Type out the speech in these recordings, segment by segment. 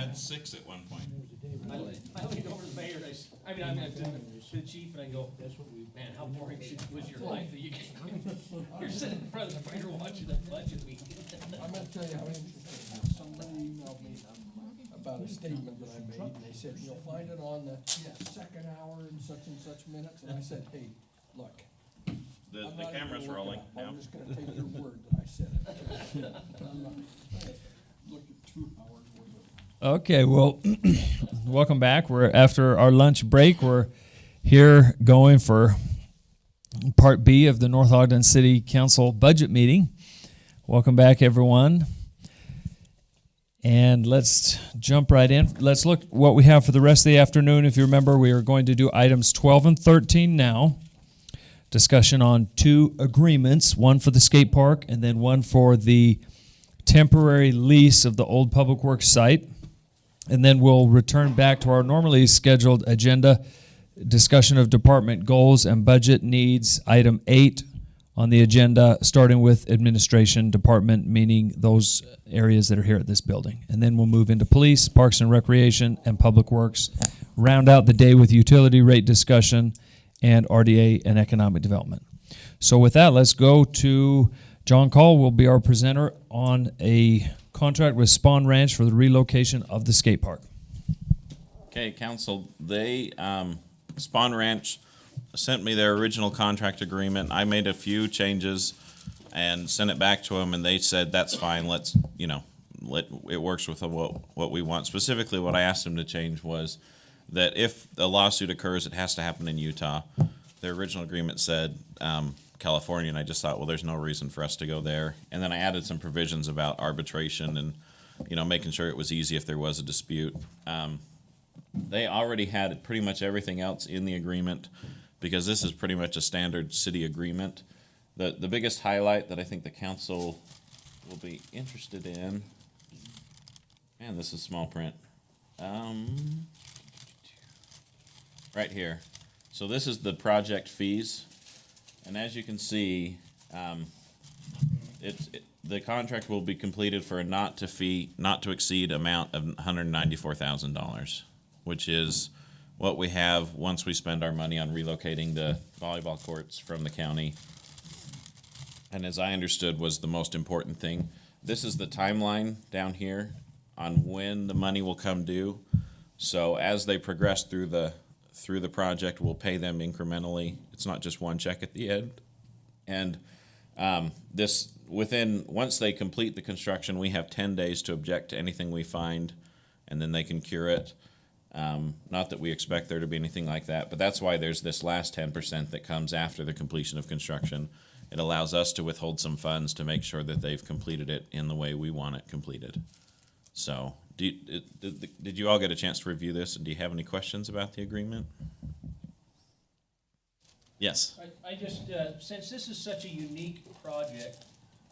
had 6 at one point. I looked over to the mayor, and I to the chief, and I go, man, how boring was your life that you're sitting in front of the mayor watching the budget meeting? I'm gonna tell you how interesting, somebody emailed me about a statement that I made, and they said, you'll find it on the second hour and such minutes, and I said, hey, look. The I'm not camera's even gonna look rolling it up. now. I'm just gonna take your word that I said it. I'm not gonna look at 2 hours worth of. Okay, well, welcome back. We're after our lunch break. We're here going for Part B of the North Ogden City Council budget meeting. Welcome back, everyone. And let's jump right in. Let's look what we have for the rest of the afternoon. If you remember, we are going to do items 12 and 13 now. Discussion on 2 agreements, one for the skate park and then one for the temporary lease of the old Public Works site. And then we'll return back to our normally scheduled agenda, discussion of department goals and budget needs, item 8 on the agenda, starting with administration department, meaning those areas that are here at this building. And then we'll move into police, parks and recreation, and public works, round out the day with utility rate discussion and RDA and economic development. So with that, let's go to John Call will be our presenter on a contract with Spawn Ranch for the relocation of the skate park. Okay, council, they, Spawn Ranch sent me their original contract agreement. I made a few changes and sent it back to them, and they said, that's fine, let's, it works with what we want. Specifically, what I asked them to change was that if a lawsuit occurs, it has to happen in Utah. Their original agreement said California, and I just thought, well, there's no reason for us to go there. And then I added some provisions about arbitration and, making sure it was easy if there was a dispute. They already had pretty much everything else in the agreement because this is pretty much a standard city agreement. The biggest highlight that I think the council will be interested in, man, this is small print. Right here. So this is the project fees, and as you can see, the contract will be completed for a not to exceed amount of $194,000, which is what we have once we spend our money on relocating the volleyball courts from the county. And as I understood was the most important thing. This is the timeline down here on when the money will come due. So as they progress through the project, we'll pay them incrementally. It's not just one check at the end. And once they complete the construction, we have 10 days to object to anything we find, and then they can cure it. Not that we expect there to be anything like that, but that's why there's this last 10% that comes after the completion of construction. It allows us to withhold some funds to make sure that they've completed it in the way we want it completed. So, did you all get a chance to review this, and do you have any questions about the agreement? Yes. I just, since this is such a unique project,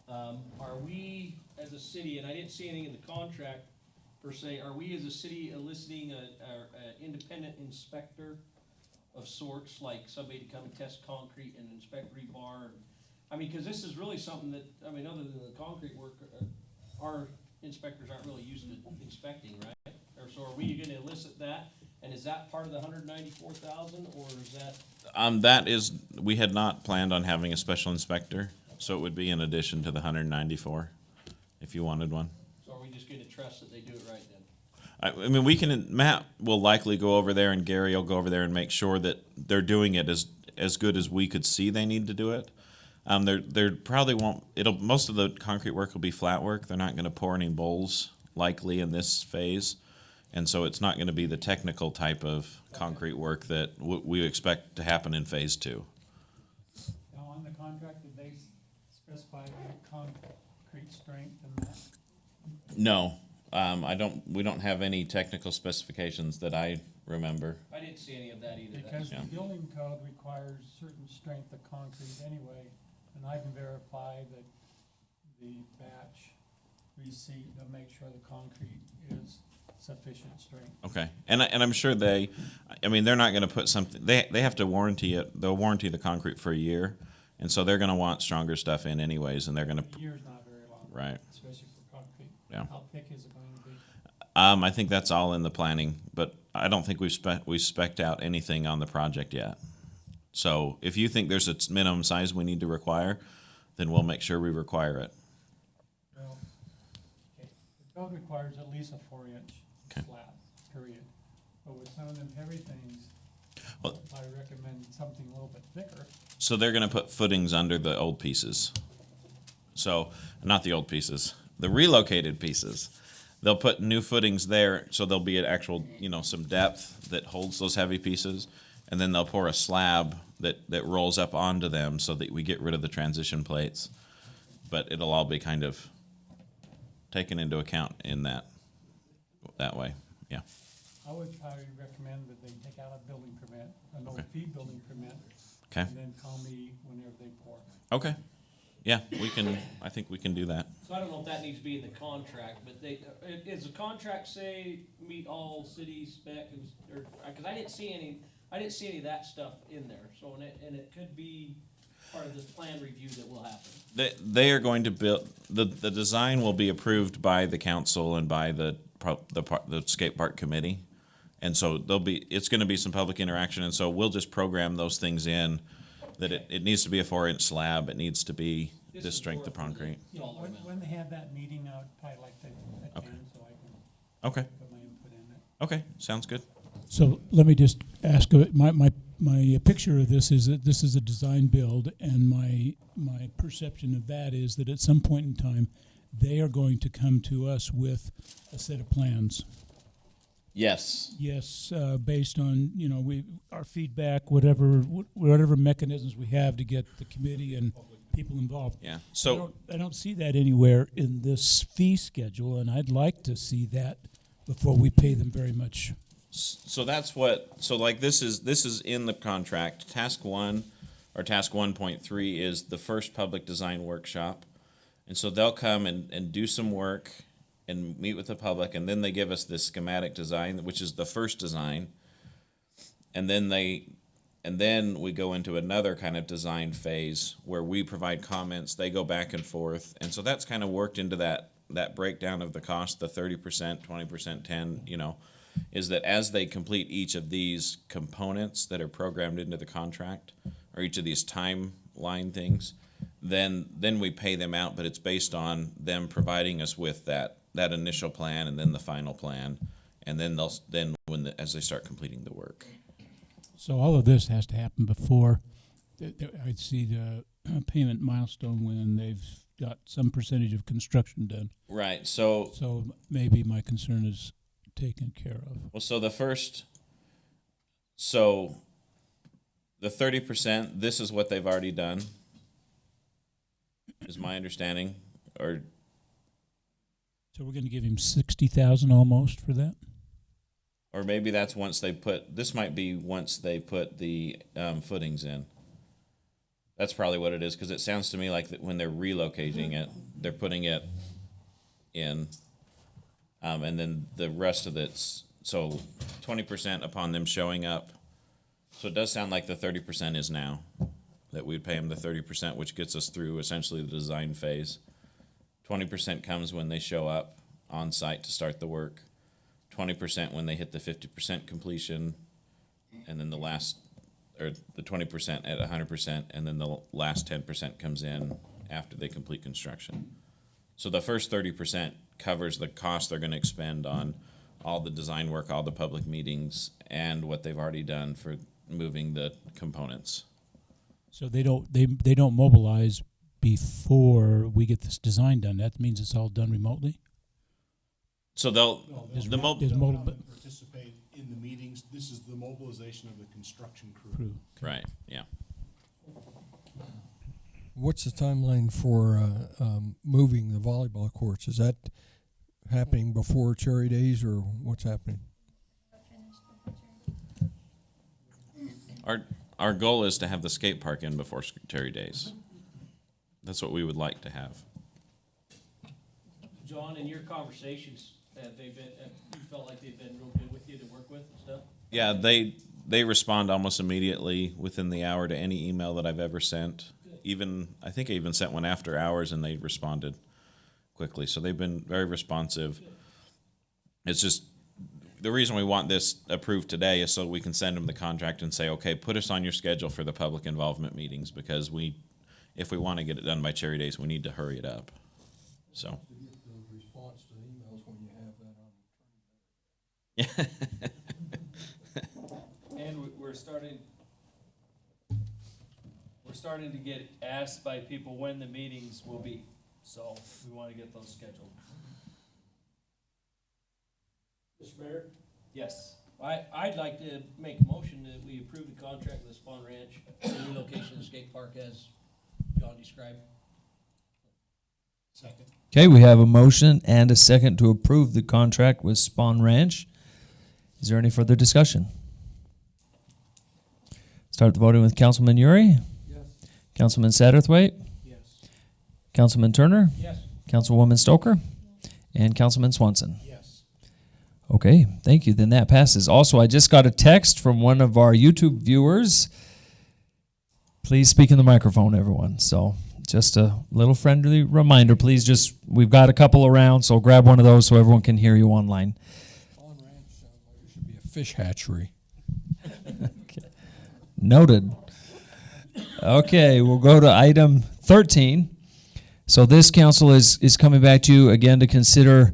are we as a city, and I didn't see anything in the contract per se, are we as a city eliciting an independent inspector of sorts, like somebody to come and test concrete and inspect rebar? Because this is really something that, other than the concrete work, our inspectors aren't really used to inspecting, right? Or so are we gonna elicit that? And is that part of the $194,000, or is that? We had not planned on having a special inspector, so it would be in addition to the 194, if you wanted one. So are we just gonna trust that they do it right then? Matt will likely go over there, and Gary will go over there and make sure that they're doing it as good as we could see they need to do it. There probably won't. Most of the concrete work will be flat work. They're not going to pour any bowls likely in this phase, and so it's not going to be the technical type of concrete work that we expect to happen in phase 2. Now, on the contract, did they specify the concrete strength and that? No, we don't have any technical specifications that I remember. I didn't see any of that either. Because Yeah. the building code requires certain strength of concrete anyway, and I can verify that the batch receipt to make sure the concrete is sufficient strength. Okay, and I'm sure they're not going to put something. They have to warranty it. They'll warranty the concrete for a year, and so they're going to want stronger stuff in anyways, and they're going to. A year's not very long. Right. Especially for concrete. Yeah. How thick is it going to be? I think that's all in the planning, but I don't think we've spec'd out anything on the project yet. So if you think there's a minimum size we need to require, then we'll make sure we require it. Well, okay, the code requires at least a 4-inch Okay. slab, period. But with some of them heavy things, Well- I recommend something a little bit thicker. So they're gonna put footings under the old pieces. So, not the old pieces, the relocated pieces. They'll put new footings there, so there'll be an actual, some depth that holds those heavy pieces. And then they'll pour a slab that rolls up onto them so that we get rid of the transition plates. But it'll all be kind of taken into account in that way, yeah. I would highly recommend that they take out a building permit, an Okay. OP building permit, Okay, and then call me whenever they pour. okay. Yeah, I think we can do that. So I don't know if that needs to be in the contract, but does the contract say meet all city spec or, cause I didn't see any of that stuff in there, so, and it could be part of this plan review that will happen. They are going to build, the design will be approved by the council and by the skate park committee. And so it's gonna be some public interaction, and so we'll just program those things in, that it needs to be a 4-inch slab, it needs to be this strength of concrete. Dollar amount. When they have that meeting, I would probably like to attend so I can Okay, put my input in it. okay, sounds good. So let me just ask, my picture of this is that this is a design build, and my perception of that is that at some point in time, they are going to come to us with a set of plans. Yes. Yes, based on, our feedback, whatever mechanisms we have to get the committee and people involved. Yeah, so, I don't see that anywhere in this fee schedule, and I'd like to see that before we pay them very much. so that's like this is in the contract. Task 1, or task 1.3 is the first public design workshop. And so they'll come and do some work and meet with the public, and then they give us this schematic design, which is the first design. And then we go into another kind of design phase where we provide comments, they go back and forth. And so that's kind of worked into that breakdown of the cost, the 30%, 20%, 10, is that as they complete each of these components that are programmed into the contract, or each of these timeline things, then we pay them out, but it's based on them providing us with that initial plan and then the final plan, and then as they start completing the work. So all of this has to happen before I'd see the payment milestone when they've got some percentage of construction done. Right. So So maybe my concern is taken care of. well, so the 30%, this is what they've already done, is my understanding, or So we're going to give him 60,000 almost for that. maybe that's once they put the footings in. That's probably what it is, because it sounds to me like that when they're relocating it, they're putting it in, and then the rest of it's, so 20% upon them showing up. So it does sound like the 30% is now, that we'd pay them the 30%, which gets us through essentially the design phase. 20% comes when they show up on site to start the work. 20% when they hit the 50% completion, and then the 20% at 100%, and then the last 10% comes in after they complete construction. So the first 30% covers the cost they're gonna expend on all the design work, all the public meetings, and what they've already done for moving the components. So they don't mobilize before we get this design done. That means it's all done remotely? So they'll, Is the mo- is mobile- Participate in the meetings. This is the mobilization of the construction crew. crew. right, yeah. What's the timeline for moving the volleyball courts? Is that happening before Cherry Days, or what's happening? Our goal is to have the skate park in before Terry Days. That's what we would like to have. John, in your conversations, you felt like they've been real good with you to work with and stuff? Yeah, they respond almost immediately within the hour to any email that I've ever sent. I think I even sent one after hours, and they responded quickly. So they've been very responsive. It's just, the reason we want this approved today is so we can send them the contract and say, okay, put us on your schedule for the public involvement meetings, because if we want to get it done by Cherry Days, we need to hurry it up. So. To get the response to emails when you have that on. And we're starting to get asked by people when the meetings will be, so we want to get those scheduled. Mr. Mayor, Yes, I'd like to make a motion that we approve the contract with the Spawn Ranch, the relocation of the skate park as John described. Second. Okay, we have a motion and a second to approve the contract with Spawn Ranch. Is there any further discussion? Start the voting with Councilman Uri, yes. Councilman Satterthwaite, Yes. Councilman Turner, Yes. Councilwoman Stoker, and Councilman Swanson. Yes. Okay, thank you. Then that passes. Also, I just got a text from one of our YouTube viewers. Please speak in the microphone, everyone. So just a little friendly reminder. Please we've got a couple around, so grab one of those so everyone can hear you online. On ranch sounds like it should be a fish hatchery. Noted. Okay, we'll go to item 13. So this council is coming back to you again to consider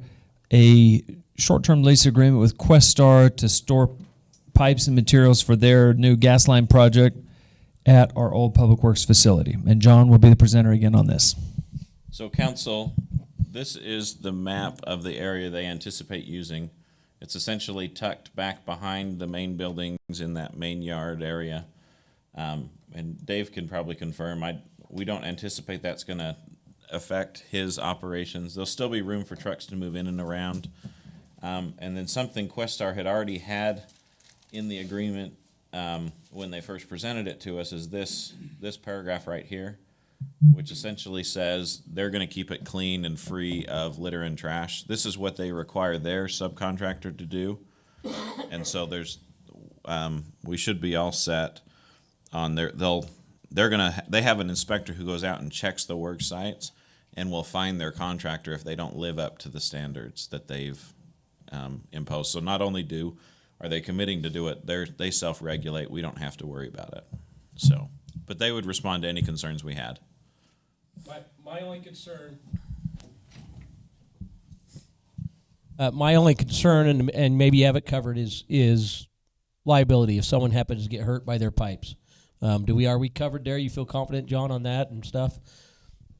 a short-term lease agreement with Questar to store pipes and materials for their new gas line project at our old Public Works facility. And John will be the presenter again on this. So council, this is the map of the area they anticipate using. It's essentially tucked back behind the main buildings in that main yard area. And Dave can probably confirm, we don't anticipate that's gonna affect his operations. There'll still be room for trucks to move in and around. And then something Questar had already had in the agreement, when they first presented it to us, is this paragraph right here, which essentially says they're gonna keep it clean and free of litter and trash. This is what they require their subcontractor to do. And so we should be all set on they have an inspector who goes out and checks the work sites and will fine their contractor if they don't live up to the standards that they've imposed. So not only are they committing to do it, they self-regulate. We don't have to worry about it. So, but they would respond to any concerns we had. My only concern, and maybe you have it covered, is liability if someone happens to get hurt by their pipes. Are we covered there? You feel confident, John, on that and stuff?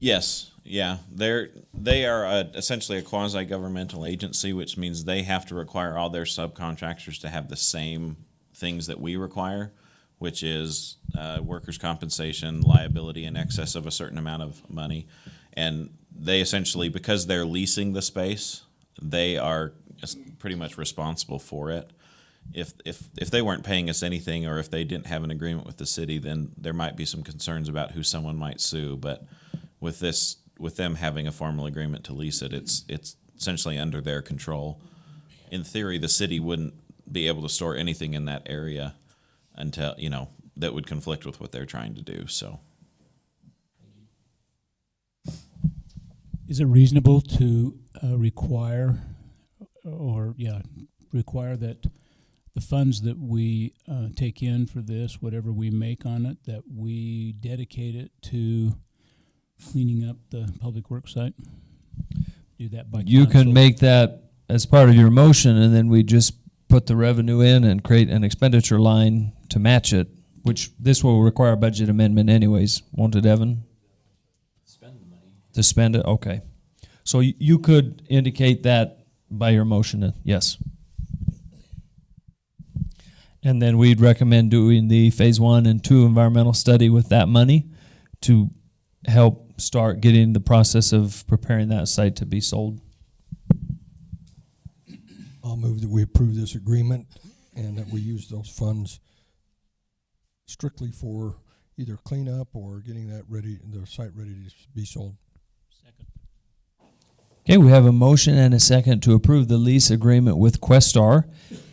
Yes, yeah. They are essentially a quasi-governmental agency, which means they have to require all their subcontractors to have the same things that we require, which is workers' compensation, liability in excess of a certain amount of money. And they essentially, because they're leasing the space, they are pretty much responsible for it. If they weren't paying us anything, or if they didn't have an agreement with the city, then there might be some concerns about who someone might sue. But with them having a formal agreement to lease it, it's essentially under their control. In theory, the city wouldn't be able to store anything in that area until, that would conflict with what they're trying to do. So, Is it reasonable to require that the funds that we take in for this, whatever we make on it, that we dedicate it to cleaning up the public works site? Do that by You council? can make that as part of your motion, and then we just put the revenue in and create an expenditure line to match it, which this will require a budget amendment anyways, won't it, Evan? spend the money. To spend it, okay. So you could indicate that by your motion, yes. And then we'd recommend doing the phase 1 and 2 environmental study with that money to help start getting the process of preparing that site to be sold. I'll move that we approve this agreement and that we use those funds strictly for either cleanup or getting the site ready to be sold. Okay, we have a motion and a second to approve the lease agreement with Questar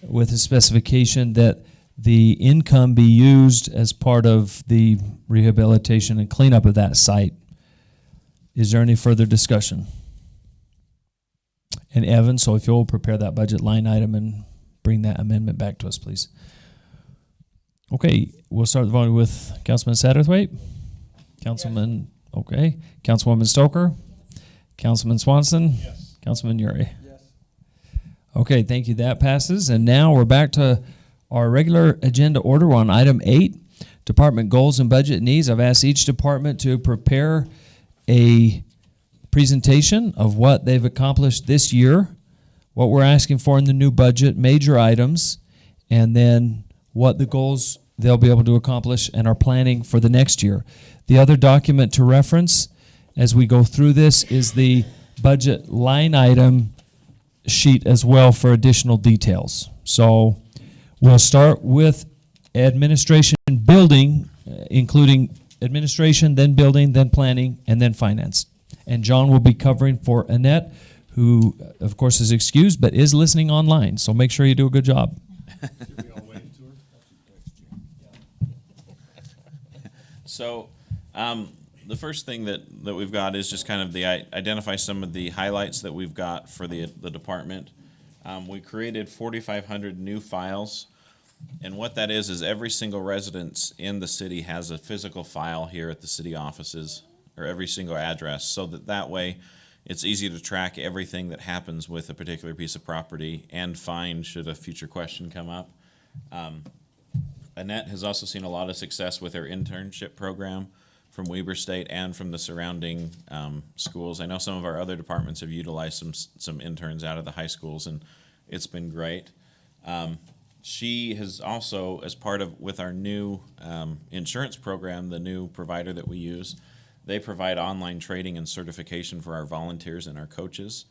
with a specification that the income be used as part of the rehabilitation and cleanup of that site. Is there any further discussion? and Evan. So if you'll prepare that budget line item and bring that amendment back to us, please. Okay, we'll start the voting with Councilman Satterthwaite. Councilman, okay. Councilwoman Stoker. Councilman Swanson. Yes. Councilman Uri. Yes. Okay, thank you. That passes. And now we're back to our regular agenda order. We're on item 8, department goals and budget needs. I've asked each department to prepare a presentation of what they've accomplished this year, what we're asking for in the new budget, major items, and then what the goals they'll be able to accomplish and are planning for the next year. The other document to reference as we go through this is the budget line item sheet as well for additional details. So we'll start with administration building, including administration, then building, then planning, and then finance. And John will be covering for Annette, who, of course, is excused, but is listening online. So make sure you do a good job. Did we all wait to her? So, the first thing that we've got is just kind of identify some of the highlights that we've got for the department. We created 4,500 new files, and what that is every single residence in the city has a physical file here at the city offices, or every single address, so that way it's easy to track everything that happens with a particular piece of property and find should a future question come up. Annette has also seen a lot of success with her internship program from Weber State and from the surrounding schools. I know some of our other departments have utilized some interns out of the high schools, and it's been great. She has also, as part of with our new insurance program, the new provider that we use, they provide online training and certification for our volunteers and our coaches,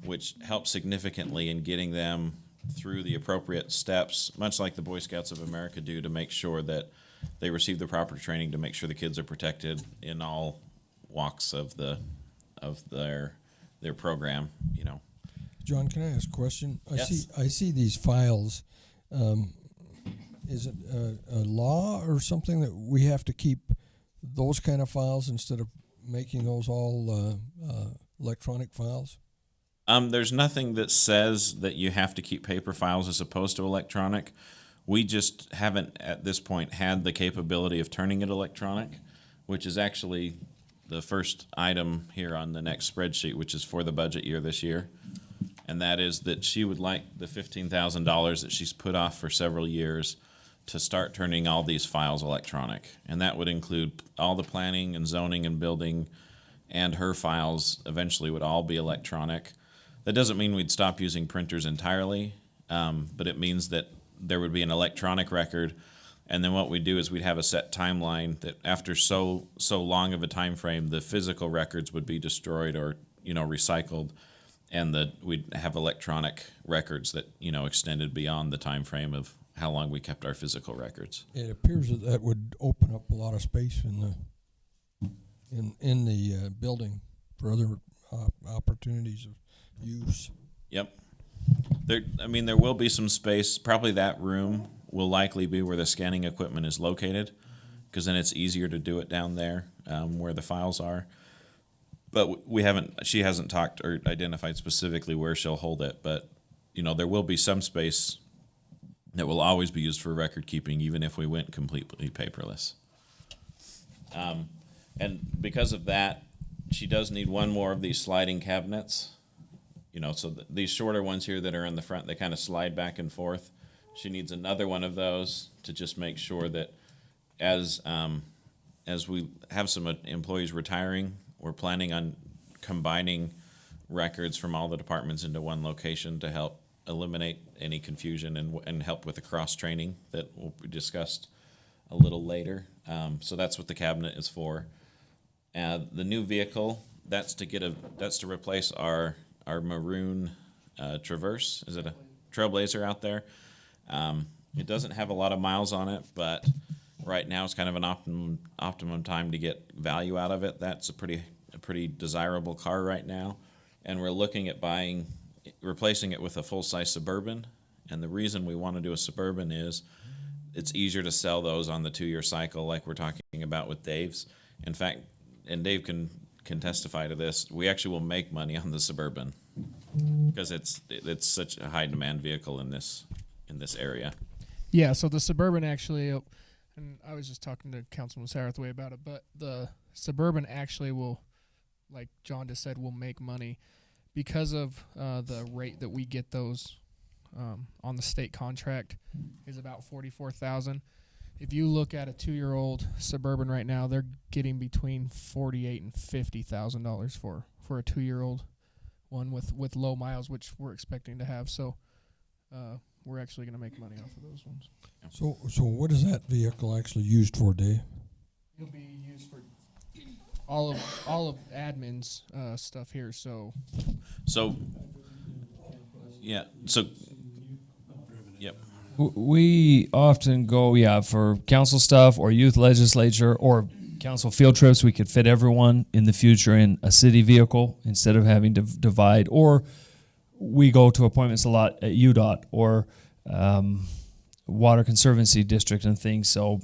which helps significantly in getting them through the appropriate steps, much like the Boy Scouts of America do, to make sure that they receive the proper training to make sure the kids are protected in all walks of their program. You know. John, can I ask a question? Yes. I see these files. Is it a law or something that we have to keep those kind of files instead of making those all electronic files? There's nothing that says that you have to keep paper files as opposed to electronic. We just haven't at this point had the capability of turning it electronic, which is actually the first item here on the next spreadsheet, which is for the budget year this year. And that is that she would like the $15,000 that she's put off for several years to start turning all these files electronic. And that would include all the planning and zoning and building, and her files eventually would all be electronic. That doesn't mean we'd stop using printers entirely, but it means that there would be an electronic record, and then what we'd do is we'd have a set timeline that after so long of a time frame, the physical records would be destroyed or recycled, and that we'd have electronic records that extended beyond the time frame of how long we kept our physical records. It appears that would open up a lot of space in the building for other opportunities of use. Yep. There will be some space. Probably that room will likely be where the scanning equipment is located, because then it's easier to do it down there where the files are. But she hasn't talked or identified specifically where she'll hold it. But there will be some space that will always be used for record keeping, even if we went completely paperless. And because of that, she does need one more of these sliding cabinets. So these shorter ones here that are in the front, they kind of slide back and forth. She needs another one of those to just make sure that as we have some employees retiring, we're planning on combining records from all the departments into one location to help eliminate any confusion and help with the cross-training that will be discussed a little later. So that's what the cabinet is for. The new vehicle, that's to replace our maroon Traverse. Is it a Trailblazer out there? It doesn't have a lot of miles on it, but right now it's kind of an optimum time to get value out of it. That's a pretty desirable car right now, and we're looking at replacing it with a full-size Suburban. And the reason we want to do a Suburban is it's easier to sell those on the 2-year cycle, like we're talking about with Dave's. In fact, and Dave can testify to this, we actually will make money on the Suburban. because it's such a high demand vehicle in this area. Yeah, so the Suburban actually, and I was just talking to Councilman Satterthwaite about it, but the Suburban actually will, like John just said, will make money because of the rate that we get those on the state contract is about $44,000. If you look at a 2-year-old Suburban right now, they're getting between $48,000 and $50,000 for a 2-year-old one with low miles, which we're expecting to have. So we're actually going to make money off of those ones. So what is that vehicle actually used for, Dave? It'll be used for all of admin's stuff here. So Yep. We often go, for council stuff or youth legislature or council field trips. We could fit everyone in the future in a city vehicle instead of having to divide. Or we go to appointments a lot at UDOT or Water Conservancy District and things. So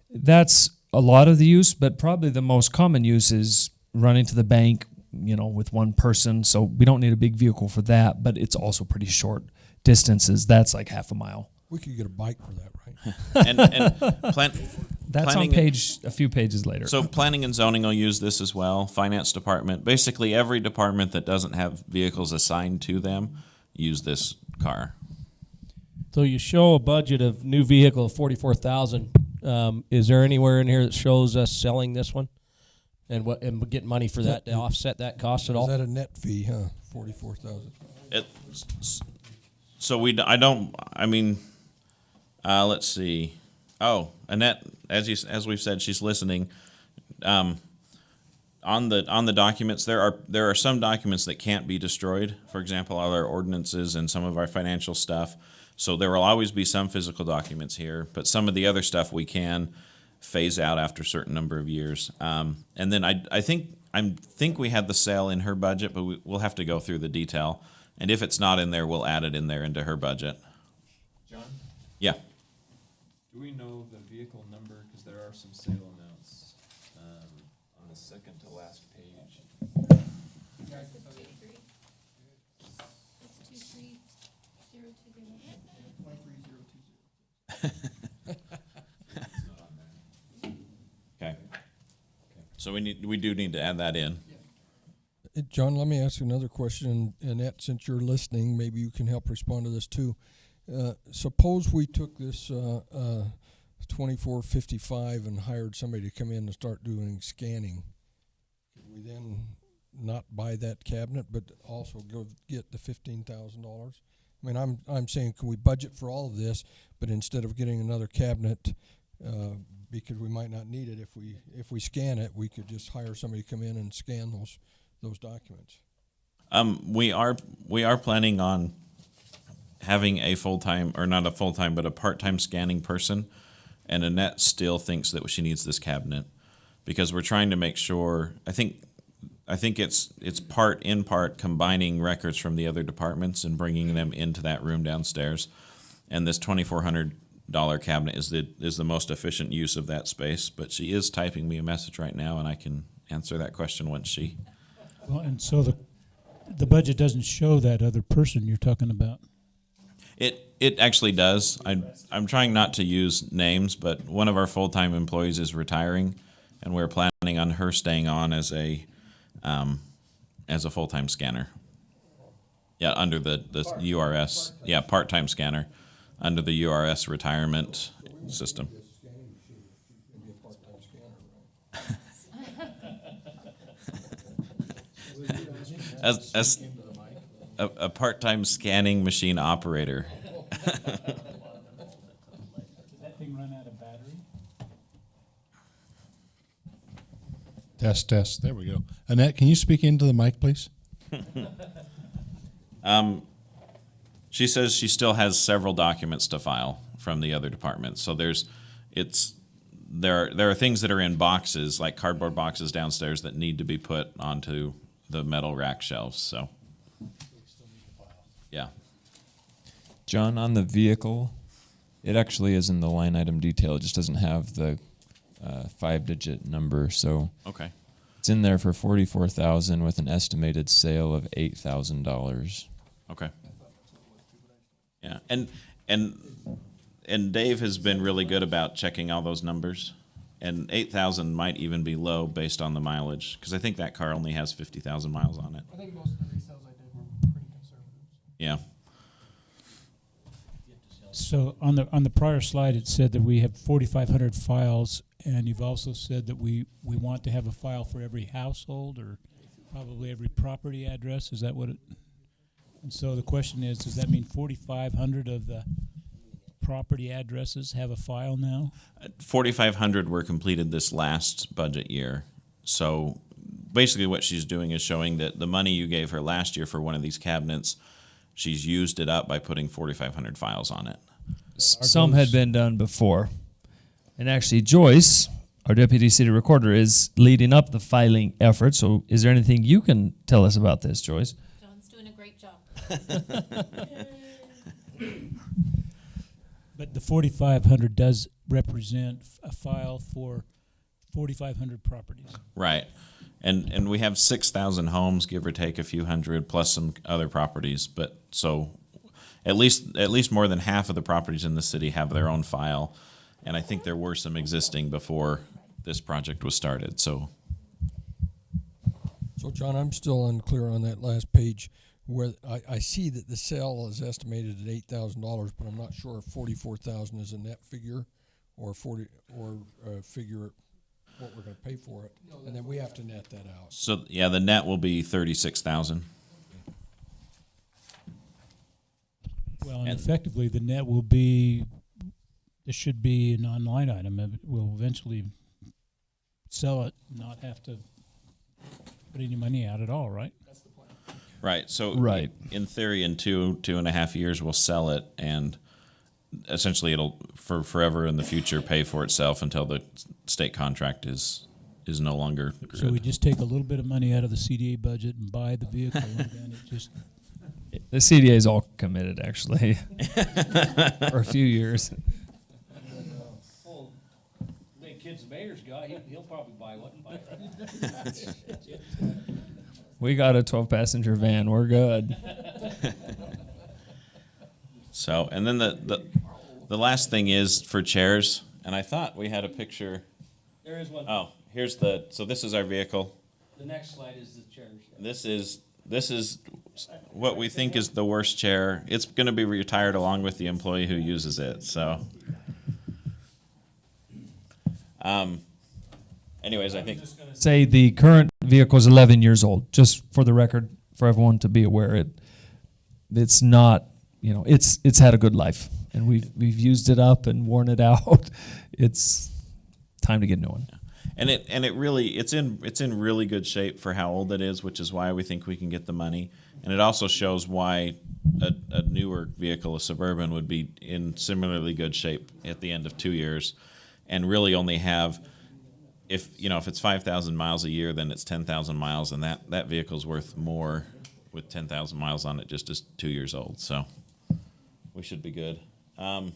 that's a lot of the use, but probably the most common use is running to the bank, with one person. So we don't need a big vehicle for that, but it's also pretty short distances. That's like half a mile. We could get a bike for that, right? And That's on a few pages later. So planning and zoning will use this as well. Finance department, basically every department that doesn't have vehicles assigned to them, use this car. So you show a budget of new vehicle of 44,000. Is there anywhere in here that shows us selling this one, and getting money for that to offset that cost at all? Is that a net fee, huh? 44,000. Let's see. Oh, Annette, as we've said, she's listening. On the documents, there are some documents that can't be destroyed. For example, all our ordinances and some of our financial stuff. So there will always be some physical documents here, but some of the other stuff we can phase out after a certain number of years. And then I think we had the sale in her budget, but we'll have to go through the detail. And if it's not in there, we'll add it in there into her budget. John, Yeah. do we know the vehicle number? Because there are some sale amounts on the second to last page. Okay. So we do need to add that in. John, let me ask you another question. Annette, since you're listening, maybe you can help respond to this too. Suppose we took this 2455 and hired somebody to come in and start doing scanning. Could we then not buy that cabinet, but also go get the $15,000? I mean, I'm saying, can we budget for all of this, but instead of getting another cabinet, because we might not need it, if we scan it, we could just hire somebody to come in and scan those documents. We are planning on having a full-time, or not a full-time, but a part-time scanning person, and Annette still thinks that she needs this cabinet because we're trying to make sure. I think it's part combining records from the other departments and bringing them into that room downstairs, and this $2,400 cabinet is the most efficient use of that space. But she is typing me a message right now, and I can answer that question once she. Well, and so the budget doesn't show that other person you're talking about. It actually does. I'm trying not to use names, but one of our full-time employees is retiring, and we're planning on her staying on as a full-time scanner. Yeah, under the URS. Yeah, part-time scanner under the URS retirement system. As a part-time scanning machine operator. Does that thing run out of battery? Test. There we go. Annette, can you speak into the mic, please? She says she still has several documents to file from the other departments. So there are things that are in boxes, like cardboard boxes downstairs, that need to be put onto the metal rack shelves. So, yeah. John, on the vehicle, it actually is in the line item detail. It just doesn't have the 5-digit number. So Okay. it's in there for $44,000 with an estimated sale of $8,000. Okay. Yeah, and Dave has been really good about checking all those numbers. And 8,000 might even be low based on the mileage, because I think that car only has 50,000 miles on it. I think most of the resales I did were pretty conservative. Yeah. So on the prior slide, it said that we have 4,500 files, and you've also said that we want to have a file for every household or probably every property address. Is that what it? And so the question is, does that mean 4,500 of the property addresses have a file now? 4,500 were completed this last budget year. So basically what she's doing is showing that the money you gave her last year for one of these cabinets, she's used it up by putting 4,500 files on it. Some had been done before. And actually, Joyce, our deputy city recorder, is leading up the filing effort. So is there anything you can tell us about this, Joyce? John's doing a great job. But the 4,500 does represent a file for 4,500 properties. Right. And we have 6,000 homes, give or take a few hundred, plus some other properties. But so at least more than half of the properties in the city have their own file. And I think there were some existing before this project was started. So John, I'm still unclear on that last page where I see that the sale is estimated at $8,000, but I'm not sure if 44,000 is a net figure or figure what we're going to pay for it, and then we have to net that out. So yeah, the net will be 36,000. Well, and And- effectively, the net will be, this should be a non-line item. We'll eventually sell it, not have to put any money out at all, right? Right. So Right. in theory, in 2.5 years, we'll sell it, and essentially it'll for forever in the future pay for itself until the state contract is no longer good. So we just take a little bit of money out of the CDA budget and buy the vehicle, and then it just, The CDA is all committed, actually, for a few years. Well, the kids the mayor's got, he'll probably buy one. Buy it. We got a 12-passenger van. We're good. So, and then the last thing is for chairs, and I thought we had a picture. There is one. Oh, so this is our vehicle. The next slide is the chairs. This is what we think is the worst chair. It's going to be retired along with the employee who uses it. So, anyways, I think Say the current vehicle is 11 years old. Just for the record, for everyone to be aware, it's not, it's had a good life, and we've used it up and worn it out. It's time to get a new one. And it really it's in really good shape for how old it is, which is why we think we can get the money. And it also shows why a newer vehicle, a Suburban, would be in similarly good shape at the end of 2 years, and really only have, if it's 5,000 miles a year, then it's 10,000 miles, and that vehicle's worth more with 10,000 miles on it just as 2 years old. So we should be good. And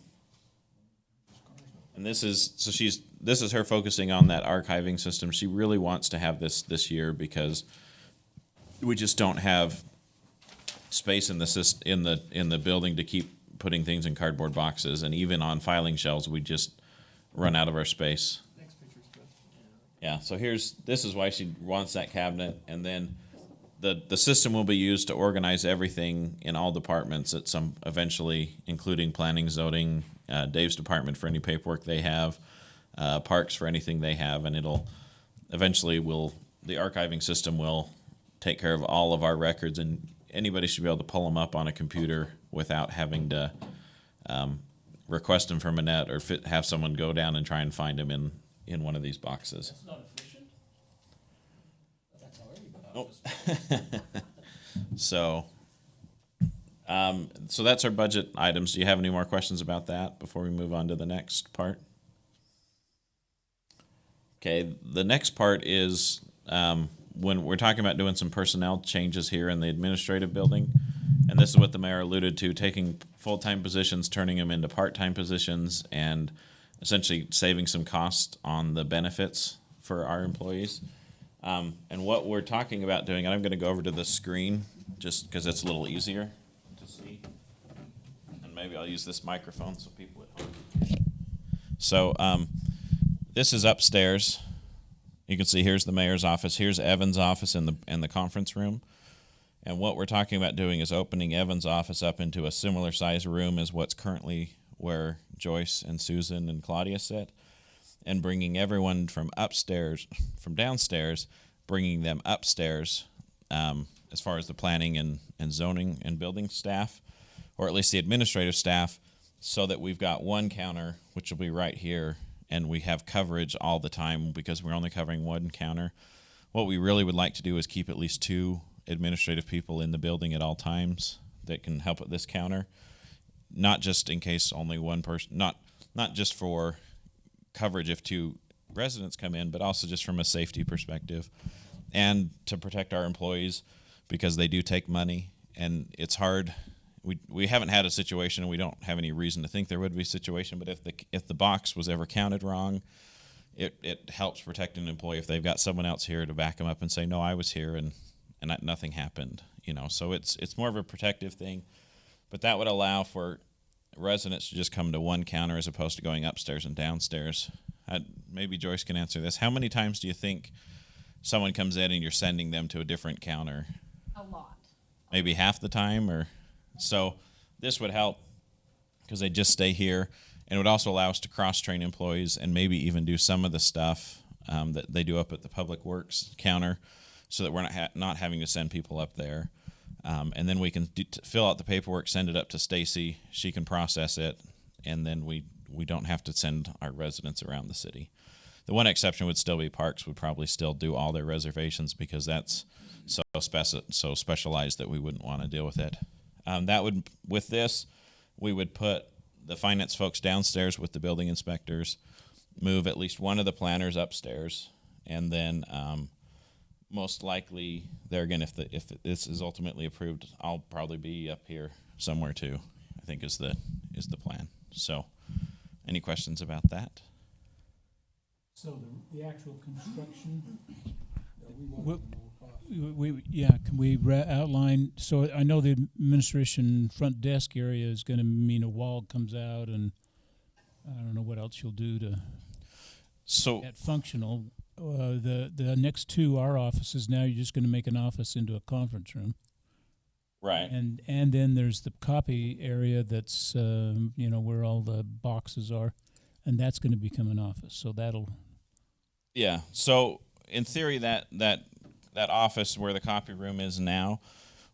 this is her focusing on that archiving system. She really wants to have this year because we just don't have space in the building to keep putting things in cardboard boxes, and even on filing shelves, we just run out of our space. Yeah, so this is why she wants that cabinet, and then the system will be used to organize everything in all departments at some eventually, including planning, zoning, Dave's department for any paperwork they have, parks for anything they have, and it'll eventually the archiving system will take care of all of our records, and anybody should be able to pull them up on a computer without having to request them from a net or have someone go down and try and find them in one of these boxes. That's not efficient. That's how everybody. So that's our budget items. Do you have any more questions about that before we move on to the next part? Okay, the next part is when we're talking about doing some personnel changes here in the administrative building, and this is what the mayor alluded to, taking full-time positions, turning them into part-time positions, and essentially saving some cost on the benefits for our employees. And what we're talking about doing, and I'm going to go over to the screen just because it's a little easier. maybe I'll use this microphone so people at home. So this is upstairs. You can see here's the mayor's office. Here's Evan's office in the conference room. And what we're talking about doing is opening Evan's office up into a similar size room as what's currently where Joyce and Susan and Claudia sit, and bringing everyone from downstairs, bringing them upstairs as far as the planning and zoning and building staff, or at least the administrative staff, so that we've got one counter, which will be right here, and we have coverage all the time because we're only covering one counter. What we really would like to do is keep at least 2 administrative people in the building at all times that can help at this counter, not just in case only one person, not just for coverage if 2 residents come in, but also just from a safety perspective and to protect our employees because they do take money, and it's hard. We haven't had a situation, and we don't have any reason to think there would be a situation, but if the box was ever counted wrong, it helps protect an employee if they've got someone else here to back them up and say, no, I was here and nothing happened, so it's more of a protective thing. But that would allow for residents to just come to one counter as opposed to going upstairs and downstairs. Maybe Joyce can answer this. How many times do you think someone comes in and you're sending them to a different counter? A lot. Maybe half the time, or so. This would help because they just stay here, and it would also allow us to cross-train employees and maybe even do some of the stuff that they do up at the Public Works counter, so that we're not having to send people up there. And then we can fill out the paperwork, send it up to Stacy. She can process it, and then we don't have to send our residents around the city. The one exception would still be Parks would probably still do all their reservations because that's so specialized that we wouldn't want to deal with it. With this, we would put the finance folks downstairs with the building inspectors, move at least one of the planners upstairs, and then most likely there again, if this is ultimately approved, I'll probably be up here somewhere too. I think is the plan. So, any questions about that? So the actual construction, can we outline, so I know the administration front desk area is gonna mean a wall comes out, and I don't know what else you'll do to get functional. The next 2 are offices. Now you're just gonna make an office into a conference room. Right. And then there's the copy area that's, where all the boxes are, and that's gonna become an office, so that'll. Yeah. So in theory, that office where the copy room is now,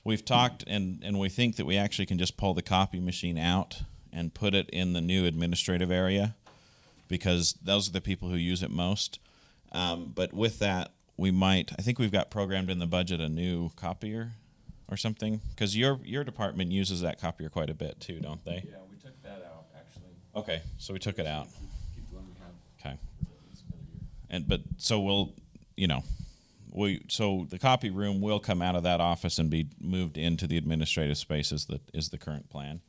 we've talked and we think that we actually can just pull the copy machine out and put it in the new administrative area because those are the people who use it most. But with that, I think we've got programmed in the budget a new copier or something, because your department uses that copier quite a bit too, don't they? Yeah, we took that out, actually. Okay, so we took it out. Keep the one we have. Okay. At least another year. So the copy room will come out of that office and be moved into the administrative space is the current plan.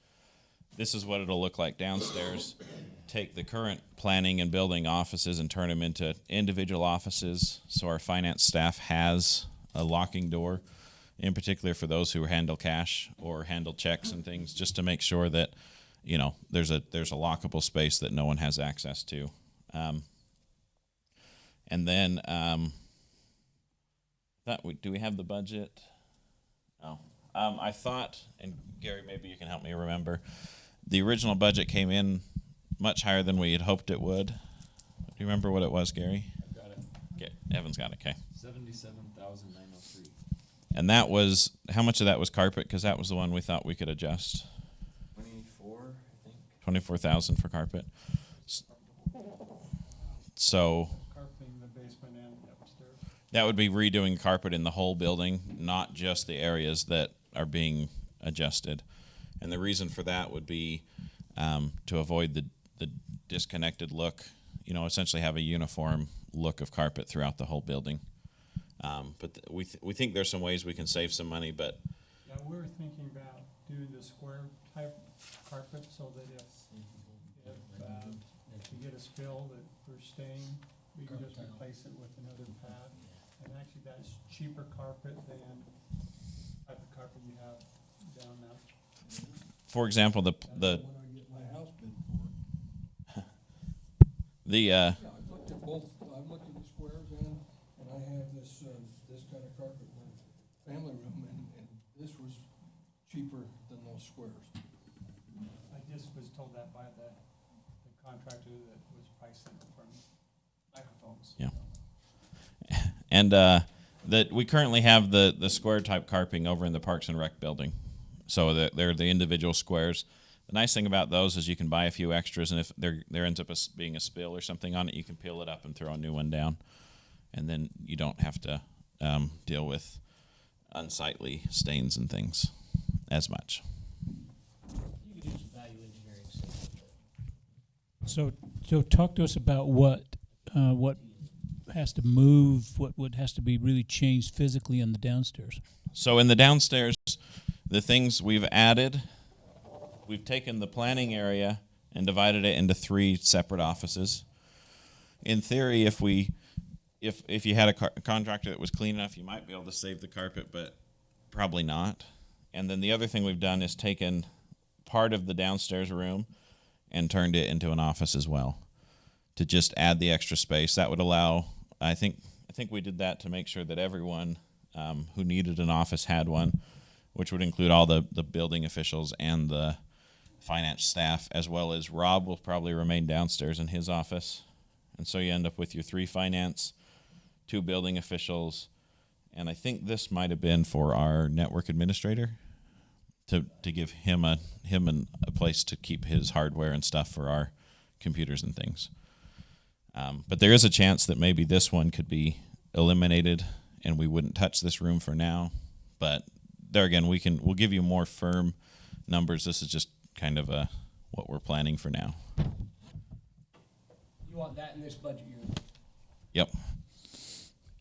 This is what it'll look like downstairs. Take the current planning and building offices and turn them into individual offices, so our finance staff has a locking door, in particular for those who handle cash or handle checks and things, just to make sure that there's a lockable space that no one has access to. And then do we have the budget? No. I thought, and Gary, maybe you can help me remember, the original budget came in much higher than we had hoped it would. Do you remember what it was, Gary? I've got it. Okay, Evan's got it. Okay. 77,903. And that was, how much of that was carpet? Because that was the one we thought we could adjust. 24, I think. 24,000 for carpet. So Carpeting the basement and upstairs. that would be redoing carpet in the whole building, not just the areas that are being adjusted. And the reason for that would be to avoid the disconnected look, essentially have a uniform look of carpet throughout the whole building. But we think there's some ways we can save some money, but Yeah, we were thinking about doing the square type carpet so that if you get a spill that we're staying, we can just replace it with another pad. And actually that's cheaper carpet than the type of carpet you have down now. for example, the When I get my house bid for it. the Yeah, I've looked at both, I've looked at the squares and I have this, this kind of carpet in the family room, and this was cheaper than those squares. I just was told that by the contractor that was pricing it from microphones. Yeah. And that we currently have the square type carping over in the Parks and Rec building, so they're the individual squares. The nice thing about those is you can buy a few extras, and if there ends up being a spill or something on it, you can peel it up and throw a new one down, and then you don't have to deal with unsightly stains and things as much. You could do some value engineering. So talk to us about what has to move, what has to be really changed physically in the downstairs. So in the downstairs, the things we've added, we've taken the planning area and divided it into 3 separate offices. In theory, if you had a contractor that was clean enough, you might be able to save the carpet, but probably not. And then the other thing we've done is taken part of the downstairs room and turned it into an office as well, to just add the extra space. That would allow, I think we did that to make sure that everyone who needed an office had one, which would include all the building officials and the finance staff, as well as Rob will probably remain downstairs in his office. And so you end up with your 3 finance, 2 building officials, and I think this might have been for our network administrator to give him a place to keep his hardware and stuff for our computers and things. But there is a chance that maybe this one could be eliminated and we wouldn't touch this room for now. But there again, we'll give you more firm numbers. This is just kind of what we're planning for now. You want that in this budget year? Yep.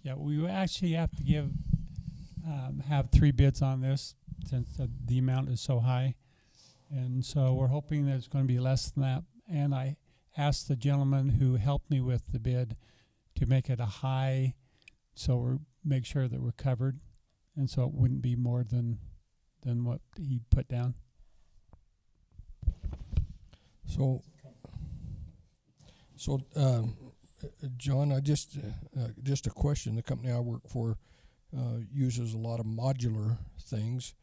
Yeah, we actually have to have 3 bids on this since the amount is so high. And so we're hoping that it's going to be less than that. And I asked the gentleman who helped me with the bid to make it a high, so we make sure that we're covered. And so it wouldn't be more than what he put down. So John, I just a question. The company I work for uses a lot of modular things.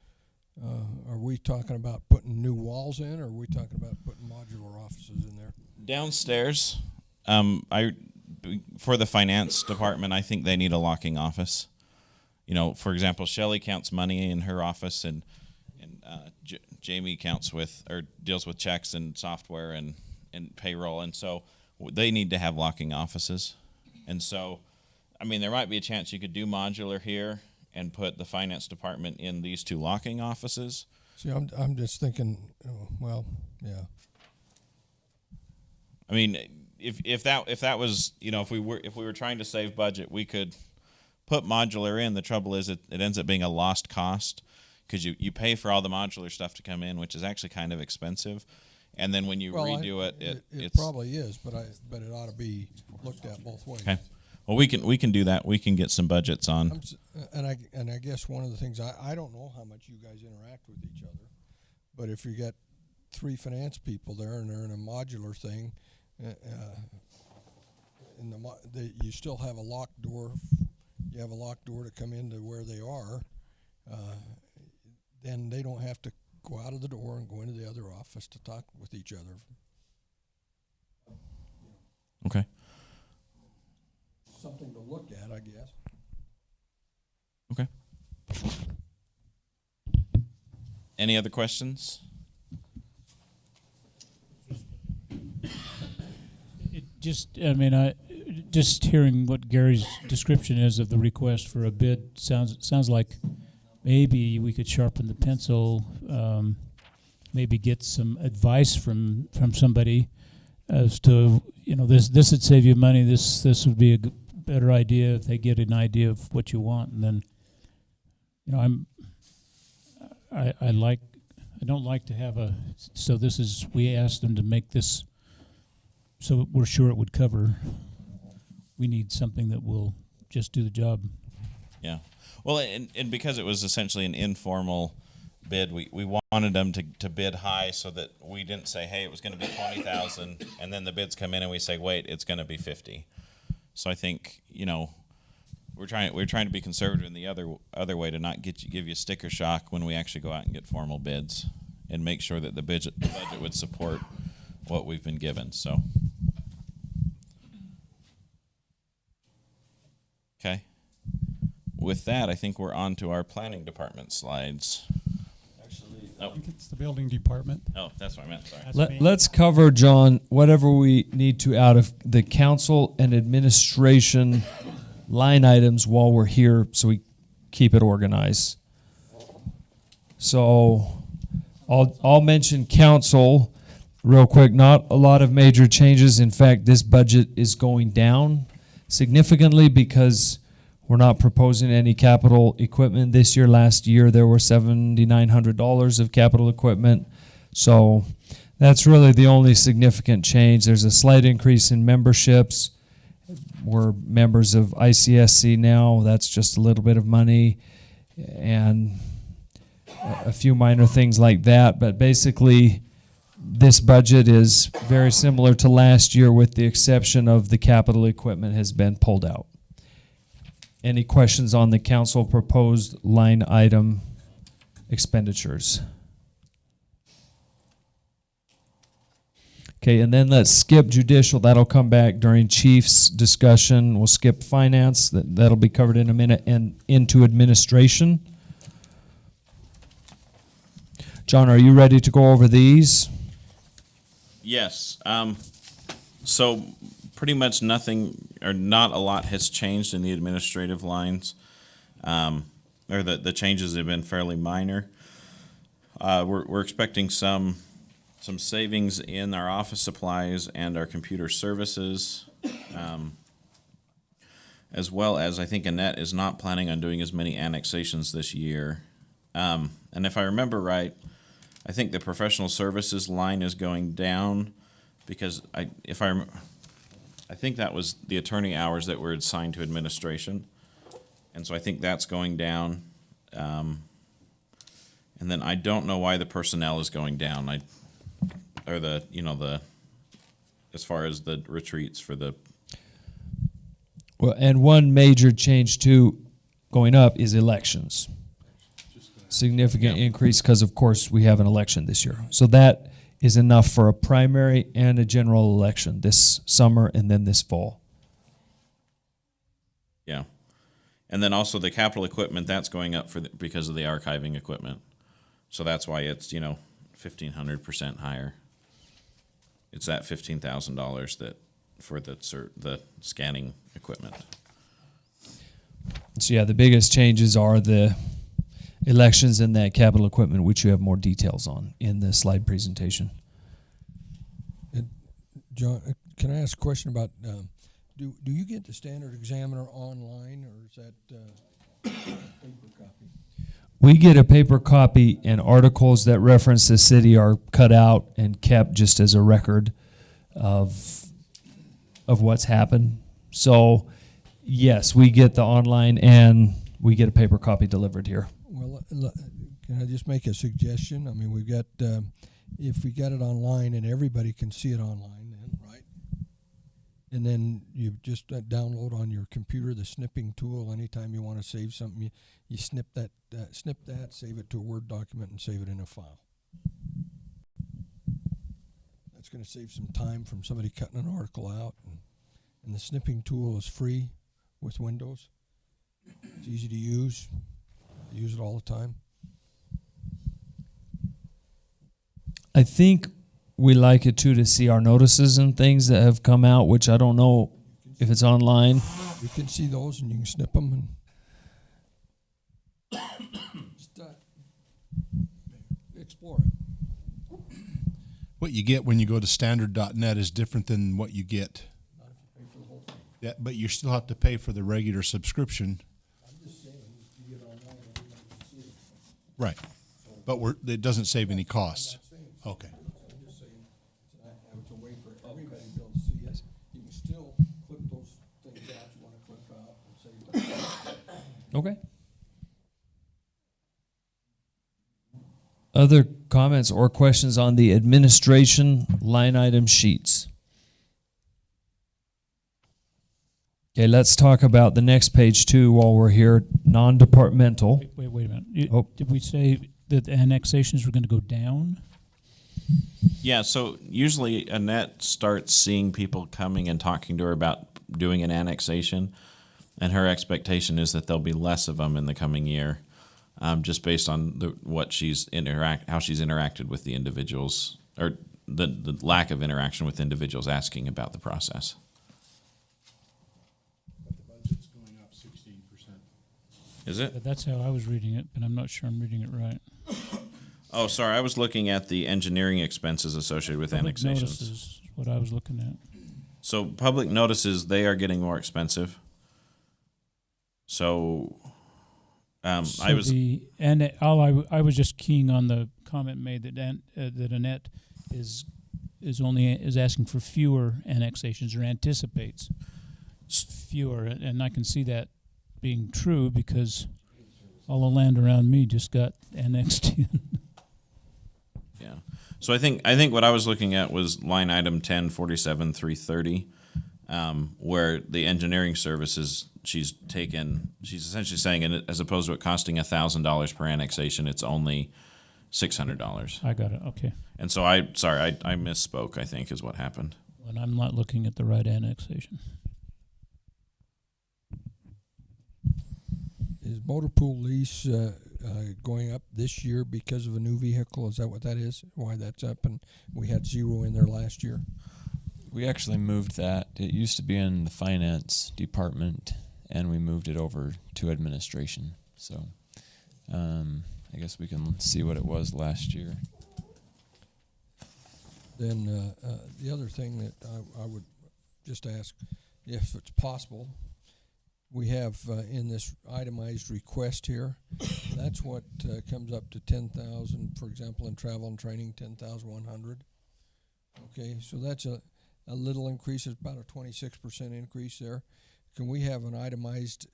Are we talking about putting new walls in, or are we talking about putting modular offices in there? Downstairs, for the finance department, I think they need a locking office. You know, for example, Shelley counts money in her office, and Jamie deals with checks and software and payroll, and so they need to have locking offices. And so, I mean, there might be a chance you could do modular here and put the finance department in these 2 locking offices. See, I'm just thinking, well, yeah. I mean, if that was, you know, if we were trying to save budget, we could put modular in. The trouble is it ends up being a lost cost, because you pay for all the modular stuff to come in, which is actually kind of expensive. And then when you redo it probably is, but it ought to be looked at both ways. Okay. Well, we can do that. We can get some budgets on. And I guess one of the things, I don't know how much you guys interact with each other, but if you got 3 finance people there and they're in a modular thing, you still have a locked door. You have a locked door to come into where they are. Then they don't have to go out of the door and go into the other office to talk with each other. Okay. Something to look at, I guess. Okay. Any other questions? Just hearing what Gary's description is of the request for a bid sounds like maybe we could sharpen the pencil, maybe get some advice from somebody as to, you know, this would save you money. This would be a better idea if they get an idea of what you want, and then, you know, I don't like to have we asked them to make this so we're sure it would cover. We need something that will just do the job. Yeah. Well, and because it was essentially an informal bid, we wanted them to bid high so that we didn't say, hey, it was gonna be 20,000, and then the bids come in and we say, wait, it's gonna be 50. So I think, we're trying to be conservative in the other way, to not give you sticker shock when we actually go out and get formal bids, and make sure that the budget would support what we've been given, so. Okay. With that, I think we're on to our planning department slides. Actually, I think it's the building department. Oh, that's what I meant, sorry. That's me. Let's cover, John, whatever we need to out of the council and administration line items while we're here, so we keep it organized. So I'll mention council real quick. Not a lot of major changes. In fact, this budget is going down significantly because we're not proposing any capital equipment this year. Last year there were $7,900 of capital equipment. So that's really the only significant change. There's a slight increase in memberships. We're members of ICSC now. That's just a little bit of money, and a few minor things like that. But basically, this budget is very similar to last year, with the exception of the capital equipment has been pulled out. Any questions on the council proposed line item expenditures? Okay, and then let's skip judicial. That'll come back during chief's discussion. We'll skip finance. That'll be covered in a minute, and into administration. John, are you ready to go over these? Yes. So pretty much nothing, or not a lot, has changed in the administrative lines. Or the changes have been fairly minor. We're expecting some savings in our office supplies and our computer services, as well as I think Annette is not planning on doing as many annexations this year. And if I remember right, I think the professional services line is going down because I think that was the attorney hours that were assigned to administration, and so I think that's going down. And then I don't know why the personnel is going down. As far as the retreats for the. Well, and one major change too, going up, is elections. Significant increase because, of course, we have an election this year. So that is enough for a primary and a general election this summer and then this fall. Yeah. And then also the capital equipment, that's going up because of the archiving equipment. So that's why it's, 1,500% higher. It's that $15,000 that for the scanning equipment. So yeah, the biggest changes are the elections and that capital equipment, which you have more details on in the slide presentation. John, can I ask a question about, do you get the Standard Examiner online, or is that paper copy? We get a paper copy, and articles that reference the city are cut out and kept just as a record of what's happened. So, yes, we get the online and we get a paper copy delivered here. Well, can I just make a suggestion? I mean, we've got, if we got it online and everybody can see it online, then, right? And then you just download on your computer the snipping tool. Anytime you want to save something, you snip that, save it to a Word document, and save it in a file. That's going to save some time from somebody cutting an article out. And the snipping tool is free with Windows. It's easy to use. I use it all the time. I think we like it too to see our notices and things that have come out, which I don't know if it's online. You can see those and you can snip them and just, explore it. What you get when you go to standard.net is different than what you get. Not if you pay for the whole thing. Yeah, but you still have to pay for the regular subscription. I'm just saying, if you get online, everybody can see it. Right. But it doesn't save any costs. Okay. I'm just saying, it's a way for everybody to be able to see it. You can still clip those things out you want to clip out and save them. Okay. Other comments or questions on the administration line item sheets? Okay, let's talk about the next page too while we're here, non-departmental. Wait a minute. Oh. Did we say that the annexations were going to go down? Yeah, so usually Annette starts seeing people coming and talking to her about doing an annexation, and her expectation is that there'll be less of them in the coming year, just based on how she's interacted with the individuals, or the lack of interaction with individuals asking about the process. But the budget's going up 16%. Is it? But that's how I was reading it, but I'm not sure I'm reading it right. Oh, sorry, I was looking at the engineering expenses associated with Public annexations. notices is what I was looking at. So public notices, they are getting more expensive. So, I was just keying on the comment made that that Annette is asking for fewer annexations, or anticipates fewer, and I can see that being true because all the land around me just got annexed in. yeah. So I think what I was looking at was line item 1047-330, where the engineering services she's essentially saying, as opposed to it costing $1,000 per annexation, it's only $600. I got it. Okay. And so I misspoke, I think is what happened. And I'm not looking at the right annexation. Is motor pool lease going up this year because of a new vehicle? Is that what that is? Why that's up? And we had 0 in there last year. We actually moved that. It used to be in the finance department, and we moved it over to administration. So I guess we can see what it was last year. Then the other thing that I would just ask, if it's possible, we have in this itemized request here, that's what comes up to 10,000, for example, in travel and training, 10,100. Okay, so that's a little increase. It's about a 26% increase there. Can we have an itemized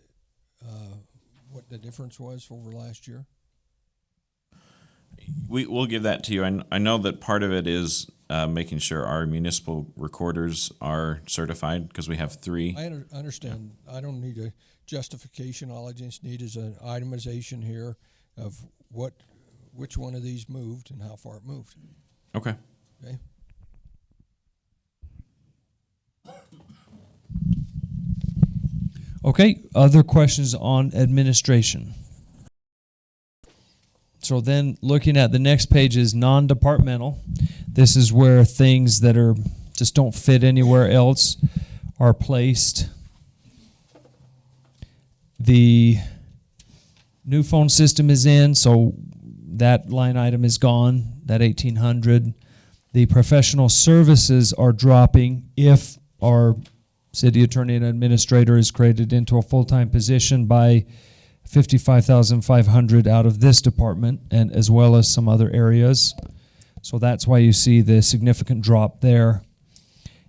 what the difference was over last year? We'll give that to you. I know that part of it is making sure our municipal recorders are certified, because we have 3. I understand. I don't need a justification. All I just need is an itemization here of which one of these moved and how far it moved. Okay. Okay. Okay, other questions on administration? So then looking at the next page is non-departmental. This is where things that are just don't fit anywhere else are placed. The new phone system is in, so that line item is gone, that 1,800. The professional services are dropping if our city attorney and administrator is created into a full-time position by $55,500 out of this department, and as well as some other areas. So that's why you see the significant drop there.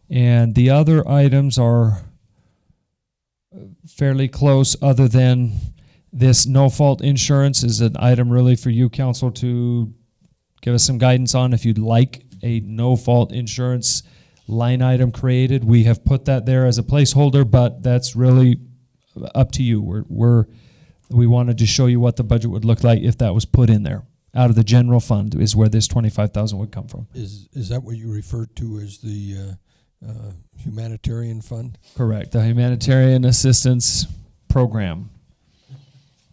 And the other items are fairly close, other than this no-fault insurance is an item really for you, council, to give us some guidance on. If you'd like a no-fault insurance line item created, we have put that there as a placeholder, but that's really up to you. We wanted to show you what the budget would look like if that was put in there. Out of the general fund is where this $25,000 would come from. Is that what you referred to as the humanitarian fund? Correct, the Humanitarian Assistance Program.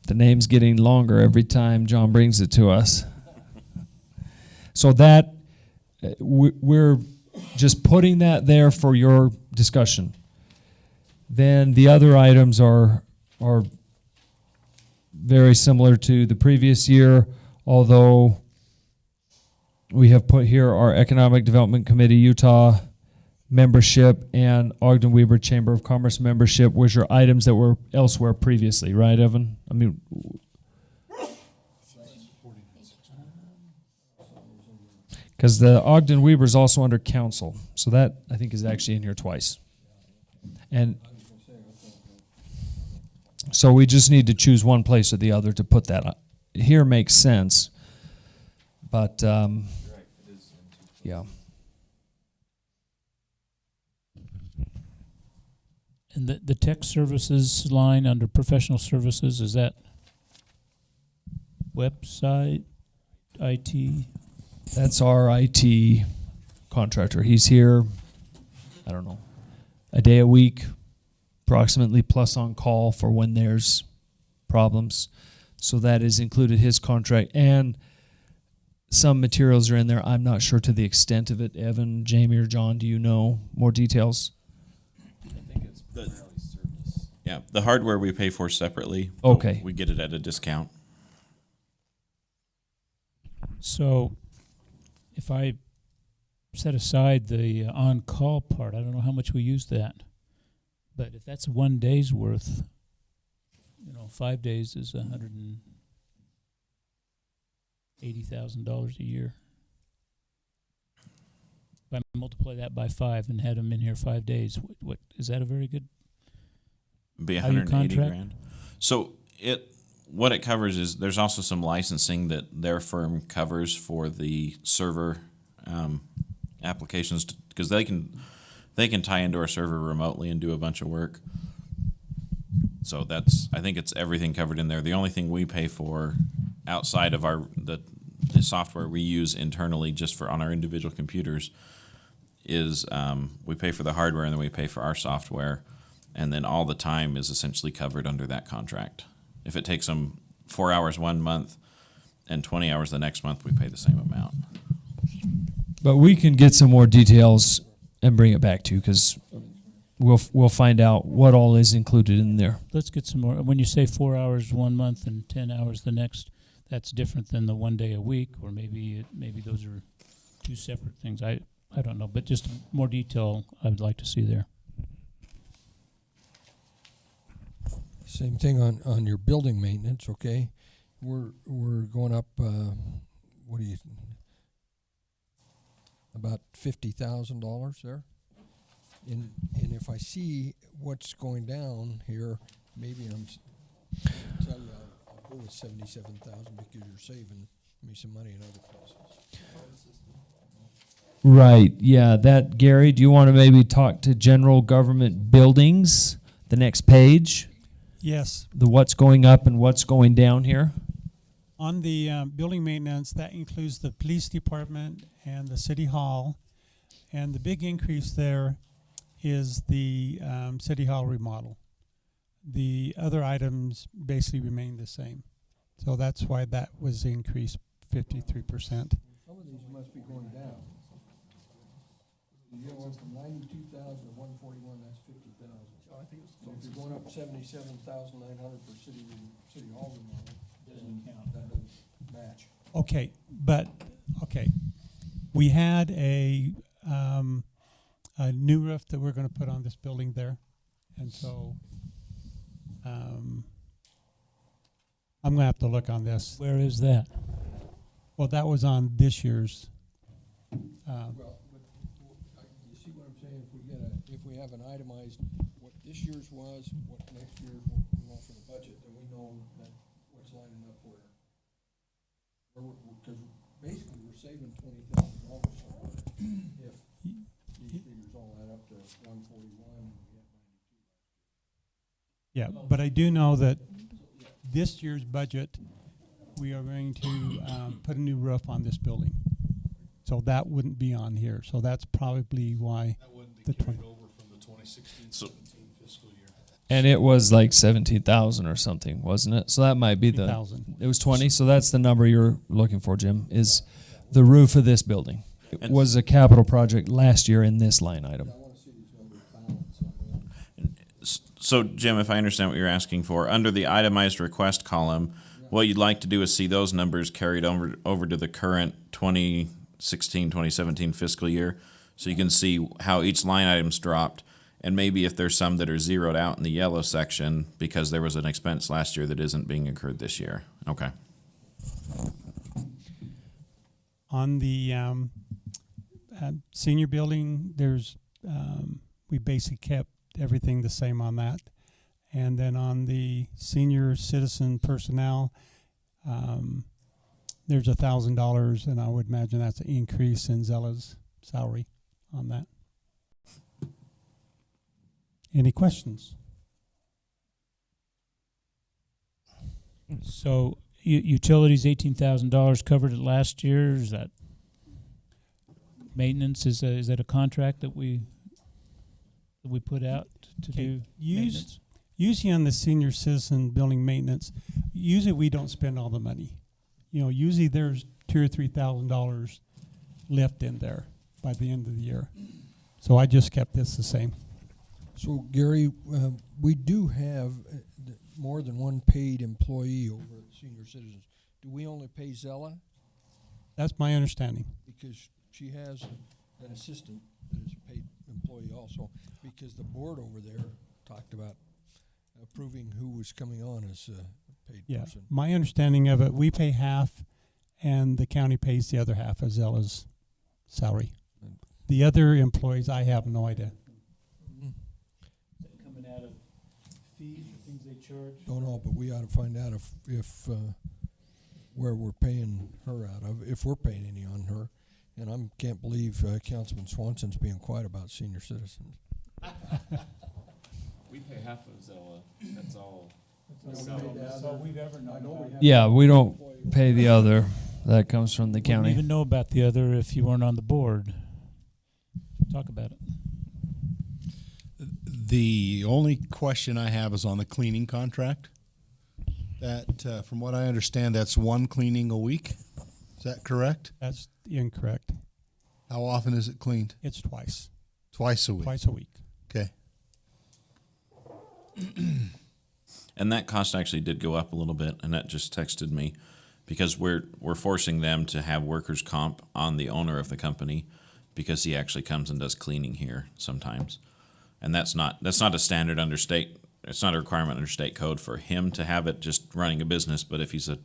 The name's getting longer every time John brings it to us. So that, we're just putting that there for your discussion. Then the other items are very similar to the previous year, although we have put here our Economic Development Committee Utah membership and Ogden Weber Chamber of Commerce membership, which are items that were elsewhere previously, right, Evan? I mean, because the Ogden Weber is also under council, so that I think is actually in here twice. And so we just need to choose one place or the other to put that. Here makes sense, But Right, it is in two places. yeah. And the tech services line under professional services, is that website, IT? That's our IT contractor. He's here, I don't know, a day a week, approximately, plus on call for when there's problems. So that is included his contract. And some materials are in there. I'm not sure to the extent of it. Evan, Jamie, or John, do you know more details? I think it's primarily service. Yeah, the hardware we pay for separately. but Okay. We get it at a discount. So if I set aside the on-call part, I don't know how much we use that. But if that's 1 day's worth, 5 days is $180,000 a year. If I multiply that by 5 and had them in here 5 days, what is that a very good? Be How you 180 contract? grand. So what it covers is there's also some licensing that their firm covers for the server applications because they can tie into our server remotely and do a bunch of work. So I think it's everything covered in there. The only thing we pay for outside of the software we use internally just on our individual computers is we pay for the hardware and then we pay for our software, and then all the time is essentially covered under that contract. If it takes them 4 hours 1 month and 20 hours the next month, we pay the same amount. But we can get some more details and bring it back to you because we'll find out what all is included in there. Let's get some more. When you say 4 hours 1 month and 10 hours the next, that's different than the 1 day a week, or maybe those are two separate things. I don't know, but just more detail I would like to see there. Same thing on your building maintenance, okay? We're going up, about $50,000 there? And if I see what's going down here, maybe tell you I'll go with 77,000 because you're saving me some money in other places. Right. Yeah. That, Gary, do you want to maybe talk to general government buildings, the next page? Yes. The what's going up and what's going down here? On the building maintenance, that includes the police department and the city hall. And the big increase there is the city hall remodel. The other items basically remain the same. So that's why that was increased 53%. Some of these must be going down. You went from 92,000 to 141, that's 50,000. So if you're going up 77,900 for city hall remodel, doesn't count, that doesn't match. Okay, we had a new roof that we're going to put on this building there, and so I'm going to have to look on this. Where is that? Well, that was on this year's. Well, but you see what I'm saying? If we have an itemized, what this year's was, what next year's, for the budget, then we know that what's lining up where. Because basically we're saving $20,000 if these figures all add up to 141 and we have 92. Yeah, but I do know that this year's budget, we are going to put a new roof on this building. So that wouldn't be on here. So that's probably why That wouldn't the be carried over from the 2016-17 fiscal year. And it was like 17,000 or something, wasn't it? So that might be the. 20,000. It was 20. So that's the number you're looking for, Jim. Is the roof of this building? It And- was a capital project last year in this line item. I want to see these numbers balanced. So, Jim, if I understand what you're asking for, under the itemized request column, what you'd like to do is see those numbers carried over to the current 2016, 2017 fiscal year, so you can see how each line item's dropped, and maybe if there's some that are zeroed out in the yellow section because there was an expense last year that isn't being incurred this year. Okay. On the senior building, there's we basically kept everything the same on that. And then on the senior citizen personnel, there's $1,000, and I would imagine that's an increase in Zella's salary on that. Any questions? So utilities, $18,000 covered it last year. Is that maintenance? Is that a contract that we put out to do maintenance? Usually on the senior citizen building maintenance, usually we don't spend all the money. Usually there's $2,000 or $3,000 left in there by the end of the year. So I just kept this the same. So Gary, we do have more than one paid employee over at Senior Citizens. Do we only pay Zella? That's my understanding. Because she has an assistant that is a paid employee also, because the board over there talked about approving who was coming on as a paid person. My understanding of it, we pay half, and the county pays the other half of Zella's salary. The other employees, I have no idea. Coming out of fees or things they charge? Don't know, but we ought to find out if where we're paying her out of, if we're paying any on her. And I can't believe Councilman Swanson's being quiet about senior citizens. We pay half of Zella, that's all. Yeah, we don't pay the other. That comes from the Wouldn't county. even know about the other if you weren't on the board. Talk about it. The only question I have is on the cleaning contract. That, from what I understand, that's one cleaning a week. Is that correct? That's incorrect. How often is it cleaned? It's twice. Twice a week. Twice a week. Okay. And that cost actually did go up a little bit. Annette just texted me because we're forcing them to have workers' comp on the owner of the company because he actually comes and does cleaning here sometimes. And that's not a standard under state. It's not a requirement under state code for him to have it just running a business. But if he's a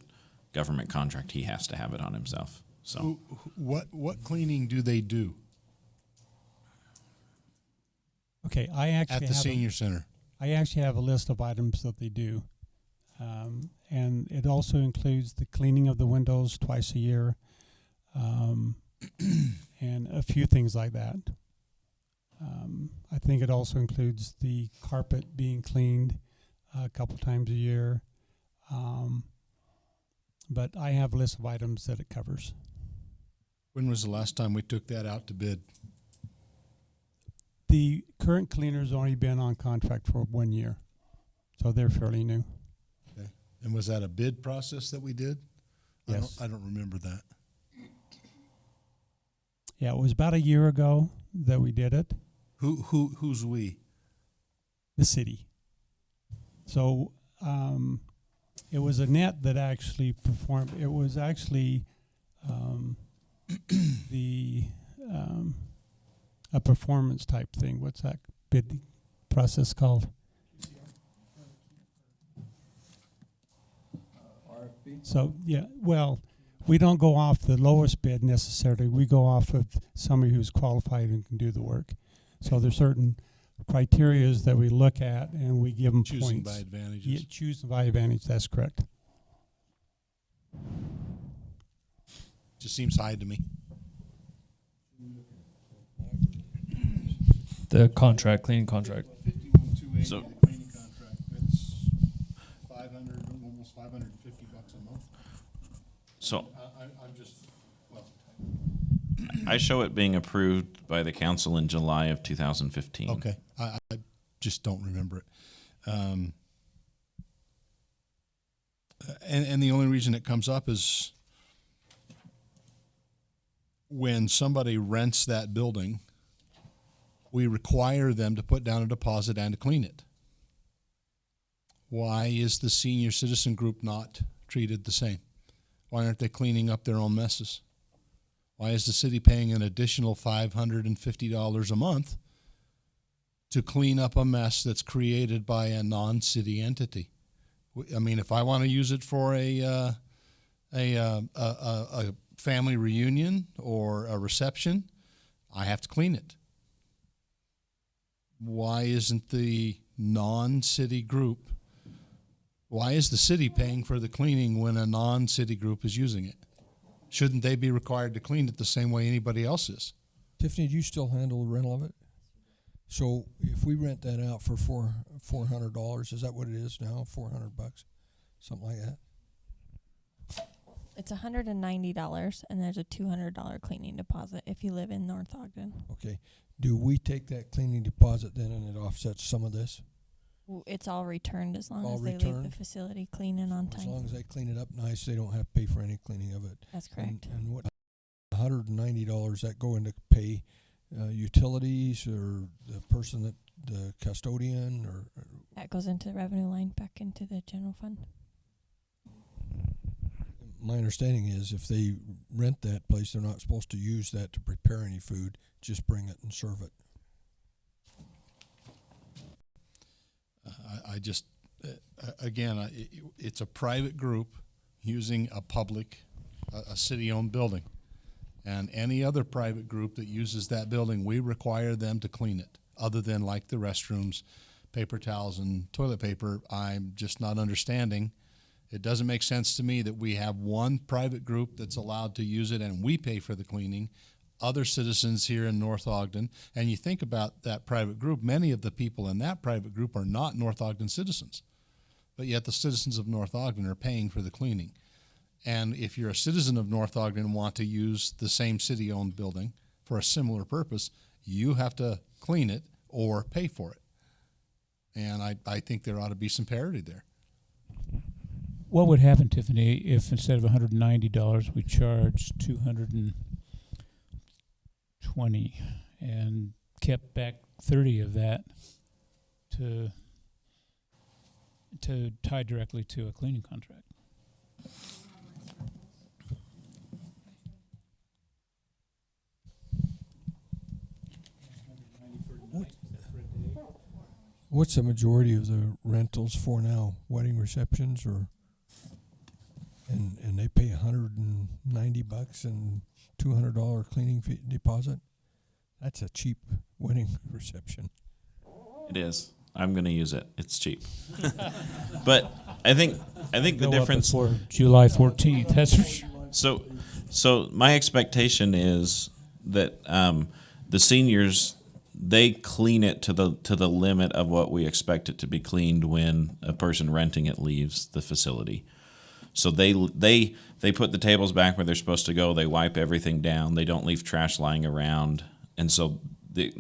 government contract, he has to have it on himself. So What cleaning do they do Okay, I actually at the have senior center? I actually have a list of items that they do. And it also includes the cleaning of the windows twice a year, and a few things like that. I think it also includes the carpet being cleaned a couple times a year. But I have a list of items that it covers. When was the last time we took that out to bid? The current cleaner's only been on contract for 1 year, so they're fairly new. Okay. And was that a bid process that we did? Yes. I don't remember that. Yeah, it was about a year ago that we did it. Who's we? The city. So it was Annette that actually performed. It was actually a performance type thing. What's that bid process called? RFP? So, yeah, well, we don't go off the lowest bid necessarily. We go off of somebody who's qualified and can do the work. So there's certain criterias that we look at, and we give them Choosing points. by advantages. Yeah, choosing by advantage, that's correct. Just seems high to me. The contract, cleaning contract. 51,280, So- the cleaning contract. It's 500, almost $550 a month. So I'm just, well, I show it being approved by the council in July of 2015. okay. I just don't remember it. And the only reason it comes up is when somebody rents that building, we require them to put down a deposit and to clean it. Why is the senior citizen group not treated the same? Why aren't they cleaning up their own messes? Why is the city paying an additional $550 a month to clean up a mess that's created by a non-city entity? I mean, if I want to use it for a family reunion or a reception, I have to clean it. Why isn't the non-city group, why is the city paying for the cleaning when a non-city group is using it? Shouldn't they be required to clean it the same way anybody else is? Tiffany, do you still handle the rental of it? So if we rent that out for $400, is that what it is now? $400, something like that. It's $190, and there's a $200 cleaning deposit if you live in North Ogden. Okay. Do we take that cleaning deposit then, and it offsets some of this? It's all returned as long All as they leave the returned? facility clean and on As time. long as they clean it up nice, they don't have to pay for any cleaning of it. That's correct. And what $190 that go into pay utilities or the person that the custodian or That goes into the revenue line back into the general fund. my understanding is if they rent that place, they're not supposed to use that to prepare any food. Just bring it and serve it. I just, again, it's a private group using a public, a city-owned building. And any other private group that uses that building, we require them to clean it, other than like the restrooms, paper towels, and toilet paper. I'm just not understanding. It doesn't make sense to me that we have one private group that's allowed to use it and we pay for the cleaning, other citizens here in North Ogden. And you think about that private group, many of the people in that private group are not North Ogden citizens, but yet the citizens of North Ogden are paying for the cleaning. And if you're a citizen of North Ogden and want to use the same city-owned building for a similar purpose, you have to clean it or pay for it. And I think there ought to be some parity there. What would happen, Tiffany, if instead of $190 we charged $220 and kept back 30 of that to tie directly to a cleaning contract? What's the majority of the rentals for now? Wedding receptions or and they pay $190 and $200 cleaning fee deposit? That's a cheap wedding reception. It is. I'm going to use it. It's cheap. But I think the Go up difference before July 14th. That's for sure. So my expectation is that the seniors, they clean it to the limit of what we expect it to be cleaned when a person renting it leaves the facility. So they put the tables back where they're supposed to go. They wipe everything down. They don't leave trash lying around. And so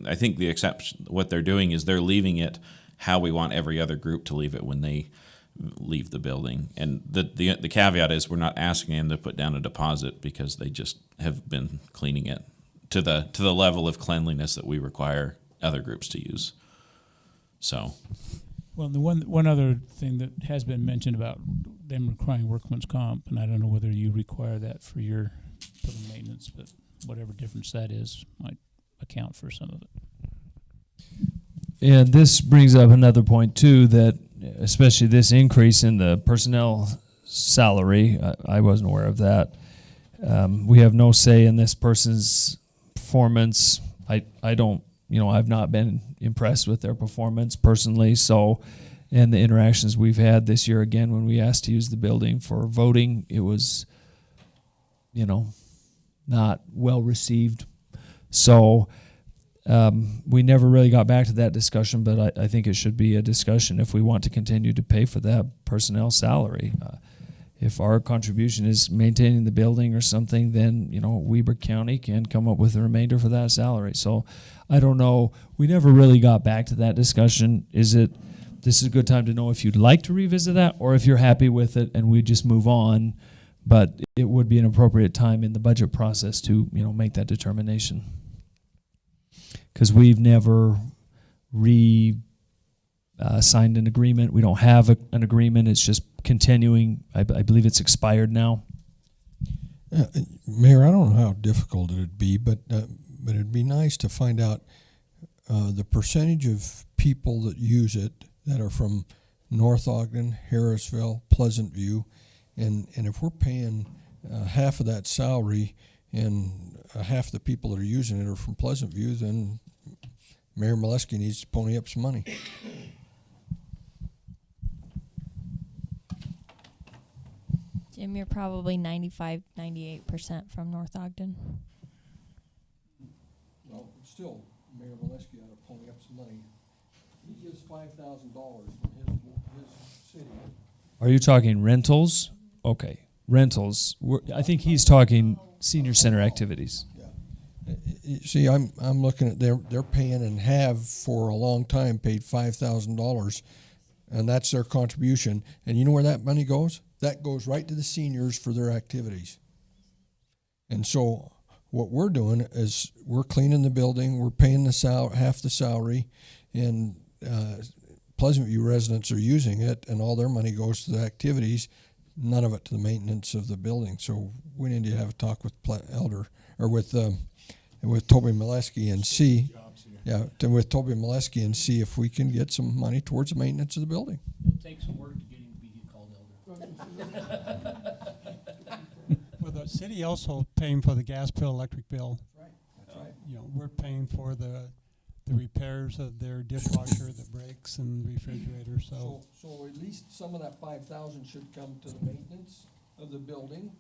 I think the exception, what they're doing is they're leaving it how we want every other group to leave it when they leave the building. And the caveat is we're not asking them to put down a deposit because they just have been cleaning it to the level of cleanliness that we require other groups to use. So, Well, the one other thing that has been mentioned about them requiring workman's comp, and I don't know whether you require that for your building maintenance, but whatever difference that is might account for some of it. And this brings up another point too, that especially this increase in the personnel salary, I wasn't aware of that. We have no say in this person's performance. I don't, I've not been impressed with their performance personally. So, and the interactions we've had this year, again, when we asked to use the building for voting, it was, not well received. So, we never really got back to that discussion, but I think it should be a discussion if we want to continue to pay for that personnel salary. If our contribution is maintaining the building or something, then, Weber County can come up with the remainder for that salary. So I don't know. We never really got back to that discussion. This is a good time to know if you'd like to revisit that or if you're happy with it and we just move on. But it would be an appropriate time in the budget process to, make that determination. Because we've never signed an agreement. We don't have an agreement. It's just continuing. I believe it's expired now. Mayor, I don't know how difficult it would be, but it'd be nice to find out the percentage of people that use it that are from North Ogden, Harrisville, Pleasant View, and if we're paying half of that salary and half the people that are using it are from Pleasant View, then Mayor Molesky needs to pony up some money. Tim, you're probably 95, 98% from North Ogden. Well, still, Mayor Valesky ought to pony up some money. He gives $5,000 from his city. Are you talking rentals? Okay, rentals. I think he's talking senior center activities. See, I'm looking at they're paying and have for a long time paid $5,000, and that's their contribution. And you know where that money goes? That goes right to the seniors for their activities. And so what we're doing is we're cleaning the building, we're paying the half the salary, and Pleasant View residents are using it, and all their money goes to the activities, none of it to the maintenance of the building. So we need to have a talk with with Toby Molesky and see, with Toby Molesky and see if we can get some money towards the maintenance of the building. It'll take some work to get him to be called elder. Well, the city also paying for the gas bill, electric bill. Right. That's right. You know, we're paying for the repairs of their dishwasher, the breaks, and refrigerator. So at least some of that 5,000 should come to the maintenance of the building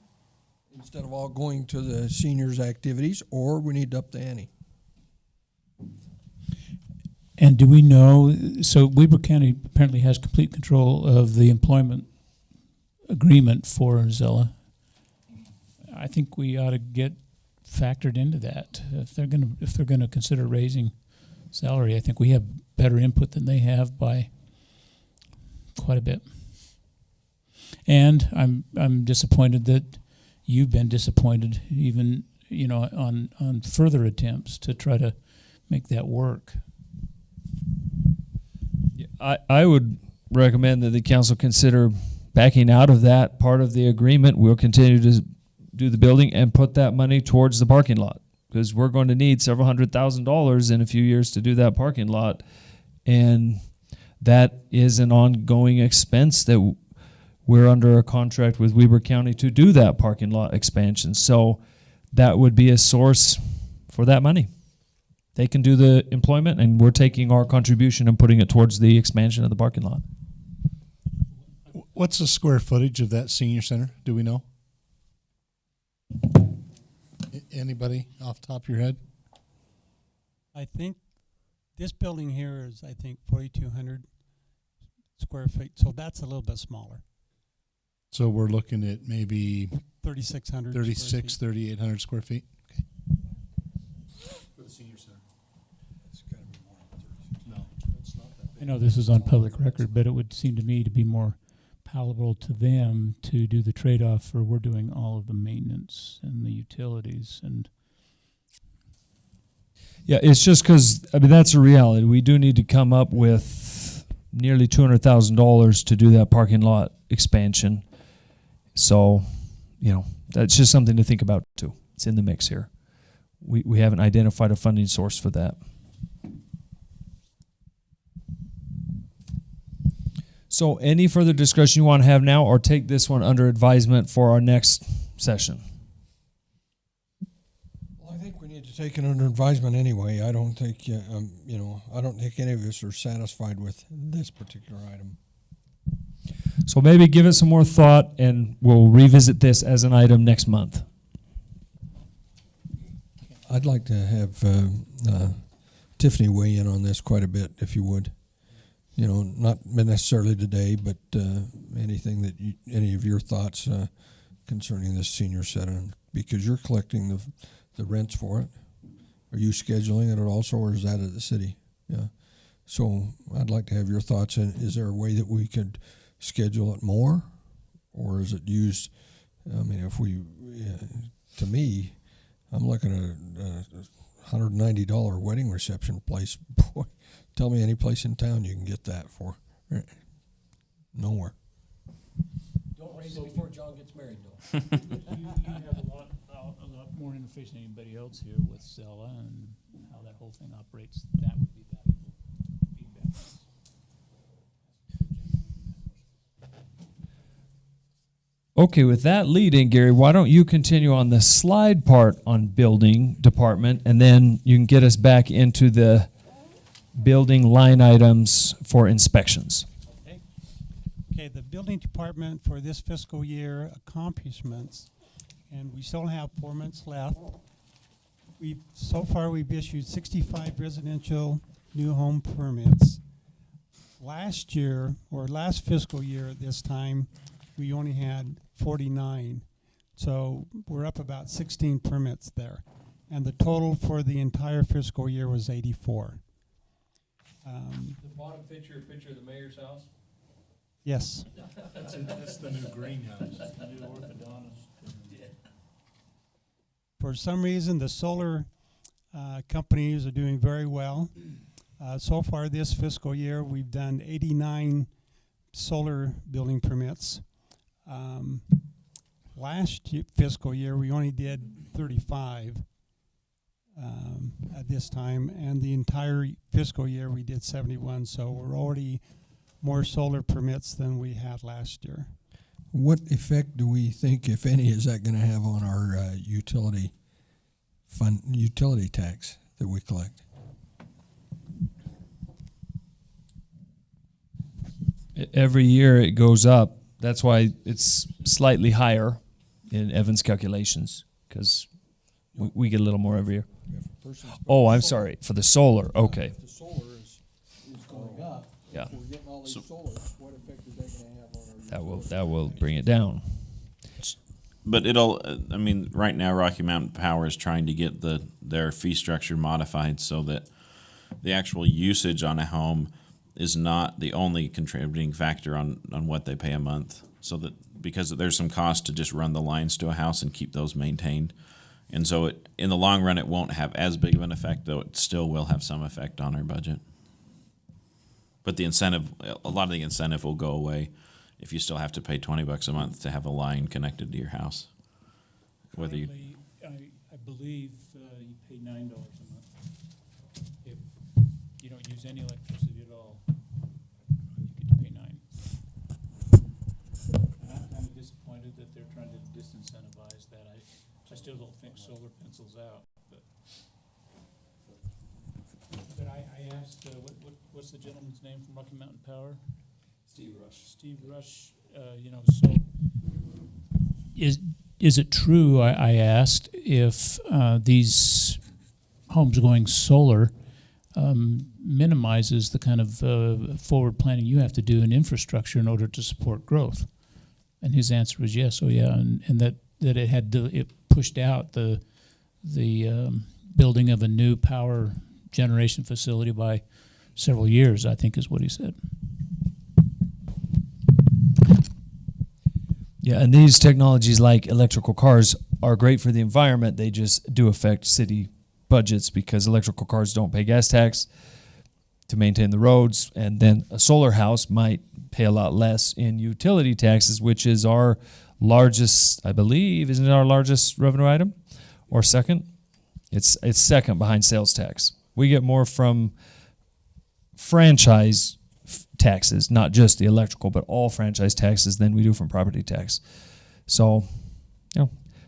instead of all going to the seniors' activities, or we need to up the ante. And do we know, so Weber County apparently has complete control of the employment agreement for Zella. I think we ought to get factored into that. If they're gonna consider raising salary, I think we have better input than they have by quite a bit. And I'm disappointed that you've been disappointed even, on further attempts to try to make that work. I would recommend that the council consider backing out of that part of the agreement. We'll continue to do the building and put that money towards the parking lot, because we're going to need several $100,000 in a few years to do that parking lot. And that is an ongoing expense that we're under a contract with Weber County to do that parking lot expansion. So that would be a source for that money. They can do the employment, and we're taking our contribution and putting it towards the expansion of the parking lot. What's the square footage of that senior center? Do we know? Anybody off the top of your head? I think this building here is, 4,200 square feet. So that's a little bit smaller. So we're looking at maybe 3,600. 3,800 square feet. Okay. For the senior center. It's got to be more than 36. No, it's not that big. I know this is on public record, but it would seem to me to be more palatable to them to do the trade-off for we're doing all of the maintenance and the utilities. And yeah, it's just because, that's a reality. We do need to come up with nearly $200,000 to do that parking lot expansion. So, that's just something to think about too. It's in the mix here. We haven't identified a funding source for that. So any further discussion you want to have now, or take this one under advisement for our next session? Well, I think we need to take it under advisement anyway. I don't think, I don't think any of us are satisfied with this particular item. So maybe give it some more thought, and we'll revisit this as an item next month. I'd like to have Tiffany weigh in on this quite a bit, if you would. Not necessarily today, but anything that any of your thoughts concerning this senior center, because you're collecting the rents for it. Are you scheduling it also, or is that at the city? Yeah. So I'd like to have your thoughts. And is there a way that we could schedule it more, or is it used? If we, to me, I'm looking at a $190 wedding reception place. Boy, tell me any place in town you can get that for. Nowhere. Don't raise it before John gets married, though. you have a lot more information than anybody else here with Zella and how that whole thing operates. That would be valuable feedback. Okay, with that lead in, Gary, why don't you continue on the slide part on building department, and then you can get us back into the building line items for inspections. Okay, the building department for this fiscal year accomplishments, and we still have 4 months left. So far we've issued 65 residential new home permits. Last year, or last fiscal year at this time, we only had 49. So we're up about 16 permits there. And the total for the entire fiscal year was 84. The bottom picture of the mayor's house? Yes. That's the new greenhouse. For some reason, the solar companies are doing very well. So far this fiscal year, we've done 89 solar building permits. Last fiscal year, we only did 35 at this time, and the entire fiscal year we did 71. So we're already more solar permits than we had last year. What effect do we think, if any, is that going to have on our utility tax that we collect? Every year it goes up. That's why it's slightly higher in Evan's calculations, because we get a little more every year. Oh, I'm sorry, for the solar. Okay. If the solar is going up, Yeah. if we're getting all these solars, what effect is that going to have on our utility? That will bring it down. But it'll, I mean, right now Rocky Mountain Power is trying to get their fee structure modified so that the actual usage on a home is not the only contributing factor on what they pay a month. So that, because there's some cost to just run the lines to a house and keep those maintained. And so in the long run, it won't have as big of an effect, though it still will have some effect on our budget. But the incentive, a lot of the incentive will go away if you still have to pay $20 a month to have a line connected to your house. Whether you, Currently, I believe you pay $9 a month. If you don't use any electricity at all, you get to pay $9. And I'm kind of disappointed that they're trying to disincentivize that. I still don't think solar pencils out, but I asked, what's the gentleman's name from Rocky Mountain Power? Steve Rush. Steve Rush, so is it true, I asked, if these homes going solar minimizes the kind of forward planning you have to do in infrastructure in order to support growth? And his answer was yes. Oh yeah, and that it pushed out the building of a new power generation facility by several years, I think is what he said. Yeah, and these technologies like electrical cars are great for the environment. They just do affect city budgets because electrical cars don't pay gas tax to maintain the roads, and then a solar house might pay a lot less in utility taxes, which is our largest, I believe, isn't it our largest revenue item? Or second? It's second behind sales tax. We get more from franchise taxes, not just the electrical, but all franchise taxes than we do from property tax. So,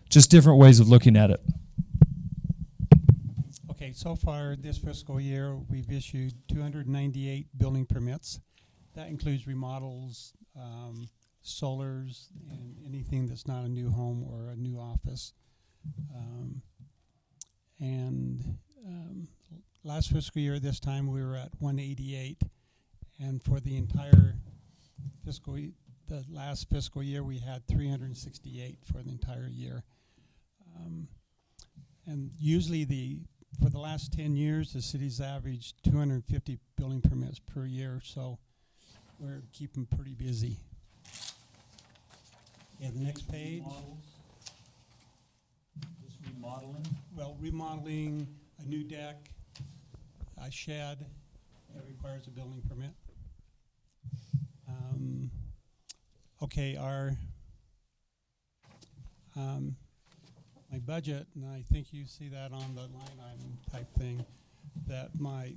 just different ways of looking at it. Okay, so far this fiscal year, we've issued 298 building permits. That includes remodels, solars, and anything that's not a new home or a new office. Last fiscal year, this time, we were at 188. And for the entire the last fiscal year, we had 368 for the entire year. And usually for the last 10 years, the city's averaged 250 building permits per year, so we're keeping pretty busy. Yeah, the next page. Just remodeling? Well, remodeling, a new deck, a shed, that requires a building permit. Okay, my budget, and I think you see that on the line item type thing, that my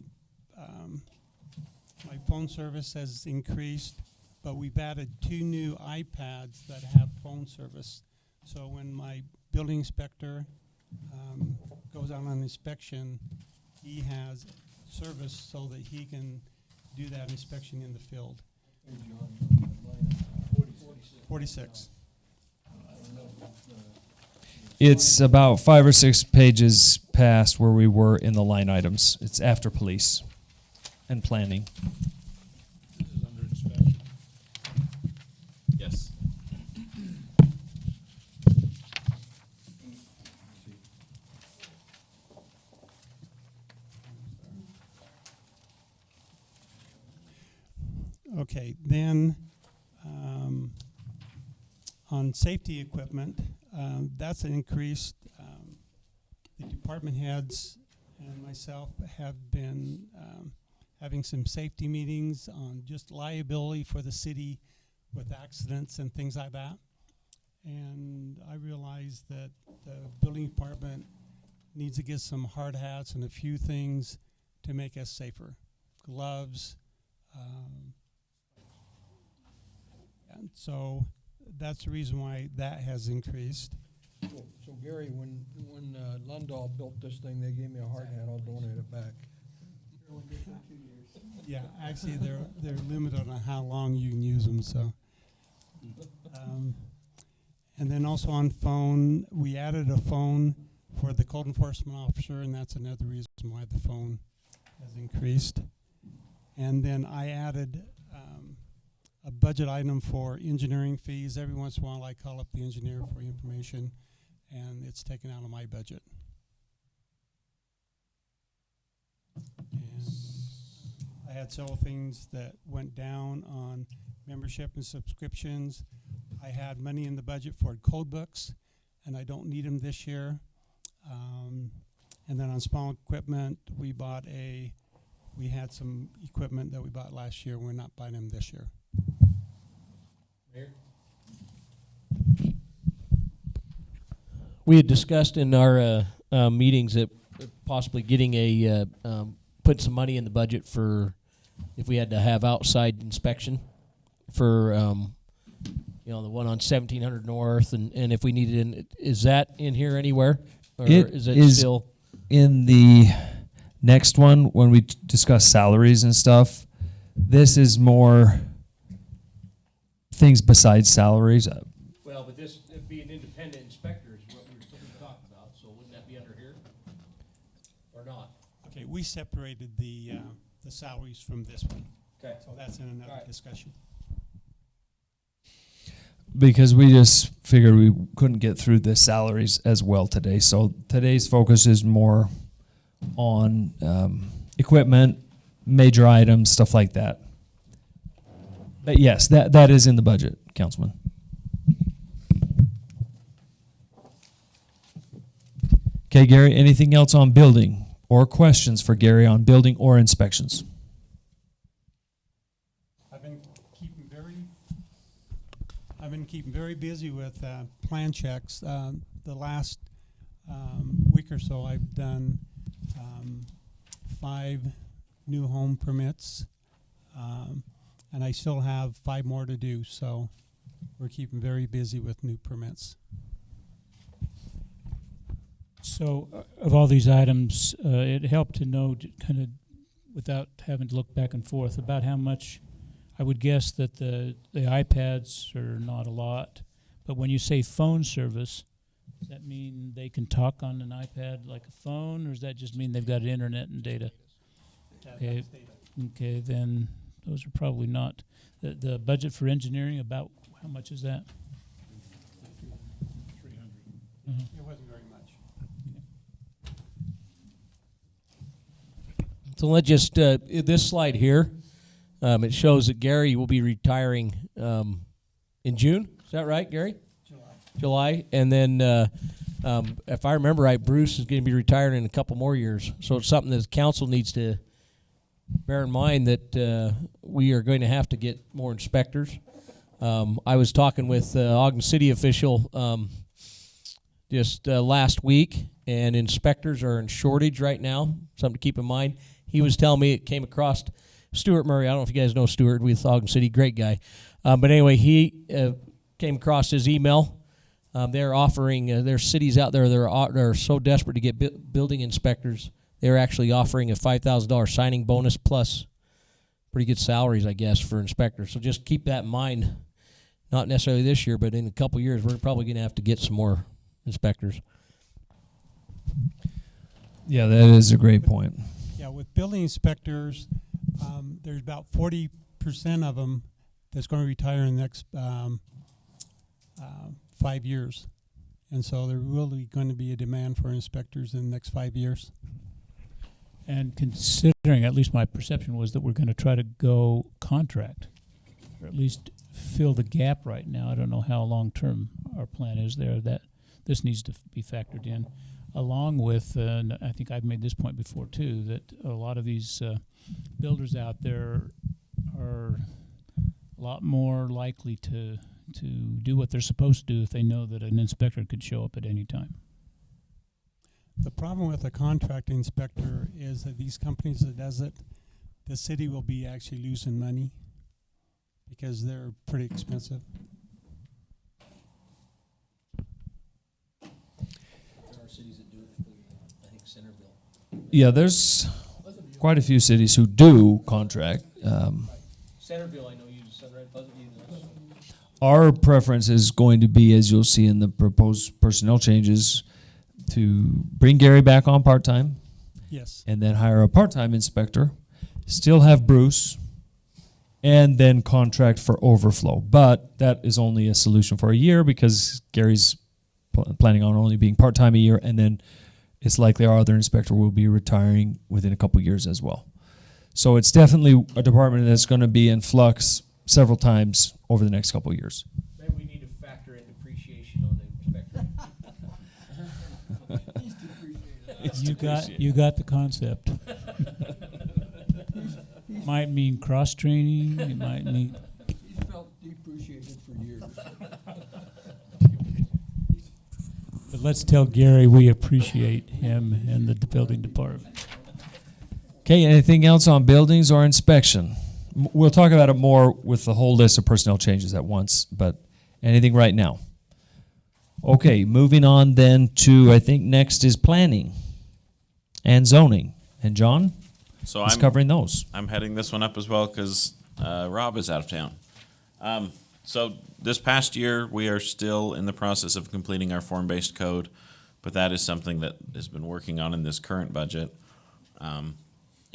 phone service has increased, but we've added 2 new iPads that have phone service. So when my building inspector goes out on inspection, he has service so that he can do that inspection in the field. Hey, John, 46. It's about 5 or 6 pages past where we were in the line items. It's after police and planning. This is under inspection. Yes. Okay, then on safety equipment, that's an increase. The department heads and myself have been having some safety meetings on just liability for the city with accidents and things like that. And I realized that the building department needs to get some hard hats and a few things to make us safer. Gloves. And so that's the reason why that has increased. So Gary, when Lundahl built this thing, they gave me a hard hat. I'll donate it back. Yeah, actually, they're limited on how long you can use them. So, and then also on phone, we added a phone for the code enforcement officer, and that's another reason why the phone has increased. And then I added a budget item for engineering fees. Every once in a while, I call up the engineer for information, and it's taken out of my budget. And I had several things that went down on membership and subscriptions. I had money in the budget for code books, and I don't need them this year. And then on small equipment, we had some equipment that we bought last year. We're not buying them this year. Mayor? We had discussed in our meetings that possibly getting put some money in the budget for if we had to have outside inspection for the one on 1700 North, and if we needed, is that in here anywhere, or is it still in the next one when we discuss salaries and stuff? This is more things besides salaries. Well, but this would be an independent inspector is what we were talking about, so wouldn't that be under here? Or not? Okay, we separated the salaries from this one. Okay. So that's in another discussion. Because we just figured we couldn't get through the salaries as well today. So today's focus is more on equipment, major items, stuff like that. But yes, that is in the budget, Councilman. Okay, Gary, anything else on building or questions for Gary on building or inspections? I've been keeping very busy with plan checks. The last week or so, I've done 5 new home permits, and I still have 5 more to do. So we're keeping very busy with new permits. So of all these items, it helped to know kind of without having to look back and forth about how much. I would guess that the iPads are not a lot, but when you say phone service, does that mean they can talk on an iPad like a phone, or does that just mean they've got internet and data? Okay, then those are probably not. The budget for engineering, about how much is that? 300. It wasn't very much. So let's just this slide here. It shows that Gary will be retiring in June. Is that right, Gary? July. And then, if I remember right, Bruce is going to be retiring in a couple more years. So it's something that the council needs to bear in mind that we are going to have to get more inspectors. I was talking with Ogden City official just last week, and inspectors are in shortage right now. Something to keep in mind. He was telling me it came across Stuart Murray. I don't know if you guys know Stuart with Ogden City, great guy. But anyway, he came across his email. They're offering, there's cities out there that are so desperate to get building inspectors. They're actually offering a $5,000 signing bonus plus pretty good salaries, I guess, for inspectors. So just keep that in mind. not necessarily this year, but in a couple years, we're probably going to have to get some more inspectors. Yeah, that is a great point. Yeah, with building inspectors, there's about 40% of them that's going to retire in the next 5 years. And so there really going to be a demand for inspectors in the next 5 years. And considering, at least my perception was that we're going to try to go contract, or at least fill the gap right now. I don't know how long-term our plan is there. That this needs to be factored in, along with, and I think I've made this point before too, that a lot of these builders out there are a lot more likely to do what they're supposed to do if they know that an inspector could show up at any time. The problem with a contract inspector is that these companies that does it, the city will be actually losing money because they're pretty expensive. There are cities that do it, including, I think, Centerville. Yeah, there's quite a few cities who do contract. Centerville, I know, uses Sunrise, Pleasantview, those. Our preference is going to be, as you'll see in the proposed personnel changes, to bring Gary back on part-time. Yes. And then hire a part-time inspector, still have Bruce, and then contract for overflow. But that is only a solution for a year because Gary's planning on only being part-time a year, and then it's likely our other inspector will be retiring within a couple years as well. So it's definitely a department that's going to be in flux several times over the next couple of years. Maybe we need to factor in depreciation on the inspector. You got the concept. Might mean cross training. It might mean. He's felt depreciated for years. But let's tell Gary we appreciate him and the building department. Okay, anything else on buildings or inspection? We'll talk about it more with the whole list of personnel changes at once, but anything right now? Okay, moving on then to, I think next is planning and zoning. And John So is covering those. I'm heading this one up as well because Rob is out of town. So this past year, we are still in the process of completing our form-based code, but that is something that has been working on in this current budget.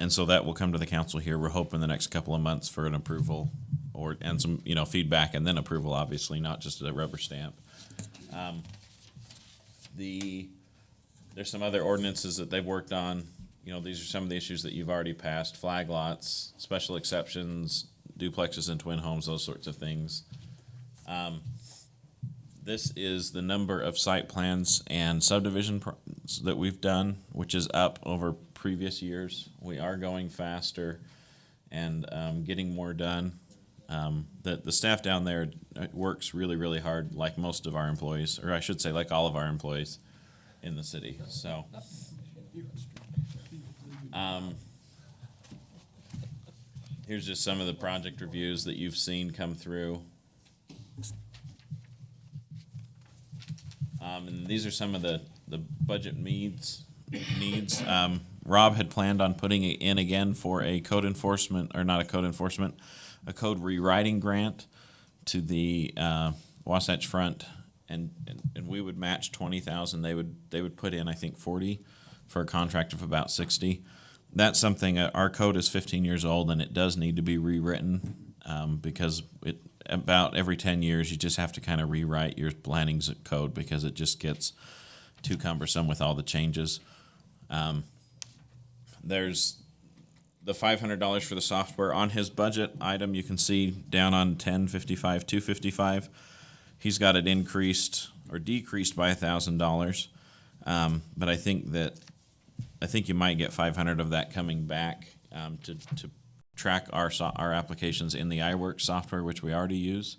And so that will come to the council here. We're hoping the next couple of months for an approval and some, feedback and then approval, obviously, not just a rubber stamp. There's some other ordinances that they've worked on. These are some of the issues that you've already passed: flag lots, special exceptions, duplexes and twin homes, those sorts of things. This is the number of site plans and subdivision that we've done, which is up over previous years. We are going faster and getting more done. The staff down there works really, really hard, like most of our employees, or I should say like all of our employees in the city. So here's just some of the project reviews that you've seen come through. And these are some of the budget needs. Rob had planned on putting it in again for a code enforcement, or not a code enforcement, a code rewriting grant to the Wasatch Front, and we would match 20,000. They would put in, I think, 40 for a contract of about 60. That's something. Our code is 15 years old, and it does need to be rewritten because about every 10 years you just have to kind of rewrite your planning code because it just gets too cumbersome with all the changes. There's the $500 for the software on his budget item. You can see down on 1055, 255. He's got it increased or decreased by $1,000. But I think you might get 500 of that coming back to track our applications in the iWorks software, which we already use.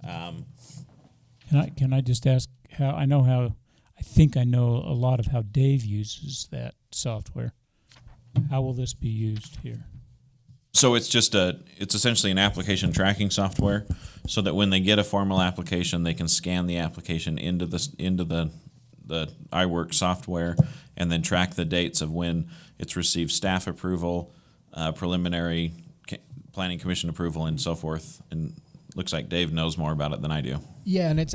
Can I just ask I think I know a lot of how Dave uses that software. How will this be used here? So it's essentially an application tracking software, so that when they get a formal application, they can scan the application into the iWorks software and then track the dates of when it's received staff approval, preliminary planning commission approval, and so forth, and looks like Dave knows more about it than I do. Yeah, and it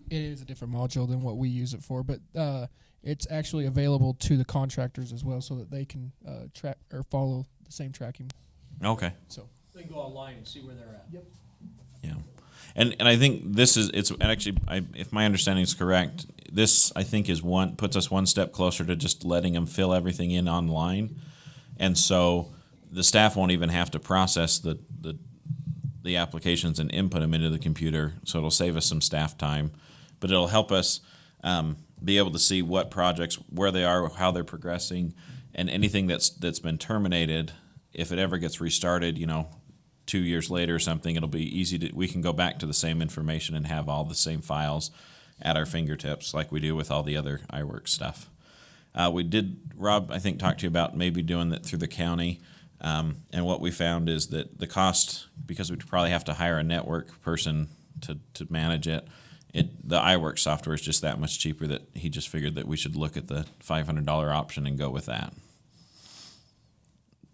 is a different module than what we use it for, but it's actually available to the contractors as well, so that they can track or follow the same tracking. Okay. So They can go online and see where they're at. Yep. Yeah. And I think it's actually, if my understanding is correct, this I think puts us one step closer to just letting them fill everything in online. And so the staff won't even have to process the applications and input them into the computer. So it'll save us some staff time, but it'll help us be able to see what projects, where they are, how they're progressing, and anything that's been terminated. If it ever gets restarted, 2 years later or something, it'll be easy we can go back to the same information and have all the same files at our fingertips like we do with all the other iWork stuff. Rob, I think, talked to you about maybe doing that through the county. And what we found is that the cost, because we'd probably have to hire a network person to manage it, the iWork software is just that much cheaper that he just figured that we should look at the $500 option and go with that.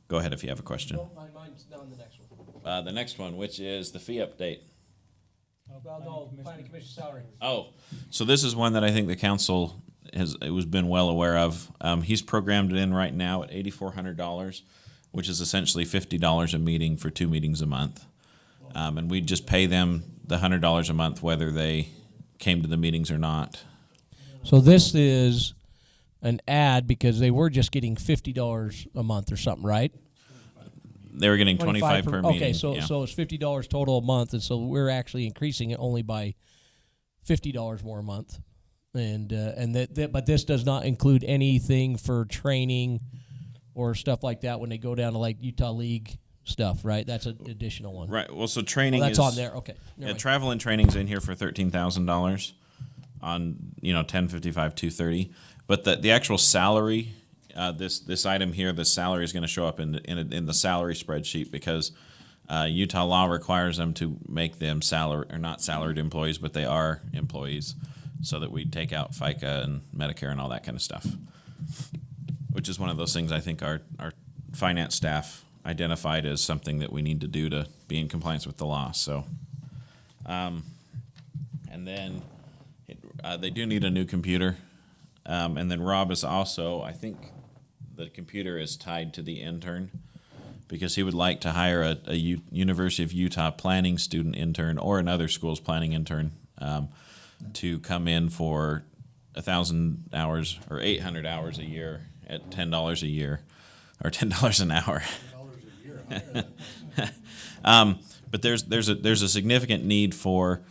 Go ahead if you have a question. No, mine's on the next one. The next one, which is the fee update. Well, no, planning commission salary. Oh, so this is one that I think the council has been well aware of. He's programmed it in right now at $8,400, which is essentially $50 a meeting for 2 meetings a month. And we just pay them the $100 a month whether they came to the meetings or not. So this is an ad because they were just getting $50 a month or something, right? They were getting 25 per meeting. Okay, so yeah. so it's $50 total a month, and so we're actually increasing it only by $50 more a month, but this does not include anything for training or stuff like that when they go down to like Utah League stuff, right? That's an additional one. Right. Well, so training that's is on there. Okay. Yeah, travel and training's in here for $13,000 on 1055 230, but the actual salary. This item here, the salary is going to show up in the salary spreadsheet because Utah law requires them to make them not salaried employees, but they are employees, so that we take out FICA and Medicare and all that kind of stuff, which is one of those things I think our finance staff identified as something that we need to do to be in compliance with the law. So, and then they do need a new computer, and then Rob is also, I think, the computer is tied to the intern because he would like to hire a University of Utah planning student intern or another school's planning intern to come in for 1,000 hours or 800 hours a year at $10 a year or $10 an hour. But there's a significant need for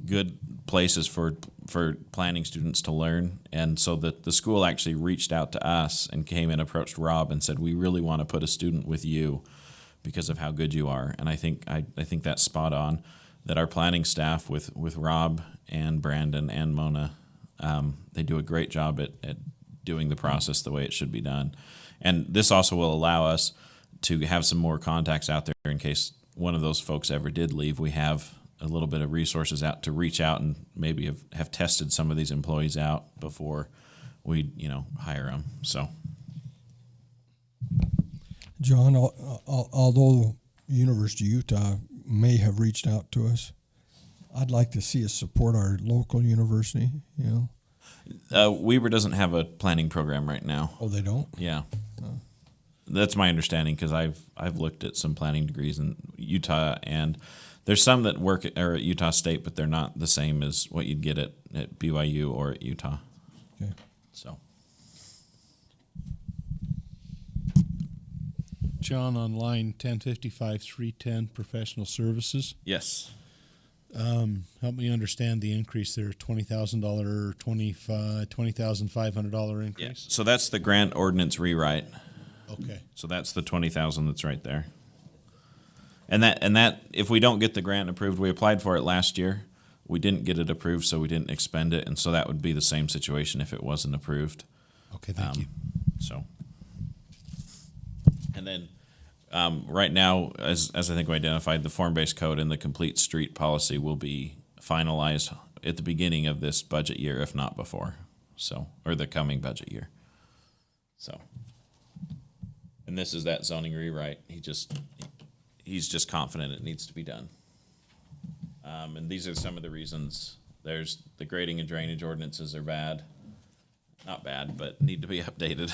good places for planning students to learn, and so the school actually reached out to us and came and approached Rob and said, we really want to put a student with you because of how good you are. And I think that's spot on, that our planning staff with Rob and Brandon and Mona, they do a great job at doing the process the way it should be done. And this also will allow us to have some more contacts out there in case one of those folks ever did leave. We have a little bit of resources out to reach out and maybe have tested some of these employees out before we hire them. So, John, although University of Utah may have reached out to us, I'd like to see us support our local university. Weber doesn't have a planning program right now. Oh, they don't? Yeah. That's my understanding because I've looked at some planning degrees in Utah, and there's some that work at Utah State, but they're not the same as what you'd get at BYU or at Utah. Okay. So, John, on line 1055 310 professional services. yes. Help me understand the increase there. $20,000, $20,500 increase. Yeah. So that's the grant ordinance rewrite. Okay. So that's the 20,000 that's right there. And that if we don't get the grant approved, we applied for it last year. We didn't get it approved, so we didn't expend it, and so that would be the same situation if it wasn't approved. Okay, thank you. So, and then right now, as I think we identified, the form-based code and the complete street policy will be finalized at the beginning of this budget year, if not before. So, or the coming budget year. So, and this is that zoning rewrite. He's just confident it needs to be done. And these are some of the reasons. There's the grading and drainage ordinances are bad. Not bad, but need to be updated.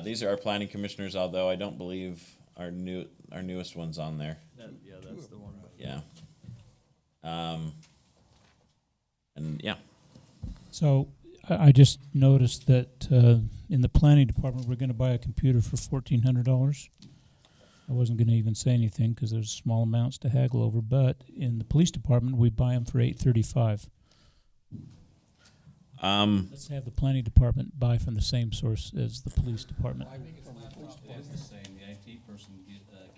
These are our planning commissioners, although I don't believe our newest one's on there. Yeah, that's the one. Yeah. And yeah. So I just noticed that in the planning department, we're going to buy a computer for $1,400. I wasn't going to even say anything because there's small amounts to haggle over. But in the police department, we buy them for $835. Let's have the planning department buy from the same source as the police department. I think it's the same. The IT person,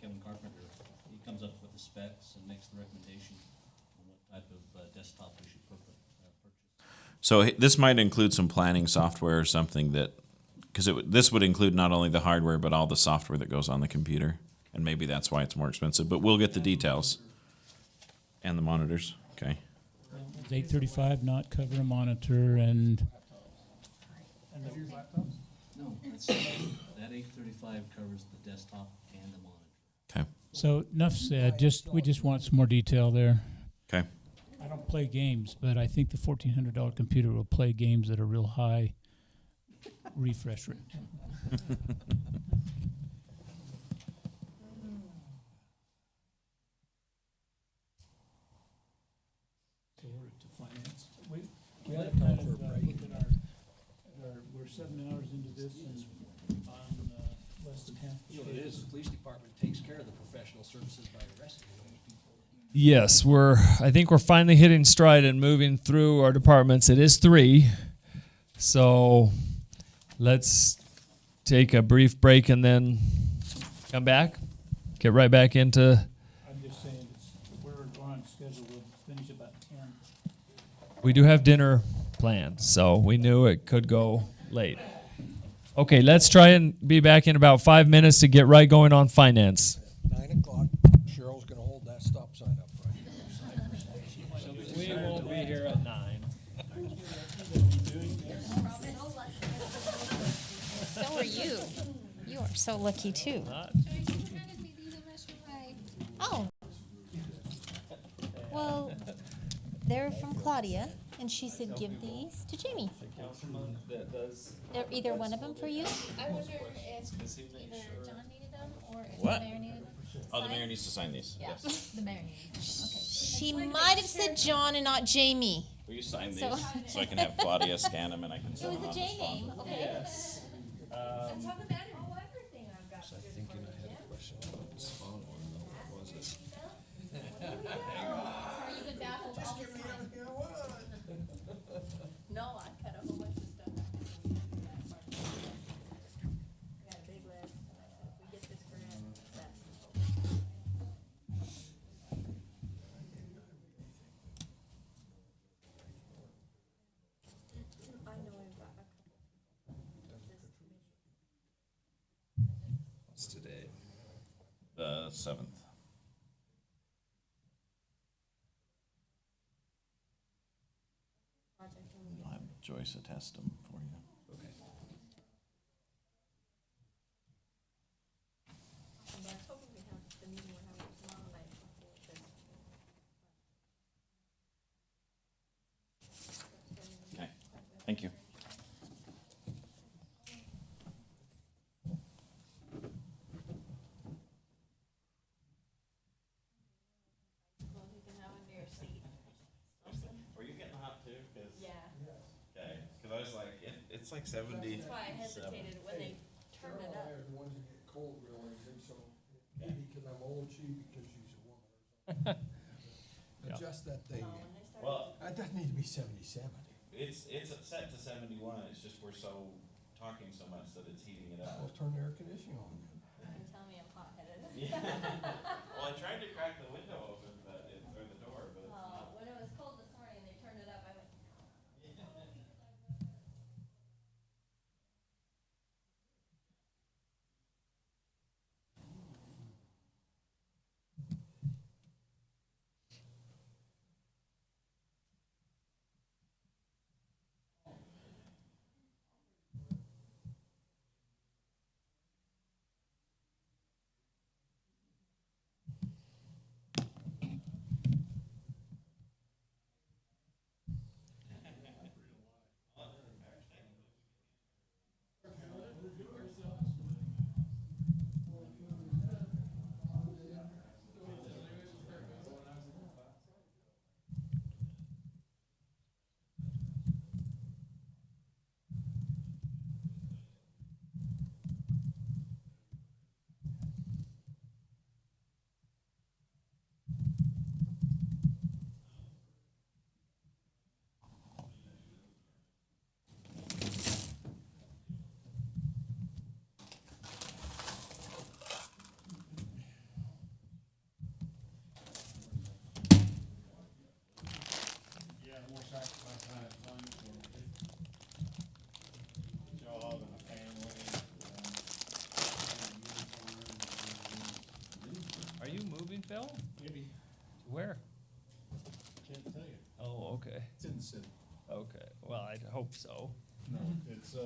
Kevin Carpenter, he comes up with the specs and makes the recommendation on what type of desktop we should purchase. So this might include some planning software or something that, because this would include not only the hardware but all the software that goes on the computer, and maybe that's why it's more expensive. But we'll get the details and the monitors. Okay. Does $835 not cover a monitor and? No, that $835 covers the desktop and the monitor. Okay. So enough said. We just want some more detail there. Okay. I don't play games, but I think the $1,400 computer will play games at a real high refresh rate. So we're to finance. We had to kind of look at our, we're 7 hours into this and on less than half. You know, it is, the police department takes care of the professional services by arresting those people. Yes, I think we're finally hitting stride and moving through our departments. It is 3. So let's take a brief break and then come back. Get right back into. I'm just saying, we're on schedule. We'll finish about 10. We do have dinner planned, so we knew it could go late. Okay, let's try and be back in about 5 minutes to get right going on finance. 9 o'clock, Cheryl's gonna hold that stop sign up right. We won't be here at 9. So are you. You are so lucky too. Oh. Well, they're from Claudia, and she said give these to Jamie. They're either one of them for you? I wonder if either John needed them or if What? the mayor needed to Oh, the sign. mayor needs to sign these. Yeah, Yes. the mayor needs them. Okay. She might have said John and not Jamie. Will you sign these So- so I can have Claudia scan them and I can It send was them a on J this phone? name, okay. That's how the matter. Oh, everything I've got. I think I had a question about the spawn one though, was it? Sorry, you've been baffled all this time. No, I cut a whole bunch of stuff. I got a big list, and I said, if we get this grant, that's. I know I've got a couple. What's today? The 7th. I'll have Joyce attest them for you. And I was hoping we have the meeting we're having tomorrow night before this. Okay. Thank you. Well, you can have a near seat. Were you getting hot too? Yeah. Okay. Because I was like, it's like 70. That's why I hesitated when they turned it up. The ones that get cold real easy, so maybe because I'm old, she because she's a woman or something. Adjust that thing. Well, That doesn't need to be 70-70. it's set to 71. It's just we're so talking so much that it's heating it We'll up. turn the air conditioning on. And tell me I'm hot-headed. Well, I tried to crack the window open, or the door, but it's not. When it was cold this morning and they turned it up, I went, Where? Can't tell you. Oh, okay. It's in the city. Okay. Well, I hope so. No, it's,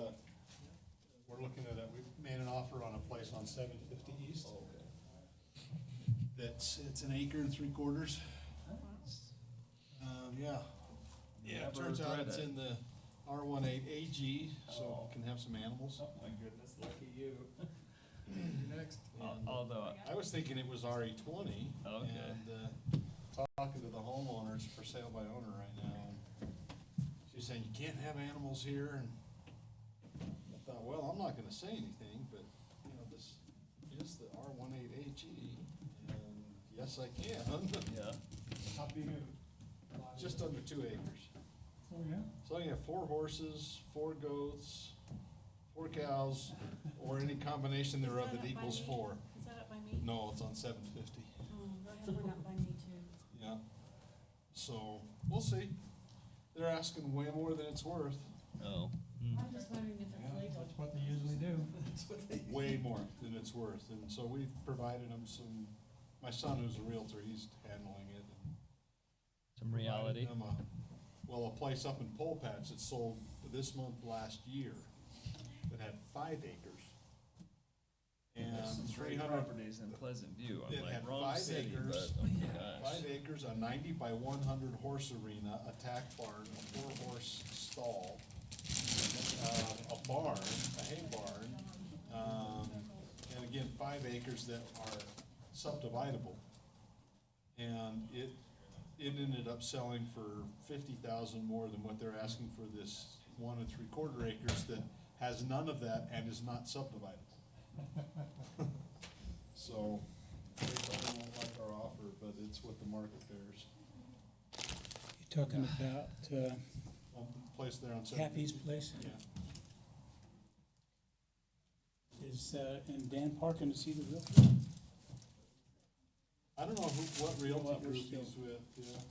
we're looking at it, we've made an offer on a place on 750 East. It's an acre and 3/4. Yeah. Yeah, it Never turns out regret it's it. in the R18 AG, so it can have some animals. Oh my goodness, lucky you. You're next. Although, I was thinking it was RE20. Okay. And, talking to the homeowners for sale by owner right now. She's saying, you can't have animals here, and I thought, well, I'm not gonna say anything, but, you know, this is the R18 AG, and yes, I can. yeah. How big just under 2 acres. Oh, yeah? So you have 4 horses, 4 goats, 4 cows, or any combination thereof that equals 4. Is that up by me? No, it's on 750. Oh, that one up by me too. Yeah. So, we'll see. They're asking way more than it's worth. Oh. I'm just wondering if it's legal. That's what they usually do. Way more than it's worth. And so we've provided them some, my son who's a realtor, he's handling it. Some reality. Provided them a place up in Pole Patch that sold this month last year that had 5 acres. And Some great 300, properties in Pleasant View. I'm it like, had wrong 5 city, acres, but oh my gosh. 5 acres, a 90 by 100 horse arena, a tack barn, a 4-horse stall, a barn, a hay barn, and again, 5 acres that are subdividable. And it ended up selling for $50,000 more than what they're asking for this 1 3/4 acres that has none of that and is not subdividable. So, they probably won't like our offer, but it's what the market bears. You talking about, Place there on Cappy's place? Yeah. Is, and Dan Parkin, is he the realtor? I don't know what realty group he's with, yeah.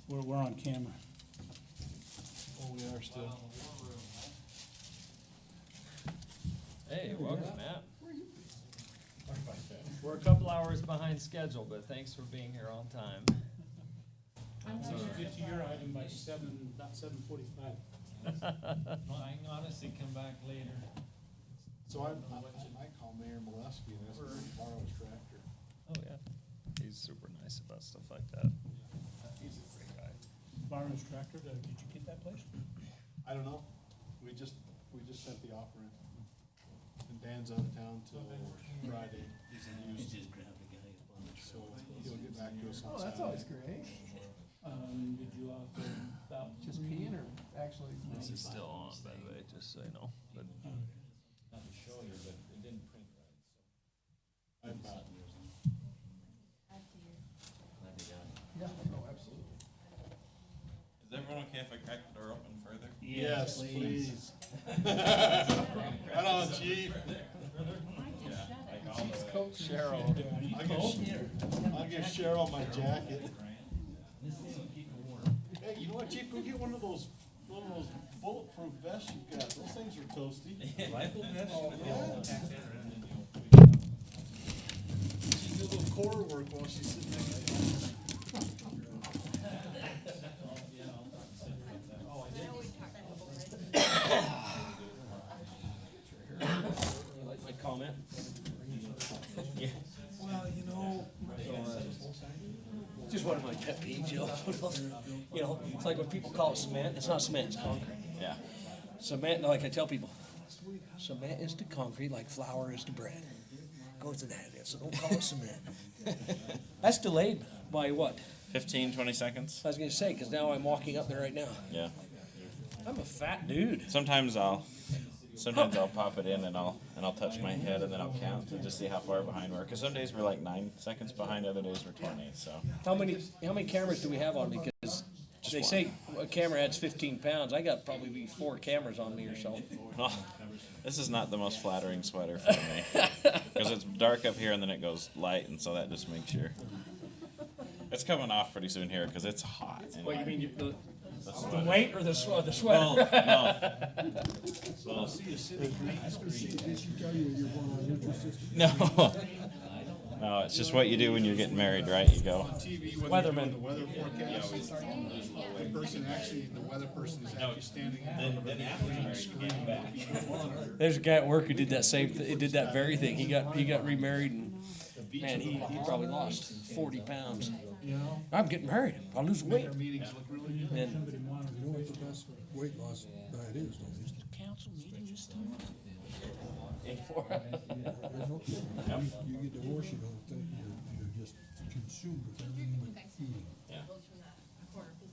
We're on camera. Oh, we are still. Hey, welcome, Matt. We're a couple hours behind schedule, but thanks for being here on time. Get to your item by 7:45. I can honestly come back later. So I call Mayor Molesky and ask him to borrow his tractor. Oh, yeah. He's super nice about stuff like that. He's a great guy. Barnes Tractor, did you get that place? I don't know. We just sent the offer in. And Dan's out of town till Friday. He's in Houston. So he'll get back to us on Saturday. Oh, that's always great. Did you offer about Just peeing or actually? This is still on, by the way, just so you know. But Not to show you, but it didn't print right, so. I'm about. Yeah, no, absolutely. Is everyone okay if I crack the door open further? Yes, please. Right on, chief. Cheryl. I'll give Cheryl my jacket. Hey, you know what, chief? Go get one of those bulletproof vests you've got. Those things are toasty. Rifle vest? Oh, yeah. She did a little core work while she's sitting there. You like my comment? Yeah. Well, you know. Just one of my pet peeves, you know. You know, it's like when people call it cement, it's not cement, it's concrete. Yeah. Cement, like I tell people, cement is to concrete like flour is to bread. Goes to that, so don't call it cement. That's delayed by what? 15, 20 seconds? I was gonna say, because now I'm walking up there right now. Yeah. I'm a fat dude. Sometimes I'll pop it in and I'll touch my head and then I'll count to just see how far behind we're. Because some days we're like 9 seconds behind, other days we're 20. So How many cameras do we have on me? Because they say a camera adds 15 pounds. I got probably 4 cameras on me or so. oh, this is not the most flattering sweater for me because it's dark up here and then it goes light, and so that just makes sure it's coming off pretty soon here because it's hot. What you mean? The sweater. weight or the sweater? Well, no. Well, see a city green screen. No. No, it's just what you do when you're getting married, right? You go. Weatherman. The weather forecast. The person actually, the weather person is actually standing in front of a screen. There's a guy at work who did that same. He did that very thing. He got remarried, and man, he probably lost 40 pounds. I'm getting married. I'll lose weight. Meetings look really good. And You know what the best weight loss diet is, don't you? council meeting just There's no kidding. You get divorced, you don't think you're just consumed with everything but eating.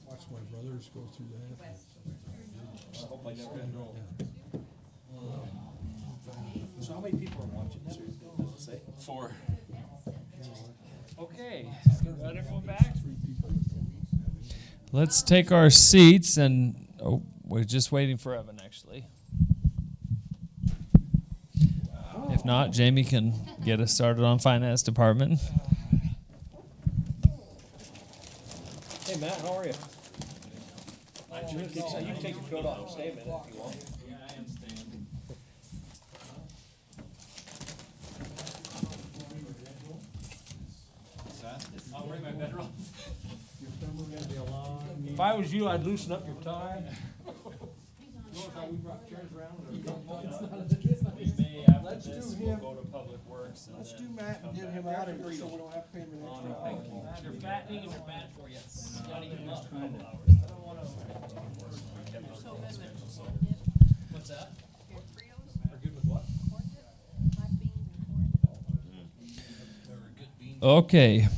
Watch my brothers go through that. I hope I never know. So how many people are watching this? Does it say? 4. Okay. Got everyone back? Let's take our seats, and we're just waiting for Evan, actually. If not, Jamie can get us started on finance department. Hey Matt, how are you? You can take your coat off and stay a minute if you want. Yeah, I am staying. I'll bring my bedroll. If I was you, I'd loosen up your tie. Notice how we brought chairs around? Let's do him. Go to Public Works and Let's then do Matt and get him out of here so we don't have to pay him an extra. They're fattening and they're bad for you. Gotta eat them up. What's that? Are good with what? Okay.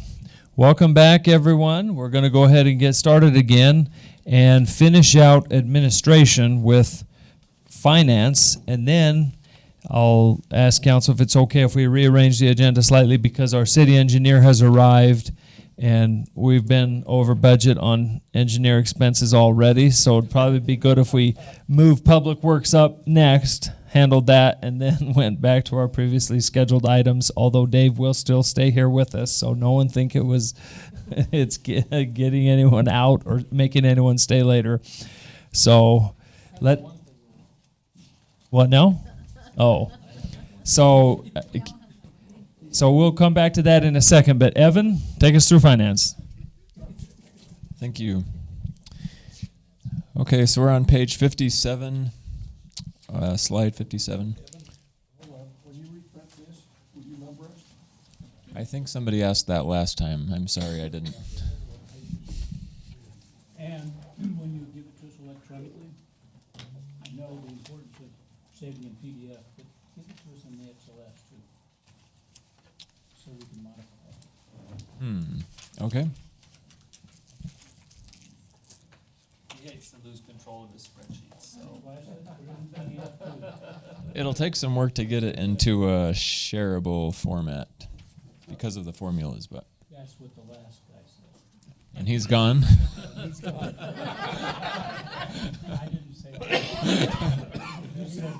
Welcome back, everyone. We're going to go ahead and get started again and finish out administration with finance, and then I'll ask council if it's okay if we rearrange the agenda slightly because our city engineer has arrived and we've been over budget on engineer expenses already, so it'd probably be good if we move public works up next, handled that, and then went back to our previously scheduled items, although Dave will still stay here with us, so no one think it was getting anyone out or making anyone stay later. So what now? Oh, so we'll come back to that in a second. But Evan, take us through finance. Thank you. Okay, so we're on page 57, slide 57. Hold on, when you reprint this, will you number us? I think somebody asked that last time. I'm sorry I didn't. And when you give it to us electronically, I know the importance of saving in PDF, but give it to us in the XLS too, so we can modify it. Okay. he hates to lose control of his spreadsheets, so. Why is it? Put it in PDF too. It'll take some work to get it into a shareable format because of the formulas, but That's what the last guy said. and he's gone. He's gone. I didn't say that. You said,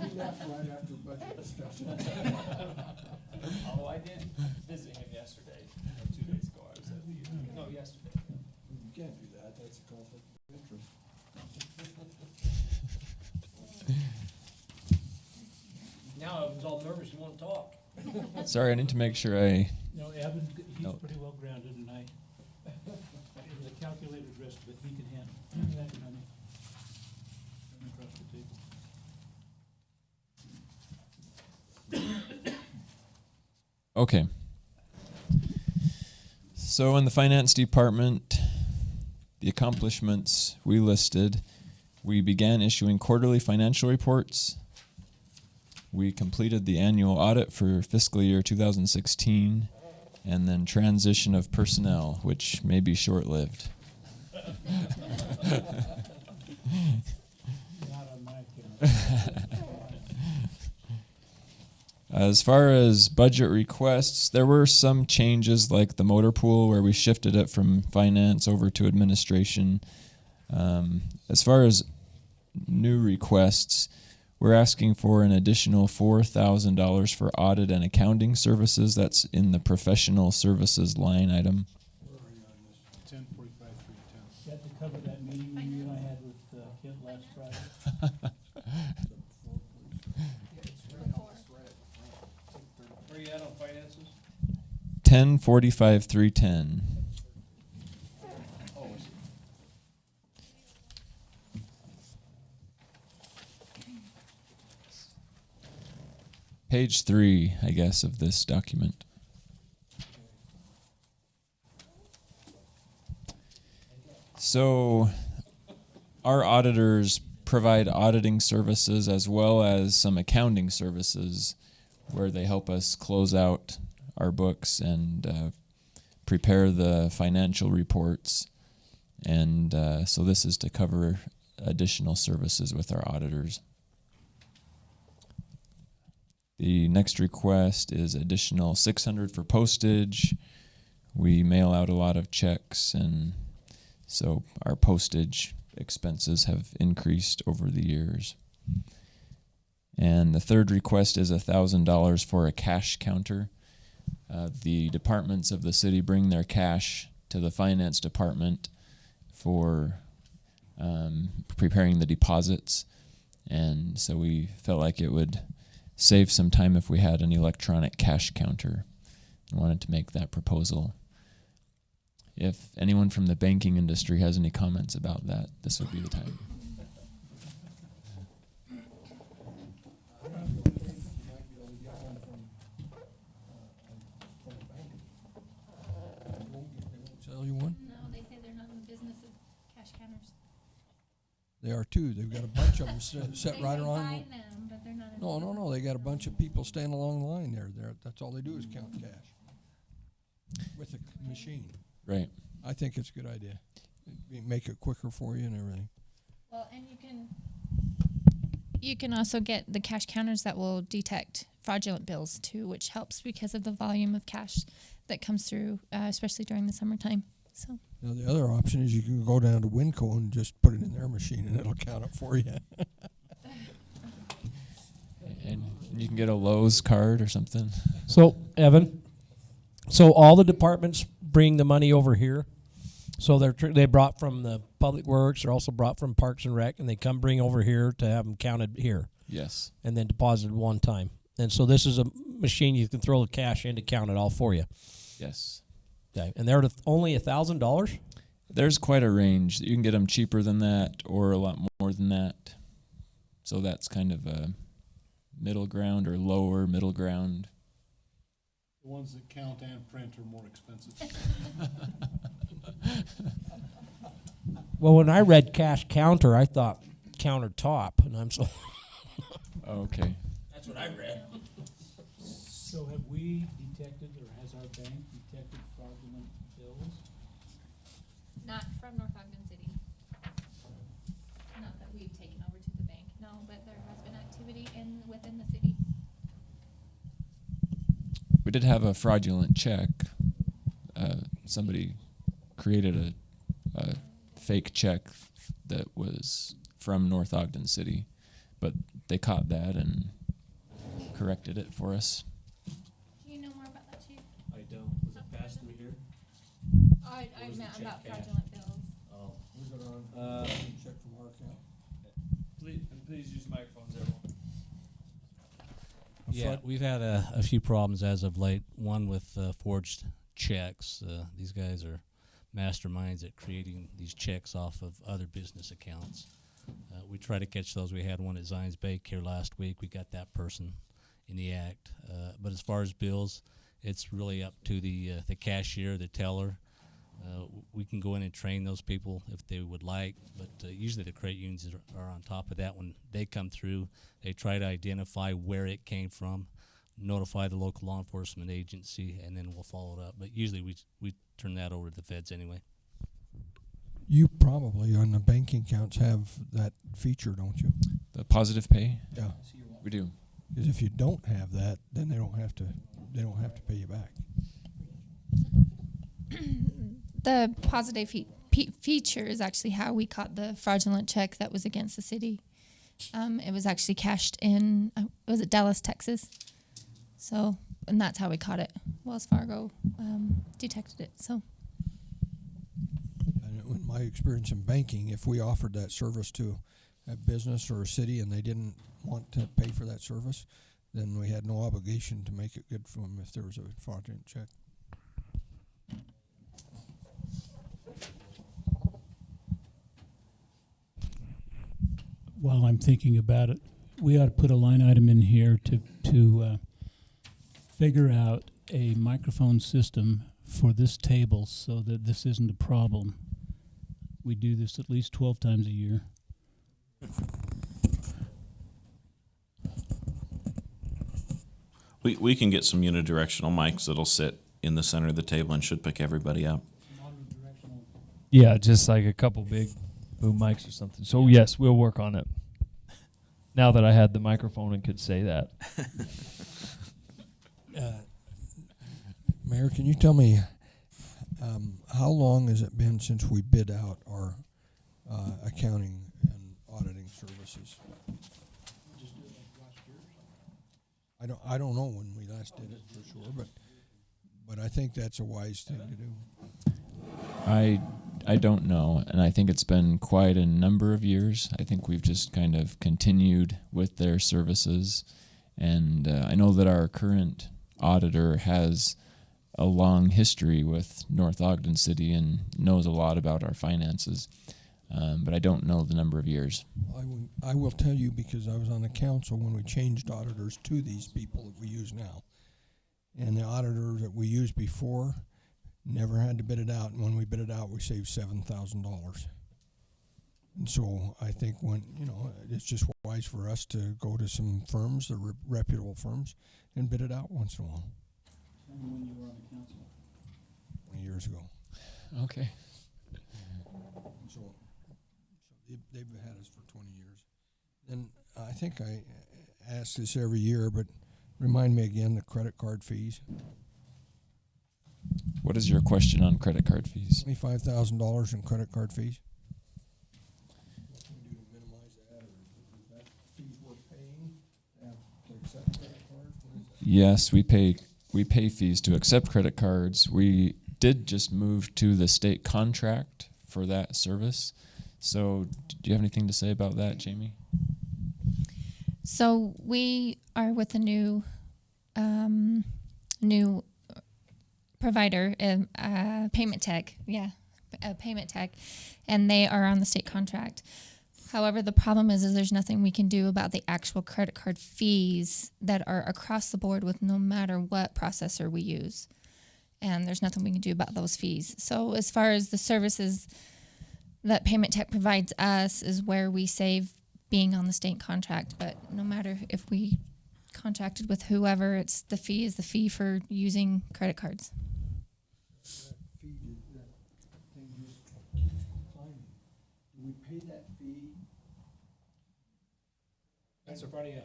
We left right after budget discussion. Although I did visit him yesterday, or 2 days ago, I was at the, no, yesterday. You can't do that, that's a conflict of interest. Now I was all nervous, you wanna talk? Sorry, I need to make sure I. no, Evan, he's No. pretty well grounded, and it was a calculated risk, but he can handle that money. Across the table. Okay. So in the finance department, the accomplishments we listed, we began issuing quarterly financial reports. We completed the annual audit for fiscal year 2016, and then transition of personnel, which may be short-lived. Not on my account. As far as budget requests, there were some changes like the motor pool where we shifted it from finance over to administration. As far as new requests, we're asking for an additional $4,000 for audit and accounting services. That's in the professional services line item. Where are you on this? 10:45, 3:10. That to cover that meeting you and I had with Kent last Friday. Where you at on finances? 1045 310. Page 3, I guess, of this document. So, our auditors provide auditing services as well as some accounting services where they help us close out our books and prepare the financial reports. And so this is to cover additional services with our auditors. The next request is additional $600 for postage. We mail out a lot of checks, and so our postage expenses have increased over the years. And the third request is $1,000 for a cash counter. The departments of the city bring their cash to the finance department for preparing the deposits, and so we felt like it would save some time if we had an electronic cash counter. I wanted to make that proposal. If anyone from the banking industry has any comments about that, this would be the time. Sell you one? No, they say they're not in the business of cash counters. They are too. They've got a bunch of them set They right may around. buy them, but they're not in No, the no, no. business. They got a bunch of people standing along the line there. That's all they do is count cash with a machine. Right. I think it's a good idea. Make it quicker for you and everything. Well, and you can also get the cash counters that will detect fraudulent bills too, which helps because of the volume of cash that comes through, especially during the summertime. So. Now the other option is you can go down to Winco and just put it in their machine and it'll count it for you. And you can get a Lowe's card or something. So, Evan, so all the departments bring the money over here. So they brought from the Public Works, they're also brought from Parks and Rec, and they come bring over here to have them counted here. Yes. And then deposited one time. And so this is a machine you can throw the cash in to count it all for you. Yes. Okay. And they're only $1,000? There's quite a range. You can get them cheaper than that or a lot more than that. So that's kind of a middle ground or lower middle ground. The ones that count and print are more expensive. Well, when I read cash counter, I thought countertop, and I'm so... Okay. That's what I read. So have we detected, or has our bank detected fraudulent bills? Not from North Ogden City. Not that we've taken over to the bank, no, but there has been activity within the city. We did have a fraudulent check. Somebody created a fake check that was from North Ogden City, but they caught that and corrected it for us. Do you know more about that, Chief? I don't. Was it passed through here? I was the meant check about cash? fraudulent bills. Oh. Check from our account. Please use microphones, everyone. Yeah, we've had a few problems as of late. One with forged checks. These guys are masterminds at creating these checks off of other business accounts. We try to catch those. We had one at Zions Bake here last week. We got that person in the act. But as far as bills, it's really up to the cashier, the teller. We can go in and train those people if they would like, but usually the credit unions are on top of that. When they come through, they try to identify where it came from, notify the local law enforcement agency, and then we'll follow it up. But usually we turn that over to the feds anyway. You probably on the banking accounts have that feature, don't you? The positive pay? Yeah. We do. Because if you don't have that, then they don't have to pay you back. The positive feature is actually how we caught the fraudulent check that was against the city. It was actually cashed in, was it Dallas, Texas? So, and that's how we caught it. Wells Fargo detected it. So, And in my experience in banking, if we offered that service to a business or a city and they didn't want to pay for that service, then we had no obligation to make it good for them if there was a fraudulent check. while I'm thinking about it, we ought to put a line item in here to figure out a microphone system for this table so that this isn't a problem. We do this at least 12 times a year. We can get some unidirectional mics that'll sit in the center of the table and should pick everybody up. Yeah, just like a couple big boom mics or something. So yes, we'll work on it. Now that I had the microphone and could say that. Mayor, can you tell me how long has it been since we bid out our accounting and auditing services? I don't know when we last did it for sure, but I think that's a wise thing to do. I don't know, and I think it's been quite a number of years. I think we've just kind of continued with their services, and I know that our current auditor has a long history with North Ogden City and knows a lot about our finances, but I don't know the number of years. I will tell you because I was on the council when we changed auditors to these people that we use now. And the auditor that we used before never had to bid it out. And when we bid it out, we saved $7,000. And so I think it's just wise for us to go to some firms, the reputable firms, and bid it out once in a while. Tell me when you were on the council. 20 years ago. Okay. So they've had us for 20 years. And I think I ask this every year, but remind me again the credit card fees. What is your question on credit card fees? $25,000 in credit card fees. What can we do to minimize that, or is that fees we're paying to accept credit cards? What is that? Yes, we pay fees to accept credit cards. We did just move to the state contract for that service. So, do you have anything to say about that, Jamie? So we are with a new provider, Payment Tech. Yeah, Payment Tech, and they are on the state contract. However, the problem is there's nothing we can do about the actual credit card fees that are across the board with no matter what processor we use. And there's nothing we can do about those fees. So as far as the services that Payment Tech provides us is where we save being on the state contract. But no matter if we contracted with whoever, it's the fee is the fee for using credit cards. That fee, that thing just keeps climbing. Do we pay that fee? That's a Friday.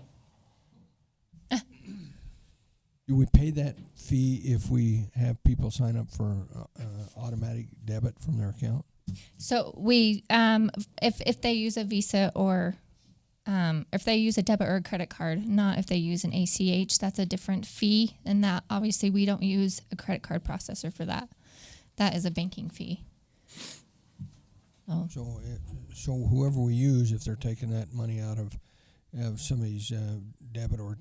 Do we pay that fee if we have people sign up for automatic debit from their account? So we, if they use a Visa or if they use a debit or a credit card, not if they use an ACH, that's a different fee. And that obviously we don't use a credit card processor for that. That is a banking fee. Oh. So whoever we use, if they're taking that money out of somebody's debit or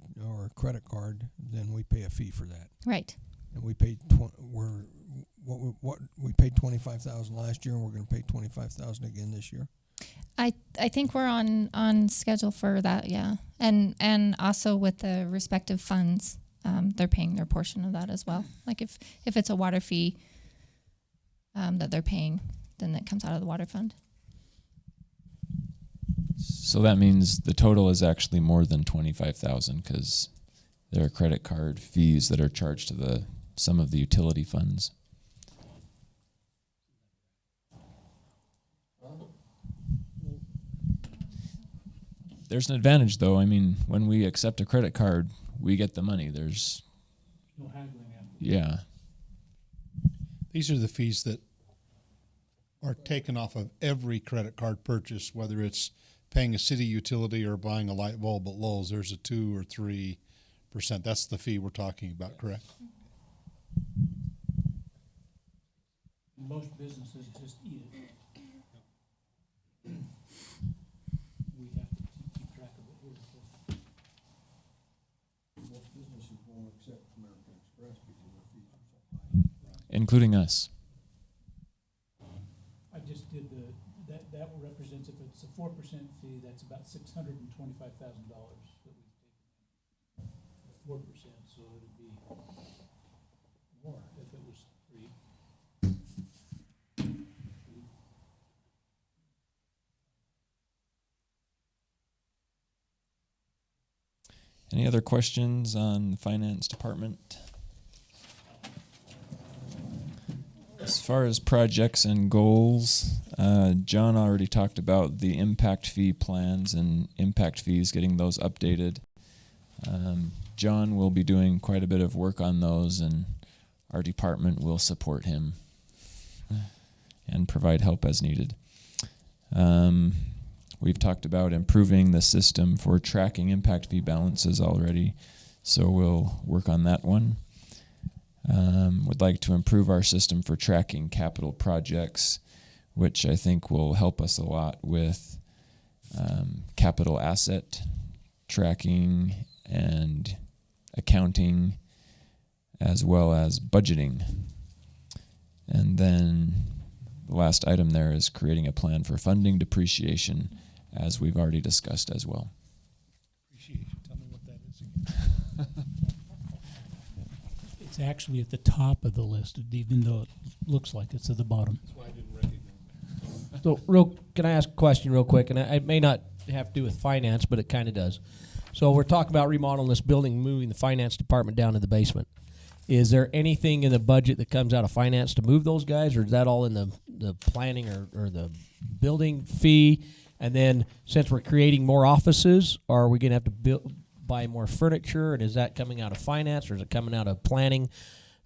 credit card, then we pay a fee for that. Right. And we paid we paid $25,000 last year, and we're going to pay $25,000 again this year. I think we're on schedule for that, yeah. And also with the respective funds, they're paying their portion of that as well. Like if it's a water fee that they're paying, then that comes out of the water fund. So that means the total is actually more than 25,000 because there are credit card fees that are charged to some of the utility funds. There's an advantage, though. I mean, when we accept a credit card, we get the money. There's No haggling. yeah. These are the fees that are taken off of every credit card purchase, whether it's paying a city utility or buying a light bulb at Lowe's. There's a 2 or 3%. That's the fee we're talking about, correct? Most businesses just eat it. We have to keep track of it here. Most businesses won't accept American Express because their fees are so high. Including us. I just did that represents, if it's a 4% fee, that it's about $625,000 that we've taken. 4%, so it'd be more if it was 3. Any other questions on the finance department? As far as projects and goals, John already talked about the impact fee plans and impact fees, getting those updated. John will be doing quite a bit of work on those, and our department will support him and provide help as needed. We've talked about improving the system for tracking impact fee balances already, so we'll work on that one. Would like to improve our system for tracking capital projects, which I think will help us a lot with capital asset tracking and accounting, as well as budgeting. And then the last item there is creating a plan for funding depreciation, as we've already discussed as well. Appreciation. Tell me what that is again. It's actually at the top of the list, even though it looks like it's at the bottom. That's why I didn't recognize it. So, can I ask a question real quick? And it may not have to do with finance, but it kind of does. So we're talking about remodeling this building, moving the finance department down to the basement. Is there anything in the budget that comes out of finance to move those guys, or is that all in the planning or the building fee? And then, since we're creating more offices, are we going to have to buy more furniture? And is that coming out of finance, or is it coming out of planning?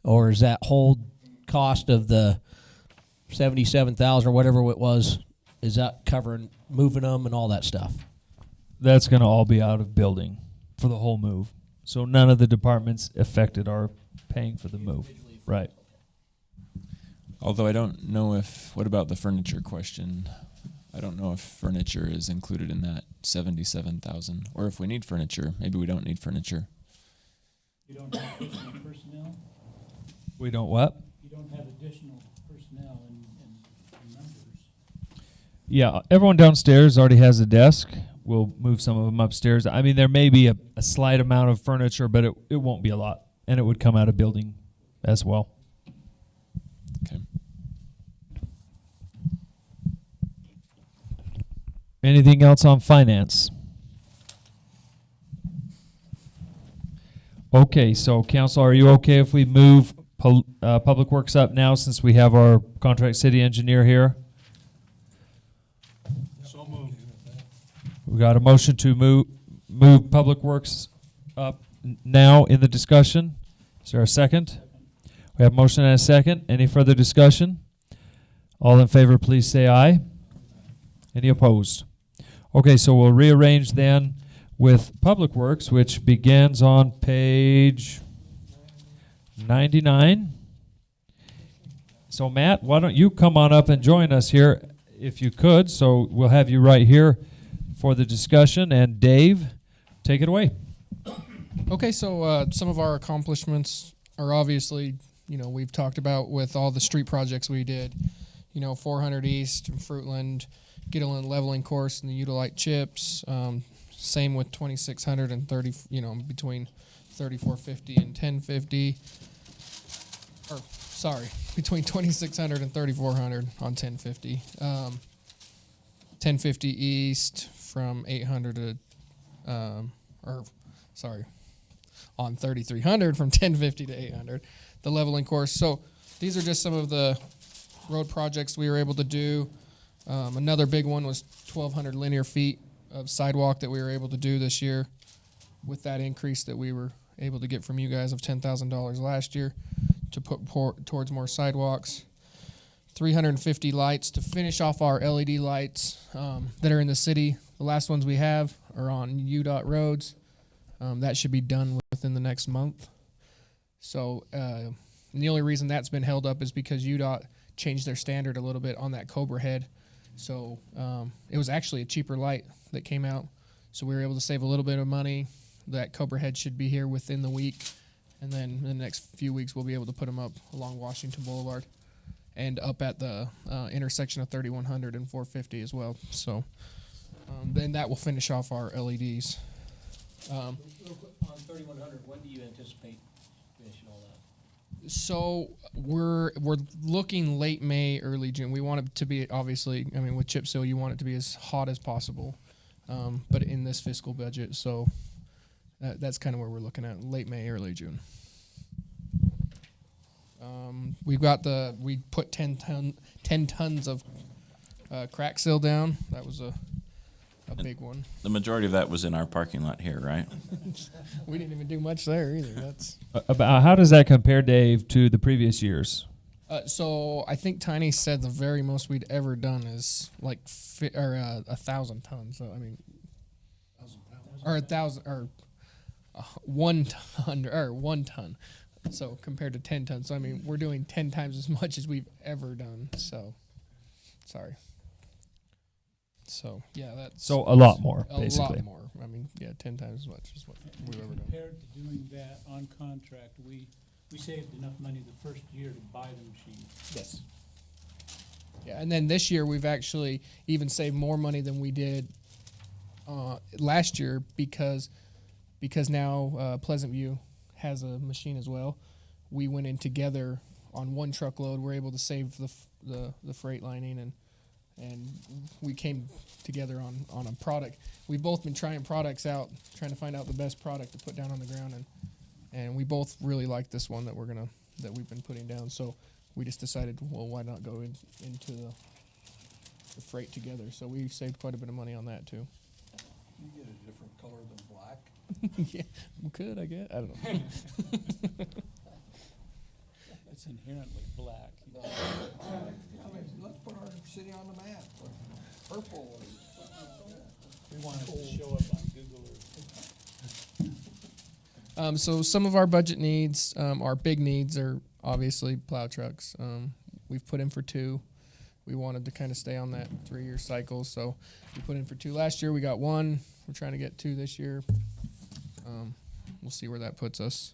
Or is that whole cost of the $77,000 or whatever it was, is that covering moving them and all that stuff? That's going to all be out of building for the whole move. So none of the departments affected are paying for the move. Right. Although I don't know what about the furniture question? I don't know if furniture is included in that 77,000, or if we need furniture. Maybe we don't need furniture. You don't have additional personnel? We don't what? You don't have additional personnel in numbers. Yeah, everyone downstairs already has a desk. We'll move some of them upstairs. I mean, there may be a slight amount of furniture, but it won't be a lot. And it would come out of building as well. Okay. Anything else on finance? Okay, so council, are you okay if we move Public Works up now, since we have our contract city engineer here? So moved. We got a motion to move Public Works up now in the discussion. Is there a second? We have a motion and a second. Any further discussion? All in favor, please say aye. Any opposed? Okay, so we'll rearrange then with Public Works, which begins on page 99. So Matt, why don't you come on up and join us here if you could. So we'll have you right here for the discussion. And Dave, take it away. Okay, so some of our accomplishments are obviously, we've talked about with all the street projects we did. 400 East, Fruitland, Gittleland leveling course, and the Utilite chips. Same with 2600 and 30, between 3450 and 1050. Or, sorry, between 2600 and 3400 on 1050. 1050 East from 800 to, on 3300 from 1050 to 800, the leveling course. So these are just some of the road projects we were able to do. Another big one was 1,200 linear feet of sidewalk that we were able to do this year with that increase that we were able to get from you guys of $10,000 last year to put towards more sidewalks. 350 lights to finish off our LED lights that are in the city. The last ones we have are on UDOT roads. That should be done within the next month. So and the only reason that's been held up is because UDOT changed their standard a little bit on that Cobra head. So it was actually a cheaper light that came out. So we were able to save a little bit of money. That Cobra head should be here within the week. And then in the next few weeks, we'll be able to put them up along Washington Boulevard and up at the intersection of 3100 and 450 as well. So Then that will finish off our LEDs. Real quick, on 3100, when do you anticipate finishing all that? So we're looking late May, early June. We want it to be, obviously, I mean, with chip seal, you want it to be as hot as possible, but in this fiscal budget. So that's kind of where we're looking at, late May, early June. We put 10 tons of crack seal down. That was a big one. The majority of that was in our parking lot here, right? We didn't even do much there either. That's About how does that compare, Dave, to the previous years? so I think Tiny said the very most we'd ever done is like 1,000 tons. So I mean, 1,000 or 1 ton or 1 ton. So compared to 10 tons, so I mean we're doing 10 times as much as we've ever done. So sorry. So yeah, that's So a lot more, a basically. lot more. I mean, yeah, 10 times as much as what we've ever done. Compared to doing that on contract, we saved enough money the first year to buy the machine. Yes. Yeah, and then this year we've actually even saved more money than we did last year because now Pleasant View has a machine as well. We went in together on one truckload. We're able to save the freight lining and we came together on a product. We've both been trying products out, trying to find out the best product to put down on the ground, and we both really like this one that we've been putting down. So we just decided, well, why not go into the freight together? So we saved quite a bit of money on that too. You get a different color than black. Yeah, we could, I guess. I don't know. It's inherently black. I mean, let's put our city on the map. Purple. We want it to show up on Google Earth. So some of our budget needs, our big needs are obviously plow trucks. We've put in for 2. We wanted to kind of stay on that 3-year cycle, so we put in for 2 last year. We got 1. We're trying to get 2 this year. We'll see where that puts us.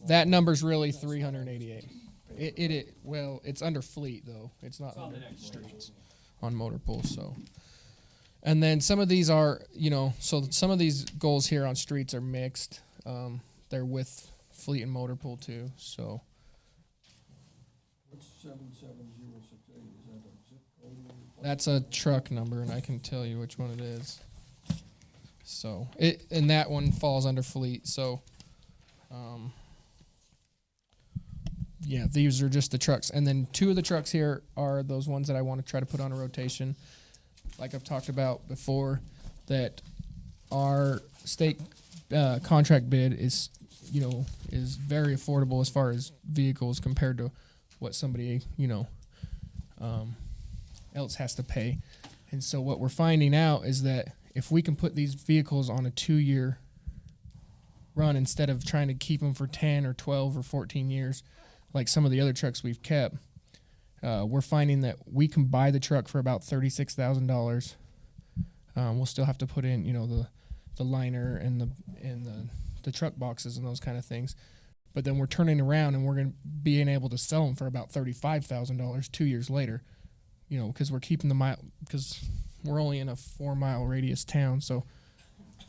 That number's really 388. Well, it's under fleet though. It's not under streets on motor pool. So, and then some of these are, so some of these goals here on streets are mixed. They're with fleet and motor pool too. So. What's 77068? Is that a zip code? That's a truck number, and I can tell you which one it is. So and that one falls under fleet. So, yeah, these are just the trucks, and then 2 of the trucks here are those ones that I want to try to put on a rotation, like I've talked about before. That our state contract bid is very affordable as far as vehicles compared to what somebody else has to pay. And so what we're finding out is that if we can put these vehicles on a 2-year run instead of trying to keep them for 10 or 12 or 14 years like some of the other trucks we've kept, we're finding that we can buy the truck for about $36,000. We'll still have to put in the liner and the truck boxes and those kind of things, but then we're turning around and we're going to be able to sell them for about $35,000 2 years later, because we're keeping the mile, because we're only in a 4-mile radius town. So,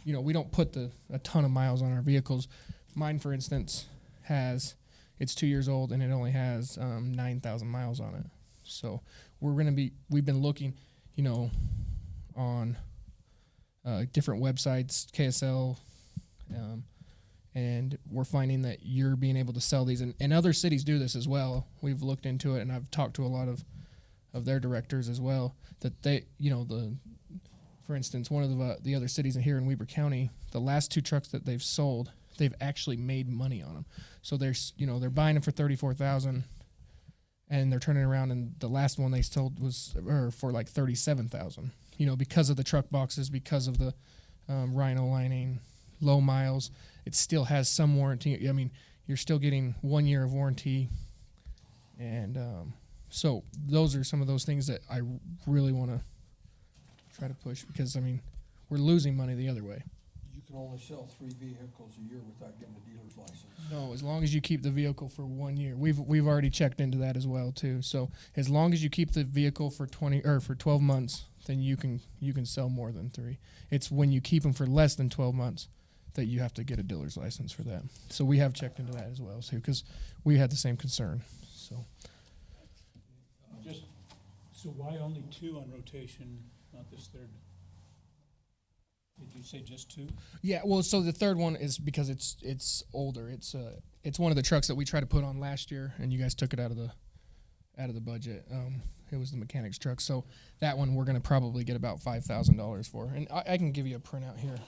we don't put a ton of miles on our vehicles. Mine, for instance, it's 2 years old and it only has 9,000 miles on it. So we've been looking, on different websites, KSL, and we're finding that you're being able to sell these, and other cities do this as well. We've looked into it, and I've talked to a lot of their directors as well, that they, for instance, one of the other cities here in Weber County, the last 2 trucks that they've sold, they've actually made money on them. So they're buying them for $34,000, and they're turning around, and the last one they sold was for like $37,000. Because of the truck boxes, because of the rhino lining, low miles, it still has some warranty. I mean, you're still getting 1 year of warranty, and so those are some of those things that I really want to try to push, because we're losing money the other way. You can only sell 3 vehicles a year without getting a dealer's license. No, as long as you keep the vehicle for 1 year. We've already checked into that as well too. So as long as you keep the vehicle for 12 months, then you can sell more than 3. It's when you keep them for less than 12 months that you have to get a dealer's license for that. So we have checked into that as well, too, because we had the same concern. So Just, So why only 2 on rotation, not this third? Did you say just 2? yeah, well, so the third one is because it's older. It's one of the trucks that we tried to put on last year, and you guys took it out of the budget. It was the mechanic's truck. So that one we're gonna probably get about $5,000 for, and I can give you a printout here.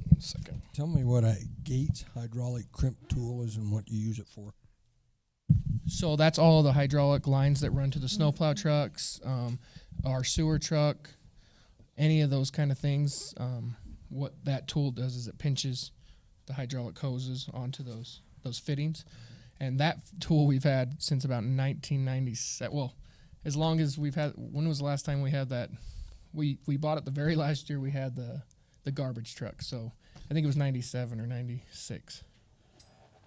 1 second. Tell me what a Gates hydraulic crimp tool is and what you use it for. So that's all the hydraulic lines that run to the snowplow trucks, our sewer truck, any of those kind of things. What that tool does is it pinches the hydraulic hoses onto those fittings, and that tool we've had since about 1997. Well, as long as we've had. When was the last time we had that? We bought it the very last year we had the garbage truck. So I think it was 97 or 96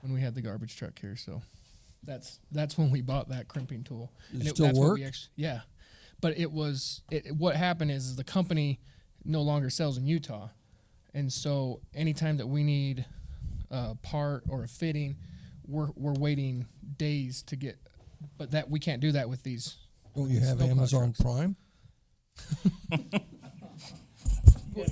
when we had the garbage truck here. So that's when we bought that crimping tool. Does it still that's what work? we yeah, but what happened is the company no longer sells in Utah, and so anytime that we need a part or a fitting, we're waiting days to get. But that we can't do that with these. Don't you have snowplow Amazon trucks. Prime?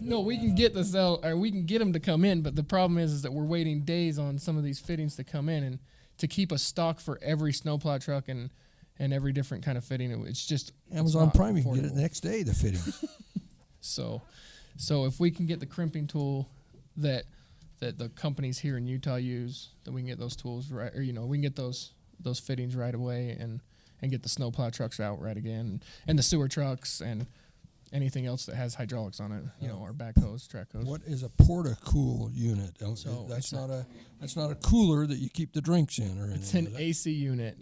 No, we can get we can get them to come in, but the problem is that we're waiting days on some of these fittings to come in, and to keep a stock for every snowplow truck and every different kind of fitting, it's just Amazon it's not Prime, you can get it affordable. next day, the fittings. So if we can get the crimping tool that the companies here in Utah use, then we can get those tools right, or we can get those fittings right away and get the snowplow trucks out right again, and the sewer trucks and anything else that has hydraulics on it, our backhoes, track hose. What is a porta-cool unit? So That's not a cooler that you keep the drinks in or anything. It's an is it? AC unit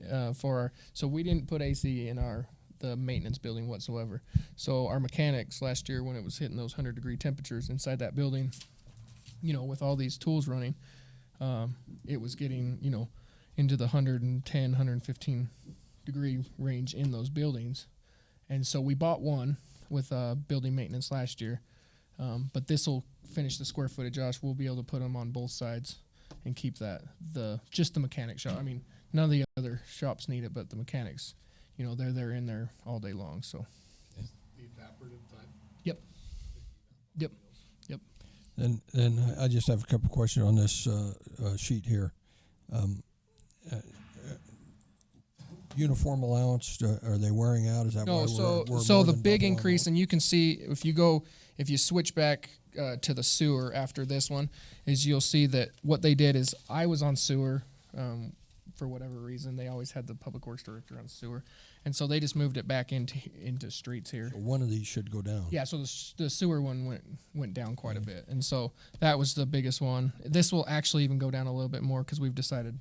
so we didn't put AC in the maintenance building whatsoever. So our mechanics last year, when it was hitting those 100-degree temperatures inside that building, with all these tools running, it was getting into the 110, 115 degree range in those buildings, and so we bought one with building maintenance last year. But this will finish the square footage, Josh. We'll be able to put them on both sides and keep just the mechanic shop. I mean, none of the other shops need it, but the mechanics, they're in there all day long. So. The evaporative type? Yep. And I just have a couple questions on this sheet here. Uniform allowance, are they wearing out? Is that why No, we're so more the than big double on increase, those? and you can see if you switch back to the sewer after this one, is you'll see that what they did is I was on sewer for whatever reason. They always had the public works director on sewer, and so they just moved it back into streets here. So one of these should go down. Yeah, so the sewer one went down quite a bit, and so that was the biggest one. This will actually even go down a little bit more because we've decided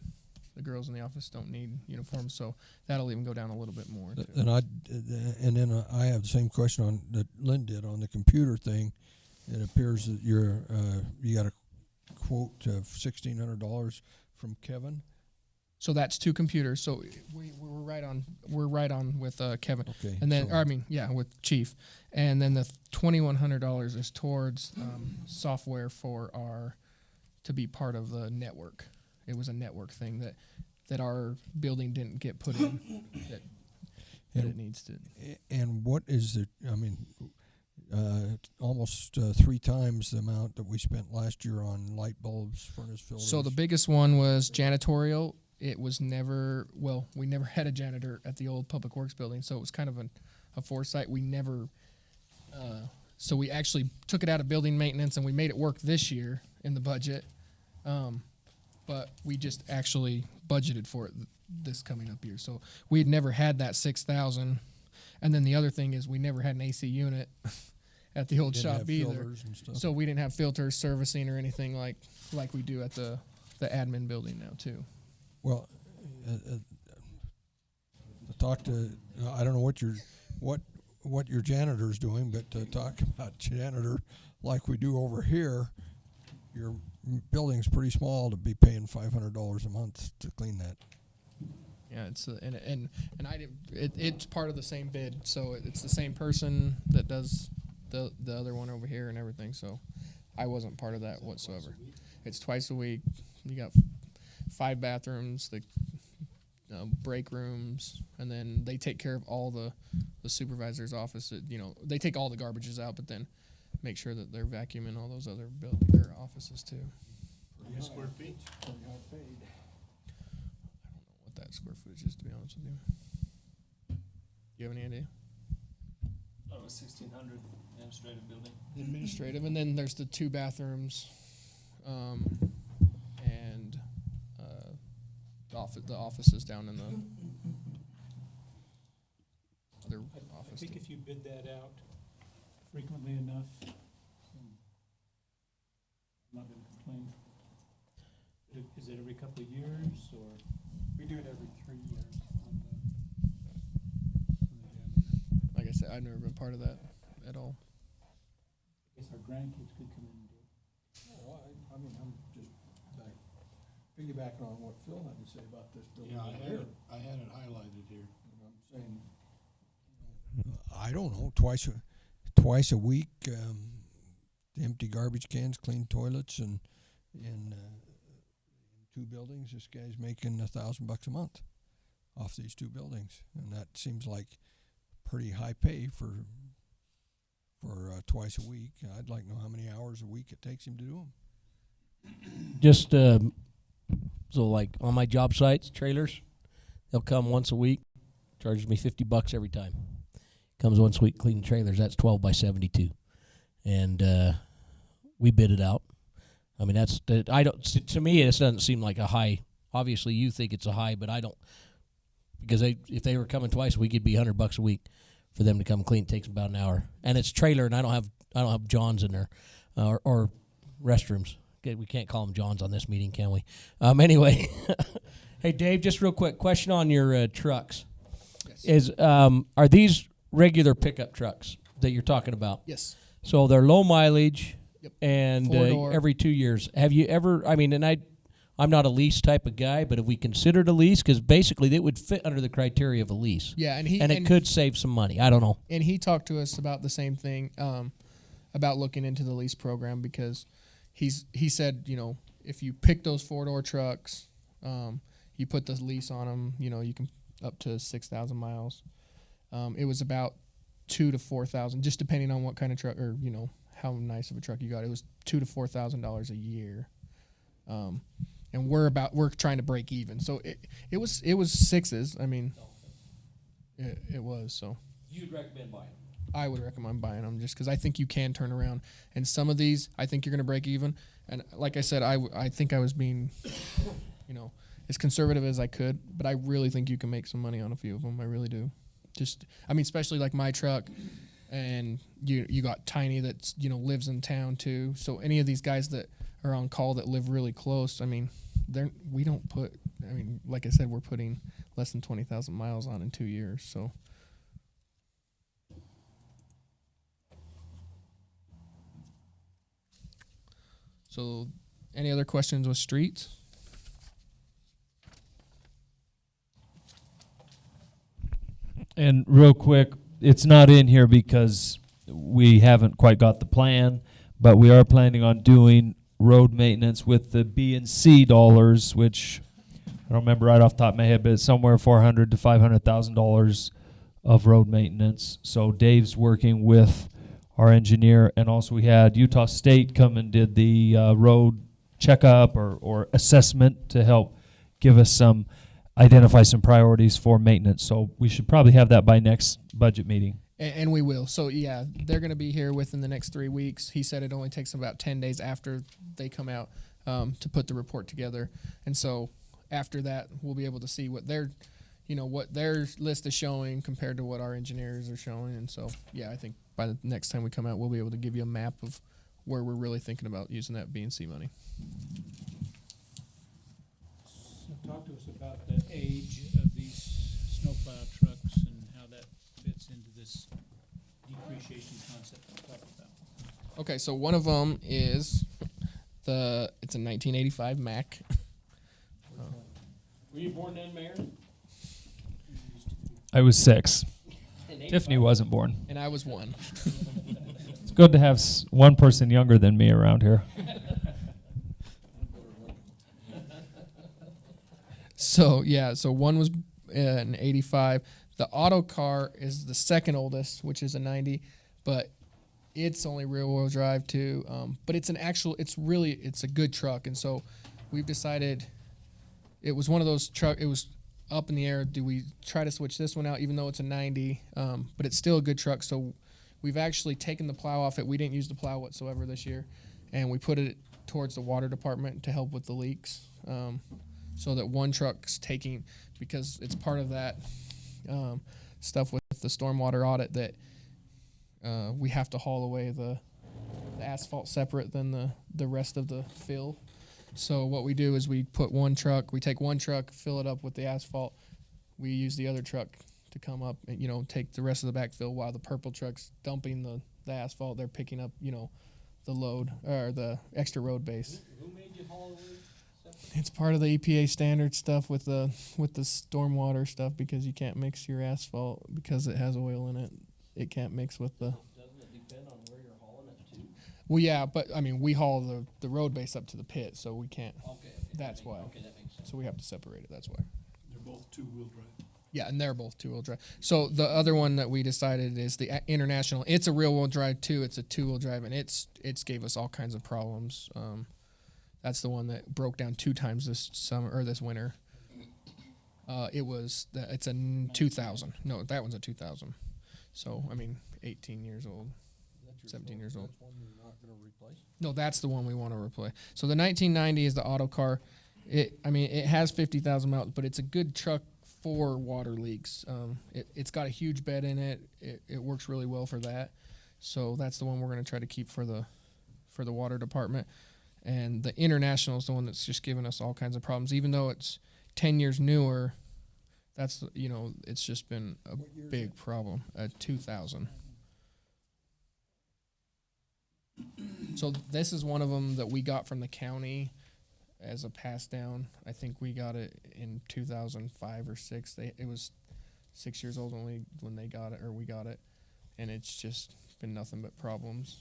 the girls in the office don't need uniforms, so that'll even go down a little bit more. Too. And then I have the same question on that Lynn did on the computer thing. It appears that you got a quote of $1,600 from Kevin. So that's 2 computers. So we're right on with Kevin. Okay, And then so- with Chief, and then the $2,100 is towards software for to be part of the network. It was a network thing that our building didn't get put in that it needs to. And what is the? I mean, almost 3 times the amount that we spent last year on light bulbs, furnace filters. So the biggest one was janitorial. It was we never had a janitor at the old Public Works building, so it was kind of a foresight. We never, so we actually took it out of building maintenance and we made it work this year in the budget. But we just actually budgeted for it this coming up year. So we had never had that 6,000. And then the other thing is we never had an AC unit at the old Didn't shop have either. filters and stuff. So we didn't have filters, servicing, or anything like we do at the admin building now too. Well, talk to I don't know what your janitor's doing, but to talk about janitor like we do over here, your building's pretty small to be paying $500 a month to clean that. Yeah, it's and I didn't. It's part of the same bid, so it's the same person that does the other one over here and everything. So I wasn't part of that whatsoever. It's twice a week. You got 5 bathrooms, the break rooms, and then they take care of all the supervisor's office. They take all the garbages out, but then make sure that they're vacuuming all those other their offices too. Square feet. What that square footage is, to be honest with you. Do you have any idea? Oh, it was 1,600 administrative building. Administrative, and then there's the 2 bathrooms, and the offices down in the other I office. think if you bid that out frequently enough, I'm not going to complain. Is it every couple of years, or we do it every 3 years? Like I said, I've never been part of that at all. I guess our grandkids could come in and do it. Well, I mean, I'm just piggybacking on what Phil had to say about this building. Yeah, here. I had it highlighted here. And I'm saying, I don't know, twice a week, empty garbage cans, clean toilets, and in 2 buildings, this guy's making $1,000 a month off these 2 buildings, and that seems like pretty high pay for twice a week. I'd like to know how many hours a week it takes him to do them. Just so like on my job sites, trailers, they'll come once a week, charges me $50 every time. Comes once a week cleaning trailers. That's 12 by 72, and we bid it out. I mean, to me, this doesn't seem like a high. Obviously, you think it's a high, but I don't, because if they were coming twice a week, it'd be $100 a week for them to come clean. It takes about an hour, and it's trailer, and I don't have Johns in there, or restrooms. Okay, we can't call them Johns on this meeting, can we? Anyway, hey Dave, just real quick question on your trucks. Yes. Are these regular pickup trucks that you're talking about? Yes. So they're low mileage. Yep. And 4-door. every 2 years. Have you ever? I mean, and I'm not a lease type of guy, but have we considered a lease? Because basically, they would fit under the criteria of a lease. Yeah, and it could save some money. I don't know. And he talked to us about the same thing, about looking into the lease program, because he said, if you pick those 4-door trucks, you put the lease on them, you can up to 6,000 miles. It was about $2,000 to $4,000, just depending on what kind of truck, or how nice of a truck you got. It was $2,000 to $4,000 a year, and we're trying to break even. So it was 6s. I mean, it was. So you'd recommend buying them? I would recommend buying them, just because I think you can turn around. And some of these, I think you're going to break even. And like I said, I think I was being, as conservative as I could, but I really think you can make some money on a few of them. I really do. Especially like my truck, and you got Tiny that lives in town too. So any of these guys that are on call that live really close, I mean, we don't put. I mean, like I said, we're putting less than 20,000 miles on in 2 years. So, any other questions with streets? And real quick, it's not in here because we haven't quite got the plan, but we are planning on doing road maintenance with the B and C dollars, which I don't remember right off the top of my head, but it's somewhere $400,000 to $500,000 of road maintenance. So Dave's working with our engineer, and also we had Utah State come and did the road checkup or assessment to help give us identify some priorities for maintenance. So we should probably have that by next budget meeting. And we will. So, yeah, they're going to be here within the next 3 weeks. He said it only takes about 10 days after they come out to put the report together. And so after that, we'll be able to see what their list is showing compared to what our engineers are showing. And so, yeah, I think by the next time we come out, we'll be able to give you a map of where we're really thinking about using that B&C money. So talk to us about the age of these snowplow trucks and how that fits into this depreciation concept we talked about. Okay, so one of them is it's a 1985 Mac. Were you born then, Mayor? I was 6. And Tiffany 85. wasn't born. And I was 1. It's good to have one person younger than me around here. So yeah, so 1 was an 85. The auto car is the second oldest, which is a 90, but it's only rear-wheel drive too. But it's it's a good truck, and so we've decided it was one of those it was up in the air. Do we try to switch this one out, even though it's a 90? But it's still a good truck. So we've actually taken the plow off it. We didn't use the plow whatsoever this year, and we put it towards the water department to help with the leaks. So that one truck's taking, because it's part of that stuff with the stormwater audit that we have to haul away the asphalt separate than the rest of the fill. So what we do is we take one truck, fill it up with the asphalt. We use the other truck to come up and, take the rest of the backfill while the purple truck's dumping the asphalt. They're picking up, the load or the extra road base. Who made you haul away? It's part of the EPA standard stuff with the stormwater stuff, because you can't mix your asphalt because it has oil in it. It can't mix with the. Doesn't it depend on where you're hauling it to? Well, yeah, but I mean, we haul the road base up to the pit, so we can't. Okay. That's why. Okay, that makes sense. So we have to separate it. That's why. They're both two-wheel drive. Yeah, and they're both two-wheel drive. So the other one that we decided is the International. It's a rear-wheel drive too. It's a two-wheel drive, and it's gave us all kinds of problems. That's the one that broke down 2 times this winter. It's a 2000. No, that one's a 2000. So I mean, 18 years old, 17 years old. That's one you're not going to replace? No, that's the one we want to replace. So the 1990 is the auto car. It has 50,000 miles, but it's a good truck for water leaks. It's got a huge bed in it. It works really well for that. So that's the one we're going to try to keep for the water department. And the International is the one that's just given us all kinds of problems. Even though it's 10 years newer, it's just been a big problem. 2000. So this is one of them that we got from the county as a pass down. I think we got it in 2005 or 6. It was 6 years old when they got it, or we got it, and it's just been nothing but problems.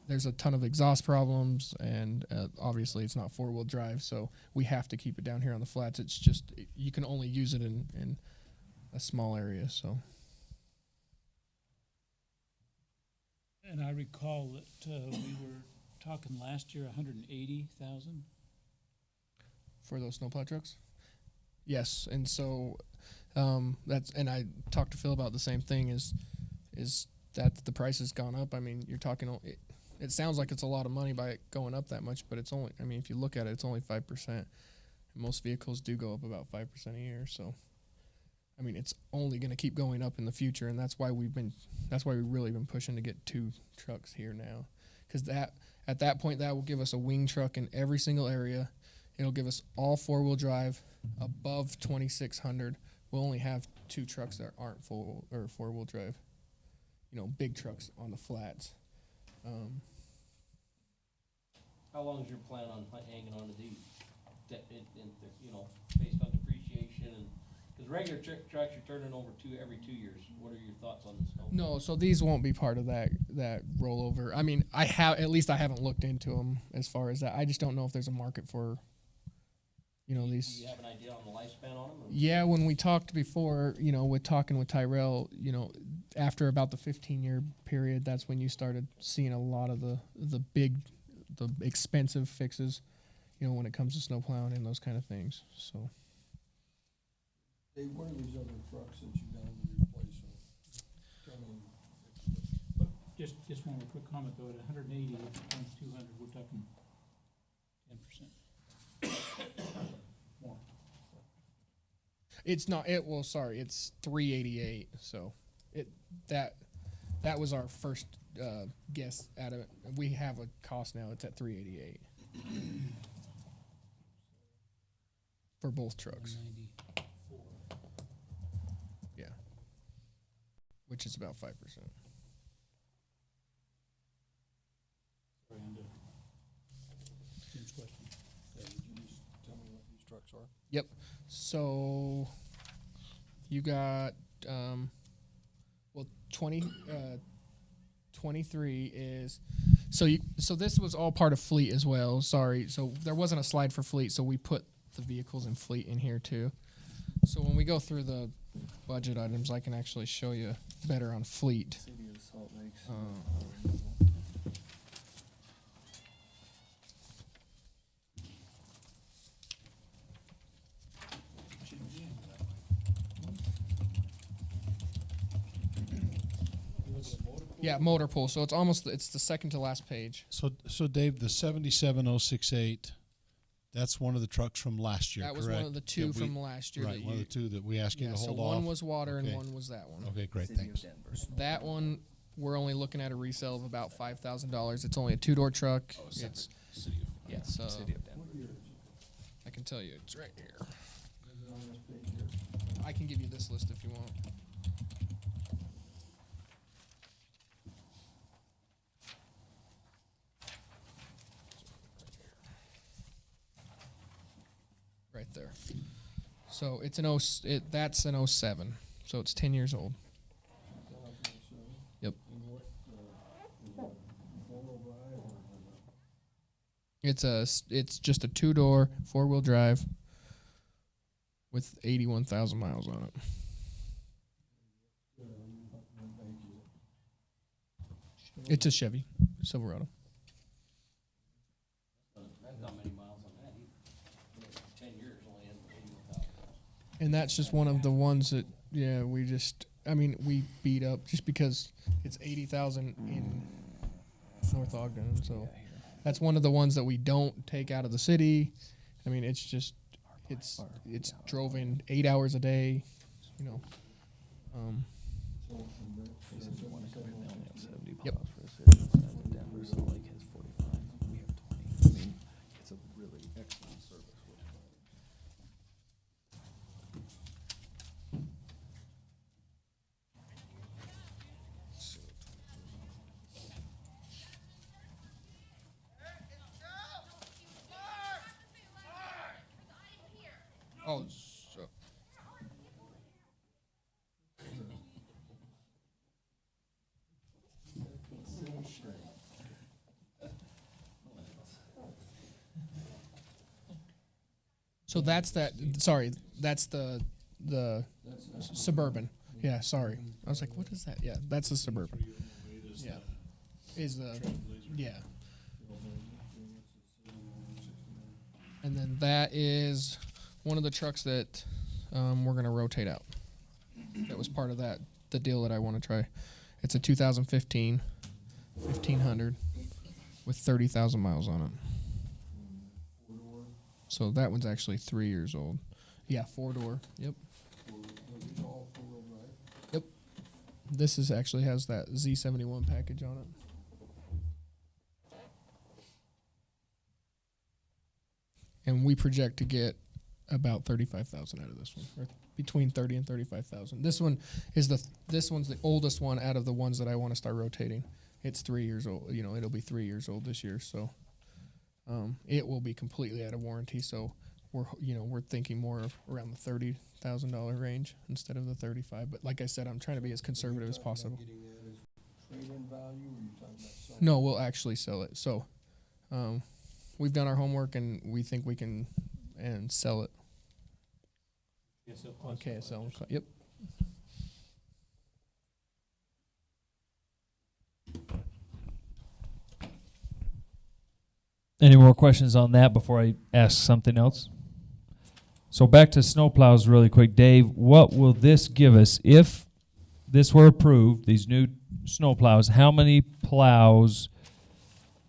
There's a ton of exhaust problems, and obviously it's not 4-wheel drive, so we have to keep it down here on the flats. It's just you can only use it in a small area. So. And I recall that we were talking last year 180,000. For those snowplow trucks? Yes, and so and I talked to Phil about the same thing. Is that the price has gone up? I mean, you're talking. It sounds like it's a lot of money by it going up that much, but it's only. I mean, if you look at it, it's only 5%. Most vehicles do go up about 5% a year. So, I mean, it's only going to keep going up in the future, and that's why we've really been pushing to get 2 trucks here now, because at that point that will give us a wing truck in every single area. It'll give us all 4-wheel drive above 2,600. We'll only have 2 trucks that aren't full or 4-wheel drive. Big trucks on the flats. How long is your plan on hanging on to these? Based on depreciation and because regular trucks you're turning over every 2 years. What are your thoughts on this? No, so these won't be part of that rollover. I mean, I haven't looked into them as far as that. I just don't know if there's a market for. These. Do you have an idea on the lifespan on them? Yeah, when we talked before, with talking with Tyrell, after about the 15-year period, that's when you started seeing a lot of the expensive fixes, when it comes to snow plowing and those kind of things. So. Hey, what are these other trucks that you got to replace? Tell me. But just one more quick comment though. At 180 times 200, we're talking 10%. More. It's not. It's 388. So, that was our first guess at it. We have a cost now. It's at 388 for both trucks. 94. Yeah, which is about 5%. Sorry, under Tim's question. Would you just tell me what these trucks are? Yep. So You got, well, 23 is, so this was all part of fleet as well. Sorry. So there wasn't a slide for fleet, so we put the vehicles and fleet in here too. So when we go through the budget items, I can actually show you better on fleet. Yeah, motor pool. So it's the second to last page. So Dave, the 77068, that's one of the trucks from last year, That was correct? one of the two That we- from last year. Right, that one of you- the two that we asked you Yeah, to so hold off. one was water and Okay. one was that one. Okay, great, thanks. That one, we're only looking at a resale of about $5,000. It's only a two-door truck. It's yeah, so I can tell you it's right here. I can give you this list if you want. Right there. So it's an that's an 07. So it's 10 years old. Yep. It's just a two-door, four-wheel drive with 81,000 miles on it. It's a Chevy Silverado. And that's just one of the ones that, yeah, we beat up just because it's 80,000 in North Ogden. So that's one of the ones that we don't take out of the city. I mean, it's just, it's drove in 8 hours a day, you know. Yep. Oh, so. So that's that. Sorry, that's the Suburban. Yeah, sorry. I was like, what is that? Yeah, that's the Suburban. Yeah, is the yeah. And then that is one of the trucks that we're gonna rotate out. That was part of the deal that I want to try. It's a 2015 1500 with 30,000 miles on it. So that one's actually 3 years old. Yeah, four-door. Yep. Yep. This is actually has that Z71 package on it. And we project to get about 35,000 out of this one, or between 30 and 35,000. This one's the oldest one out of the ones that I want to start rotating. It's 3 years old. You know, it'll be 3 years old this year, so it will be completely out of warranty. So we're thinking more around the $30,000 range instead of the 35. But like I said, I'm trying to be as conservative as possible. No, we'll actually sell it. So we've done our homework and we think we can sell it. On KSL. Yep. Any more questions on that before I ask something else? So back to snowplows really quick. Dave, what will this give us if this were approved, these new snowplows? How many plows,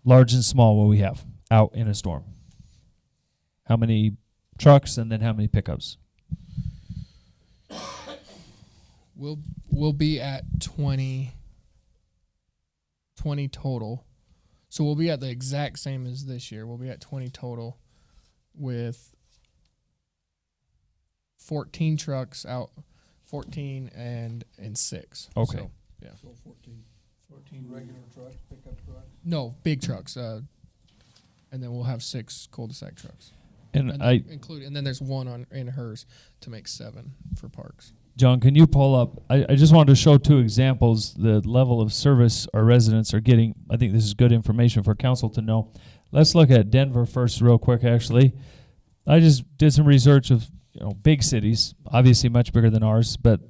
large and small, will we have out in a storm? How many trucks and then how many pickups? We'll be at 20 total. So we'll be at the exact same as this year. We'll be at 20 total with 14 trucks out, 14 and 6. Okay. So, yeah. So 14 regular trucks, pickup trucks? No, big trucks. And then we'll have 6 cul-de-sac trucks. And then there's one in hers to make 7 for parks. John, can you pull up? I just wanted to show two examples, the level of service our residents are getting. I think this is good information for council to know. Let's look at Denver first real quick, actually. I just did some research of big cities, obviously much bigger than ours, but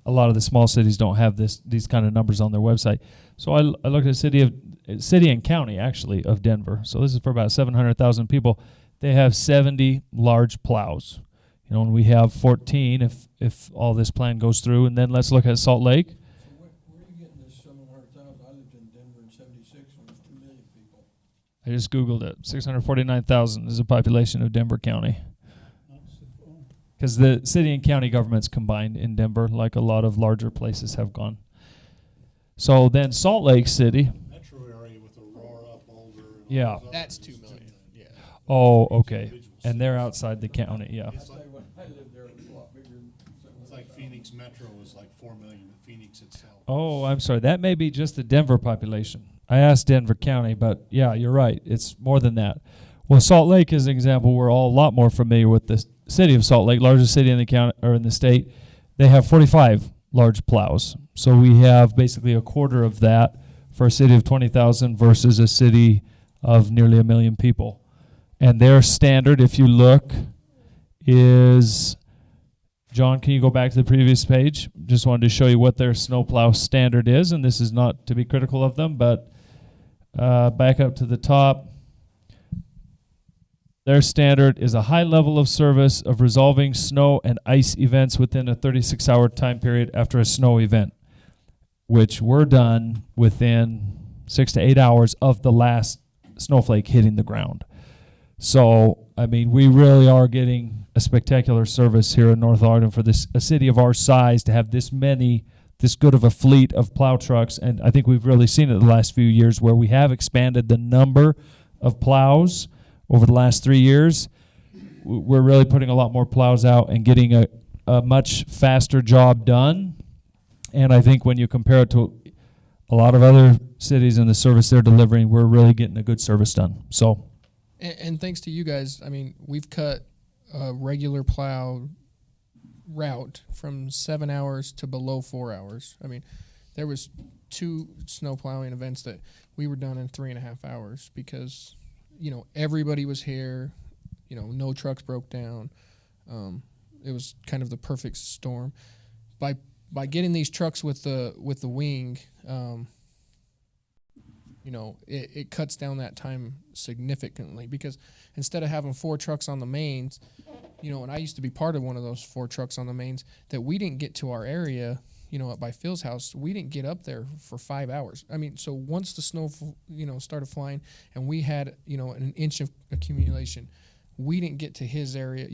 a lot of the small cities don't have these kind of numbers on their website. So I looked at city and county, actually, of Denver. So this is for about 700,000 people. They have 70 large plows. And we have 14 if all this plan goes through. And then let's look at Salt Lake. So where are you getting this 700,000? I lived in Denver in '76 when it was 2 million people. I just Googled it. 649,000 is the population of Denver County. Because the city and county governments combined in Denver, like a lot of larger places have gone. So then Salt Lake City. Metro area with Aurora, Boulder. And Yeah. all those That's others. 2 million. Yeah. Oh, okay. And they're outside the county, yeah. I'll tell you what, I lived there, it was a lot bigger. It's like Phoenix Metro is like 4 million, Phoenix itself. Oh, I'm sorry. That may be just the Denver population. I asked Denver County, but yeah, you're right. It's more than that. Well, Salt Lake is an example. We're all a lot more familiar with the city of Salt Lake, largest city in the county or in the state. They have 45 large plows. So we have basically a quarter of that for a city of 20,000 versus a city of nearly 1 million people. And their standard, if you look, is, John, can you go back to the previous page? Just wanted to show you what their snowplow standard is, and this is not to be critical of them, but back up to the top. Their standard is a high level of service of resolving snow and ice events within a 36-hour time period after a snow event, which were done within 6 to 8 hours of the last snowflake hitting the ground. So, I mean, we really are getting a spectacular service here in North Ogden for a city of our size to have this good of a fleet of plow trucks. And I think we've really seen it the last few years where we have expanded the number of plows over the last 3 years. We're really putting a lot more plows out and getting a much faster job done. And I think when you compare it to a lot of other cities and the service they're delivering, we're really getting a good service done. So. And thanks to you guys, I mean, we've cut a regular plow route from 7 hours to below 4 hours. I mean, there was 2 snow plowing events that we were done in 3.5 hours because, everybody was here, no trucks broke down. It was kind of the perfect storm. By getting these trucks with the wing, it cuts down that time significantly because instead of having 4 trucks on the mains, and I used to be part of one of those 4 trucks on the mains, that we didn't get to our area, up by Phil's house, we didn't get up there for 5 hours. I mean, so once the snow, started flying and we had, an inch of accumulation, we didn't get to his area,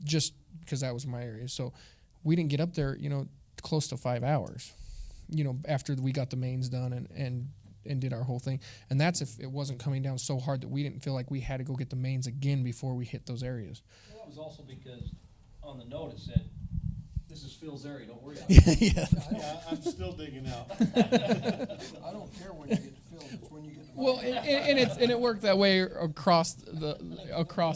just because that was my area. So we didn't get up there, close to 5 hours, after we got the mains done and did our whole thing. And that's if it wasn't coming down so hard that we didn't feel like we had to go get the mains again before we hit those areas. Well, that was also because on the note it said, "This is Phil's area, don't worry about it." Yeah, I'm still digging out. I don't care when you get to Phil, it's when you get to. Well, and it worked that way across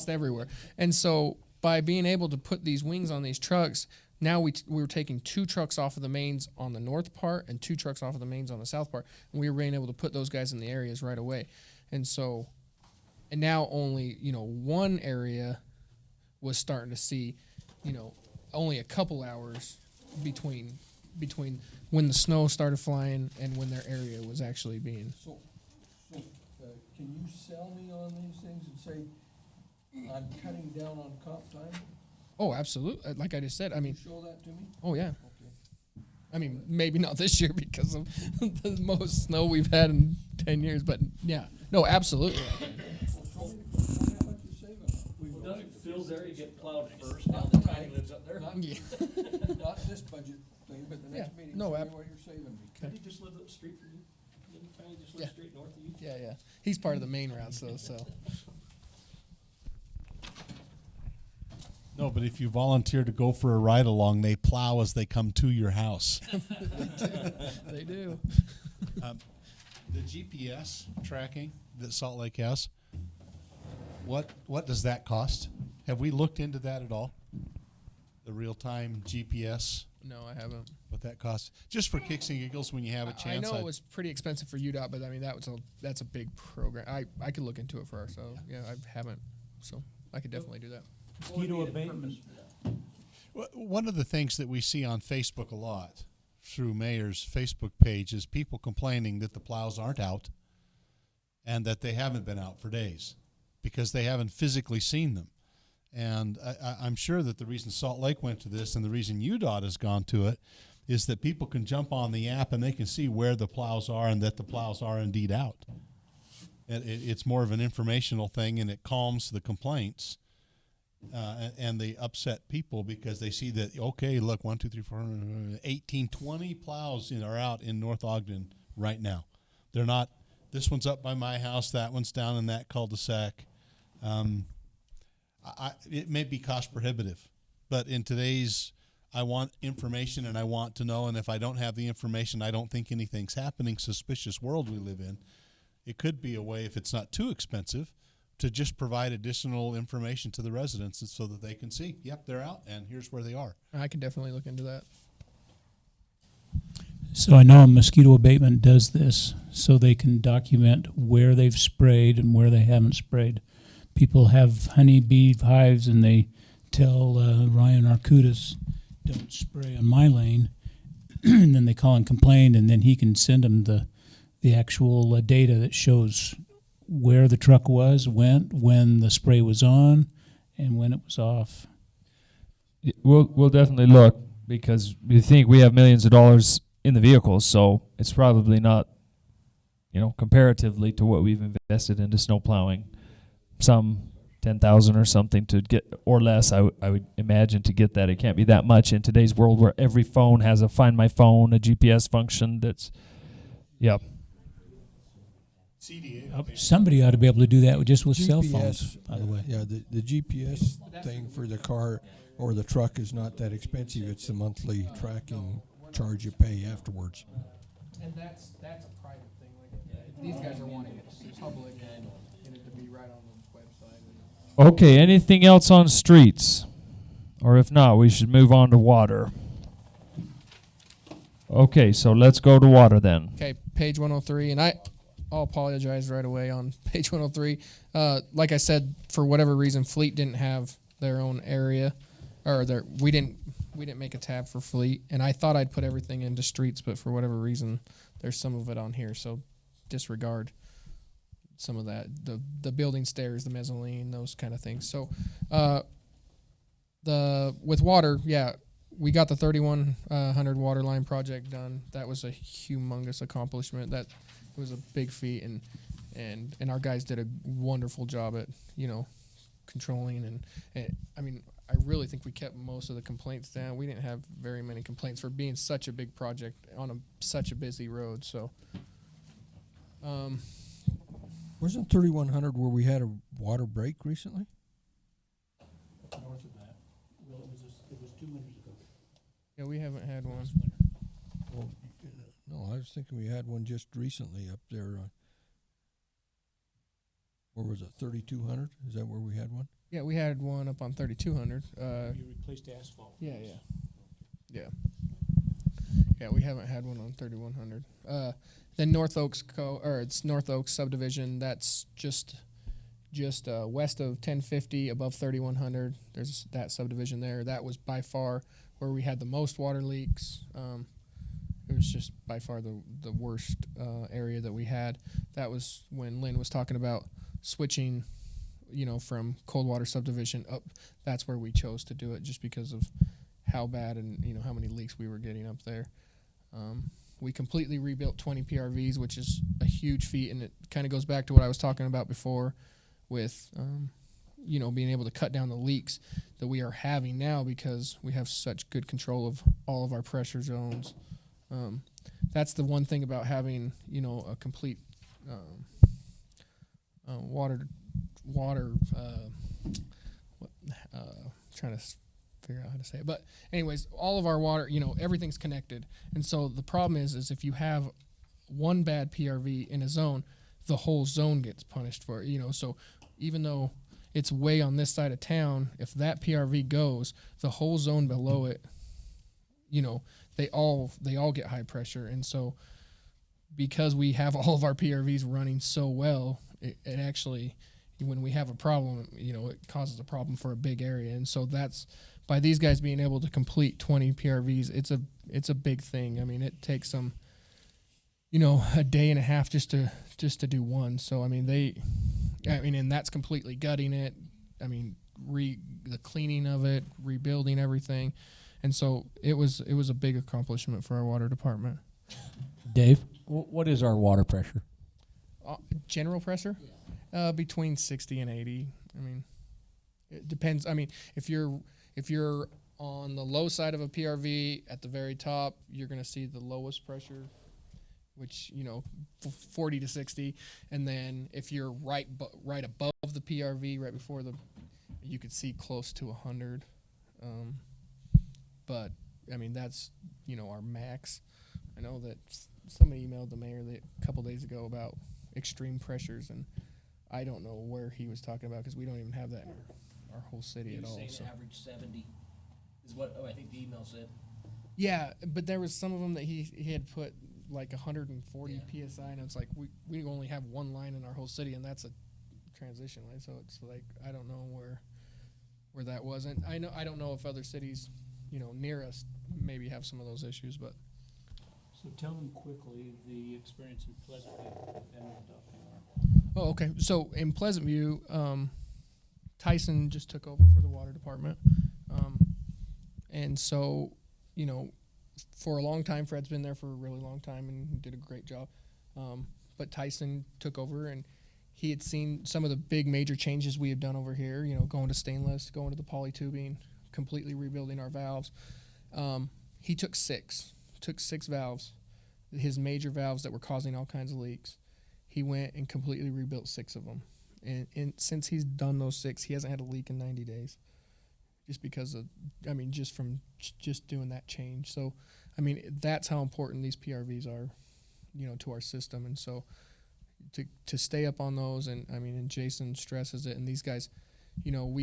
everywhere. And so by being able to put these wings on these trucks, now we were taking 2 trucks off of the mains on the north part and 2 trucks off of the mains on the south part, and we were being able to put those guys in the areas right away. And so, and now only one area was starting to see, only a couple hours between when the snow started flying and when their area was actually being. So, can you sell me on these things and say, I'm cutting down on comp time? Oh, absolutely. Like I just said, I mean. Show that to me? Oh, yeah. Okay. I mean, maybe not this year because of the most snow we've had in 10 years, but yeah. No, absolutely. Show me how much you're saving. Doesn't Phil's area get plowed first now that Tiny lives up there? Not this budget thing, but the next meeting, No, show me what you're saving me. Did he just live up the street from you? Didn't Tiny just live straight north of you? Yeah. He's part of the main routes, though, so. No, but if you volunteer to go for a ride along, they plow as they come to your house. They do. The GPS tracking that Salt Lake has, what does that cost? Have we looked into that at all? The real-time GPS No, I haven't. What that costs? Just for kicks and giggles when you have a chance. I know it was pretty expensive for UDOT, but I mean that's a big program. I could look into it for ourselves. Yeah, I haven't, so I could definitely do that. Mosquito abatement. One of the things that we see on Facebook a lot through Mayor's Facebook page is people complaining that the plows aren't out and that they haven't been out for days because they haven't physically seen them. And I'm sure that the reason Salt Lake went to this and the reason UDOT has gone to it is that people can jump on the app and they can see where the plows are and that the plows are indeed out. And it's more of an informational thing, and it calms the complaints and the upset people because they see that, okay, look, 1, 2, 3, 4, 18, 20 plows are out in North Ogden right now. They're not, this one's up by my house, that one's down in that cul-de-sac. It may be cost prohibitive, but in today's, I want information and I want to know, and if I don't have the information, I don't think anything's happening, suspicious world we live in. It could be a way, if it's not too expensive, to just provide additional information to the residents so that they can see, yep, they're out, and here's where they are. I can definitely look into that. So I know mosquito abatement does this, so they can document where they've sprayed and where they haven't sprayed. People have honeybee hives, and they tell Ryan Arcutis, don't spray on my lane, and then they call and complain, and then he can send them the actual data that shows where the truck was, when the spray was on, and when it was off. We'll definitely look, because we think we have millions of dollars in the vehicles, so it's probably not, comparatively to what we've invested into snow plowing, some 10,000 or something to get, or less, I would imagine, to get that. It can't be that much in today's world where every phone has a Find My Phone, a GPS function that's, yep. Somebody ought to be able to do that with just with GPS, cell phones, by the way. Yeah, the GPS thing for the car or the truck is not that expensive. It's the monthly tracking charge you pay afterwards. And that's a private thing. Like these guys are wanting it public and it to be right on the website. Okay, anything else on streets? Or if not, we should move on to water. Okay, so let's go to water then. Okay, page 103, and I'll apologize right away on page 103. Like I said, for whatever reason, Fleet didn't have their own area, or we didn't make a tab for Fleet, and I thought I'd put everything into streets, but for whatever reason, there's some of it on here, so disregard some of that. The building stairs, the mezzanine, those kind of things. So, with water, yeah, we got the 3,100 water line project done. That was a humongous accomplishment. That was a big feat, and our guys did a wonderful job at controlling and I mean, I really think we kept most of the complaints down. We didn't have very many complaints for being such a big project on such a busy road. So, Wasn't 3,100 where we had a water break recently? North of that. Well, it was 2 winters ago. yeah, we haven't had one. Well, no, I was thinking we had one just recently up there. Where was it, 3,200? Is that where we had one? Yeah, we had one up on 3,200. You replaced asphalt. Yeah. Yeah, we haven't had one on 3,100. Then North Oaks it's North Oaks subdivision. That's just west of 1050, above 3,100. There's that subdivision there. That was by far where we had the most water leaks. It was just by far the worst area that we had. That was when Lynn was talking about switching, from cold water subdivision up. That's where we chose to do it, just because of how bad and how many leaks we were getting up there. We completely rebuilt 20 PRVs, which is a huge feat, and it kind of goes back to what I was talking about before with being able to cut down the leaks that we are having now because we have such good control of all of our pressure zones. That's the one thing about having a complete trying to figure out how to say it, but anyways, all of our water, everything's connected, and so the problem is if you have one bad PRV in a zone, the whole zone gets punished for it. So even though it's way on this side of town, if that PRV goes, the whole zone below it, you know, they all get high pressure, and so because we have all of our PRVs running so well, it actually, when we have a problem, you know, it causes a problem for a big area. And so that's, by these guys being able to complete 20 PRVs, it's a big thing. I mean, it takes them, you know, a day and a half just to do one. So I mean, and that's completely gutting it. I mean, the cleaning of it, rebuilding everything. And so it was a big accomplishment for our water department. Dave, what is our water pressure? General pressure? Between 60 and 80. I mean, it depends. I mean, if you're on the low side of a PRV at the very top, you're going to see the lowest pressure, which, you know, 40 to 60. And then if you're right above the PRV, right before you could see close to 100. But I mean, that's, you know, our max. I know that somebody emailed the mayor a couple days ago about extreme pressures, and I don't know where he was talking about because we don't even have that in our whole city at all. Saying So. average 70 is what I think the email said. Yeah, but there was some of them that he had put like 140 psi, and it's like we only have one line in our whole city, and that's a transition line. So it's like I don't know where that was, and I don't know if other cities, you know, near us maybe have some of those issues, but. So tell them quickly the experience in Pleasant View with them adopting our. Oh, okay. So in Pleasant View, Tyson just took over for the water department, and so, you know, for a long time, Fred's been there for a really long time and did a great job. But Tyson took over, and he had seen some of the big major changes we have done over here. You know, going to stainless, going to the poly tubing, completely rebuilding our valves. He took six valves, his major valves that were causing all kinds of leaks. He went and completely rebuilt 6 of them. And since he's done those 6, he hasn't had a leak in 90 days. Just because of, I mean, just from just doing that change. So, I mean, that's how important these PRVs are, you know, to our system. And so to stay up on those, and I mean, and Jason stresses it, and these guys, you know,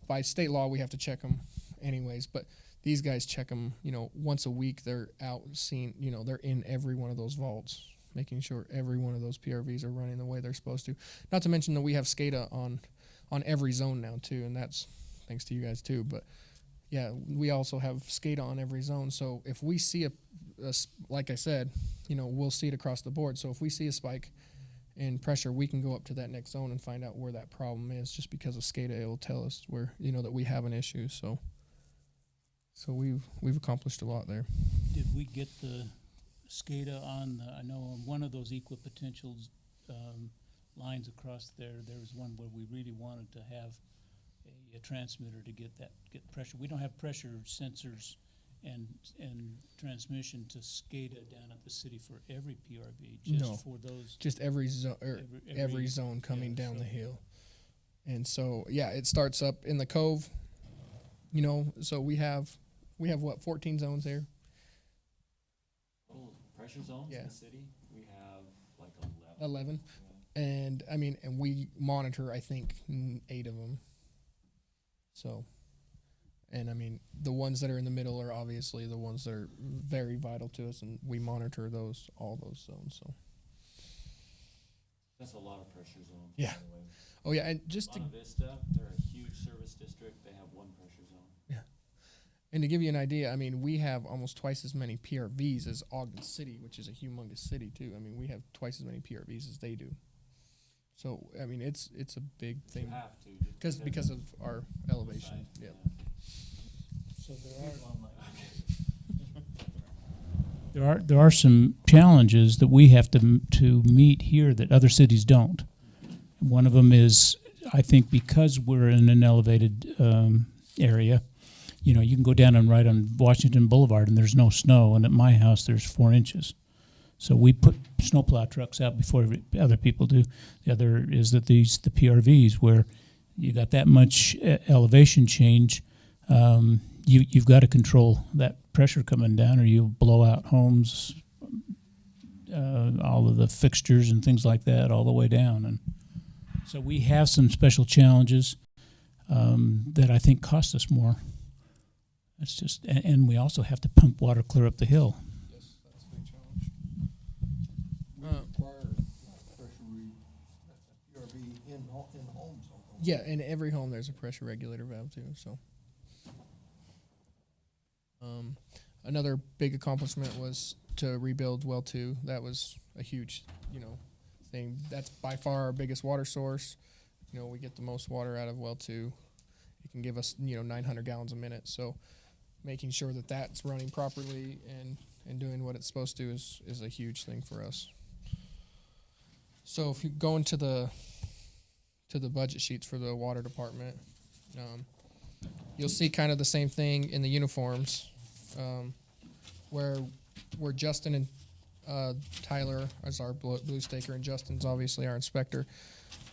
by state law, we have to check them anyways, but these guys check them, you know, once a week. They're out seeing, you know, they're in every one of those vaults, making sure every one of those PRVs are running the way they're supposed to. Not to mention that we have SCADA on every zone now too, and that's thanks to you guys too. But yeah, we also have SCADA on every zone. So if we see a like I said, you know, we'll see it across the board. So if we see a spike in pressure, we can go up to that next zone and find out where that problem is. Just because of SCADA, it will tell us where, you know, that we have an issue. So we've accomplished a lot there. Did we get the SCADA on the, I know on one of those equipotentials lines across there was one where we really wanted to have a transmitter to get pressure. We don't have pressure sensors and transmission to SCADA down at the city for every PRV, just for those. Just every zone, every zone coming down the hill. And so, yeah, it starts up in the cove, you know, so we have what, 14 zones here? Pressure zones Yeah. in the city, we have like 11. 11. And I mean, and we monitor, I think, 8 of them. So, and I mean, the ones that are in the middle are obviously the ones that are very vital to us, and we monitor all those zones. So That's a lot of pressure zones. Yeah. By the way. Oh yeah, and just to Monta Vista, they're a huge service district. They have 1 pressure zone. yeah, and to give you an idea, I mean, we have almost twice as many PRVs as Ogden City, which is a humongous city too. I mean, we have twice as many PRVs as they do. So I mean, it's a big thing. You have to just because of our elevation. Yeah. So there are some challenges that we have to meet here that other cities don't. One of them is, I think, because we're in an elevated area, you know, you can go down and ride on Washington Boulevard and there's no snow, and at my house there's 4 inches. So we put snowplow trucks out before other people do. The other is that the PRVs, where you got that much elevation change, you've got to control that pressure coming down, or you'll blow out homes, all of the fixtures and things like that all the way down. And so we have some special challenges that I think cost us more. That's just, and we also have to pump water clear up the hill. Yes, that's a big challenge. We require pressure PRV in homes. Yeah, in every home there's a pressure regulator valve too. So, another big accomplishment was to rebuild well 2. That was a huge, thing. That's by far our biggest water source. We get the most water out of well 2. It can give us 900 gallons a minute. So, making sure that that's running properly and doing what it's supposed to is a huge thing for us. So if you go into the budget sheets for the water department, you'll see kind of the same thing in the uniforms, where Justin and Tyler as our blue staker, and Justin's obviously our inspector.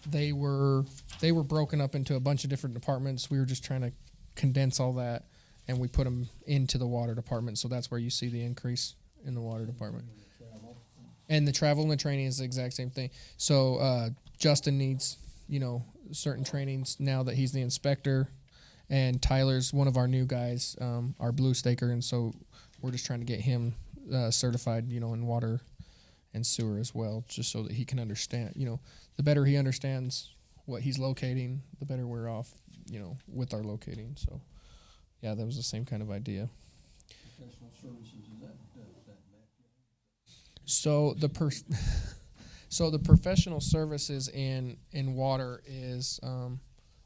They were broken up into a bunch of different departments. We were just trying to condense all that, and we put them into the water department. So that's where you see the increase in the water department. And the travel and the training is the exact same thing. So Justin needs, certain trainings now that he's the inspector, and Tyler's one of our new guys, our blue staker, and so we're just trying to get him certified, in water and sewer as well, just so that he can understand. The better he understands what he's locating, the better we're off, with our locating. So, yeah, that was the same kind of idea. Professional services, is that So the professional services in water is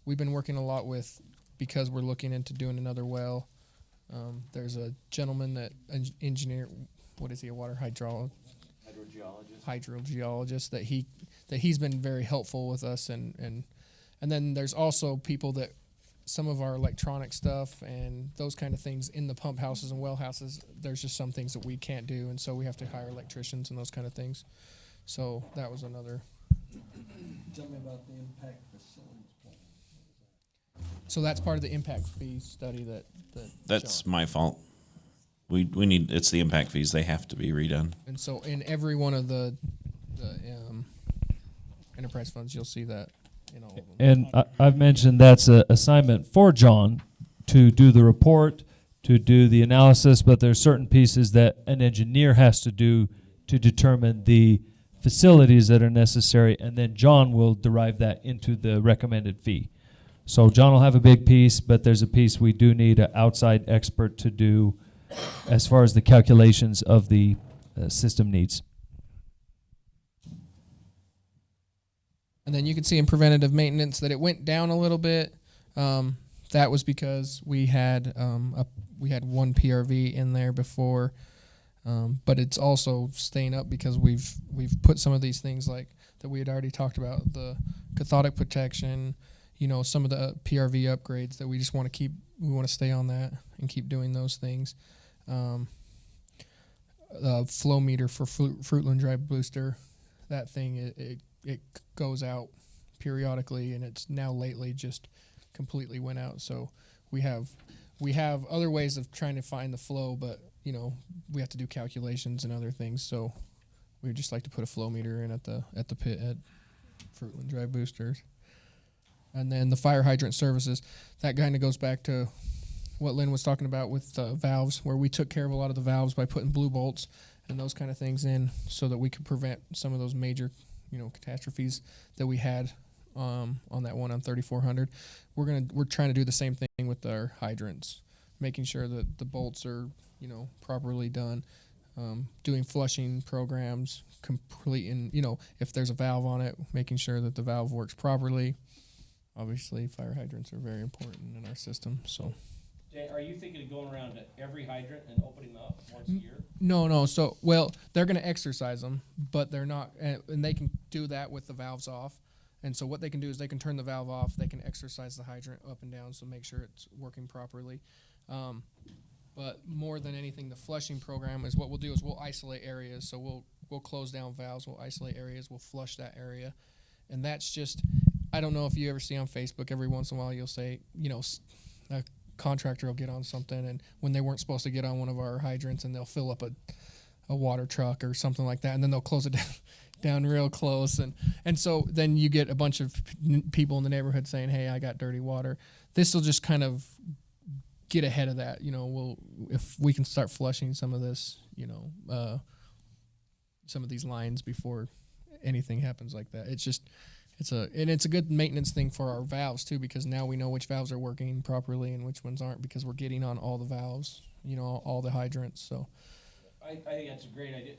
we've been working a lot with, because we're looking into doing another well. There's a gentleman that engineer, what is he, a water hydrogeologist that he's been very helpful with us, and then there's also people that some of our electronic stuff and those kind of things in the pump houses and well houses, there's just some things that we can't do, and so we have to hire electricians and those kind of things. So that was another. Tell me about the impact facilities plan. So that's part of the impact fee study that That's John. my fault. We need, it's the impact fees. They have to be redone. And so in every one of the enterprise funds, you'll see that in all of them. And I've mentioned that's an assignment for John to do the report, to do the analysis, but there's certain pieces that an engineer has to do to determine the facilities that are necessary, and then John will derive that into the recommended fee. So John will have a big piece, but there's a piece we do need an outside expert to do as far as the calculations of the system needs. And then you can see in preventative maintenance that it went down a little bit. That was because we had one PRV in there before, but it's also staying up because we've put some of these things like that we had already talked about, the cathodic protection, some of the PRV upgrades that we just want to keep. We want to stay on that and keep doing those things. Flow meter for Fruitland Drive Booster, that thing it goes out periodically, and it's now lately just completely went out. So we have other ways of trying to find the flow, but we have to do calculations and other things. So we would just like to put a flow meter in at the pit at Fruitland Drive Boosters. And then the fire hydrant services, that kind of goes back to what Lynn was talking about with the valves, where we took care of a lot of the valves by putting blue bolts and those kind of things in so that we could prevent some of those major, catastrophes that we had on that one on 3400. We're trying to do the same thing with our hydrants, making sure that the bolts are, properly done, doing flushing programs, completing, if there's a valve on it, making sure that the valve works properly. Obviously, fire hydrants are very important in our system. So, Jay, are you thinking of going around to every hydrant and opening them up once a year? No. So, well, they're going to exercise them, but they're not, and they can do that with the valves off. And so what they can do is they can turn the valve off. They can exercise the hydrant up and down, so make sure it's working properly. But more than anything, the flushing program is what we'll do is we'll isolate areas. So we'll close down valves, we'll isolate areas, we'll flush that area, and that's just. I don't know if you ever see on Facebook, every once in a while you'll say, a contractor will get on something, and when they weren't supposed to get on one of our hydrants, and they'll fill up a water truck or something like that, and then they'll close it down real close. And so then you get a bunch of people in the neighborhood saying, hey, I got dirty water. This will just kind of get ahead of that. If we can start flushing some of this, some of these lines before anything happens like that. It's a good maintenance thing for our valves too, because now we know which valves are working properly and which ones aren't, because we're getting on all the valves, all the hydrants. So I think that's a great idea.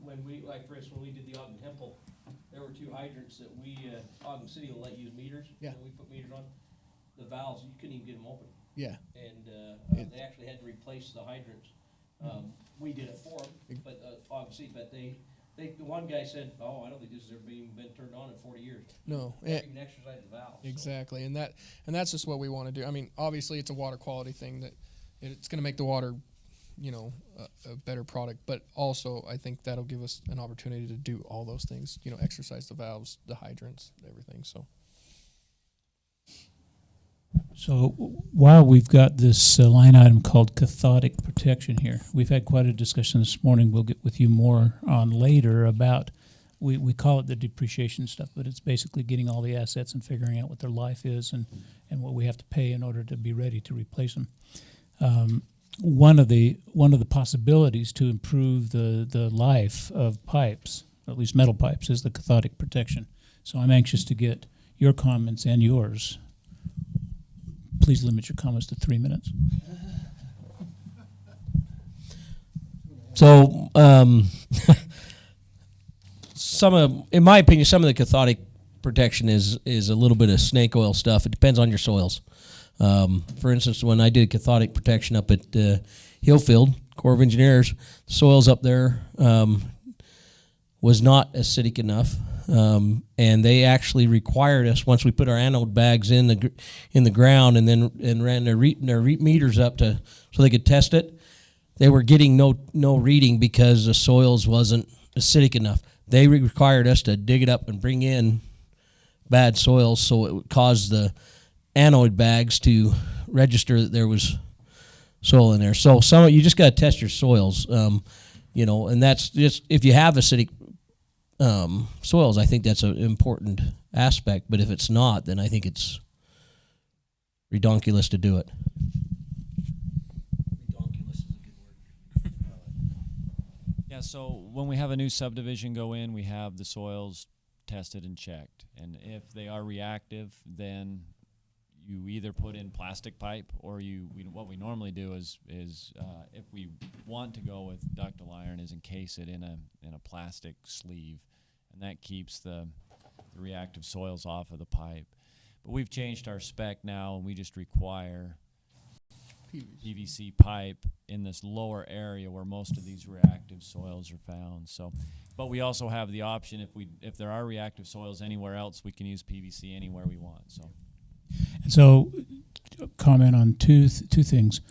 When we did the Ogden Temple, there were 2 hydrants that Ogden City will let use meters. Yeah. When we put meters on, the valves, you couldn't even get them open. yeah, And they actually had to replace the hydrants. We did it for them, but Ogden City, but the one guy said, "Oh, I don't think this has ever been turned on in 40 years." no, They haven't even exercised the valve. So. exactly, and that's just what we want to do. I mean, obviously, it's a water quality thing that it's going to make the water, a better product. But also, I think that'll give us an opportunity to do all those things. Exercise the valves, the hydrants, everything. So while we've got this line item called cathodic protection here, we've had quite a discussion this morning. We'll get with you more on later about, we call it the depreciation stuff, but it's basically getting all the assets and figuring out what their life is and what we have to pay in order to be ready to replace them. One of the possibilities to improve the life of pipes, at least metal pipes, is the cathodic protection. So I'm anxious to get your comments and yours. Please limit your comments to 3 minutes. So, in my opinion, some of the cathodic protection is a little bit of snake oil stuff. It depends on your soils. For instance, when I did cathodic protection up at Hillfield, Corps of Engineers, the soils up there was not acidic enough. And they actually required us, once we put our anode bags in the ground and ran their meters up so they could test it, they were getting no reading because the soils wasn't acidic enough. They required us to dig it up and bring in bad soils, so it would cause the anode bags to register that there was soil in there. So you just got to test your soils, and that's just, if you have acidic soils, I think that's an important aspect. But if it's not, then I think it's redonkulous to do it. Redonkulous is a good word. Yeah, so when we have a new subdivision go in, we have the soils tested and checked. And if they are reactive, then you either put in plastic pipe, or what we normally do is if we want to go with ductile iron, is encase it in a plastic sleeve, and that keeps the reactive soils off of the pipe. But we've changed our spec now, and we just require PVC pipe in this lower area where most of these reactive soils are found. So, but we also have the option, if there are reactive soils anywhere else, we can use PVC anywhere we want. So. And so, comment on two things.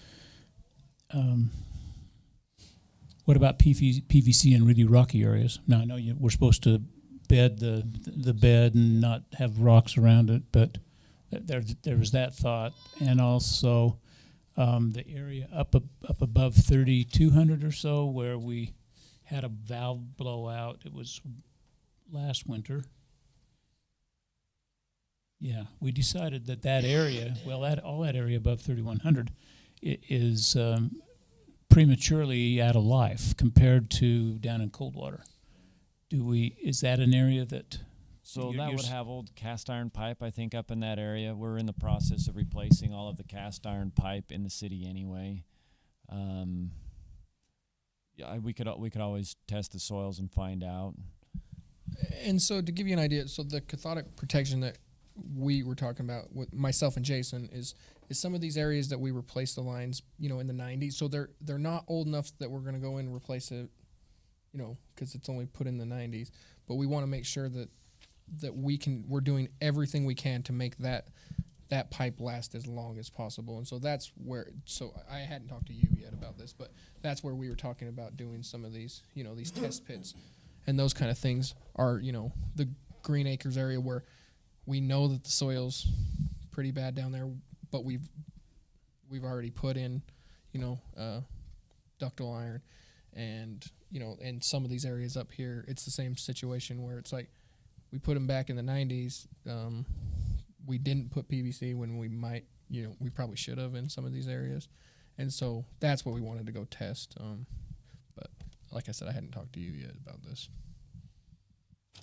What about PVC in really rocky areas? Now, I know we're supposed to bed the bed and not have rocks around it, but there was that thought. And also the area up above 3,200 or so, where we had a valve blowout. It was last winter. Yeah, we decided that area, all that area above 3,100 is prematurely out of life compared to down in Coldwater. Is that an area that? So that would have old cast iron pipe, I think, up in that area. We're in the process of replacing all of the cast iron pipe in the city anyway. Yeah, we could always test the soils and find out. And so, to give you an idea, so the cathodic protection that we were talking about with myself and Jason is some of these areas that we replaced the lines, in the 90s. So they're not old enough that we're going to go in and replace it, because it's only put in the 90s. But we want to make sure that we're doing everything we can to make that pipe last as long as possible. And so that's where. So I hadn't talked to you yet about this, but that's where we were talking about doing some of these, these test pits, and those kind of things are, the Green Acres area where we know that the soil's pretty bad down there, but we've already put in, ductile iron, and and some of these areas up here, it's the same situation where it's like we put them back in the 90s. We didn't put PVC when we might we probably should have in some of these areas. And so that's what we wanted to go test. But like I said, I hadn't talked to you yet about this.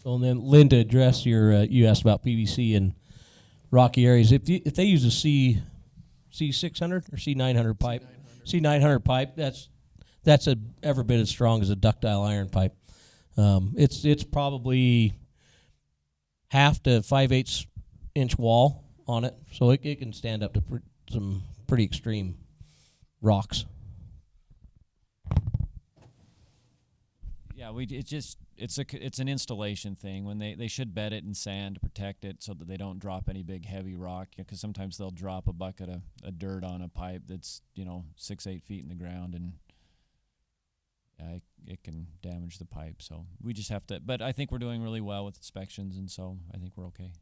Well, and then Linda, address your you asked about PVC in rocky areas. If they use a C600 or C900 pipe, C900 pipe, that's every bit as strong as a ductile iron pipe. It's probably 1/2 to 5/8 inch wall on it, so it can stand up to some pretty extreme rocks. Yeah, it's an installation thing. When they should bed it in sand to protect it so that they don't drop any big heavy rock, because sometimes they'll drop a bucket of dirt on a pipe that's 6-8 feet in the ground, and it can damage the pipe. So we just have to, but I think we're doing really well with inspections, and so I think we're okay.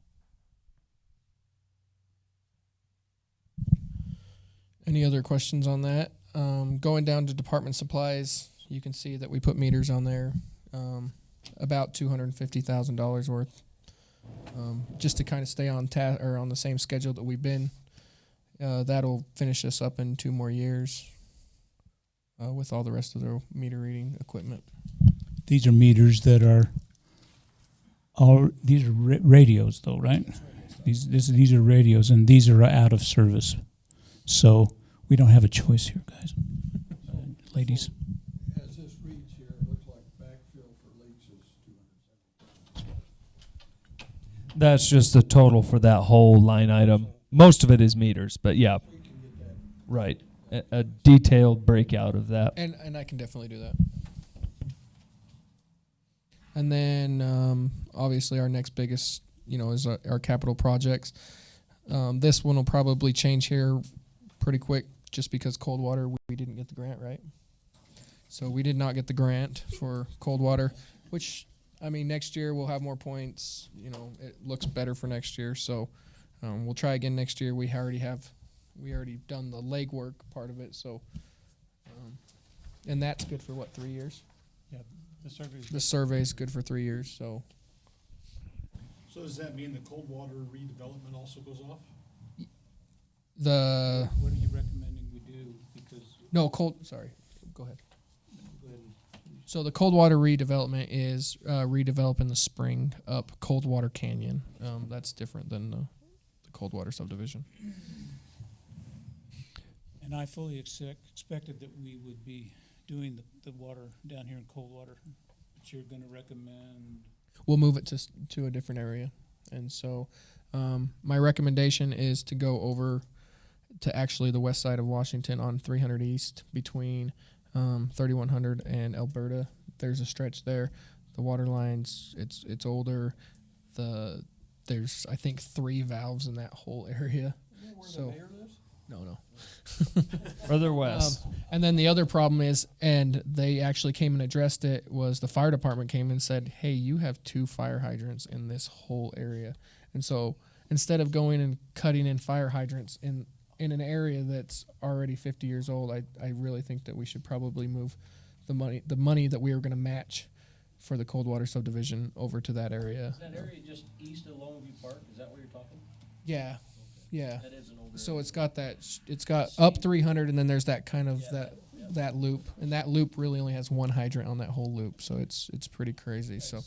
Any other questions on that? Going down to department supplies, you can see that we put meters on there, about $250,000 worth, just to kind of stay on or on the same schedule that we've been. That'll finish us up in 2 more years with all the rest of the meter reading equipment. These are meters that are these are radios, though, right? These are radios, and these are out of service. So we don't have a choice here, guys, ladies. As this reads here, it looks like backfill for leaks is 270. That's just the total for that whole line item. Most of it is meters, but yeah, right. A detailed breakout of that. And I can definitely do that. And then obviously our next biggest, is our capital projects. This one will probably change here pretty quick, just because cold water, we didn't get the grant, right? So we did not get the grant for cold water, which, next year we'll have more points. It looks better for next year. So we'll try again next year. We already done the legwork part of it. So, and that's good for 3 years? Yeah, the survey is good for 3 years. So does that mean the cold water redevelopment also goes off? What are you recommending we do? Because sorry, go ahead. Go ahead. So the cold water redevelopment is redeveloping the spring up Coldwater Canyon. That's different than the cold water subdivision. And I fully expected that we would be doing the water down here in Coldwater, but you're going to recommend. We'll move it to a different area, and so my recommendation is to go over to actually the west side of Washington on 300 East between 3100 and Alberta. There's a stretch there. The water lines, it's older. There's I think 3 valves in that whole area. Where so the mayor lives? no. Further west. And then the other problem is, and they actually came and addressed it, was the fire department came and said, hey, you have 2 fire hydrants in this whole area. And so instead of going and cutting in fire hydrants in an area that's already 50 years old, I really think that we should probably move the money that we were going to match for the Coldwater subdivision over to that area. Is that area just east of Longview Park? Is that what you're talking? Yeah. Yeah. That is an older So area. it's got up 300, and then there's that kind of that loop, and that loop really only has 1 hydrant on that whole loop, so it's pretty crazy. So.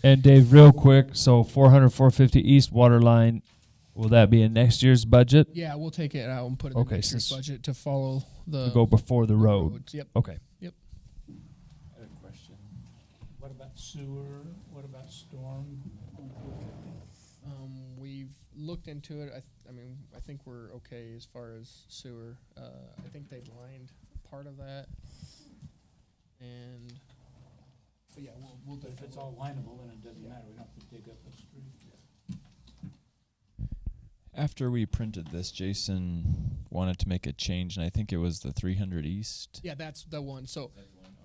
And Dave, real quick, so 400, 450 east water line, will that be in next year's budget? Yeah, we'll take it out and put it in next year's budget to follow the. To go before the road. roads. Yep. Okay. Yep. I had a question. What about sewer? What about storm? We've looked into it. I think we're okay as far as sewer. I think they've lined part of that, and but yeah, we'll But if it's all lineable, then it doesn't matter. We don't have to dig up a street. After we printed this, Jason wanted to make a change, and I think it was the 300 East. Yeah, that's the one. So,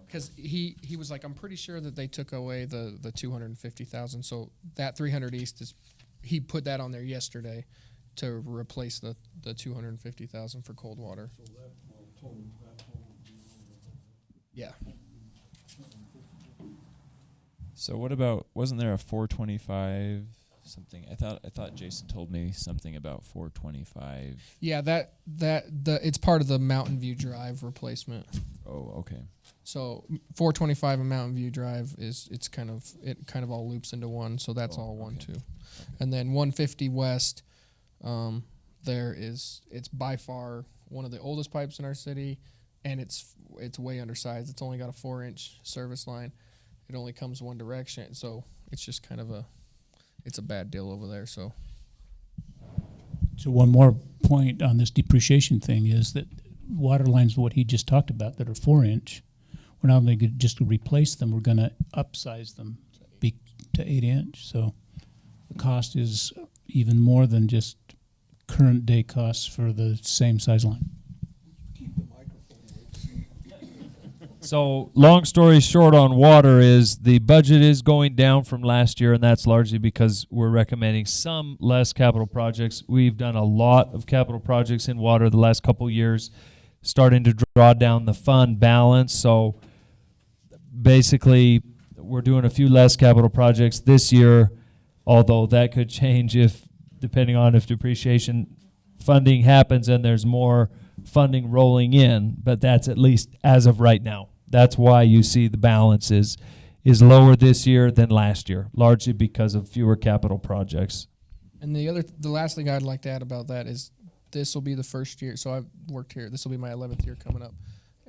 because he was like, I'm pretty sure that they took away the 250,000. So that 300 East is, he put that on there yesterday to replace the 250,000 for cold water. So that will total. Yeah. So what about, wasn't there a 425 something. I thought Jason told me something about 425. Yeah, it's part of the Mountain View Drive replacement. Oh, okay. So 425 and Mountain View Drive it kind of all loops into one, so that's all one too. And then 150 West, it's by far one of the oldest pipes in our city, and it's way undersized. It's only got a 4-inch service line. It only comes one direction, so it's just kind of it's a bad deal over there. So one more point on this depreciation thing is that water lines, what he just talked about, that are 4-inch, we're not only just to replace them, we're going to upsize them to 8-inch. So the cost is even more than just current day costs for the same size line. So, long story short on water is the budget is going down from last year, and that's largely because we're recommending some less capital projects. We've done a lot of capital projects in water the last couple years, starting to draw down the fund balance. So, basically, we're doing a few less capital projects this year, although that could change depending on if depreciation funding happens and there's more funding rolling in, but that's at least as of right now. That's why you see the balance is lower this year than last year, largely because of fewer capital projects. And the last thing I'd like to add about that is this will be the first year. So I've worked here. This will be my 11th year coming up,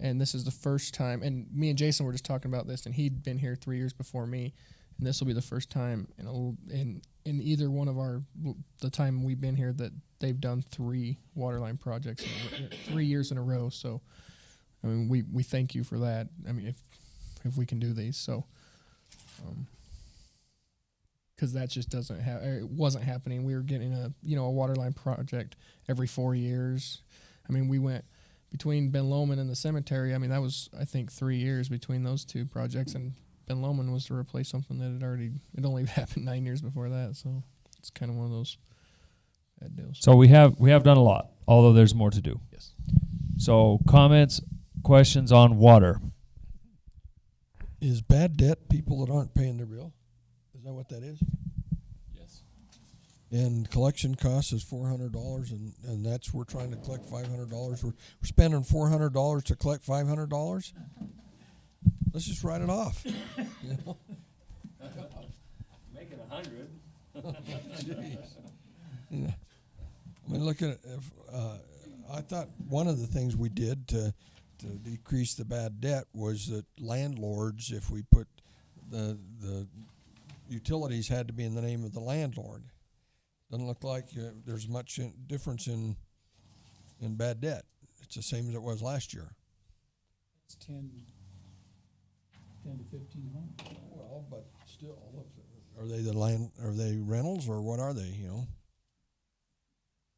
and this is the first time. And me and Jason were just talking about this, and he'd been here 3 years before me, and this will be the first time in either one of the time we've been here that they've done 3 waterline projects 3 years in a row. So, I mean, we thank you for that. I mean, if we can do these, so. Because that just it wasn't happening. We were getting a waterline project every 4 years. I mean, we went between Ben Lomond and the cemetery. I mean, that was, I think, 3 years between those 2 projects, and Ben Lomond was to replace something that it only happened 9 years before that. So it's kind of one of those bad deals. So we have done a lot, although there's more to do. Yes. So questions on water? Is bad debt people that aren't paying their bill? Is that what that is? Yes. And collection cost is $400, and that's we're trying to collect $500. We're spending $400 to collect $500. Let's just write it off. You know? Make it 100. Jeez. Yeah. I mean, look at it. I thought one of the things we did to decrease the bad debt was that landlords, if we put the utilities had to be in the name of the landlord. Doesn't look like there's much difference in bad debt. It's the same as it was last year. It's 10 to 15 homes. Well, but still, are they rentals or what are they, you know?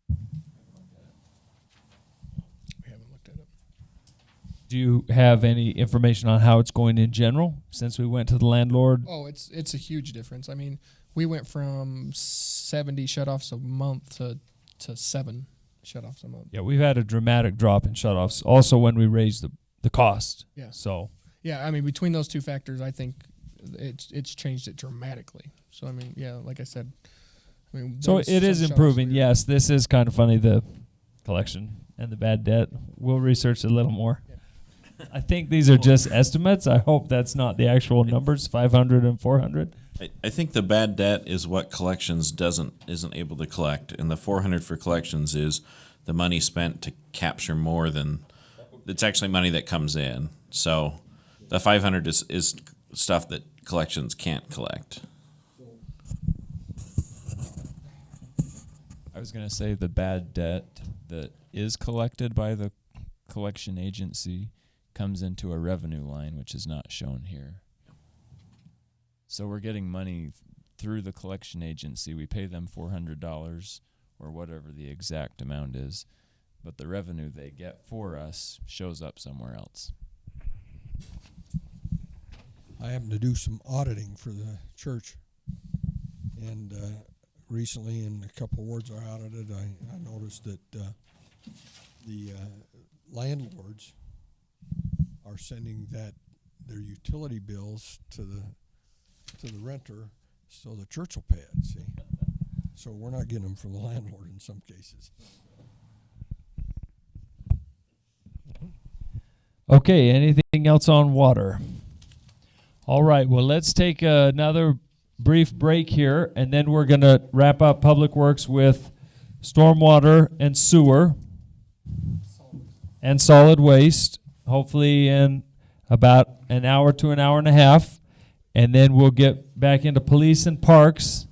We haven't looked at it. Do you have any information on how it's going in general since we went to the landlord? Oh, it's a huge difference. I mean, we went from 70 shutoffs a month to 7 shutoffs a month. Yeah, we've had a dramatic drop in shutoffs. Also, when we raised the cost. Yeah. So. Yeah, I mean, between those 2 factors, I think it's changed it dramatically. So I mean, yeah, like I said, I mean. So it is improving. Yes, this is kind of funny. The collection and the bad debt. We'll research a little more. Yeah. I think these are just estimates. I hope that's not the actual numbers, 500 and 400. I think the bad debt is what collections isn't able to collect, and the 400 for collections is the money spent to capture more than it's actually money that comes in. So the 500 is stuff that collections can't collect. I was going to say the bad debt that is collected by the collection agency comes into a revenue line, which is not shown here. So we're getting money through the collection agency. We pay them $400 or whatever the exact amount is, but the revenue they get for us shows up somewhere else. I happened to do some auditing for the church, and recently in a couple of wards I audited, I noticed that the landlords are sending their utility bills to the renter, so the church will pay it. See, So we're not getting them from the landlord in some cases. Okay, anything else on water? All right, well, let's take another brief break here, and then we're going to wrap up Public Works with stormwater and sewer and solid waste, hopefully in about an hour to an hour and a half. And then we'll get back into police and parks,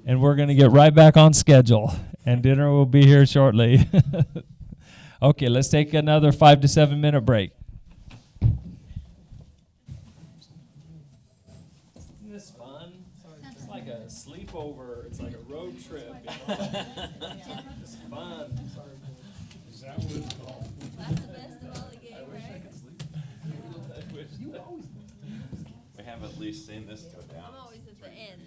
and we're going to get right back on schedule. And dinner will be here shortly. Okay, let's take another 5 to 7 minute break. Isn't this fun? It's like a sleepover. It's like a road trip. You know? It's fun. Is that what it's called? That's the best of all the game, right? We have at least seen this go down. I'm always at the end.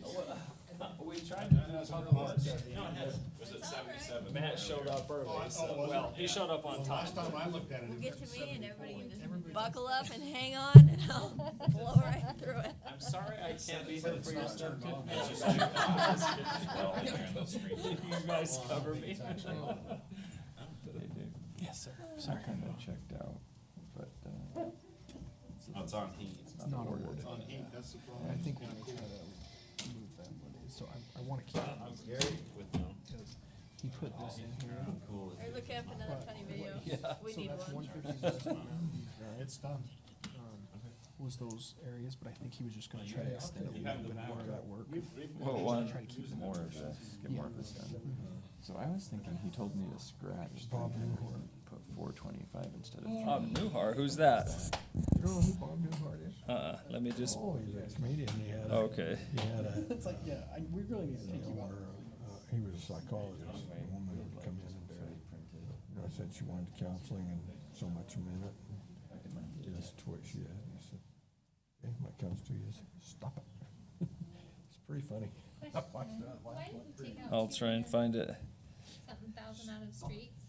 We tried to do this on the horse. No, it has. Was it 77? Matt showed up early. So, was well, it? he showed up on time. Last time I looked at it, We'll it get was to me and everybody can 71. just buckle up and hang on and I'll blow right through it. I'm sorry I can't be here for your certificate. You guys cover me. Yes, sir. So I kind of checked out, but Oh, it's on heat. it's not ordered. It's on heat, that's the problem. I think we need to move that money, so I wanna keep it. I'm Gary with them. Because he put this in here. Are you looking up another funny video? We So need that's one. 150 It's done. was those areas, but I think he was just gonna try to extend it a little bit more of that work. Well, one, Try to keep it more of this, get more of this done. So I was thinking, he told me to scratch Bob 300 Newhart. and put 425 instead of Newhart, who's that? You don't know who Bob Newhart is? Let me just. Oh, he's a comedian. He had Okay. He had a. It's like, yeah, we really need to take you out. He was a psychologist. A woman would come in and say, I said she wanted counseling and so much a minute. Just what she had. He said, okay, my comes to you is stop it. It's pretty funny. I watched that Why last did one. we take out I'll try and find it. something thousand out of streets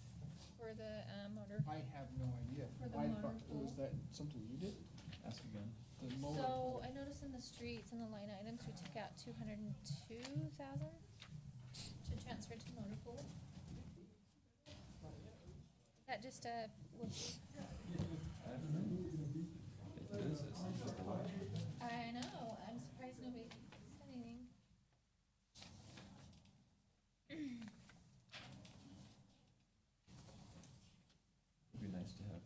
for the motor? I have no idea. For the I motor thought, pool. was that something you did? Ask again. The mower So pool. I noticed in the streets and the line items, we took out 202,000 to transfer to motor pool. Is that just a? I know. I'm surprised nobody said anything. It'd be nice to have.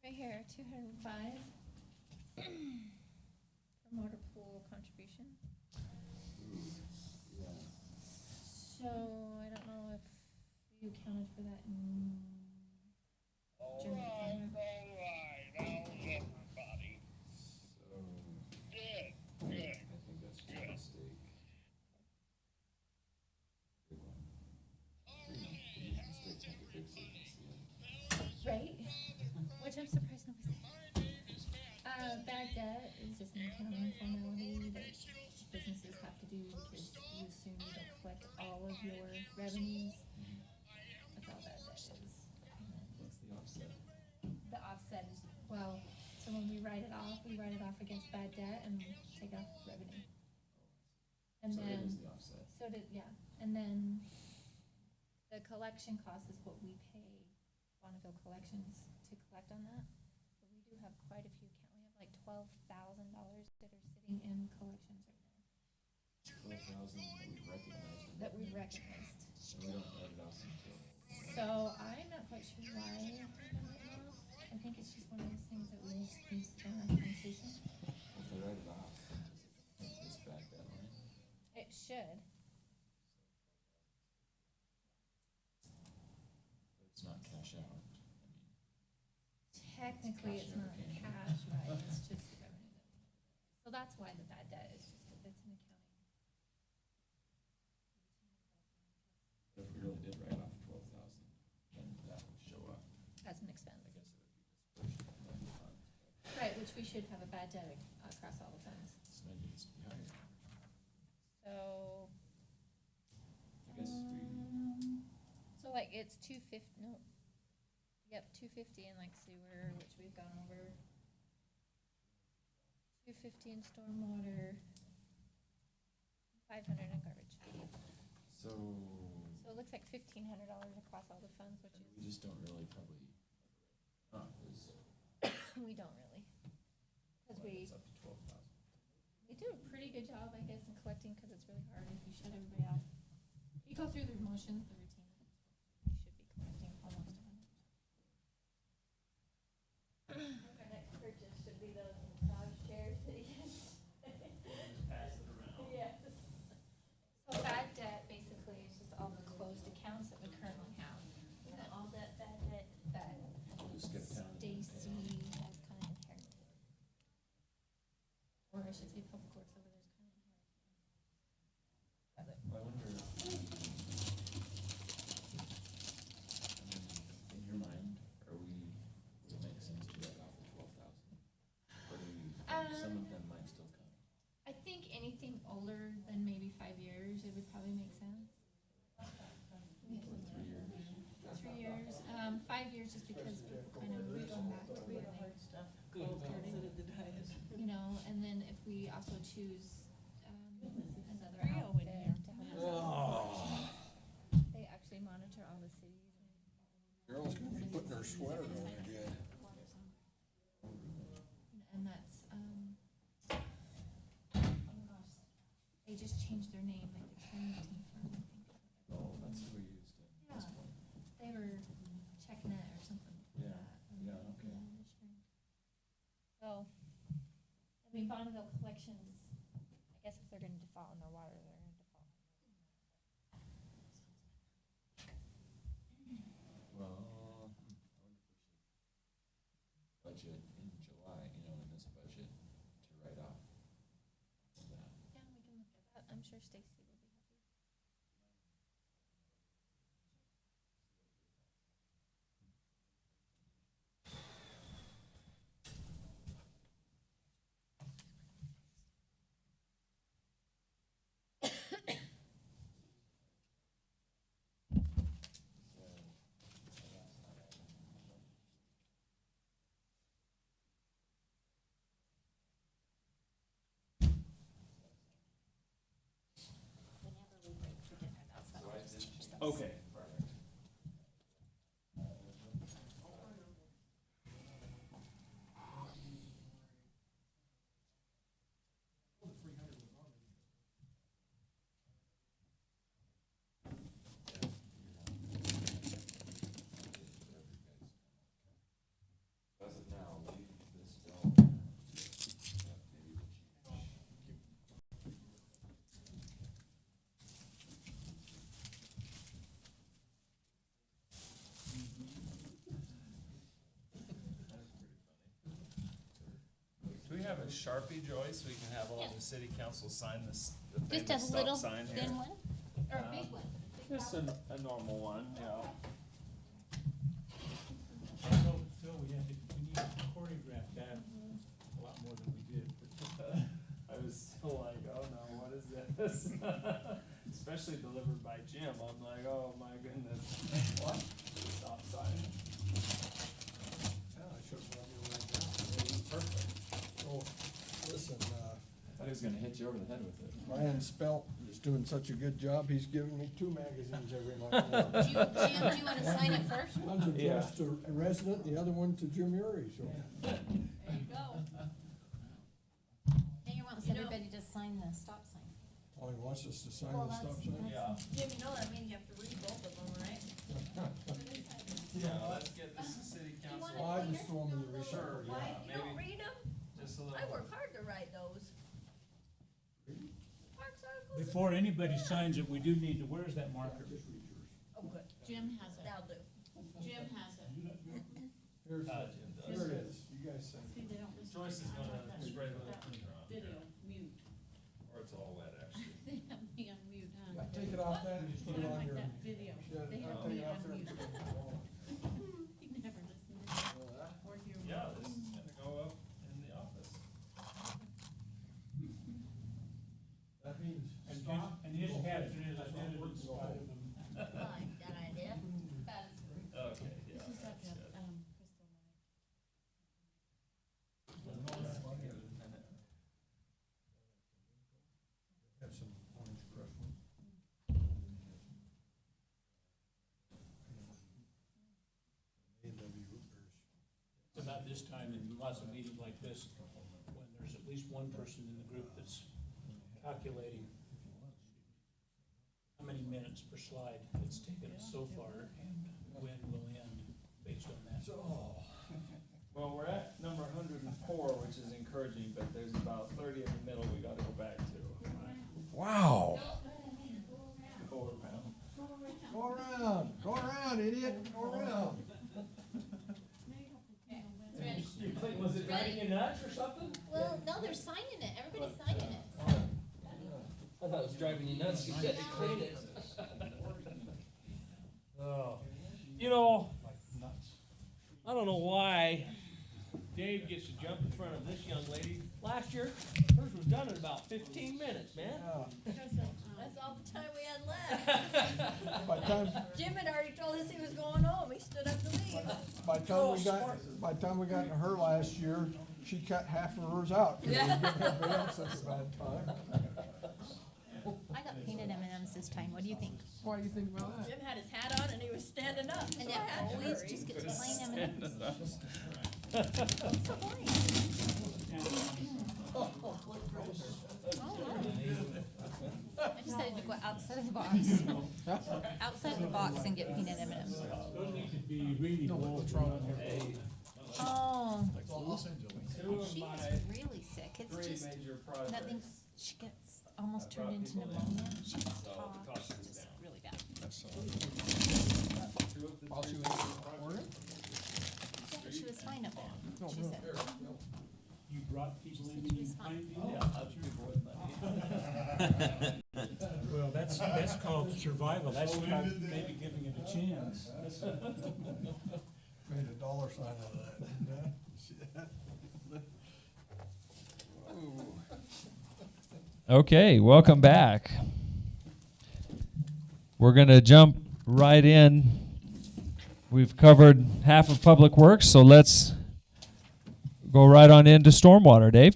Right here, 205 for motor pool contribution. So I don't know if you accounted for that in general fund. I think that's just a mistake. Big one. Big mistakes make a big difference. Right? Which I'm surprised nobody said. Bad debt is just an accounting formality that businesses have to do because you assume you don't collect all of your revenues. That's all bad debt is. What's the offset? The offset is, well, so when we write it off against bad debt and take off revenue. And So it then, is the offset. so did, yeah, and then the collection cost is what we pay Bonneville Collections to collect on that. But we do have quite a few, we have like $12,000 that are sitting in collections right now. 12,000 that we've recognized. That we've recognized. And we don't write it off until. So I'm not quite sure why I haven't written off. I think it's just one of those things that we need to keep on our conversation. If they write it off, it's back that line. It should. But it's not cash out. Technically, it's not cash, right? It's just the revenue that we have. So that's why the bad debt is just, it's an accounting. If we really did write off 12,000, then that would show up. As an expense. I guess it would be dispersed among the funds. Right, which we should have a bad debt across all the funds. So that needs to be higher. So, I guess we So like it's 250, no, yep, 250 in like sewer, which we've gone over. 250 in stormwater, 500 in garbage. So So it looks like $1,500 across all the funds, which we is, just don't really probably. we don't really. Because It's up to 12,000. we do a pretty good job, I guess, in collecting, because it's really hard if you shut everybody out. You go through the motions, the routine, you should be collecting almost 100. Our next purchase should be those massage chairs that he gets. Pass it around. Yes. So bad debt basically is just all the closed accounts that we currently have. All that bad debt that Just get down. Stacy has kind of inherited. Or I should say Public Works over there is kind of inherited. I wonder, in your mind, would it make sense to write off the 12,000? Or do you think some of them might still come? I think anything older than maybe 5 years, it would probably make sense. We have some 3 years? 3 years, 5 years just because people kind of going back to where they you know, and then if we also choose, another outfit to help us with collections, they actually monitor all the cities. Girl's gonna be putting her sweater on again. And that's, oh my gosh, they just changed their name, like the Trinity firm, I think. Oh, that's who we used at this Yeah. point. They were checking it or something like Yeah, that. yeah, okay. Michigan. So, I mean, Bonneville Collections, I guess if they're gonna default on their water, they're gonna default. Well, I wonder if we should budget in July, in this budget, to write off that. Yeah, we can look at that. I'm sure Stacy will be happy. Whenever we break for dinner, that's how we just change those. Okay. Perfect. As of now, leave this bill. Maybe we'll change. Do we have a Sharpie, Joy, so we can have all the city council sign this, the Just famous a stop little sign here? thin one, or a big one? Just a normal one, yeah. I told Phil we need to choreograph that a lot more than we did. I was still like, oh no, what is this? Especially delivered by Jim, I'm like, oh my goodness, what? Stop sign? Yeah, I should've brought you right now. Perfect. Oh, listen, I thought he was gonna hit you over the head with it. Brian Spelt is doing such a good job, he's giving me 2 magazines every month. Jim, do you wanna sign it first? One's addressed to a resident, the other one to Jim Urey, so. There you go. And you want everybody to sign the stop sign? Oh, he wants us to sign Well, the stop sign? Yeah. Jim, you know that means you have to read both of them, right? Yeah, let's get this to city council. Well, I just throw them in the recycle, Sure, yeah. You don't read them? Just a little. I work hard to write those. Parks articles? Before anybody signs it, we do need to, where's that marker? Oh, good. Jim has it. That'll do. Jim has it. Here's, Jim does. here it is, you guys sign. See, they don't listen. Joyce is I gonna like that- spray a little that cleaner on Video, there. mute. Or it's all wet, actually. They have me on mute, huh? Yeah, take it off that, and just put it I on like your. that video. Yeah, They have take me it off on there and mute. put it on the wall. You never listen to me or hear me. Yeah, this is gonna go up in the office. That means And stop. his caption is, I did it in spite of them. Like that idea. not this time, in lots of meetings like this, when there's at least one person in the group that's calculating how many minutes per slide it's taken us so far and when we'll end based on that. Well, we're at number 104, which is encouraging, but there's about 30 in the middle we gotta go back to. Wow. Forward pound. Go around, idiot, go around. Was it driving you nuts or something? Well, no, they're signing it. Everybody's signing it. I thought it was driving you nuts. You had to clean it. Oh. You know, I don't know why Dave gets to jump in front of this young lady. Last year, hers was done in about 15 minutes, man. That's all the time we had left. By the time, Jim had already told us he was going home. He stood up to leave. by the time we got to her last year, she cut half of hers out. 'Cause Yeah. we didn't have everybody else at the bad time. I got painted M&Ms this time. What do you think? What do you think about that? Jim had his hat on and he was standing up. And so it I had to always hurry. just gets plain M&Ms. So boring. I decided to go outside of the box. Outside of the box and get peanut M&Ms. Those need to be really well thrown. Oh, Two of she my is really sick. It's three just major nothing. projects. She gets almost turned into pneumonia. She can't talk. It's just really bad. Two of the I'll three see major what projects. Yeah, she was fine up there. She said. You brought people in She you was fine. Yeah, other people with money. Well, that's called survival. That's not maybe giving it a chance. Made a dollar sign out of that. Okay, welcome back. We're going to jump right in. We've covered half of Public Works, so let's go right on into Stormwater, Dave.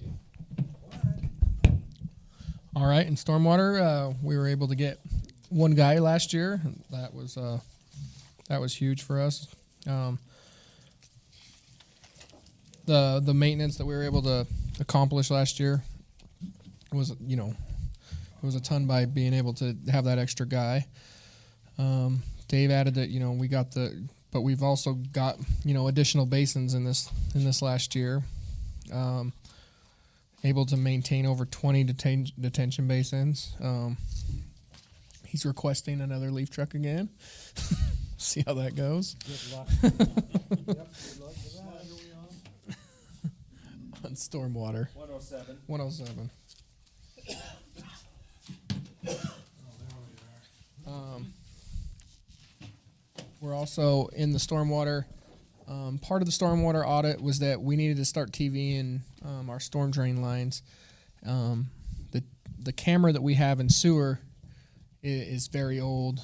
All right, in stormwater, we were able to get one guy last year. That was huge for us. The maintenance that we were able to accomplish last year was, it was a ton by being able to have that extra guy. Dave added that, but we've also got, additional basins in this last year. Able to maintain over 20 detention basins. He's requesting another leaf truck again. See how that goes. Good luck. Yep, good luck with that. On stormwater. 107. 107. We're also in the stormwater. Part of the stormwater audit was that we needed to start TVing our storm drain lines. The camera that we have in sewer is very old.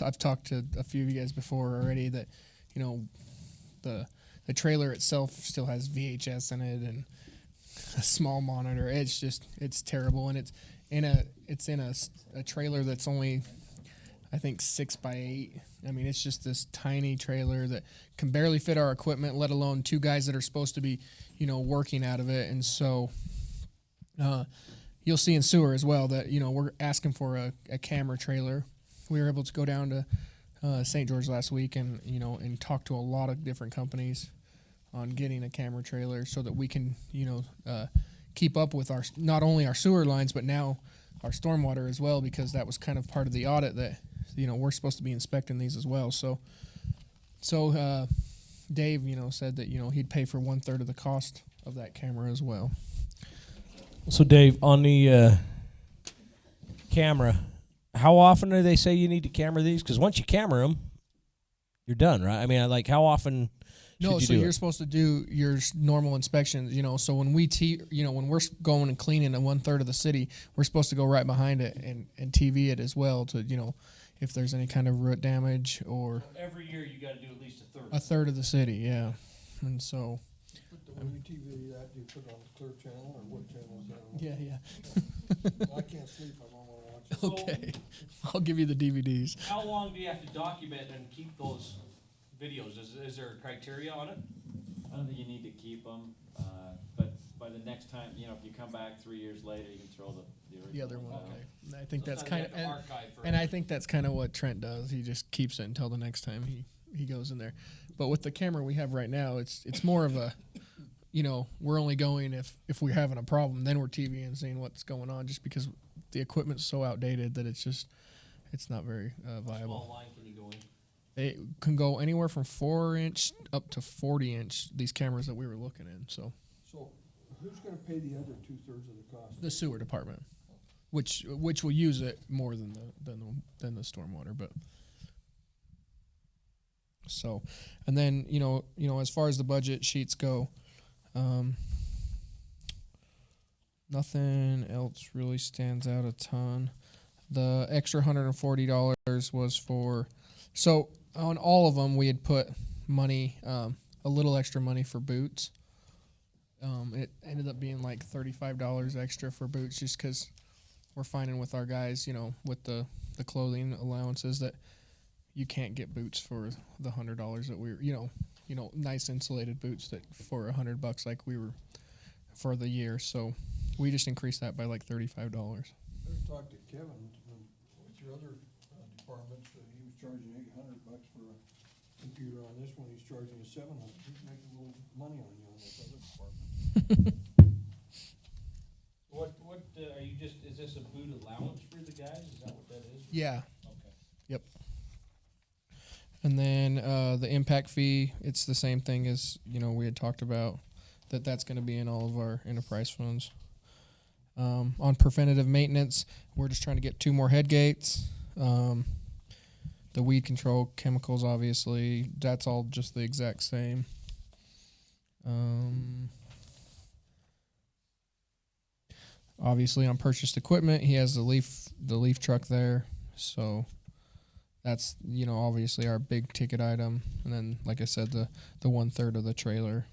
I've talked to a few of you guys before already that, the trailer itself still has VHS in it and a small monitor. It's terrible, and it's in a trailer that's only, I think, 6x8. I mean, it's just this tiny trailer that can barely fit our equipment, let alone two guys that are supposed to be, working out of it. And so, you'll see in sewer as well that, we're asking for a camera trailer. We were able to go down to St. George last week and, and talk to a lot of different companies on getting a camera trailer so that we can, keep up with not only our sewer lines, but now our stormwater as well, because that was kind of part of the audit that, we're supposed to be inspecting these as well. So Dave, said that, he'd pay for 1/3 of the cost of that camera as well. So, Dave, on the camera, how often do they say you need to camera these? Because once you camera them, you're done, right? I mean, how often No, should you so do you're it? supposed to do your normal inspections, So when when we're going and cleaning 1/3 of the city, we're supposed to go right behind it and TV it as well to, if there's any kind of root damage or Every year you gotta do at least a third. a third of the city, yeah. And so, When you TV that, do you put it on the clear channel or what channel is that on? yeah. I can't sleep, I don't wanna watch it. Okay, I'll give you the DVDs. How long do you have to document and keep those videos? Is there a criteria on it? I don't think you need to keep them, but by the next time, you know, if you come back 3 years later, you can throw the original. The other one, out. okay. And I think that's Sometimes kind you of, have to archive and I forever. think that's kind of what Trent does. He just keeps it until the next time he goes in there. But with the camera we have right now, it's more of a, you know, we're only going if we're having a problem, then we're TV and seeing what's going on, just because the equipment's so outdated that it's not very viable. Small line can you go in? It can go anywhere from 4-inch up to 40-inch. These cameras that we were looking in, so So who's gonna pay the other 2/3 of the cost? the sewer department, which will use it more than the stormwater, but. So, and then you know, as far as the budget sheets go, nothing else really stands out a ton. The extra $140 was for, so on all of them we had put money, a little extra money for boots. It ended up being like $35 extra for boots, just because we're finding with our guys, you know, with the clothing allowances that you can't get boots for the $100 that we were, you know, nice insulated boots that for $100 like we were for the year. So we just increased that by like $35. Let's talk to Kevin, with your other departments, he was charging $800 for a computer. On this one, he's charging you $700. He's making a little money on you on this other department. What, are you just, is this a boot allowance for the guys? Is that what that is? Yeah. Okay. Yep. And then the impact fee, it's the same thing as, you know, we had talked about, that's going to be in all of our enterprise funds. On preventative maintenance, we're just trying to get 2 more head gates. The weed control chemicals, obviously, that's all just the exact same. Obviously, on purchased equipment, he has the leaf truck there, so that's, you know, obviously our big ticket item. And then, like I said, the 1/3 of the trailer.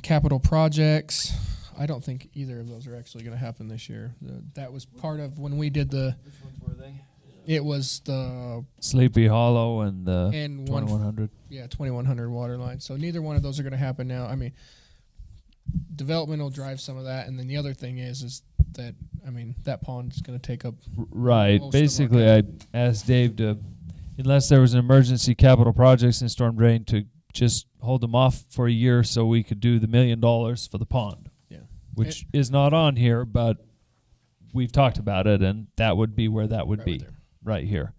Capital projects, I don't think either of those are actually going to happen this year. That was part of when we did the. Which ones were they? It was the Sleepy Hollow and the and 2100. 2100 water line. So neither one of those are going to happen now. I mean, development will drive some of that, and then the other thing is that, I mean, that pond's going to take up Right. most of our Basically, I asked Dave to, unless there was an emergency capital projects in storm drain, to just hold them off for a year so we could do the $1 million for the pond. Yeah. Which is not on here, but we've talked about it, and that would be where that would be, right here.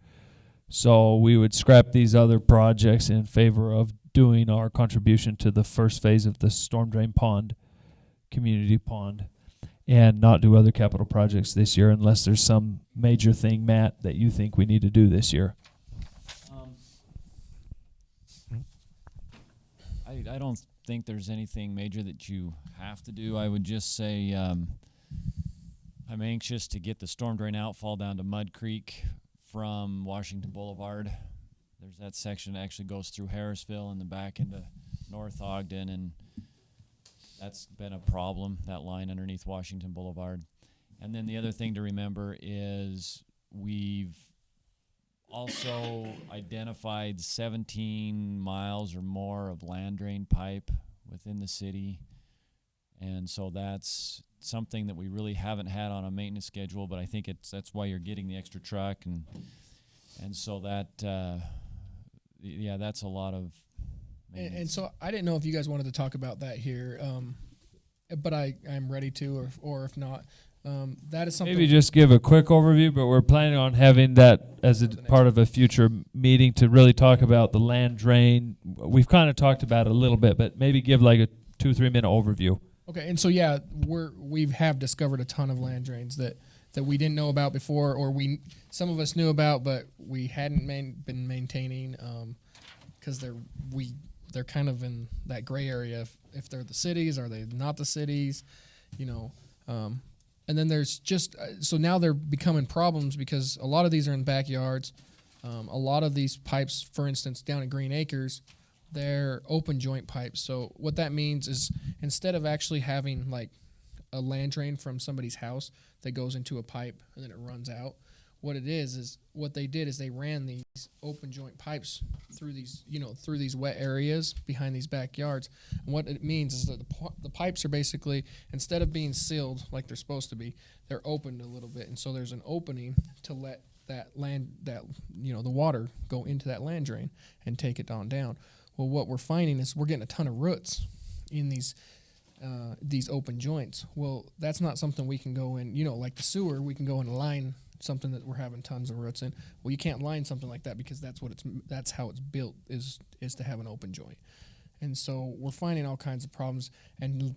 So we would scrap these other projects in favor of doing our contribution to the first phase of the storm drain pond, community pond, and not do other capital projects this year unless there's some major thing, Matt, that you think we need to do this year. I don't think there's anything major that you have to do. I would just say I'm anxious to get the storm drain outfall down to Mud Creek from Washington Boulevard. There's that section that actually goes through Harrisville and then back into North Ogden, and that's been a problem, that line underneath Washington Boulevard. And then the other thing to remember is we've also identified 17 miles or more of land drain pipe within the city. And so that's something that we really haven't had on a maintenance schedule, but I think that's why you're getting the extra truck. And so that, that's a lot of maintenance. And so I didn't know if you guys wanted to talk about that here, but I'm ready to, or if not, that is something. Maybe just give a quick overview, but we're planning on having that as a part of a future meeting to really talk about the land drain. We've kind of talked about it a little bit, but maybe give like a 2-3 minute overview. Okay, and so yeah, we have discovered a ton of land drains that we didn't know about before, or some of us knew about, but we hadn't been maintaining, because they're kind of in that gray area. If they're the cities, are they not the cities? You know. And then there's just, so now they're becoming problems because a lot of these are in backyards. A lot of these pipes, for instance, down at Green Acres, they're open joint pipes. So what that means is instead of actually having like a land drain from somebody's house that goes into a pipe and then it runs out, what it is what they did is they ran these open joint pipes through these, through these wet areas behind these backyards. And what it means is that the pipes are basically, instead of being sealed like they're supposed to be, they're opened a little bit. And so there's an opening to let the water go into that land drain and take it on down. Well, what we're finding is we're getting a ton of roots in these open joints. Well, that's not something we can go in, like the sewer, we can go and line something that we're having tons of roots in. Well, you can't line something like that because that's how it's built is to have an open joint. And so we're finding all kinds of problems. And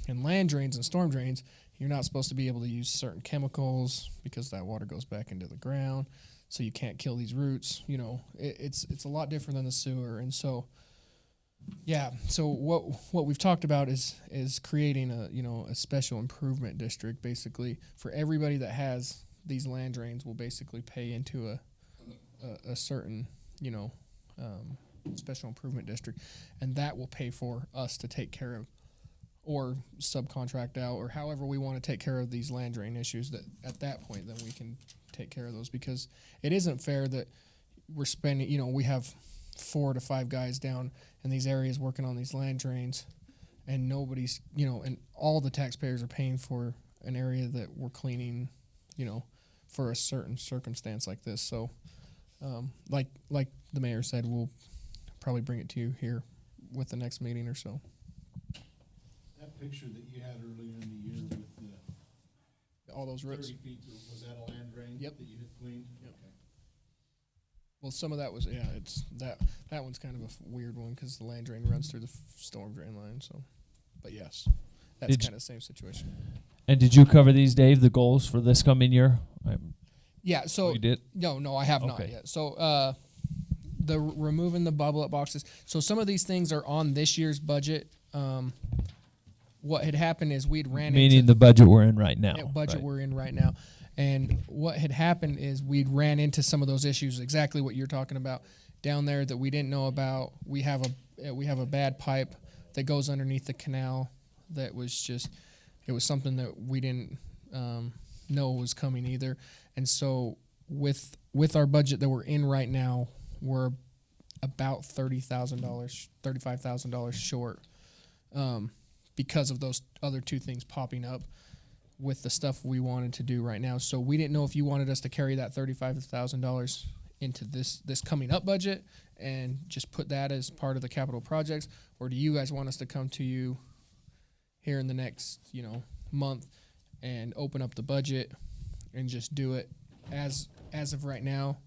in land drains and storm drains, you're not supposed to be able to use certain chemicals because that water goes back into the ground. So you can't kill these roots. It's a lot different than the sewer. And so, yeah. So what we've talked about is creating a special improvement district basically for everybody that has these land drains. Will basically pay into a certain special improvement district, and that will pay for us to take care of or subcontract out or however we want to take care of these land drain issues. That at that point then we can take care of those, because it isn't fair that we're spending, we have 4 to 5 guys down in these areas working on these land drains, and nobody's, and all the taxpayers are paying for an area that we're cleaning, for a certain circumstance like this. So, like the mayor said, we'll probably bring it to you here with the next meeting or so. That picture that you had earlier in the year with the all those roots. 30 feet, was that a land drain? Yep. That you had cleaned? Yep. Okay. Well, some of that was, it's that one's kind of a weird one because the land drain runs through the storm drain line. So, but yes, that's kind of the same situation. And did you cover these, Dave, the goals for this coming year? Yeah, so you did? No, I have not yet. So the removing the bubble up boxes. So some of these things are on this year's budget. What had happened is we'd ran meaning into the budget we're in right now. Budget we're in right now. And what had happened is we'd ran into some of those issues, exactly what you're talking about down there that we didn't know about. We have a bad pipe that goes underneath the canal that was just, it was something that we didn't know was coming either. And so with our budget that we're in right now, we're about $30,000, $35,000 short because of those other two things popping up with the stuff we wanted to do right now. So we didn't know if you wanted us to carry that $35,000 into this coming up budget and just put that as part of the capital projects, or do you guys want us to come to you here in the next month and open up the budget and just do it as of right now,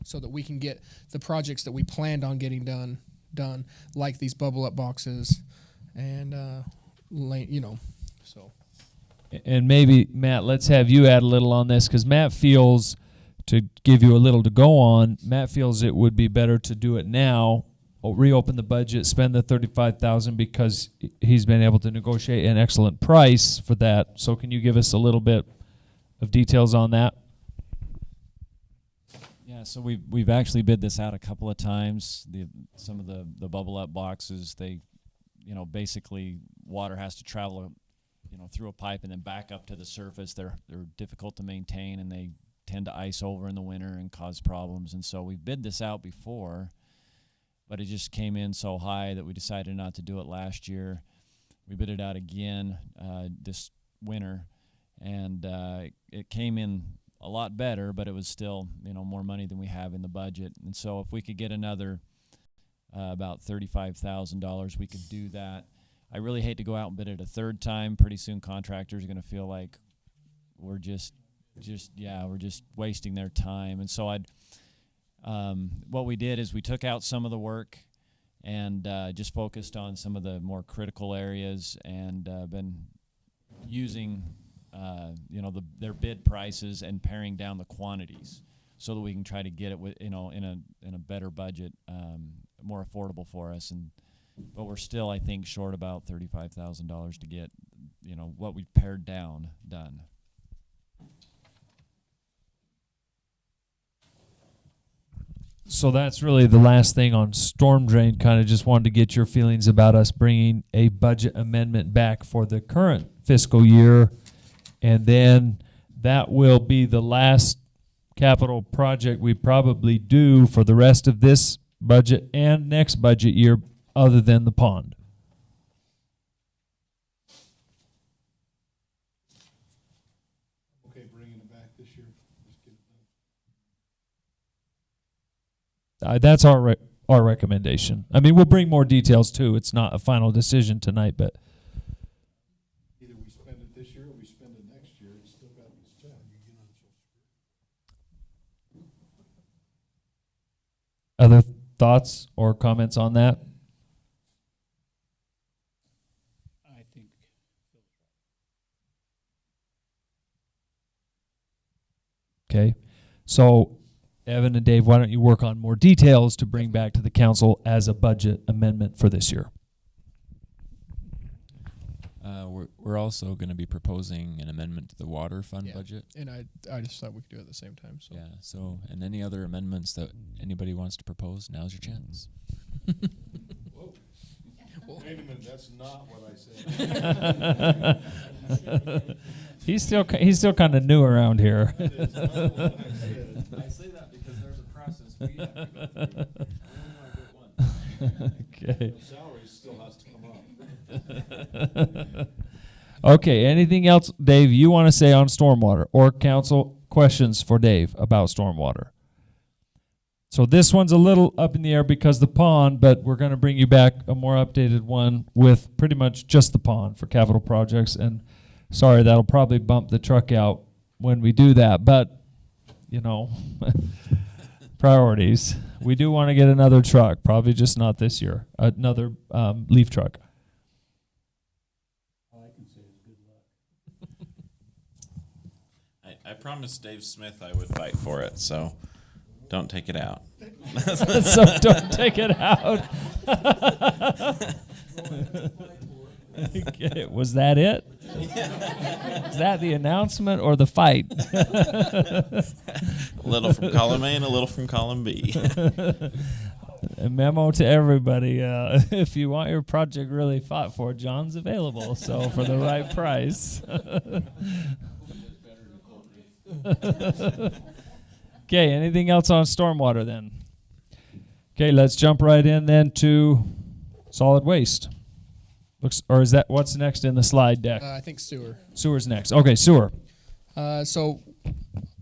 so that we can get the projects that we planned on getting done, like these bubble up boxes and so. And maybe, Matt, let's have you add a little on this, because Matt feels, to give you a little to go on, Matt feels it would be better to do it now, reopen the budget, spend the $35,000, because he's been able to negotiate an excellent price for that. So can you give us a little bit of details on that? Yeah, so we've actually bid this out a couple of times. Some of the bubble up boxes, they, basically water has to travel, through a pipe and then back up to the surface. They're difficult to maintain, and they tend to ice over in the winter and cause problems. And so we've bid this out before, but it just came in so high that we decided not to do it last year. We bid it out again this winter, and it came in a lot better, but it was still, more money than we have in the budget. And so if we could get another about $35,000, we could do that. I really hate to go out and bid it a third time. Pretty soon contractors are going to feel like we're just wasting their time. And so what we did is we took out some of the work and just focused on some of the more critical areas, and been using their bid prices and paring down the quantities so that we can try to get it in a better budget, more affordable for us. But we're still, I think, short about $35,000 to get what we pared down done. So that's really the last thing on storm drain. Kind of just wanted to get your feelings about us bringing a budget amendment back for the current fiscal year, and then that will be the last capital project we probably do for the rest of this budget and next budget year other than the pond? Okay, bringing it back this year. Let's get it done. That's our recommendation. I mean, we'll bring more details too. It's not a final decision tonight, but Either we spend it this year or we spend it next year. It's still got to be spent. other thoughts or comments on that? I think Okay. So, Evan and Dave, why don't you work on more details to bring back to the council as a budget amendment for this year? We're also going to be proposing an amendment to the water fund Yeah. budget. And I just thought we could do it at the same time. So Yeah. So, and any other amendments that anybody wants to propose, now's your chance. Whoa. Wait a minute, that's not what I said. He's still kind of new around here. I say that because there's a process we have to go through. I only want to get one. Okay. The salary still has to come up. Okay, anything else, Dave, you want to say on stormwater or council questions for Dave about stormwater? So this one's a little up in the air because the pond, but we're going to bring you back a more updated one with pretty much just the pond for capital projects. And sorry, that'll probably bump the truck out when we do that, but you know, priorities. We do want to get another truck, probably just not this year, another leaf truck. I promised Dave Smith I would fight for it, so don't take it out. So don't take it out. Okay, was that it? Is that the announcement or the fight? A little from column A and a little from column B. A memo to everybody: if you want your project really fought for, John's available. So for the right price. Okay, anything else on stormwater then? Okay, let's jump right in then to solid waste. Looks, or is that what's next in the slide deck? I think sewer. Sewer's next. Okay, sewer. So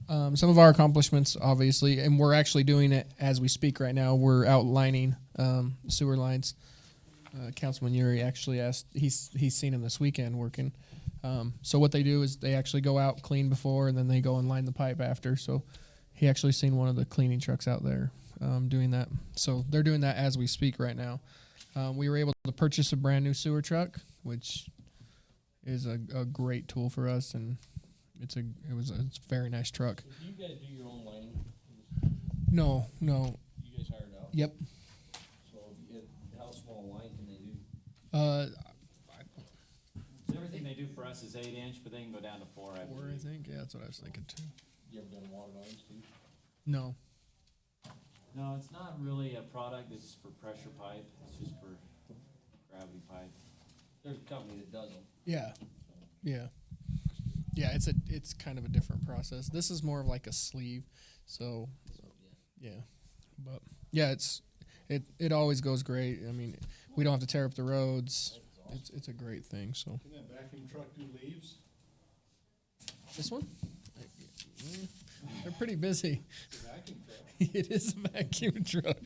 some of our accomplishments, obviously, and we're actually doing it as we speak right now. We're outlining sewer lines. Councilman Uri actually asked. He's seen them this weekend working. So what they do is they actually go out, clean before, and then they go and line the pipe after. So he actually seen one of the cleaning trucks out there doing that. So they're doing that as we speak right now. We were able to purchase a brand new sewer truck, which is a great tool for us, and it's a very nice truck. Do you guys do your own lining? No. You guys hire it out? Yep. So how small a line can they do? Everything they do for us is 8-inch, but they can go down to 4. I I think. Yeah, that's what I was thinking too. You ever done water lines too? No. No, it's not really a product. It's for pressure pipe. It's just for gravity pipe. There's a company that does them. Yeah. Yeah. Yeah, it's kind of a different process. This is more of like a sleeve. So yeah. But yeah, it always goes great. I mean, we don't have to tear up the roads. It's a great thing. So Can that vacuum truck do leaves? this one? They're pretty busy. Vacuum truck. It is a vacuum truck.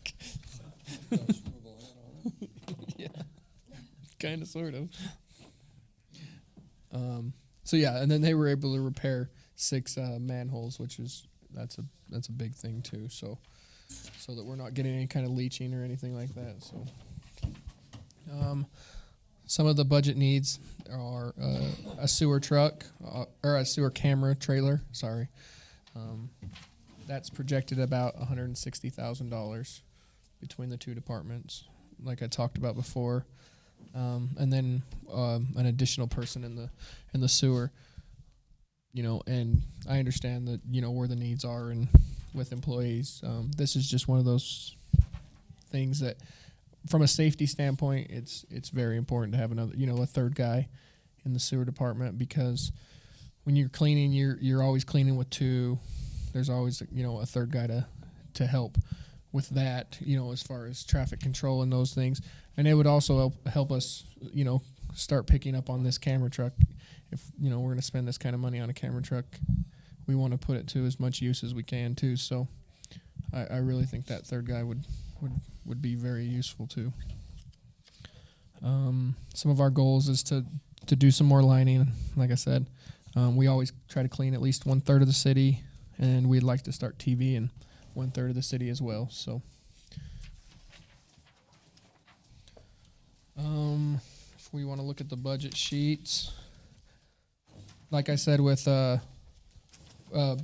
Yeah. Kind of, sort of. So yeah, and then they were able to repair 6 manholes, which is that's a big thing too. So that we're not getting any kind of leaching or anything like that. So some of the budget needs are a sewer truck or a sewer camera trailer. Sorry, that's projected about $160,000 between the two departments, like I talked about before. And then an additional person in the sewer, and I understand that where the needs are and with employees. This is just one of those things that, from a safety standpoint, it's very important to have another, a third guy in the sewer department, because when you're cleaning, you're always cleaning with 2. there's always a third guy to help with that, as far as traffic control and those things. And it would also help us, start picking up on this camera truck. If we're going to spend this kind of money on a camera truck, we want to put it to as much use as we can too. So I really think that third guy would be very useful too. Some of our goals is to do some more lining. Like I said, we always try to clean at least 1/3 of the city, and we'd like to start TV in 1/3 of the city as well. So, if we want to look at the budget sheets, like I said with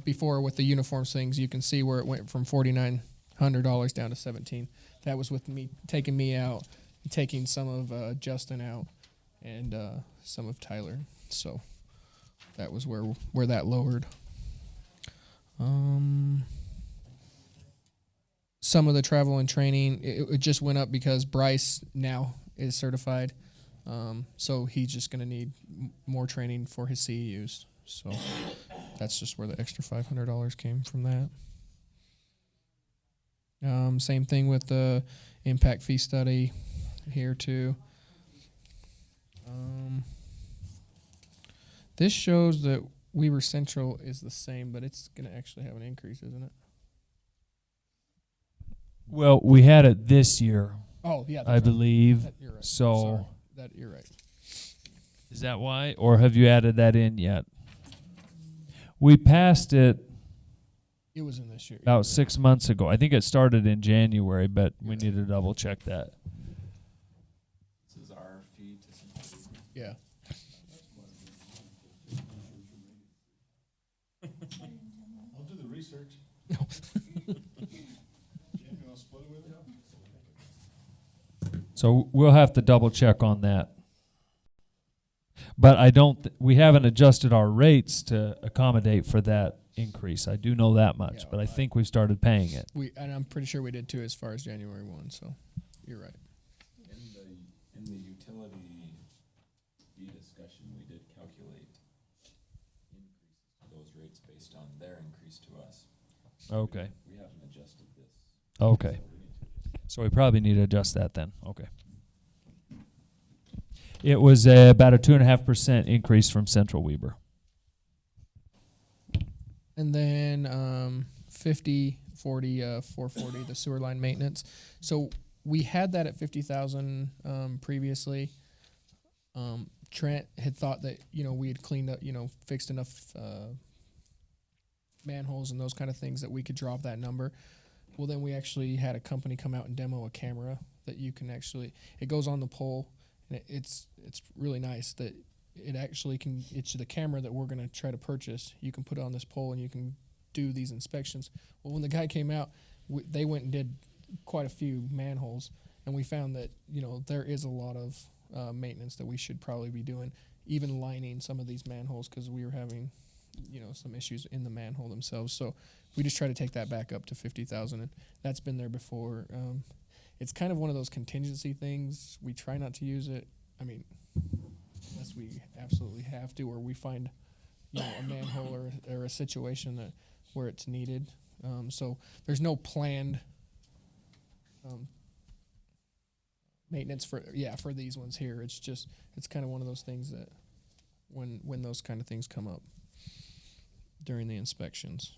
before with the uniforms things, you can see where it went from $4,900 down to $17. That was with me taking me out, taking some of Justin out, and some of Tyler. So that was where that lowered. Some of the travel and training, it just went up because Bryce now is certified. So he's just going to need more training for his CEUs. So that's just where the extra $500 came from that. Same thing with the impact fee study here too. This shows that Weaver Central is the same, but it's going to actually have an increase, isn't it? Well, we had it this year. Oh, yeah. I believe. You're right. So Sorry. You're right. Is that why? Or have you added that in yet? We passed it. It was in this year. About 6 months ago. I think it started in January, but we need to double check that. This is our fee to Central Weaver. Yeah. I'll do the research. Jim, you want to split it with it? So we'll have to double check on that. But I don't. We haven't adjusted our rates to accommodate for that increase. I do know that much, Yeah, but I think we've started paying it. And I'm pretty sure we did too, as far as January 1. So you're right. In the utility fee discussion, we did calculate increases to those rates based on their increase to us. Okay. We haven't adjusted this. Okay. So we probably need to adjust that then. Okay. It was about a 2.5% increase from Central Weber. And then 50, 40, 440, the sewer line maintenance. So we had that at 50,000 previously. Trent had thought that we had cleaned up, fixed enough manholes and those kind of things that we could drop that number. Well, then we actually had a company come out and demo a camera that you can actually. It goes on the pole, and it's really nice that it actually can. It's the camera that we're going to try to purchase. You can put it on this pole, and you can do these inspections. Well, when the guy came out, they went and did quite a few manholes, and we found that there is a lot of maintenance that we should probably be doing, even lining some of these manholes because we were having some issues in the manhole themselves. So we just try to take that back up to 50,000, and that's been there before. It's kind of one of those contingency things. We try not to use it. I mean, unless we absolutely have to, or we find a manhole or a situation where it's needed. So there's no planned maintenance for these ones here. It's kind of one of those things that when those kind of things come up during the inspections.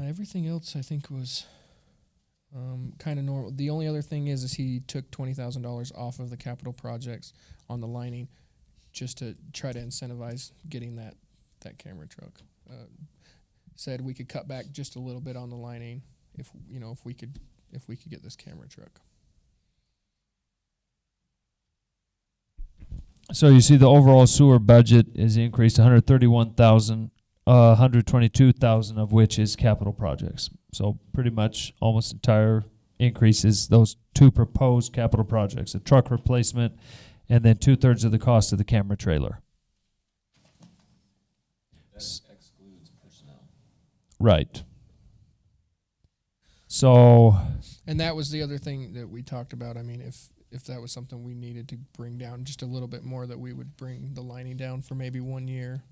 Everything else I think was kind of normal. The only other thing is he took $20,000 off of the capital projects on the lining just to try to incentivize getting that camera truck. Said we could cut back just a little bit on the lining if we could get this camera truck. So you see the overall sewer budget is increased 131,000, 122,000 of which is capital projects. So pretty much almost entire increase is those two proposed capital projects, a truck replacement and then 2/3 of the cost of the camera trailer. That excludes personnel. Right. So. And that was the other thing that we talked about. I mean, if that was something we needed to bring down just a little bit more, that we would bring the lining down for maybe 1 year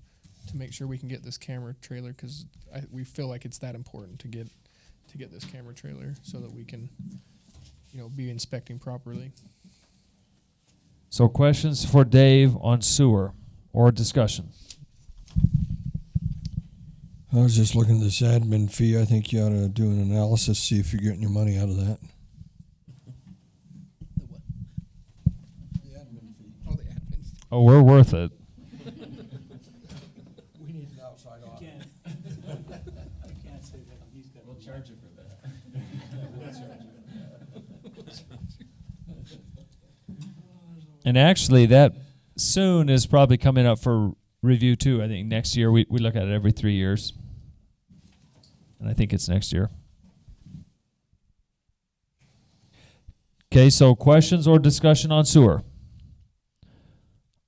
to make sure we can get this camera trailer because we feel like it's that important to get this camera trailer so that we can, be inspecting properly. So questions for Dave on sewer or discussion? I was just looking at this admin fee. I think you ought to do an analysis, see if you're getting your money out of that. The what? The admin fee. Oh, the admin. Oh, we're worth it. We need an outside audit. I can't say that he's got. We'll charge you for that. We'll charge you. And actually, that soon is probably coming up for review too. I think next year we look at it every 3 years. And I think it's next year. Okay, so questions or discussion on sewer?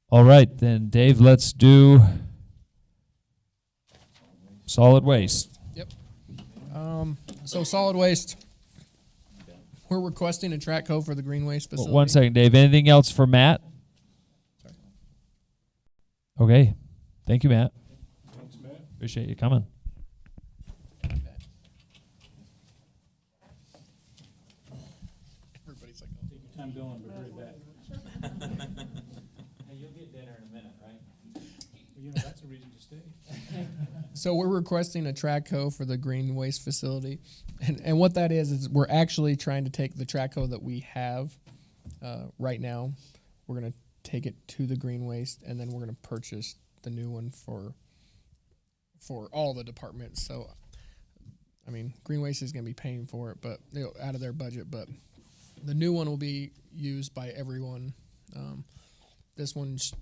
All right, then, Dave, let's do solid waste. Yep. So solid waste. We're requesting a track code for the green waste facility. One second, Dave. Anything else for Matt? Sorry. Okay. Thank you, Matt. Thanks, Matt. Appreciate you coming. Everybody's like, Take your time going, but hurry back. Hey, you'll get dinner in a minute, right? Well, that's a reason to stay. So we're requesting a track code for the green waste facility. And what that is we're actually trying to take the track code that we have right now. We're going to take it to the green waste, and then we're going to purchase the new one for all the departments. So, I mean, green waste is going to be paying for it, but out of their budget. But the new one will be used by everyone. This one's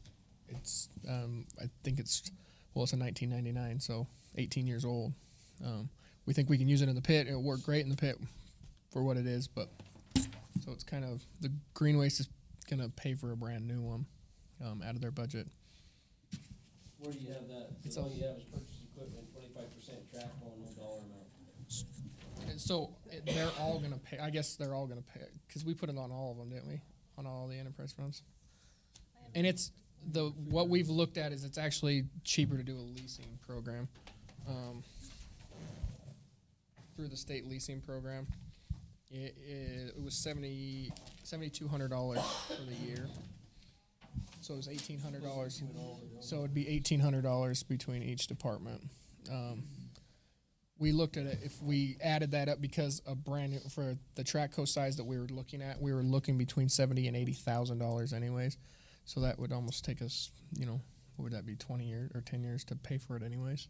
I think it's a 1999, so 18 years old. We think we can use it in the pit. It'll work great in the pit for what it is, but so it's kind of the green waste is going to pay for a brand new one out of their budget. Where do you have that? It's All all- you have is purchase equipment, 25% track hole, no dollar amount. And so they're all going to pay. I guess they're all going to pay because we put it on all of them, didn't we? On all the enterprise funds. And it's what we've looked at is it's actually cheaper to do a leasing program through the state leasing program. It was $7,200 for the year. So it was $1,800. So it'd be $1,800 between each department. We looked at it if we added that up because a brand new for the track coast size that we were looking at, we were looking between $70,000 and $80,000 anyways. So that would almost take us, what would that be, 20 years or 10 years to pay for it anyways.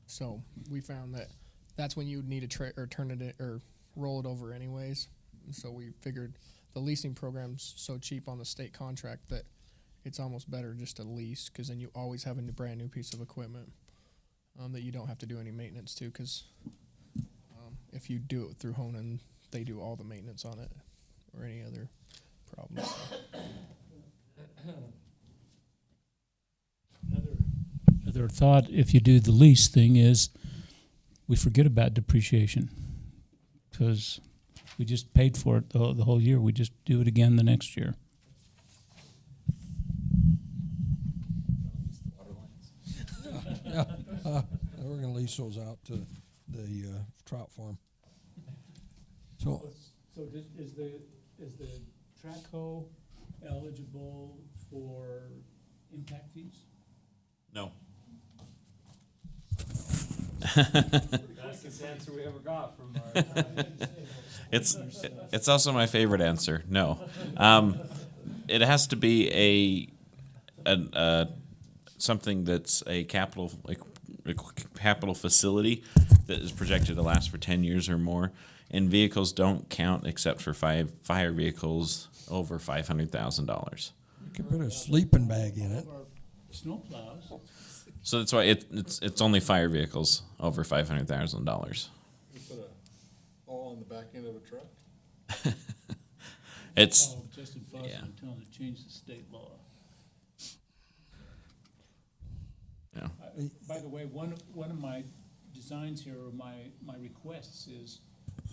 So we found that that's when you would need to turn it or roll it over anyways. So we figured the leasing program's so cheap on the state contract that it's almost better just to lease because then you always have a brand new piece of equipment that you don't have to do any maintenance to because if you do it through Honan, they do all the maintenance on it or any other problems. Another thought, if you do the lease thing, is we forget about depreciation because we just paid for it the whole year. We just do it again the next year. We're going to lease those out to the trout farm. So is the Traco eligible for impact fees? No. That's the answer we ever got from our. It's also my favorite answer. No, it has to be a something that's a capital facility that is projected to last for 10 years or more. And vehicles don't count except for fire vehicles over $500,000. you could put a sleeping bag in it. Snow plows. So that's why it's only fire vehicles over $500,000. You put a all on the back end of a truck? It's Justin Foster yeah. tell them to change the state law. Yeah. By the way, one of my designs here, or my requests is,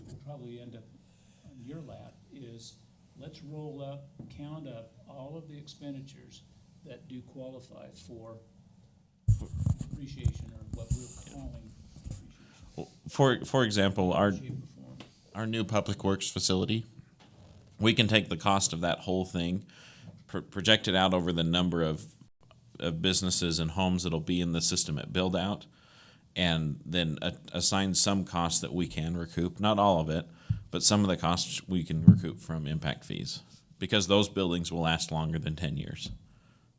will probably end up on your lap, is let's roll up, count up all of the expenditures that do qualify for appreciation, or what we're calling appreciation? For example, our Shape or form. our new public works facility, we can take the cost of that whole thing, project it out over the number of businesses and homes that'll be in the system at build out, and then assign some costs that we can recoup, not all of it, but some of the costs we can recoup from impact fees, because those buildings will last longer than 10 years.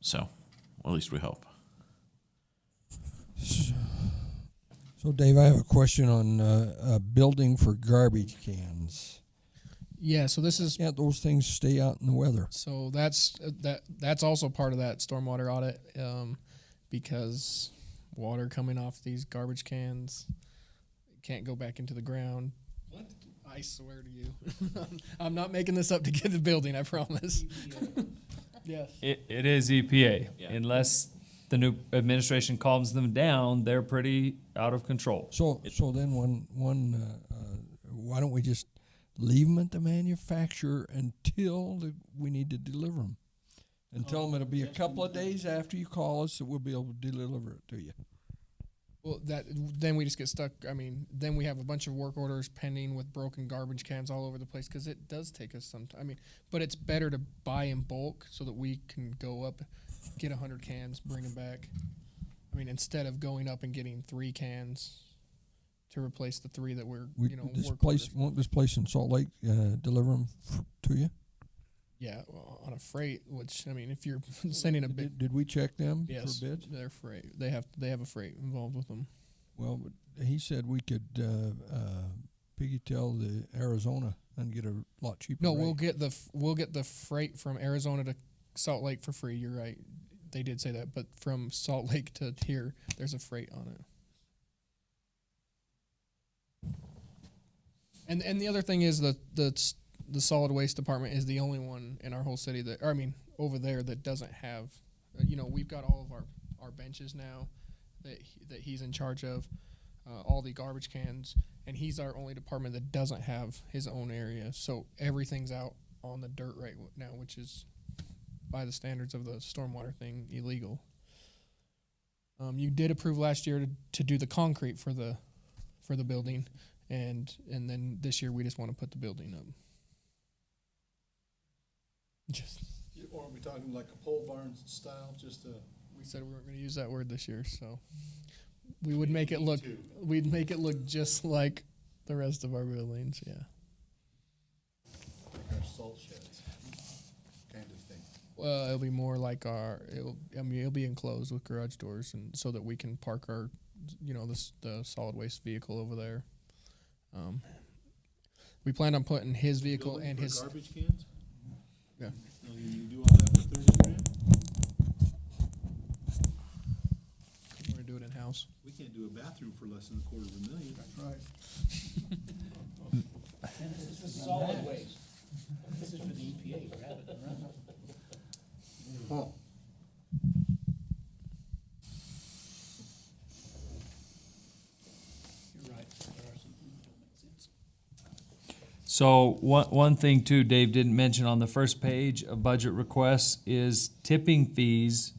So, or at least we hope. So, Dave, I have a question on a building for garbage cans. Yeah, so this is Can't those things stay out in the weather? so that's also part of that stormwater audit, because water coming off these garbage cans can't go back into the ground. What? I swear to you, I'm not making this up to get the building. I promise. Yes. It is EPA. Yeah. Unless the new administration calms them down, they're pretty out of control. So then why don't we just leave them at the manufacturer until we need to deliver them? And tell them it'll be a couple of days after you call us that we'll be able to deliver it to you. Well, then we just get stuck. I mean, then we have a bunch of work orders pending with broken garbage cans all over the place, because it does take us some time. I mean, but it's better to buy in bulk so that we can go up, get 100 cans, bring them back. I mean, instead of going up and getting 3 cans to replace the 3 that we're, Won't this place in Salt Lake deliver them to you? Yeah, well, on a freight. Which, I mean, if you're sending a big, Did we check them yes, for bids? they're freight. They have a freight involved with them. Well, but he said we could piggytail the Arizona and get a lot cheaper. No, rate. we'll get the freight from Arizona to Salt Lake for free. You're right. They did say that, but from Salt Lake to here, there's a freight on it. And the other thing is the solid waste department is the only one in our whole city over there that doesn't have, we've got all of our benches now that he's in charge of, all the garbage cans, and he's our only department that doesn't have his own area. So everything's out on the dirt right now, which is, by the standards of the stormwater thing, illegal. You did approve last year to do the concrete for the building, and then this year we just want to put the building up. Or are we talking like a pole barn style, We said we weren't going to use that word this year, so we'd make it look just like the rest of our buildings, yeah. like our salt sheds kind of thing? Well, it'll be more like it'll be enclosed with garage doors, and so that we can park our, the solid waste vehicle over there. We plan on putting his vehicle and his garbage cans? Yeah. So you do all that for $30,000? We're gonna do it in house. We can't do a bathroom for less than $250,000. That's right. This is solid waste. This is for the EPA, grab it and run. Oh. You're right, there are some things that don't make sense. So one thing too, Dave didn't mention on the first page of budget requests is tipping fees,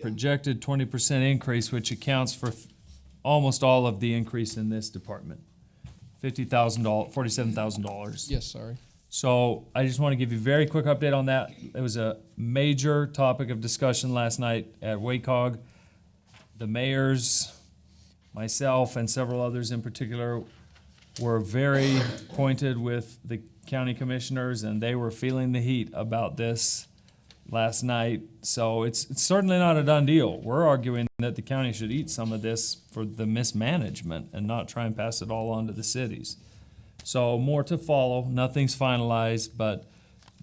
projected 20% increase, which accounts for almost all of the increase in this department. $47,000. Yes, sorry. So I just want to give you a very quick update on that. It was a major topic of discussion last night at WACOG. The mayors, myself, and several others in particular were very pointed with the county commissioners, and they were feeling the heat about this last night. So it's certainly not a done deal. We're arguing that the county should eat some of this for the mismanagement and not try and pass it all on to the cities. So more to follow. Nothing's finalized, but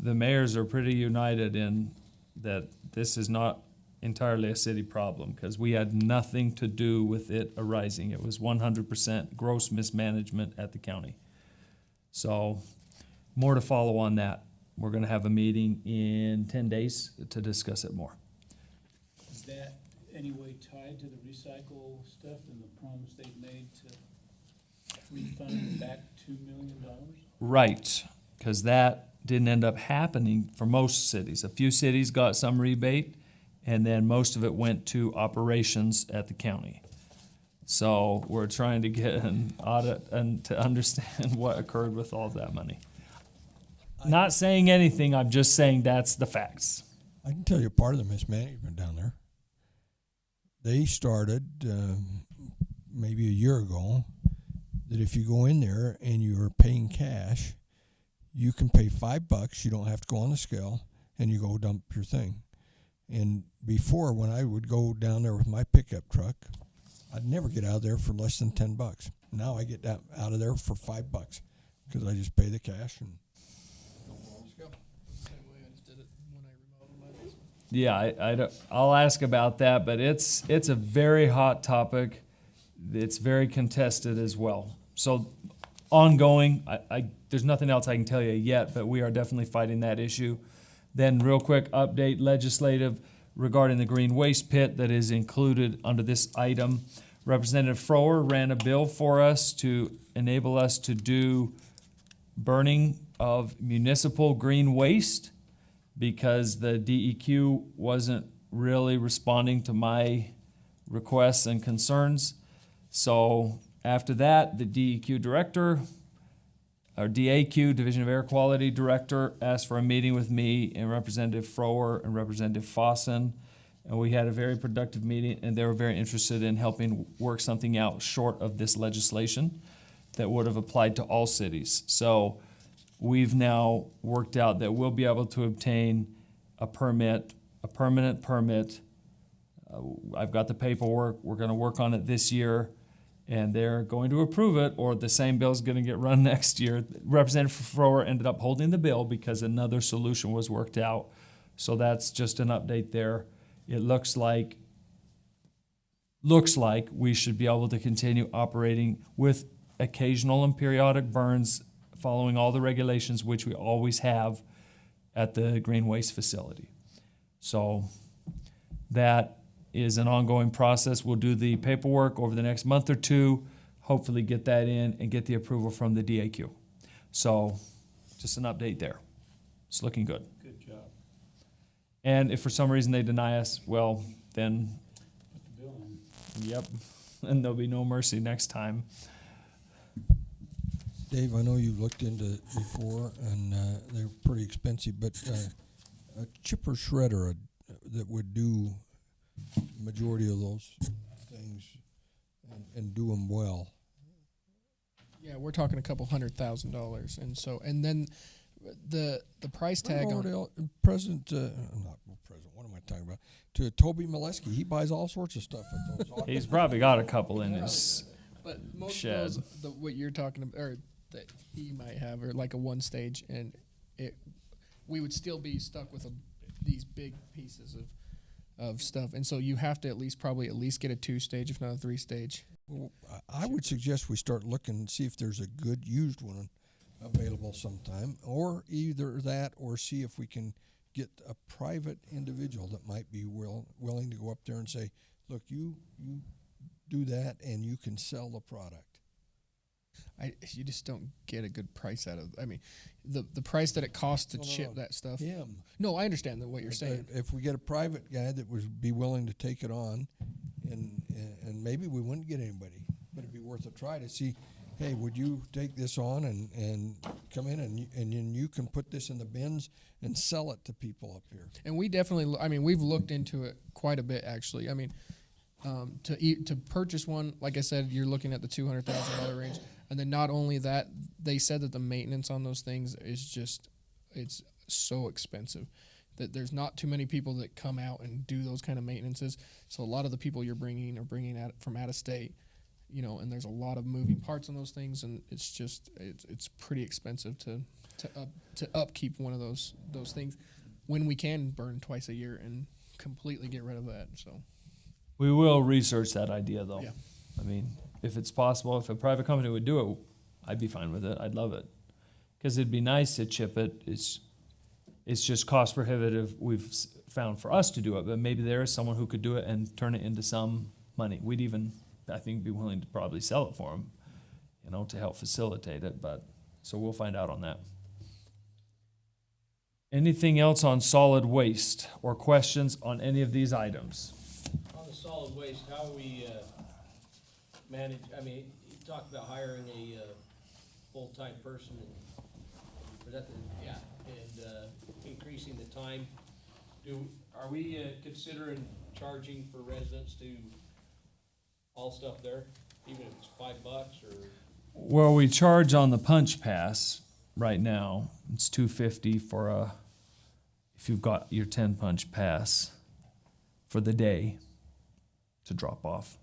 the mayors are pretty united in that this is not entirely a city problem, because we had nothing to do with it arising. It was 100% gross mismanagement at the county. So more to follow on that. We're going to have a meeting in 10 days to discuss it more. Is that any way tied to the recycle stuff and the promise they've made to refund back $2 million? Right, because that didn't end up happening for most cities. A few cities got some rebate, and then most of it went to operations at the county. So we're trying to get an audit and to understand what occurred with all of that money. Not saying anything, I'm just saying that's the facts. I can tell you part of the mismanagement down there. They started maybe a year ago that if you go in there and you're paying cash, you can pay $5. You don't have to go on the scale, and you go dump your thing. And before, when I would go down there with my pickup truck, I'd never get out of there for less than $10. Now I get out of there for $5 because I just pay the cash and don't go on the scale. Yeah, I'll ask about that, but it's a very hot topic. It's very contested as well. So ongoing, there's nothing else I can tell you yet, but we are definitely fighting that issue. Then real quick update legislative regarding the green waste pit that is included under this item. Representative Frower ran a bill for us to enable us to do burning of municipal green waste because the DEQ wasn't really responding to my requests and concerns. So after that, the DEQ director, our DAQ, Division of Air Quality Director, asked for a meeting with me and Representative Frower and Representative Fossen. And we had a very productive meeting, and they were very interested in helping work something out short of this legislation that would have applied to all cities. So we've now worked out that we'll be able to obtain a permit, a permanent permit. I've got the paperwork. We're going to work on it this year, and they're going to approve it, or the same bill is going to get run next year. Representative Frower ended up holding the bill because another solution was worked out. So that's just an update there. It looks like we should be able to continue operating with occasional and periodic burns following all the regulations, which we always have at the green waste facility. So that is an ongoing process. We'll do the paperwork over the next month or two, hopefully get that in and get the approval from the DAQ. So just an update there. It's looking good. Good job. And if for some reason they deny us, well, then, Put the bill in. yep, and there'll be no mercy next time. Dave, I know you've looked into it before, and they're pretty expensive, but a chipper shredder that would do majority of those things and do them well. Yeah, we're talking a couple $100,000, and so then the price tag on President, not President. What am I talking about? To Toby Molesky, he buys all sorts of stuff at those. He's probably got a couple in his But most shed. of those, what you're talking about, or that he might have, or like a one stage, and we would still be stuck with these big pieces of stuff, and so you have to at least get a 2-stage, if not a 3-stage. Well, I would suggest we start looking and see if there's a good used one available sometime, or either that, or see if we can get a private individual that might be willing to go up there and say, look, you do that and you can sell the product. You just don't get a good price out of. I mean, the price that it costs to chip that stuff. Him. No, I understand what you're saying. If we get a private guy that would be willing to take it on, and maybe we wouldn't get anybody, but it'd be worth a try to see. Hey, would you take this on and come in and then you can put this in the bins and sell it to people up here? And we definitely. I mean, we've looked into it quite a bit, actually. I mean, to purchase one, like I said, you're looking at the $200,000 range. And then not only that, they said that the maintenance on those things is it's so expensive that there's not too many people that come out and do those kind of maintenances. So a lot of the people you're bringing are bringing from out of state, and there's a lot of moving parts on those things, and it's pretty expensive to upkeep one of those things when we can burn twice a year and completely get rid of that. So We will research that idea, though. Yeah. I mean, if it's possible, if a private company would do it, I'd be fine with it. I'd love it. Because it'd be nice to chip it. It's just cost prohibitive, we've found, for us to do it. But maybe there is someone who could do it and turn it into some money. We'd even, I think, be willing to probably sell it for them, to help facilitate it. But so we'll find out on that. Anything else on solid waste or questions on any of these items? On the solid waste, how we, manage, I mean, you talked about hiring a, full-time person, and, increasing the time. Are we, considering charging for residents to haul stuff there, even if it's $5 or? Well, we charge on the punch pass right now. It's $2.50 for if you've got your 10 punch pass for the day to drop off.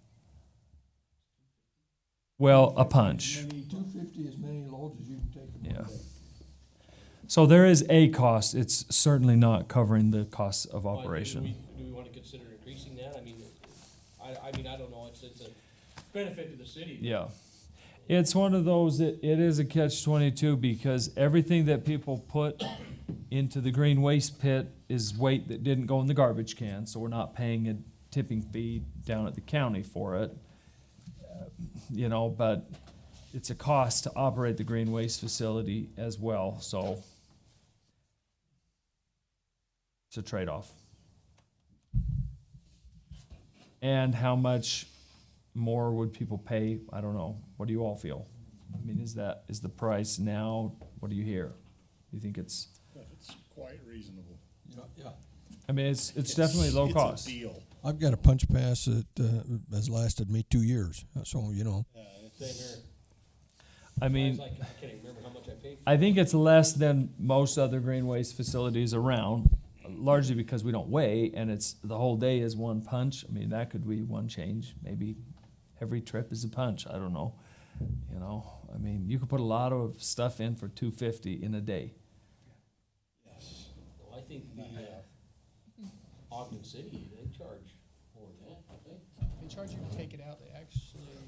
Well, a punch. 250 as many loads as you can take in one Yeah. day. So there is a cost. It's certainly not covering the costs of operation. Do we want to consider increasing that? I mean, I don't know, it's a benefit to the city. Yeah. It's one of those, it is a catch-22 because everything that people put into the green waste pit is weight that didn't go in the garbage can, so we're not paying a tipping fee down at the county for it. But it's a cost to operate the green waste facility as well, so it's a trade-off. And how much more would people pay? I don't know. What do you all feel? I mean, is the price now? What do you hear? Do you think it's? It's quite reasonable. Yeah. I mean, it's definitely low cost. It's a deal. I've got a punch pass that has lasted me 2 years, so Same here. I mean, I can't even remember how much I paid. I think it's less than most other green waste facilities around, largely because we don't weigh, and it's the whole day is one punch. I mean, that could be one change. Maybe every trip is a punch. I don't know. I mean, you could put a lot of stuff in for $2.50 in a day. Yes. Well, I think the, Ogden City, they charge more than that, don't they? They charge you to take it out. They actually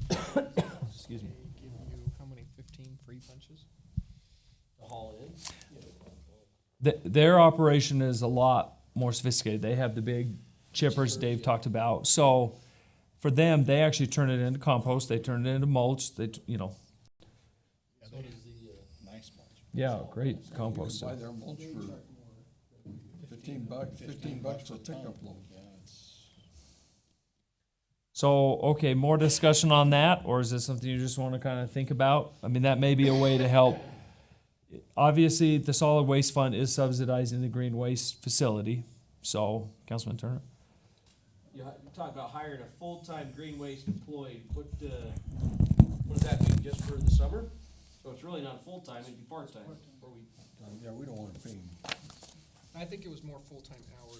Excuse me. give you how many? 15 free punches. To haul in? Their operation is a lot more sophisticated. They have the big chippers Dave talked about. So for them, they actually turn it into compost. They turn it into mulch. So does the, Nice mulch. Yeah, great compost. Buy their mulch for $15 for a pickup load. Yeah, it's. So, okay, more discussion on that, or is this something you just want to kind of think about? I mean, that may be a way to help. Obviously, the solid waste fund is subsidizing the green waste facility. So, Councilman Turner? you talk about hiring a full-time green waste employee, what does that mean, just for the summer? So it's really not full-time, it'd be part-time, or we? Yeah, we don't want to pay them. I think it was more full-time hours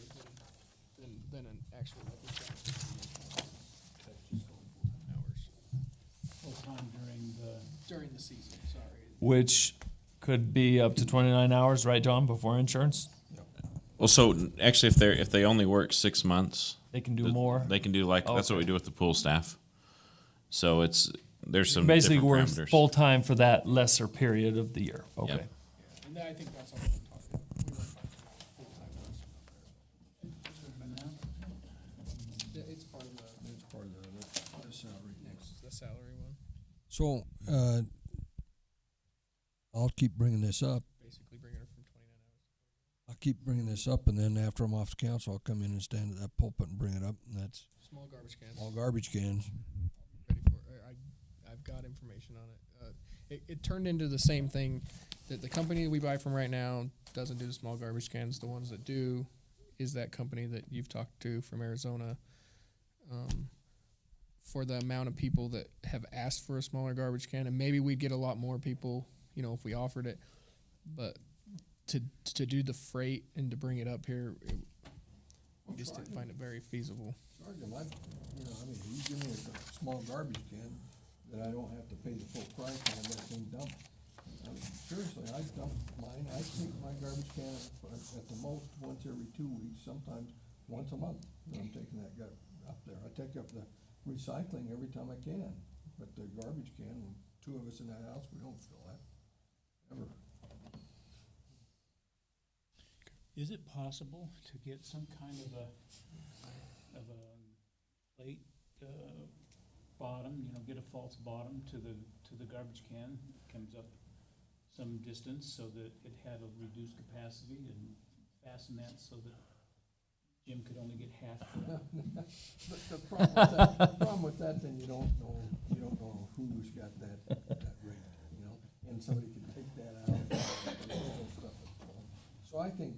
than an actual hours Full-time during the season. Sorry. Which could be up to 29 hours, right, John, before insurance? Well, so actually, if they only work 6 months, They can do more. They can do that's what we do with the pool staff. So there's some Basically, different we're parameters. full-time for that lesser period of the year. Okay. Yep. And I think that's all we're talking about. We were full-time person. It's part of the salary. the salary one. So, I'll keep bringing this up. Basically bringing her from 29 hours. I'll keep bringing this up, and then after I'm off the council, I'll come in and stand at that pulpit and bring it up, and that's Small garbage cans. all garbage cans. Ready for it. I've got information on it. It turned into the same thing that the company that we buy from right now doesn't do the small garbage cans. The ones that do is that company that you've talked to from Arizona. For the amount of people that have asked for a smaller garbage can, and maybe we'd get a lot more people, if we offered it, but to do the freight and to bring it up here, we just didn't find it very feasible. Charge them, you give me a small garbage can, that I don't have to pay the full price and have that thing dumped. Seriously, I dump mine, I take my garbage can at the most once every 2 weeks, sometimes once a month, that I'm taking that up there. I take up the recycling every time I can, but the garbage can, when 2 of us in that house, we don't fill that, ever. Is it possible to get some kind of a plate bottom, get a false bottom to the garbage can, comes up some distance so that it had a reduced capacity and fasten that so that Jim could only get half The problem with that, then you don't know who's got that rate, you know, and somebody can take that out. And all that stuff. So I think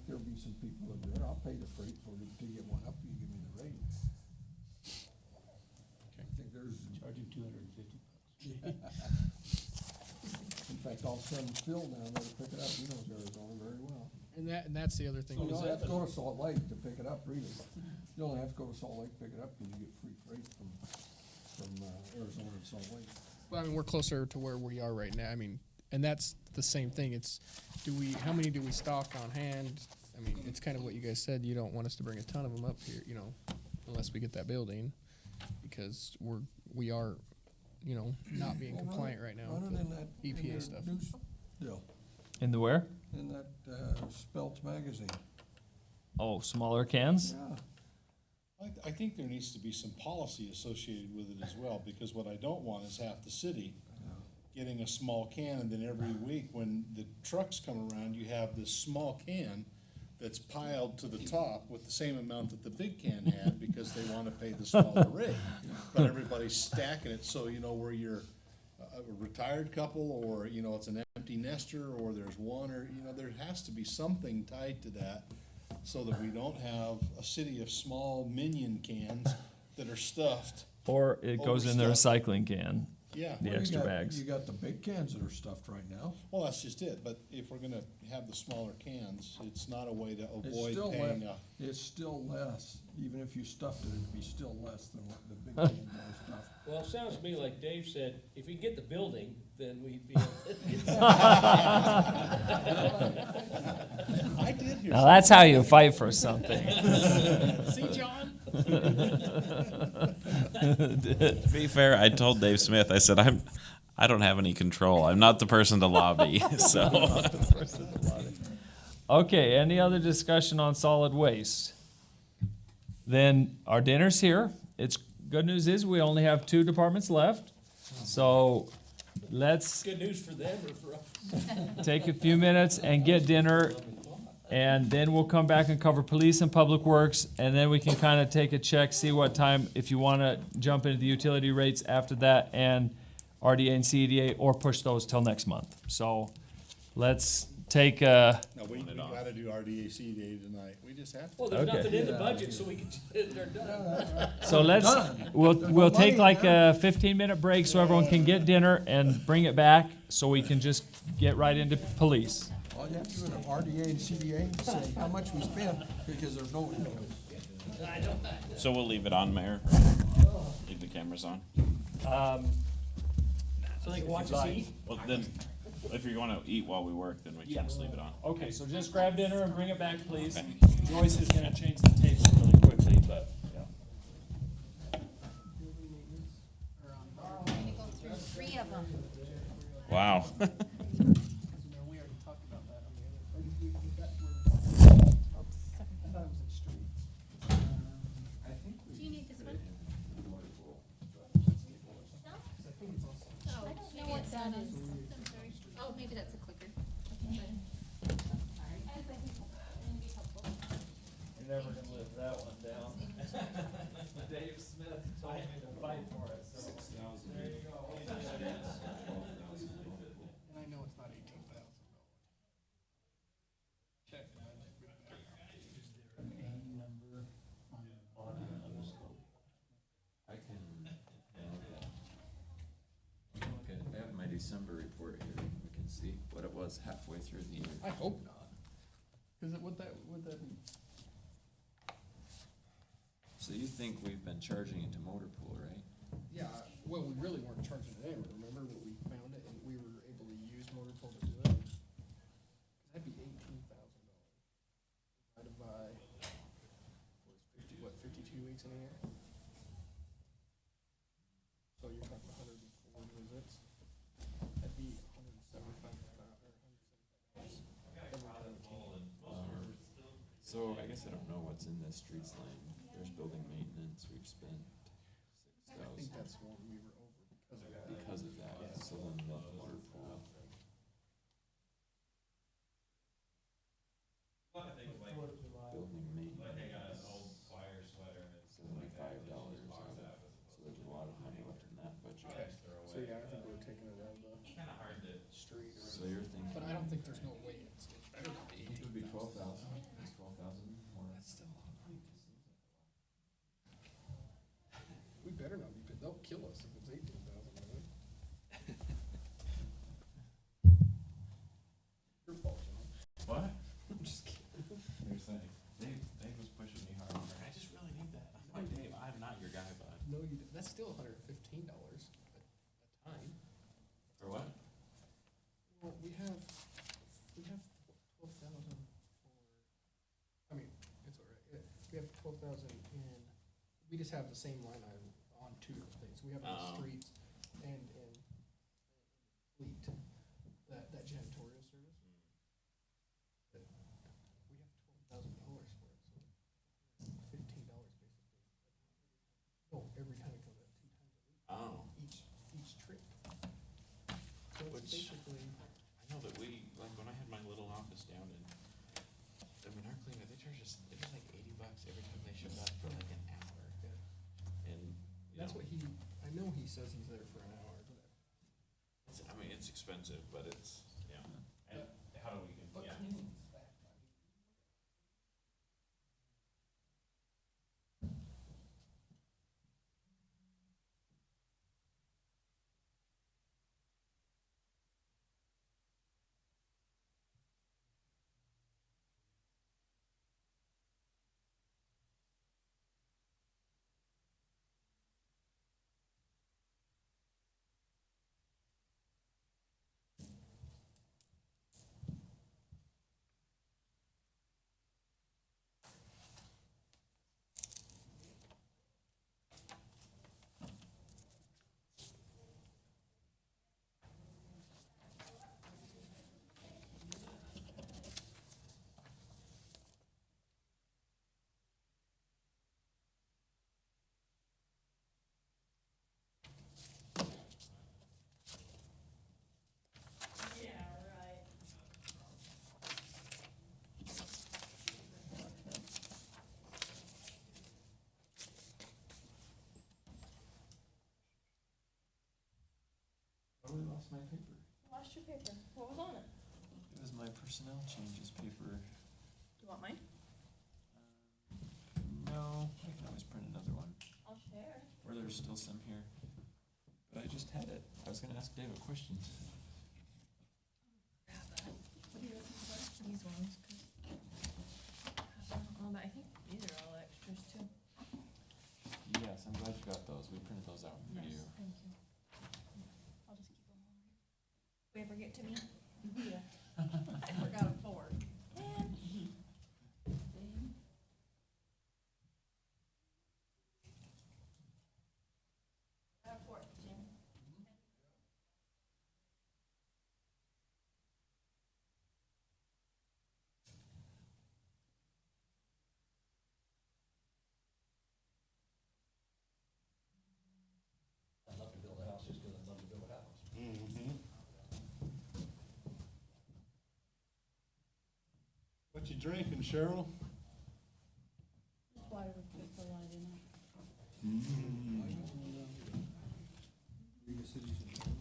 there'll be some people that do it. I'll pay the freight for it to get one up, you give me the rate. I think there's. charge him $250. In fact, I'll send Phil down there to pick it up. He knows Arizona very well. And that's the other thing. So you don't have to go to Salt Lake to pick it up, really. You only have to go to Salt Lake to pick it up because you get free freight from Arizona to Salt Lake. Well, I mean, we're closer to where we are right now. I mean, and that's the same thing. It's, how many do we stock on hand? I mean, it's kind of what you guys said. You don't want us to bring a ton of them up here, you know, unless we get that building, because we are, you know, not being compliant right now Run with it in that EPA stuff. news deal, In the where? in that Speltz magazine. Oh, smaller cans? Yeah. I think there needs to be some policy associated with it as well, because what I don't want is half the city getting a small can, and then every week when the trucks come around, you have this small can that's piled to the top with the same amount that the big can had, because they wanna pay the smaller rate. But everybody's stacking it, so you know where you're a retired couple, or, you know, it's an empty nester, or there's one, or, you know, there has to be something tied to that, so that we don't have a city of small minion cans that are stuffed. Or it goes in the Overstuffed. recycling can. Yeah. The Well, extra you got- bags. You got the big cans that are stuffed right now. Well, that's just it, but if we're gonna have the smaller cans, it's not a way to It's avoid still paying less, a. it's still less, even if you stuffed it, it'd be still less than what the big cans are stuffed. Well, it sounds to me like Dave said, if we get the building, then we'd be. I did hear. Now that's how you fight for something. See, John? To be fair, I told Dave Smith, I said, I don't have any control. I'm not the person to lobby, so. Okay, any other discussion on solid waste? Then our dinner's here. It's, good news is we only have 2 departments left. So let's Good news for them or for us? take a few minutes and get dinner. And then we'll come back and cover police and public works. And then we can kind of take a check, see what time, if you want to jump into the utility rates after that, and RDA and CEDA, or push those till next month. So let's take a, No, we gotta do RDAC day tonight. We just have to. Well, there's Okay. nothing in the budget, so we can, they're done. so let's, we'll take like a 15-minute break so everyone can get dinner and bring it back so we can just get right into police. All you have to do is RDA and CDA and say how much we spent, because there's no invoice. So we'll leave it on, Mayor? Leave the cameras on? So they can watch us eat? Well, then, if you wanna eat while we work, then we can just leave it on. Okay, so just grab dinner and bring it back, please. Okay. Joyce is gonna change the tapes really quickly, but, yeah. We're gonna go through 3 of them. Wow. We already talked about that on the other. I thought it was in streets. Do you need this one? No? I don't know what that is. Oh, maybe that's a clicker. You're never gonna live that one down. Dave Smith told me to fight for it, so there you go. And I know it's not $18,000. Check. number on the bottom of the scope. I can, okay, I have my December report here. We can see what it was halfway through the year. I hope not. Cause would that be? So you think we've been charging it to motor pool, right? Yeah, well, we really weren't charging it ever, remember, but we found it and we were able to use motor pool to do it? 'Cause that'd be $18,000 divided by, what, 52 weeks in a year? So you're talking 104 visits, that'd be $175,000. So I guess I don't know what's in this streets line. There's building maintenance, we've spent I think 6,000 that's one we were over because of that. because of that, so then the motor pool. kill us if it's 18,000, will it? Your fault, John. What? I'm just kidding. You're saying, Dave was pushing me hard. I just really need that. I'm like, Dave, I'm not your guy, bud. No, you didn't. That's still $115 a time. For what? Well, we have 12,000 for, I mean, it's all right. We have 12,000 in, we just have the same line item on two things. We have it in Oh. streets and in fleet, that janitorial service. But we have $12,000 for it, so $15 basically. No, every time it comes out, 2 times a week. Oh. Each trip. So it's Which- basically. I know that we, like, when I had my little office down in, I mean, our cleaner, they charge us, it was like $80 every time they showed up for like an hour. And, you That's know, what I know he says he's there for an hour, but. I mean, it's expensive, but it's, yeah. And how do we, yeah. I really lost my paper. Lost your paper. What was on it? It was my personnel changes paper. Do you want mine? No, I can always print another one. I'll share. Or there's still some here. But I just had it. I was gonna ask Dave a question. What are you looking for? These ones. But I think these are all extras too. Yes, I'm glad you got those. We printed those out for you. Thank you. I'll just keep them on. If we ever get to me? Yeah. I forgot a fork. Man. Got a fork, Jim. I'd love to build a house just because I'd love to build a house. Mm-hmm. What you drinking, Cheryl? Water with crystal light in it. League of Cities and Towns.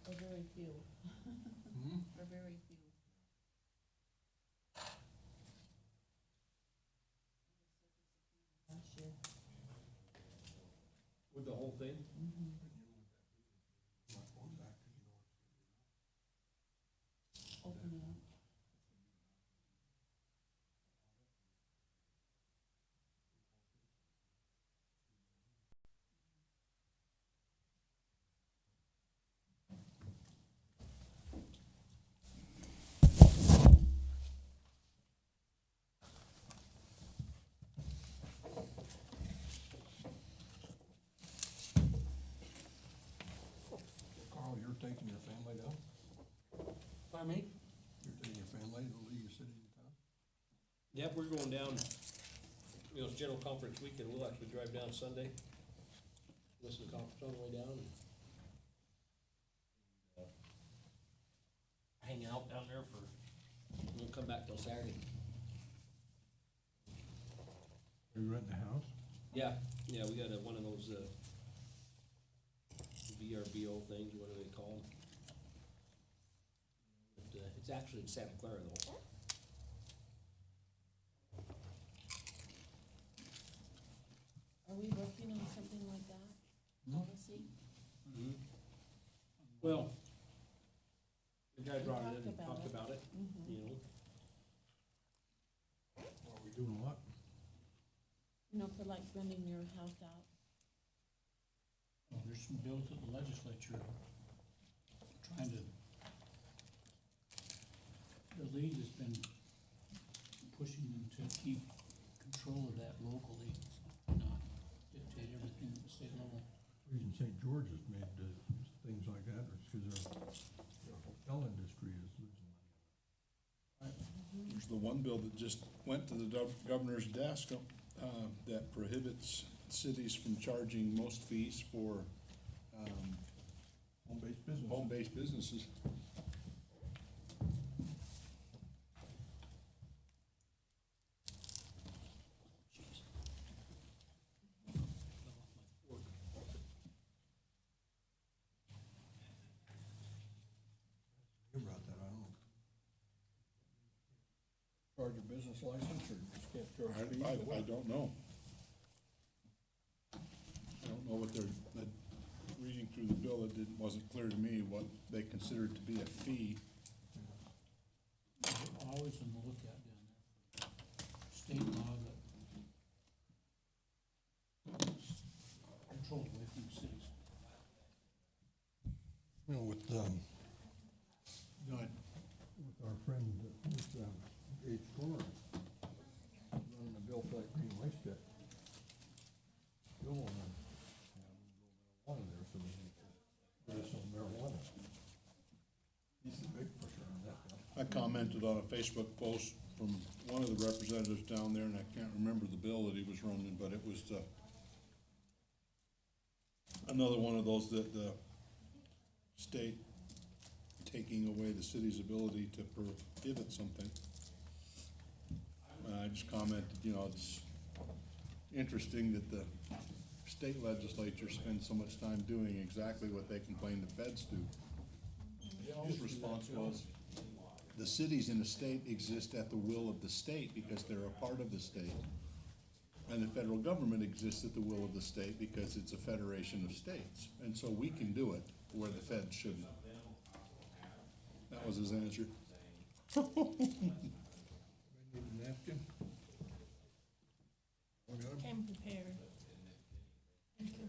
Or very few. Or very few. Last year. With the whole thing? Open it up. Carl, you're taking your family down? Pardon me? You're taking your family to the League of Cities and Towns? Yep, we're going down, you know, it's general conference weekend, we'll actually drive down Sunday, listen to conference on the way down, and hang out down there for, we'll come back till Saturday. Are you renting a house? Yeah, we got one of those, VRBO things, what do they call them? actually in Santa Clara though. Are we working on something like that, policy? Well, the guy We brought it talked in and about talked it. about it, Mhm. you know. Are we doing what? You know, for like renting your house out. Oh, there's some bills at the legislature trying to, the league has been pushing them to keep control of that locally, not dictate everything at the state level. The reason St. George has made things like that is because their hotel industry is losing money. There's the one bill that just went to the governor's desk, that prohibits cities from charging most fees for, Home-based business. home-based businesses. You brought that, I don't know. Charge a business license or just can't charge fees? I don't know. I don't know what they're, reading through the bill, it wasn't clear to me what they considered to be a fee. Always on the lookout down there for state law that controlled away from the cities. You know, with, Go ahead. with our friend, with, H. Torrance, running a bill for that green waste pit. Bill on that, marijuana there, so we can medicinal marijuana. He's a big pusher on that bill. I commented on a Facebook post from one of the representatives down there, and I can't remember the bill that he was running, but it was, another one of those that the state taking away the city's ability to prohibit something. I just commented, you know, it's interesting that the state legislature spends so much time doing exactly what they complain the feds do. His response was, the cities in the state exist at the will of the state because they're a part of the state. And the federal government exists at the will of the state because it's a federation of states. And so we can do it where the feds shouldn't. That was his answer. Need a napkin? I got 'em. Came prepared. Thank you.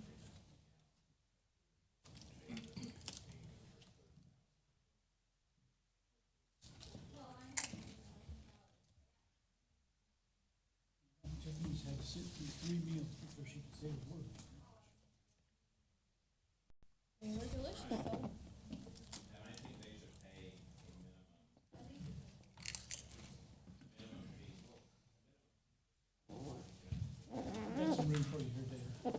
Tiffany's had to sit through 3 meals before she could say a word. They were delicious though. Got some room for you here, Dave.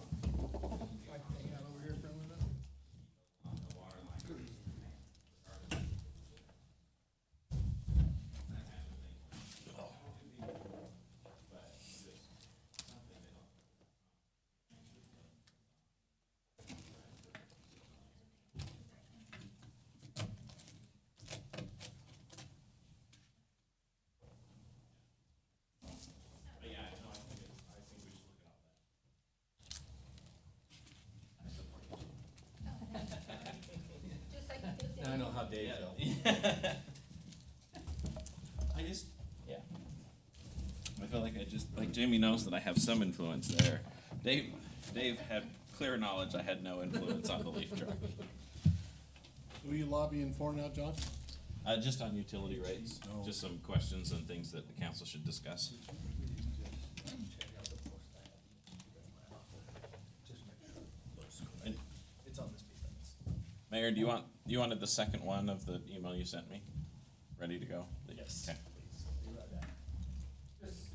I know how Dave felt. I just, yeah. I feel like like Jamie knows that I have some influence there. Dave had clear knowledge I had no influence on the leaf truck. Who are you lobbying for now, John? Just on utility rates, just some questions and things that the council should discuss. And- It's on this piece. Mayor, do you wanted the second one of the email you sent me? Ready to go? Yes. Okay. Please, be right back. Just,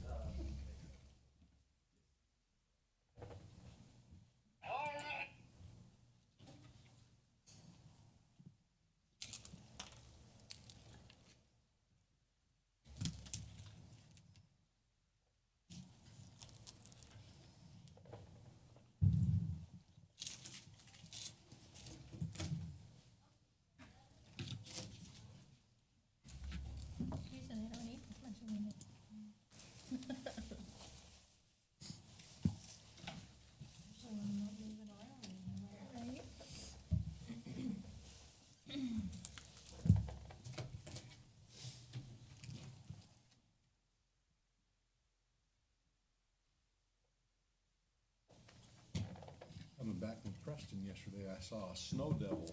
back from Preston yesterday, I saw a snow devil.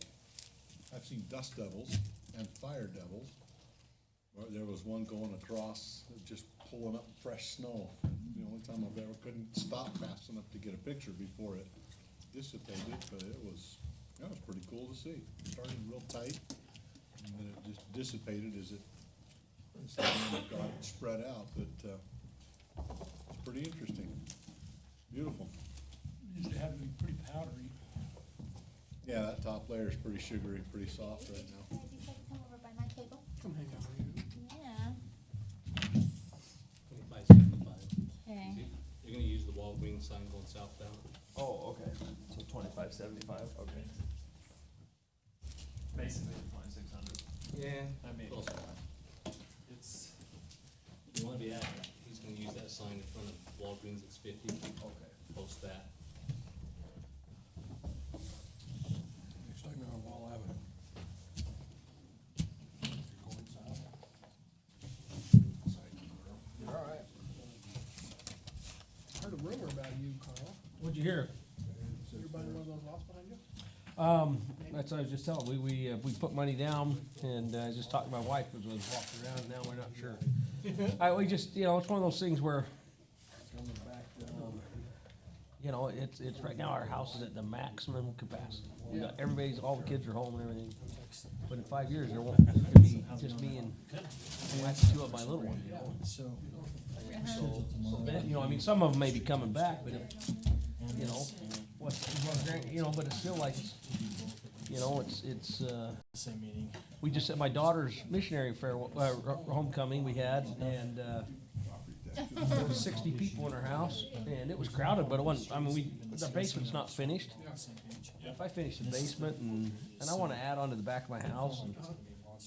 I've seen dust devils and fire devils. Where there was one going across, just pulling up fresh snow. The only time I've ever couldn't stop fast enough to get a picture before it dissipated, but that was pretty cool to see. It started real tight, and then it just dissipated as it got spread out, but it's pretty interesting. Beautiful. It used to have to be pretty powdery. Yeah, that top layer is pretty sugary, pretty soft right now. Would you like to come over by my table? Come hang out with you. Yeah. 2575. Okay. You're gonna use the Walgreens sign going southbound. Oh, okay. So 2575. Okay. Basically 2600. Yeah. I mean, it's, you wanna be accurate. He's gonna use that sign in front of Walgreens, it's 50. Okay. Post that. Next time you're on Wall Avenue. You're going south. All right. Heard a rumor about you, Carl. What'd you hear? You're buying one of those lots behind you? That's what I was just telling. We put money down, and I just talked to my wife because we was walking around. Now we're not sure. We just, it's one of those things where, it's right now our house is at the maximum capacity. We got all the kids are home and everything. But in 5 years, there could be just me and two of my little ones. So then, some of them may be coming back, but but it's still like, it's Same meeting. we just at my daughter's missionary fair, homecoming we had, and there was 60 people in her house, and it was crowded, but it wasn't, the basement's not finished. If I finish the basement, and I want to add on to the back of my house, and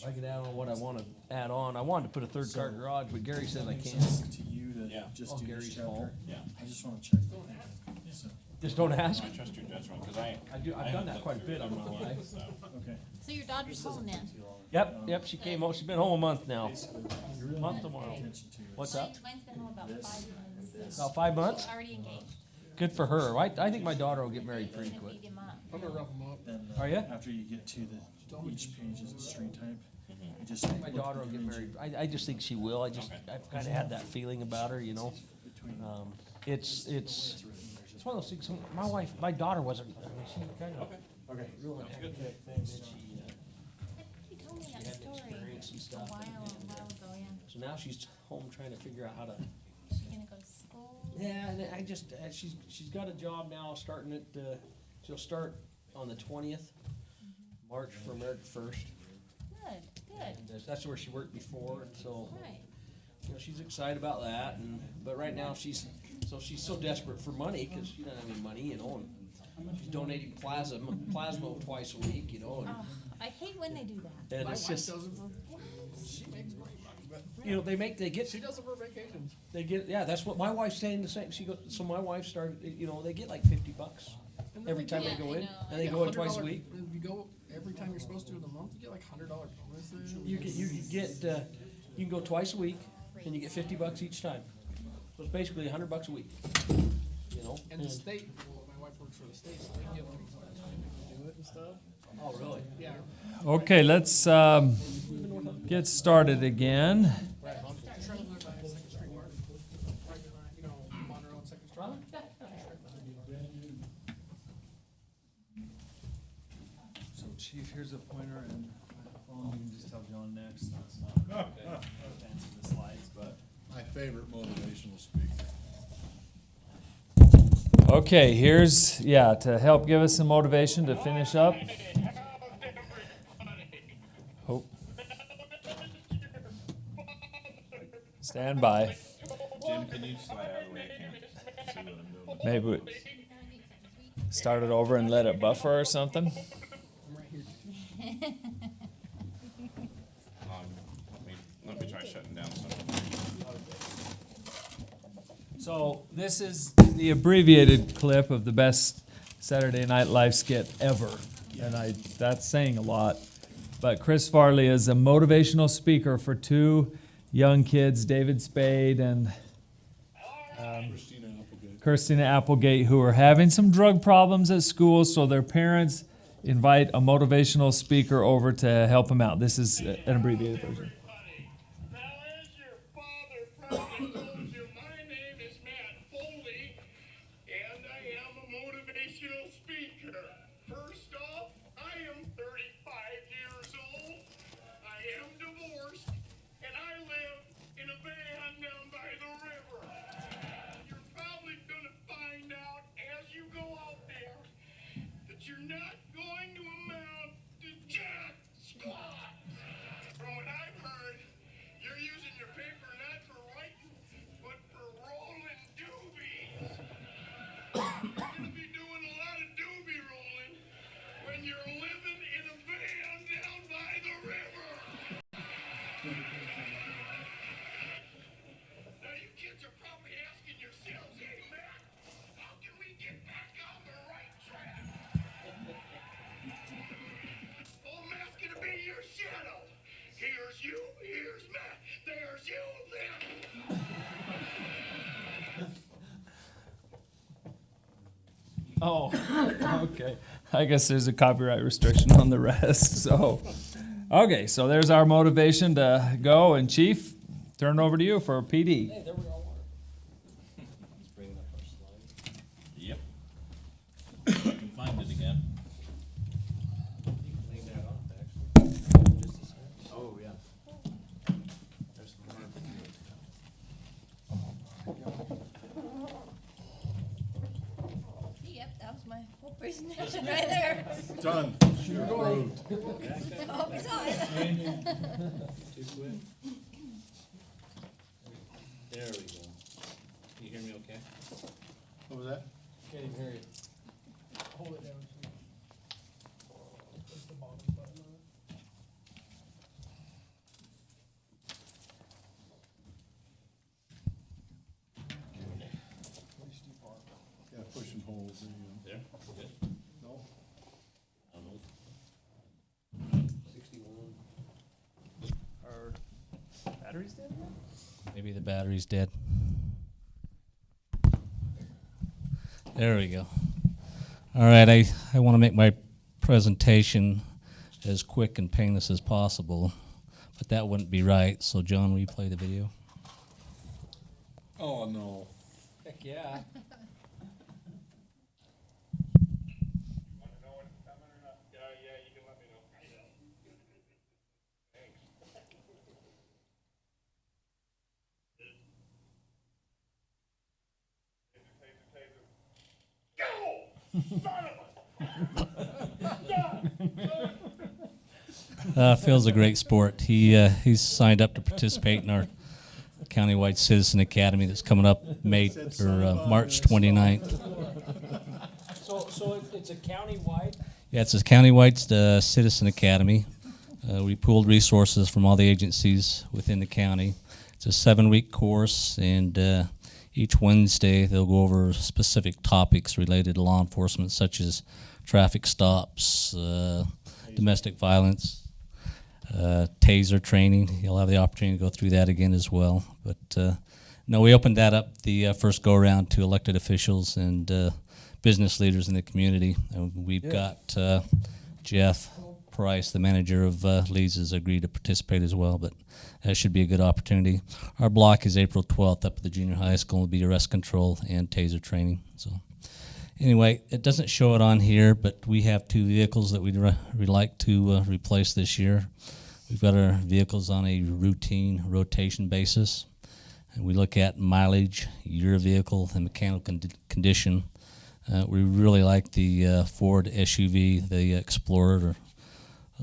I could add on what I want to add on. I wanted to put a third car garage, but Gary says I can't. To you to just do Gary's this chapter. fault. Yeah. I just wanna check. So, Just don't ask. I trust your judgment, because I've done that quite a bit on my life. okay. So your daughter's home then? Yep, she came home, she's been home a month now. Month tomorrow. What's up? Mine's been home about 5 months. About 5 months? Already engaged. Good for her. I think my daughter will get married pretty Gonna quick. beat him up. I'm gonna rough them up. Then, Are ya? after you get to each page is a string type. You just. I think my daughter will get married. I just think she will. I've kind of had that feeling about her, It's one of those things. My daughter wasn't. She kind of. Okay. Really had a thing, and she, You told me she that had story experience and a stuff. while ago, yeah. So now she's home trying to figure out how to. She's gonna go to school. Yeah, and she's got a job now starting at, she'll start on the 20th, March for America First. Good. And that's where she worked before, and so, Right. she's excited about that, but right now she's so desperate for money, cause she doesn't have any money, and she's donating plasma twice a week, and, Oh, I hate when they do that. and it's just, Does it for, she makes great money, but they get, she does it for vacations. that's what, my wife's saying the same, so my wife started, they get like $50 every time they go in, and they go in twice a week. If you go every time you're supposed to in the month, you get like $100 bonuses. You can go twice a week, and you get $50 each time. So it's basically $100 a week. And the state, well, my wife works for the state, so they give them time to do it and stuff. Oh, really? Yeah. Okay, let's get started again. Right. Second Street Mark. Right behind, Monroe and Second Street. So chief, here's a pointer and you can just tell John next. That's not fancy the slides, but. My favorite motivational speaker. Okay, here's, to help give us some motivation to finish up. Oh. Stand by. Jim, can you slide out of the way? I can't see what I'm doing. Maybe we start it over and let it buffer or something. I'm right here. Let me try shutting down something. So this is the abbreviated clip of the best Saturday Night Live skit ever, and that's saying a lot. But Chris Farley is a motivational speaker for two young kids, David Spade and Christina Applegate, who are having some drug problems at school, so their parents invite a motivational speaker over to help them out. This is an abbreviated version. And I am a motivational speaker. First off, I am 35 years old. I am divorced, and I live in a van down by the river. You're probably gonna find out as you go out there that you're not going to amount to jack squat. From what I've heard, you're using your paper not for writing, but for rolling doobies. You're gonna be doing a lot of doobie rolling when you're living in a van down by the river. Now you kids are probably asking yourselves, hey Matt, how can we get back on the right track? Well, Matt's gonna be your shadow. Here's you, here's Matt, there's you, there. Oh, okay. I guess there's a copyright restriction on the rest. So, okay, so there's our motivation to go. And Chief, turn it over to you for PD. Hey, there we go. Let's bring up our slide. Yep. I can find it again. You can leave that off, actually. Just a second. Oh, yeah. There's more of Yep, that was my whole presentation right there. Done. You're approved. I hope you saw it. Too quick. There we go. Can you hear me okay? What was that? Can't even hear you. Hold it down. Push the bottom button on it. Yeah, push and hold. There, good. No? I'll move. 61. Our batteries dead again? Maybe the battery's dead. There we go. All right, I want to make my presentation as quick and painless as possible, but that wouldn't be right. So, John, will you play the video? Oh, no. Heck yeah. Phil's a great sport. He's signed up to participate in our countywide Citizen Academy that's coming up March 29th. So it's a county-wide? Yeah, it's a countywide Citizen Academy. We pooled resources from all the agencies within the county. It's a 7-week course, and each Wednesday they'll go over specific topics related to law enforcement, such as traffic stops, domestic violence, taser training. You'll have the opportunity to go through that again as well. But no, we opened that up the first go-around to elected officials and business leaders in the community. We've got Jeff Price, the manager of Lee's, has agreed to participate as well, but that should be a good opportunity. Our block is April 12th up at the junior high school. Will be arrest control and taser training. So anyway, it doesn't show it on here, but we have 2 vehicles that we'd like to replace this year. We've got our vehicles on a routine rotation basis, and we look at mileage, year of vehicle, and mechanical condition. We really like the Ford SUV, the Explorer, or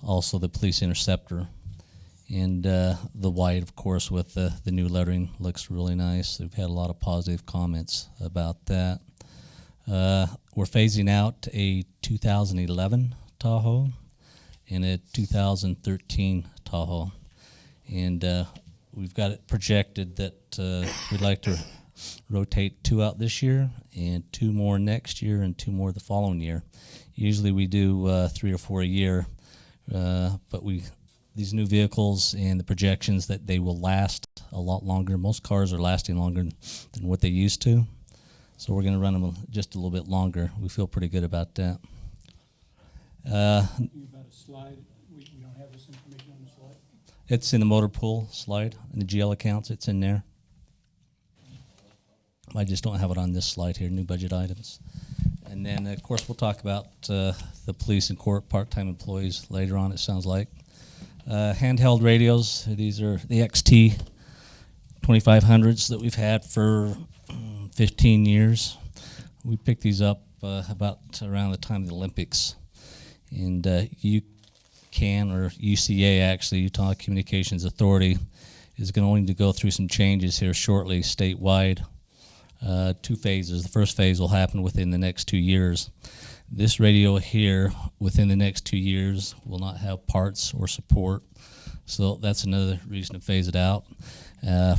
also the Police Interceptor, and the white, of course, with the new lettering looks really nice. We've had a lot of positive comments about that. We're phasing out a 2011 Tahoe and a 2013 Tahoe, and we've got it projected that we'd like to rotate 2 out this year and 2 more next year and 2 more the following year. Usually we do 3 or 4 a year, but these new vehicles and the projections that they will last a lot longer. Most cars are lasting longer than what they used to. So we're going to run them just a little bit longer. We feel pretty good about that. Talking about a slide, we don't have this information on the slide? It's in the motor pool slide, in the GL accounts, it's in there. I just don't have it on this slide here, new budget items. And then, of course, we'll talk about the police and court part-time employees later on, it sounds like. Handheld radios, these are the XT 2500s that we've had for 15 years. We picked these up about around the time of the Olympics. And UCAN, or UCA actually, Utah Communications Authority, is going to go through some changes here shortly statewide. 2 phases. The first phase will happen within the next 2 years. This radio here, within the next 2 years, will not have parts or support. So that's another reason to phase it out.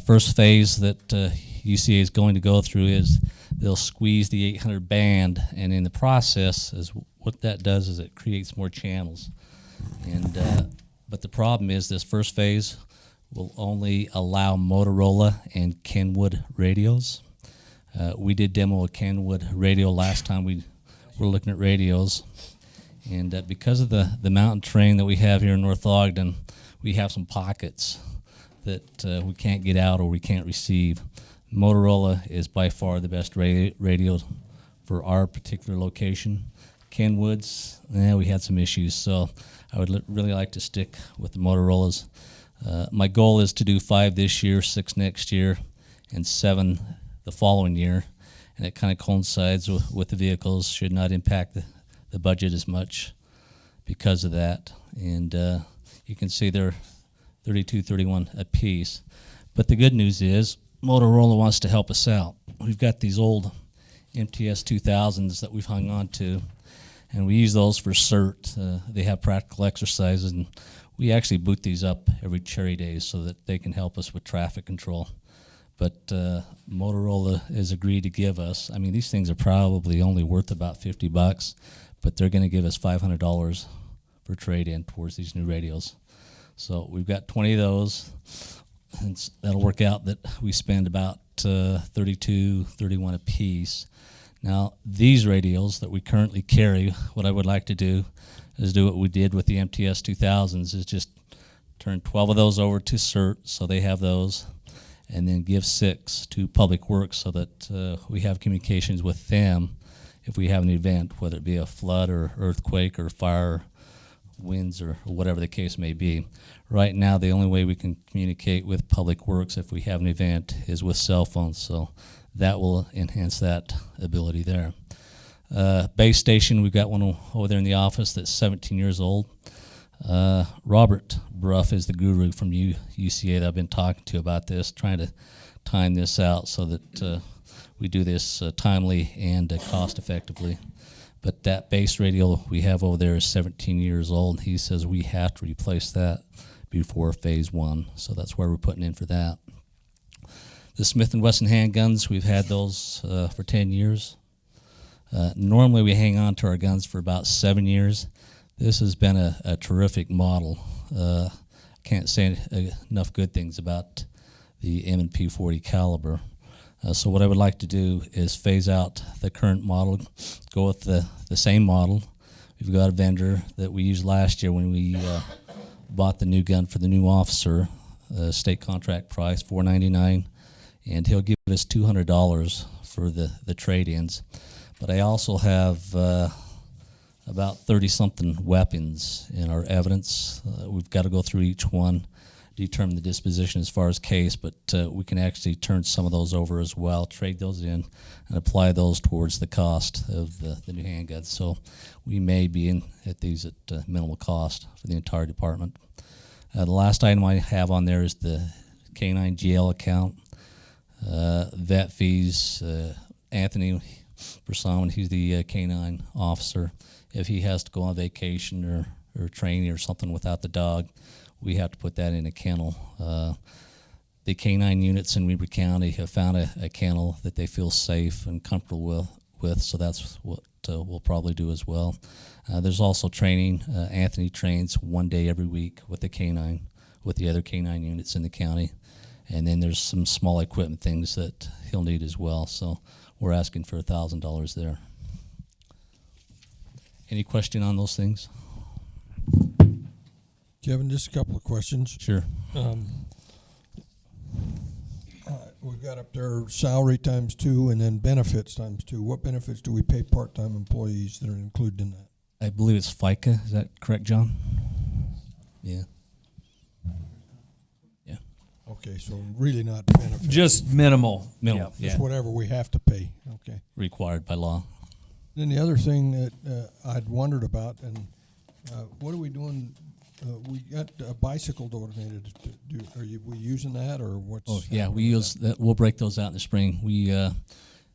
First phase that UCA is going to go through is they'll squeeze the 800 band, and in the process, is what that does is it creates more channels. And but the problem is this first phase will only allow Motorola and Kenwood radios. We did demo a Kenwood radio last time we were looking at radios, and because of the mountain terrain that we have here in North Ogden, we have some pockets that we can't get out or we can't receive. Motorola is by far the best radio for our particular location. Kenwood's, we had some issues, so I would really like to stick with the Motorola's. My goal is to do 5 this year, 6 next year, and 7 the following year, and it kind of coincides with the vehicles. Should not impact the budget as much because of that. And you can see they're $32, $31 a piece. But the good news is Motorola wants to help us out. We've got these old MTS 2000s that we've hung on to, and we use those for CERT. They have practical exercises, and we actually boot these up every cherry days so that they can help us with traffic control. But Motorola has agreed to give us, I mean, these things are probably only worth about $50, but they're going to give us $500 for trade-in towards these new radios. So we've got 20 of those, and that'll work out that we spend about $32, $31 a piece. Now, these radios that we currently carry, what I would like to do is do what we did with the MTS 2000s, is just turn 12 of those over to CERT, so they have those, and then give 6 to Public Works so that we have communications with them if we have an event, whether it be a flood or earthquake or fire, winds, or whatever the case may be. Right now, the only way we can communicate with Public Works if we have an event is with cell phones, so that will enhance that ability there. Base station, we've got one over there in the office that's 17 years old. Robert Bruff is the guru from UCA that I've been talking to about this, trying to time this out so that we do this timely and cost effectively. But that base radio we have over there is 17 years old. He says we have to replace that before phase 1, so that's where we're putting in for that. The Smith & Wesson handguns, we've had those for 10 years. Normally we hang on to our guns for about 7 years. This has been a terrific model. Can't say enough good things about the M&P 40 caliber. So what I would like to do is phase out the current model, go with the same model. We've got a vendor that we used last year when we bought the new gun for the new officer, state contract price, $499, and he'll give us $200 for the trade-ins. But I also have about 30-something weapons in our evidence. We've got to go through each one, determine the disposition as far as case, but we can actually turn some of those over as well, trade those in, and apply those towards the cost of the new handguns. So we may be in at these at minimal cost for the entire department. The last item I have on there is the K9 GL account. Vet fees, Anthony Bersaman, he's the K9 officer. If he has to go on vacation or training or something without the dog, we have to put that in a kennel. The K9 units in Weber County have found a kennel that they feel safe and comfortable with, so that's what we'll probably do as well. There's also training. Anthony trains 1 day every week with the K9, with the other K9 units in the county. And then there's some small equipment things that he'll need as well. So we're asking for $1,000 there. Any question on those things? Kevin, just a couple of questions. Sure. We've got up there salary times 2 and then benefits times 2. What benefits do we pay part-time employees that are included in that? I believe it's FICA. Is that correct, John? Yeah. Yeah. Okay, so really not benefits. Just minimal. Minimal. Just Yeah. whatever we have to pay. Okay. Required by law. Then the other thing that I'd wondered about, and what are we doing? We got a bicycle donated. Are we using that, or what's? Oh yeah, we use that. We'll break those out in the spring. We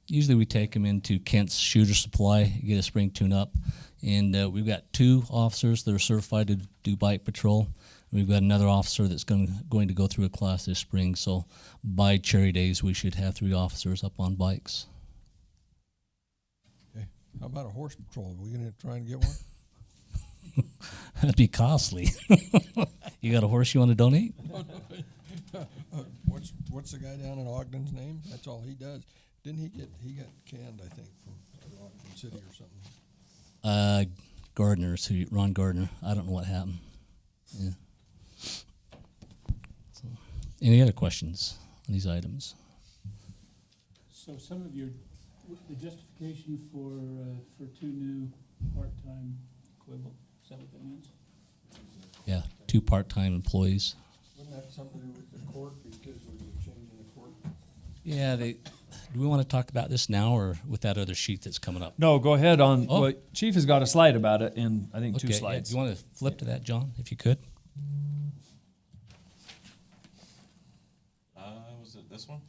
usually we take them into Kent's Shooter Supply, get a spring tune-up, and we've got 2 officers that are certified to do bike patrol. We've got another officer that's going to go through a class this spring. So by Cherry Days, we should have 3 officers up on bikes. Okay. How about a horse patrol? Are we going to try and get one? That'd be costly. You got a horse you want to donate? What's the guy down in Ogden's name? That's all he does. Didn't he got canned, I think, from Ogden City or something? Ron Gardner. I don't know what happened. Yeah. So, any other questions on these items? So some of the justification for 2 new part-time equivalent, is that what that means? Yeah, 2 part-time employees. Wouldn't that have something to do with the court because we were changing the court? Yeah, do we want to talk about this now or with that other sheet that's coming up? No, go ahead on. Oh. Well, Chief has got a slide about it, and I think 2 Yeah, slides. do you want to flip to that, John, if you could? Was it this one?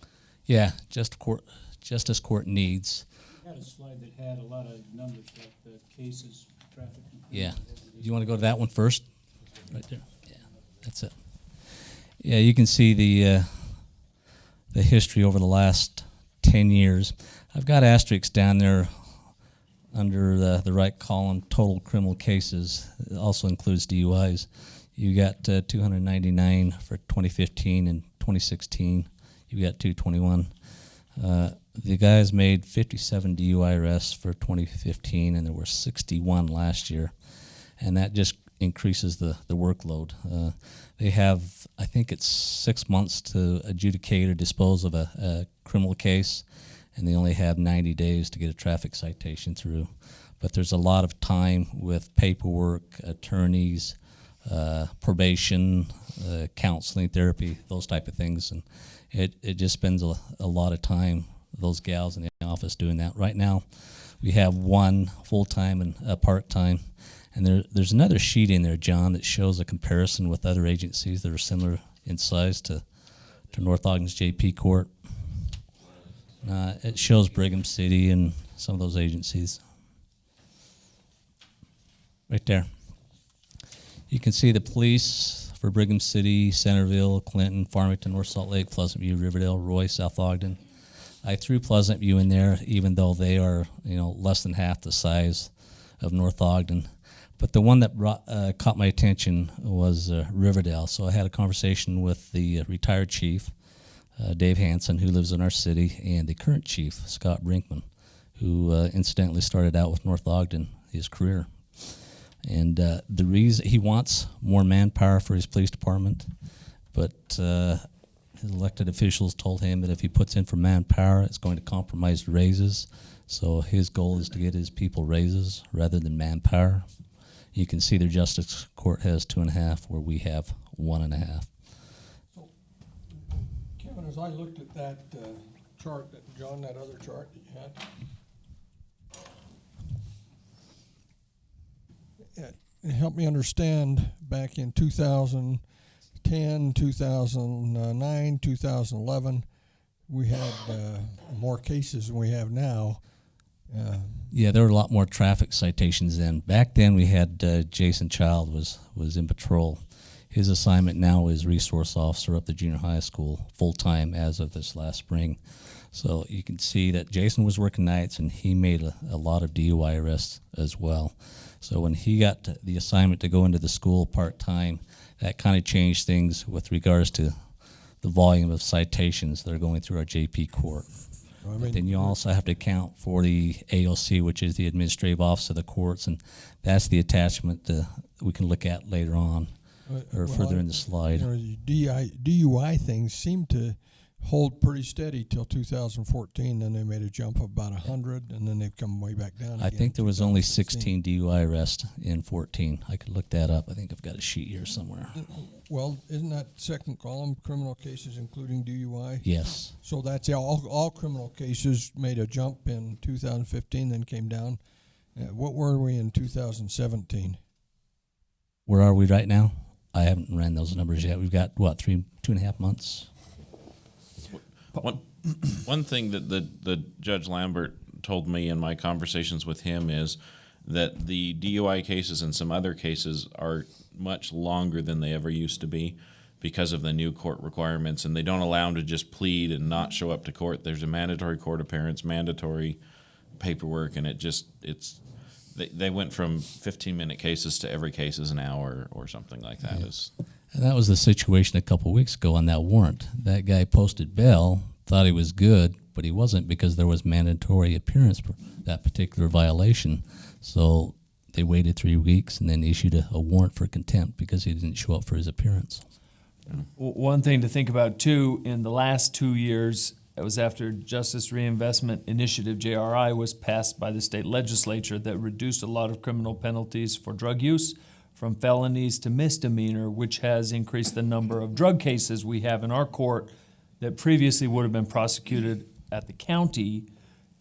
Yeah, Justice Court needs. You had a slide that had a lot of numbers, like the cases, traffic. And Yeah. Do you want to go to that one first? Right there. Yeah, that's it. Yeah, you can see the history over the last 10 years. I've got asterisks down there under the right column, total criminal cases. It also includes DUIs. You got 299 for 2015 and 2016. You got 221. The guys made 57 DUI arrests for 2015, and there were 61 last year. And that just increases the workload. They have, I think it's 6 months to adjudicate or dispose of a criminal case, and they only have 90 days to get a traffic citation through. But there's a lot of time with paperwork, attorneys, probation, counseling, therapy, those type of things. And it just spends a lot of time, those gals in the office doing that. Right now, we have 1 full-time and a part-time. And there's another sheet in there, John, that shows a comparison with other agencies that are similar in size to North Ogden's JP Court. It shows Brigham City and some of those agencies. Right there. You can see the police for Brigham City, Centerville, Clinton, Farmington, North Salt Lake, Pleasant View, Riverdale, Roy, South Ogden. I threw Pleasant View in there, even though they are, less than half the size of North Ogden. But the one that caught my attention was Riverdale. So I had a conversation with the retired chief, Dave Hansen, who lives in our city, and the current chief, Scott Brinkman, who incidentally started out with North Ogden his career. And the reason he wants more manpower for his police department, but his elected officials told him that if he puts in for manpower, it's going to compromise raises. So his goal is to get his people raises rather than manpower. You can see their justice court has 2.5, where we have 1.5. So, Kevin, as I looked at that chart, John, that other chart that you had, it helped me understand back in 2010, 2009, 2011, we had more cases than we have now. Yeah, there were a lot more traffic citations then. Back then, we had Jason Child was in patrol. His assignment now is resource officer up the junior high school, full-time as of this last spring. So you can see that Jason was working nights, and he made a lot of DUI arrests as well. So when he got the assignment to go into the school part-time, that kind of changed things with regards to the volume of citations that are going through our JP court. I But then you also have to account for the AOC, which is the Administrative Office of the Courts, and that's the attachment we can look at later on or further in the slide. You know, the DUI things seem to hold pretty steady till 2014. Then they made a jump of about 100, and then they've come way back down. I think there was only 16 DUI arrests in 14. I could look that up. I think I've got a sheet here somewhere. Well, isn't that second column criminal cases including DUI? Yes. So that's all criminal cases made a jump in 2015, then came down. What were we in 2017? Where are we right now? I haven't ran those numbers yet. We've got, what, 2.5 months? One thing that the Judge Lambert told me in my conversations with him is that the DUI cases and some other cases are much longer than they ever used to be because of the new court requirements, and they don't allow them to just plead and not show up to court. There's a mandatory court appearance, mandatory paperwork, and they went from 15-minute cases to every case is an hour or something like that. Yeah. And that was the situation a couple of weeks ago on that warrant. That guy posted bail, thought he was good, but he wasn't because there was mandatory appearance for that particular violation. So they waited 3 weeks and then issued a warrant for contempt because he didn't show up for his appearance. One thing to think about, too, in the last 2 years, it was after Justice Reinvestment Initiative, JRI, was passed by the state legislature that reduced a lot of criminal penalties for drug use from felonies to misdemeanor, which has increased the number of drug cases we have in our court that previously would have been prosecuted at the county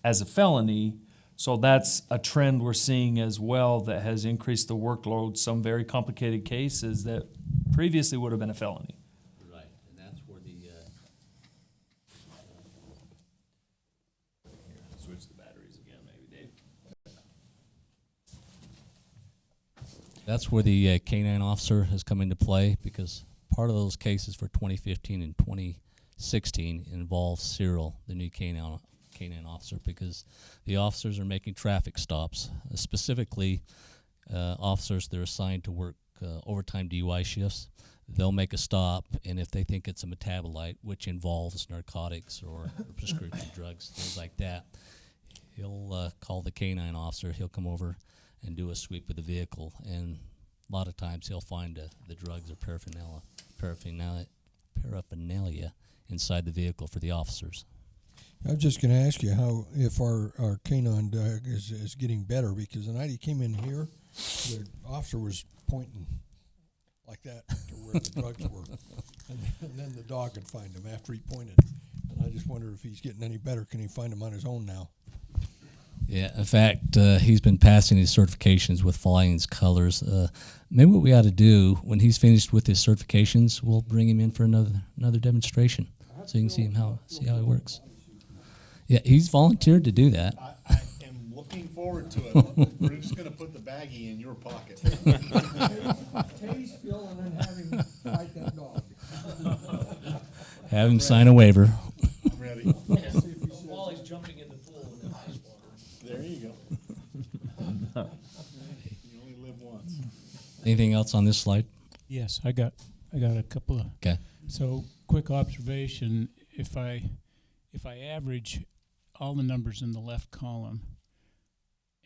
as a felony. So that's a trend we're seeing as well that has increased the workload. Some very complicated cases that previously would have been a felony. Right, and that's where the switch the batteries again, maybe, Dave. That's where the canine officer has come into play, because part of those cases for 2015 and 2016 involve Cyril, the new canine officer, because the officers are making traffic stops, specifically officers that are assigned to work overtime DUI shifts. They'll make a stop, and if they think it's a metabolite, which involves narcotics or prescription drugs, things like that, he'll call the canine officer. He'll come over and do a sweep of the vehicle, and a lot of times he'll find the drugs or paraphernalia inside the vehicle for the officers. I was just going to ask you if our canine dog is getting better, because the night he came in here, the officer was pointing like that to where the drugs were, and then the dog could find him after he pointed. And I just wonder if he's getting any better. Can he find him on his own now? Yeah, in fact, he's been passing his certifications with flying his colors. Maybe what we ought to do when he's finished with his certifications, we'll bring him in for another demonstration, so you can see how he works. Yeah, he's volunteered to do that. I am looking forward to it. We're just going to put the baggie in your pocket. Taste Bill and then have him fight that dog. Have him sign a waiver. I'm ready. While he's jumping in the pool in the ice water. There you go. You only live once. Anything else on this slide? Yes, I got a couple of. Okay. So, quick observation: if I average all the numbers in the left column,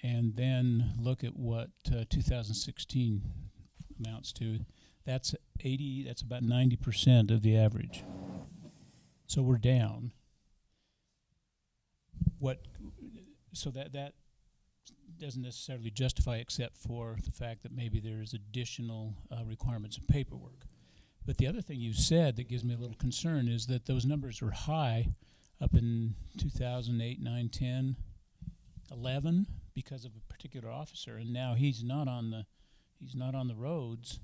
and then look at what 2016 amounts to, that's about 90% of the average. So we're down. So that doesn't necessarily justify, except for the fact that maybe there's additional requirements of paperwork. But the other thing you said that gives me a little concern is that those numbers are high up in 2008, 9, 10, 11 because of a particular officer, and now he's not on the roads.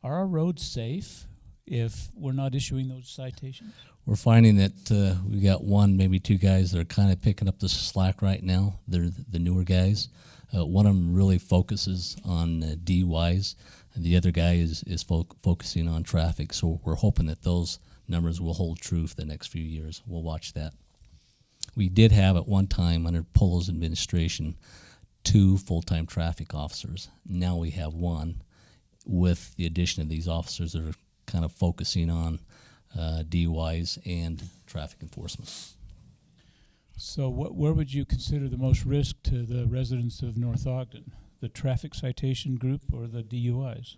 Are our roads safe if we're not issuing those citations? We're finding that we got one, maybe two guys that are kind of picking up the slack right now. They're the newer guys. One of them really focuses on DUIs, and the other guy is focusing on traffic. So we're hoping that those numbers will hold true for the next few years. We'll watch that. We did have at one time under Polo's administration 2 full-time traffic officers. Now we have 1, with the addition of these officers that are kind of focusing on DUIs and traffic enforcement. So where would you consider the most risk to the residents of North Ogden? The traffic citation group or the DUIs?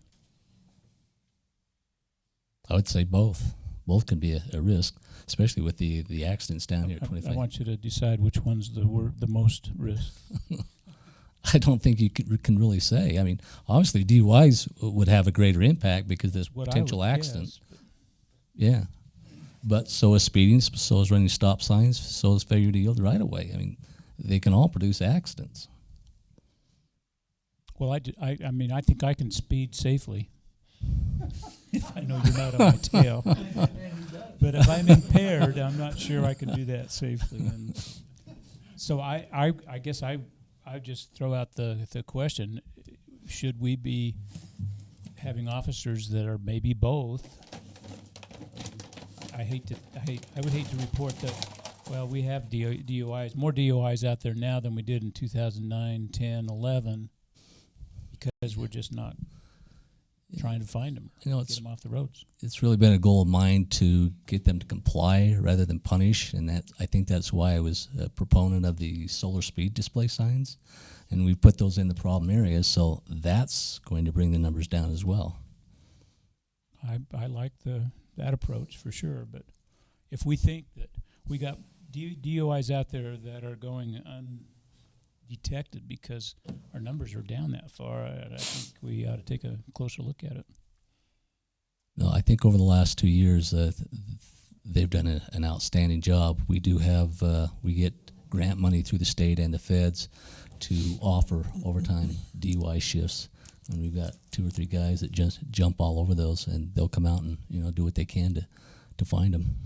I would say both. Both can be a risk, especially with the accidents down here at 25. I want you to decide which one's the most risk. I don't think you can really say. I mean, obviously DUIs would have a greater impact because there's potential accidents. Yeah. But so is speeding, so is running stop signs, so is failure to yield right away. I mean, they can all produce accidents. Well, I mean, I think I can speed safely. I know you're not on my tail. But if I'm impaired, I'm not sure I can do that safely. And so I guess I just throw out the question, should we be having officers that are maybe both? I would hate to report that, well, we have DUIs, more DUIs out there now than we did in 2009, 10, 11, because we're just not trying to find them, get them off the roads. It's really been a goal of mine to get them to comply rather than punish, and that I think that's why I was a proponent of the solar speed display signs, and we put those in the problem areas, so that's going to bring the numbers down as well. I like that approach for sure, but if we think that we got DUIs out there that are going undetected because our numbers are down that far, I think we ought to take a closer look at it. No, I think over the last 2 years, they've done an outstanding job. We do have, we get grant money through the state and the feds to offer overtime DUI shifts. And we've got 2 or 3 guys that just jump all over those, and they'll come out and do what they can to find them.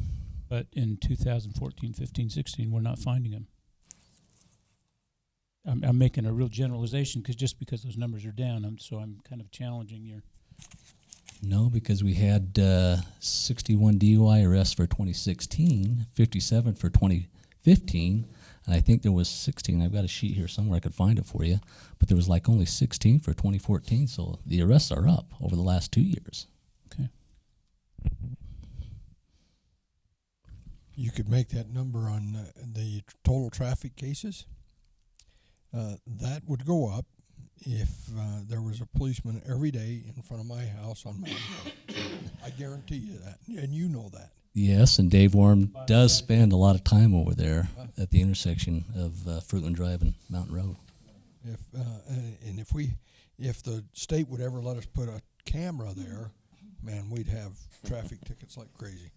But in 2014, 15, 16, we're not finding them. I'm making a real generalization because those numbers are down. I'm kind of challenging your. No, because we had 61 DUI arrests for 2016, 57 for 2015. And I think there was 16. I've got a sheet here somewhere. I could find it for you. But there was like only 16 for 2014. So the arrests are up over the last 2 years. Okay. You could make that number on the total traffic cases. That would go up if there was a policeman every day in front of my house on Mountain Road. I guarantee you that. And you know that. Yes, and Dave Worm does spend a lot of time over there at the intersection of Fruitland Drive and Mountain Road. If the state would ever let us put a camera there, man, we'd have traffic tickets like crazy.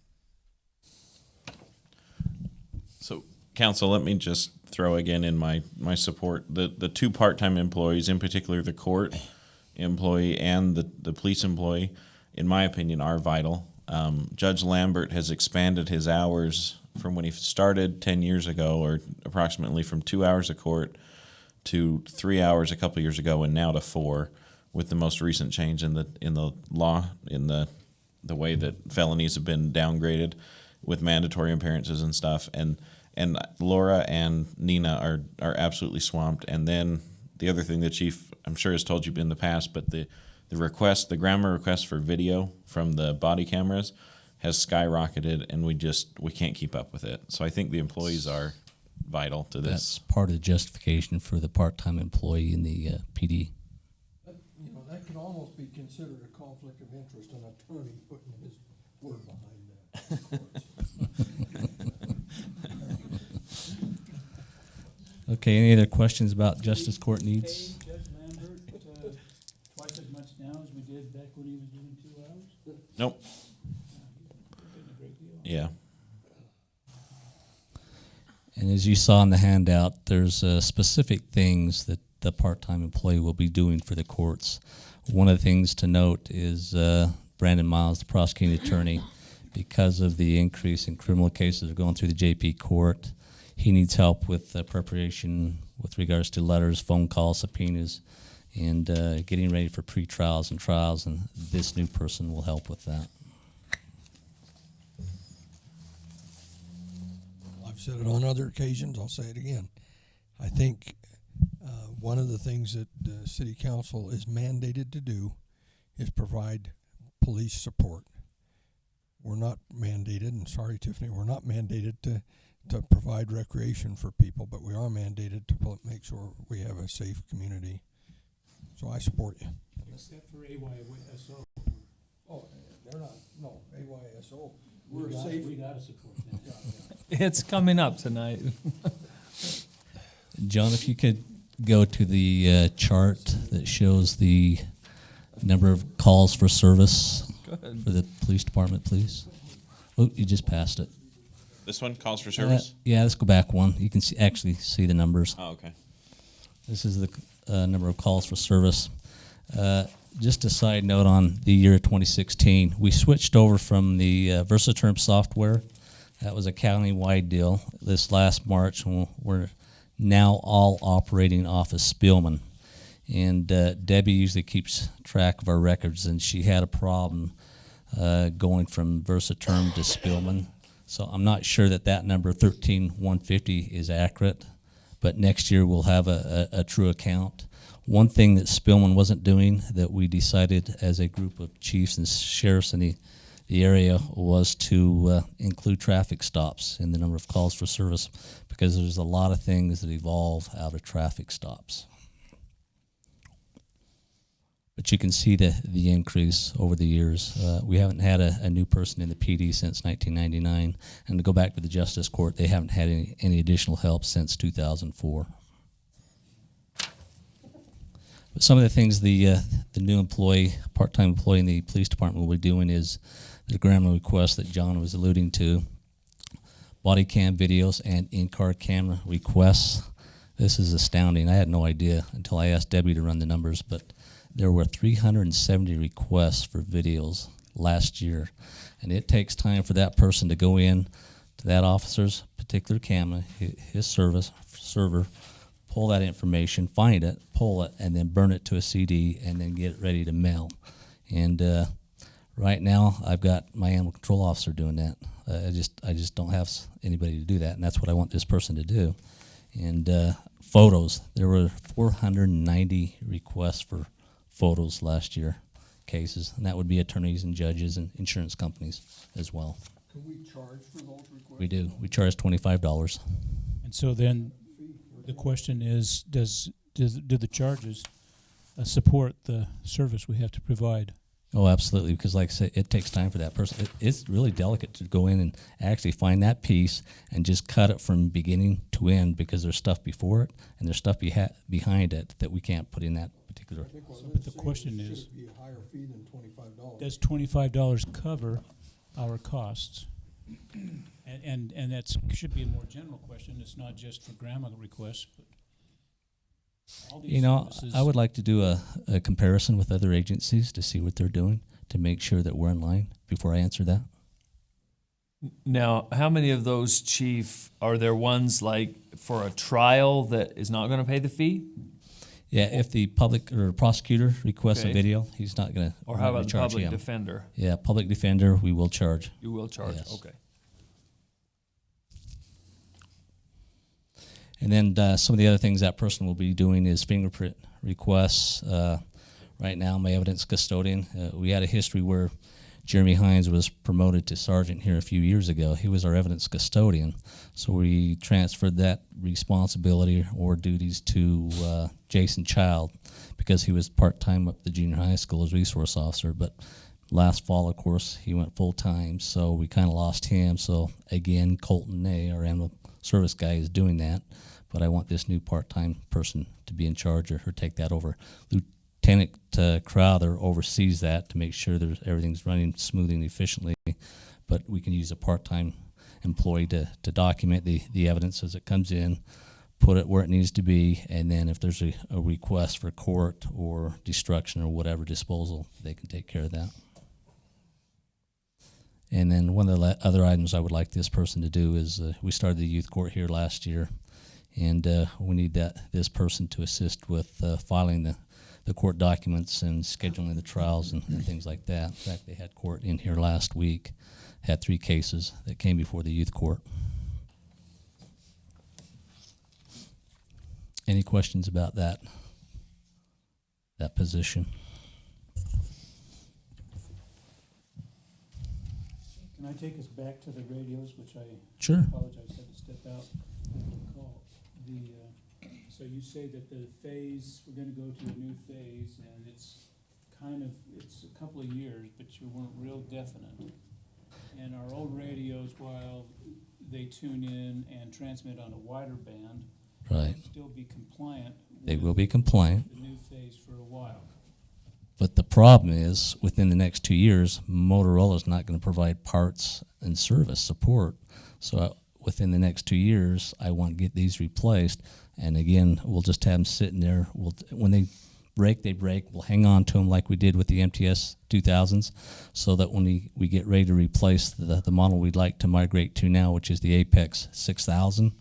So, council, let me just throw again in my support. The 2 part-time employees, in particular the court employee and the police employee, in my opinion, are vital. Judge Lambert has expanded his hours from when he started 10 years ago, or approximately from 2 hours of court to 3 hours a couple of years ago, and now to 4, with the most recent change in the law, in the way that felonies have been downgraded with mandatory appearances and stuff. And Laura and Nina are absolutely swamped. And then the other thing the chief, I'm sure, has told you in the past, but the grammar request for video from the body cameras has skyrocketed, and we can't keep up with it. So I think the employees are vital to this. That's part of the justification for the part-time employee in the PD. That could almost be considered a conflict of interest, an attorney putting his word behind that. Okay, any other questions about justice court needs? Judge Lambert twice as much now as we did back when he was doing 2 hours? Nope. Yeah. And as you saw in the handout, there's specific things that the part-time employee will be doing for the courts. One of the things to note is Brandon Miles, the prosecuting attorney, because of the increase in criminal cases that are going through the JP court, he needs help with preparation with regards to letters, phone calls, subpoenas, and getting ready for pre-trials and trials, and this new person will help with that. I've said it on other occasions, I'll say it again. I think one of the things that the city council is mandated to do is provide police support. We're not mandated, and sorry, Tiffany, we're not mandated to to provide recreation for people, but we are mandated to make sure we have a safe community. So I support you. Except for AYSO. Oh, they're not, no, AYSO. We We're gotta- safe. we gotta support them. It's coming up tonight. John, if you could go to the chart that shows the number of calls for service Good. for the police department, please. Oh, you just passed it. This one calls for service? Yeah, let's go back one. You can actually see the numbers. Oh, okay. This is the number of calls for service. Just a side note on the year 2016, we switched over from the Versaterm software. That was a county-wide deal. This last March, we're now all operating off of Spielman. And Debbie usually keeps track of our records, and she had a problem going from Versaterm to Spielman. So I'm not sure that number 13,150 is accurate, but next year we'll have a true account. One thing that Spielman wasn't doing that we decided as a group of chiefs and sheriffs in the area was to include traffic stops in the number of calls for service, because there's a lot of things that evolve out of traffic stops. But you can see the increase over the years. We haven't had a new person in the PD since 1999. And to go back to the Justice Court, they haven't had any additional help since 2004. But some of the things the new employee, part-time employee in the police department will be doing is the grant request that John was alluding to, body cam videos and in-car camera requests. This is astounding. I had no idea until I asked Debbie to run the numbers, but there were 370 requests for videos last year. And it takes time for that person to go in to that officer's particular camera, his server, pull that information, find it, pull it, and then burn it to a CD, and then get it ready to mail. And right now, I've got my animal control officer doing that. I just don't have anybody to do that, and that's what I want this person to do. And photos, there were 490 requests for photos last year, cases, and that would be attorneys and judges and insurance companies as well. Can we charge for those requests? We do. We charge $25. And so then the question is, do the charges support the service we have to provide? Oh, absolutely, because like I said, it takes time for that person. It's really delicate to go in and actually find that piece and just cut it from beginning to end, because there's stuff before it and there's stuff behind it that we can't put in that particular. But the question is, Should it be a higher fee than $25? does $25 cover our costs? And that should be a more general question. It's not just for grandma requests, but all these services. I would like to do a comparison with other agencies to see what they're doing to make sure that we're in line before I answer that. Now, how many of those, Chief, are there ones like for a trial that is not going to pay the fee? Yeah, if the public or prosecutor requests Okay. a video, he's not going to. Or how about the public defender? Yeah, public defender, we will charge. You will charge, Yes. okay. And then some of the other things that person will be doing is fingerprint requests. Right now, my evidence custodian, we had a history where Jeremy Hines was promoted to sergeant here a few years ago. He was our evidence custodian. So we transferred that responsibility or duties to Jason Child, because he was part-time up at the junior high school as resource officer. But last fall, of course, he went full-time, so we kind of lost him. So again, Colton Ney, our animal service guy, is doing that. But I want this new part-time person to be in charge or take that over. Lieutenant Crowther oversees that to make sure that everything's running smoothly and efficiently. But we can use a part-time employee to document the evidence as it comes in, put it where it needs to be, and then if there's a request for court or destruction or whatever disposal, they can take care of that. And then one of the other items I would like this person to do is we started the youth court here last year, and we need this person to assist with filing the court documents and scheduling the trials and things like that. In fact, they had court in here last week, had 3 cases that came before the youth court. Any questions about that position? Can I take us back to the radios, which I Sure. apologize, had to step out of the call. So you say that the phase, we're gonna go to a new phase, and it's it's a couple of years, but you weren't real definite. And our old radios, while they tune in and transmit on a wider band, Right. will still be compliant. They with will be compliant. the new phase for a while. But the problem is, within the next 2 years, Motorola's not going to provide parts and service support. So within the next 2 years, I want to get these replaced. And again, we'll just have them sitting there. When they break, they break. We'll hang on to them like we did with the MTS 2000s, so that when we get ready to replace the model we'd like to migrate to now, which is the Apex 6000,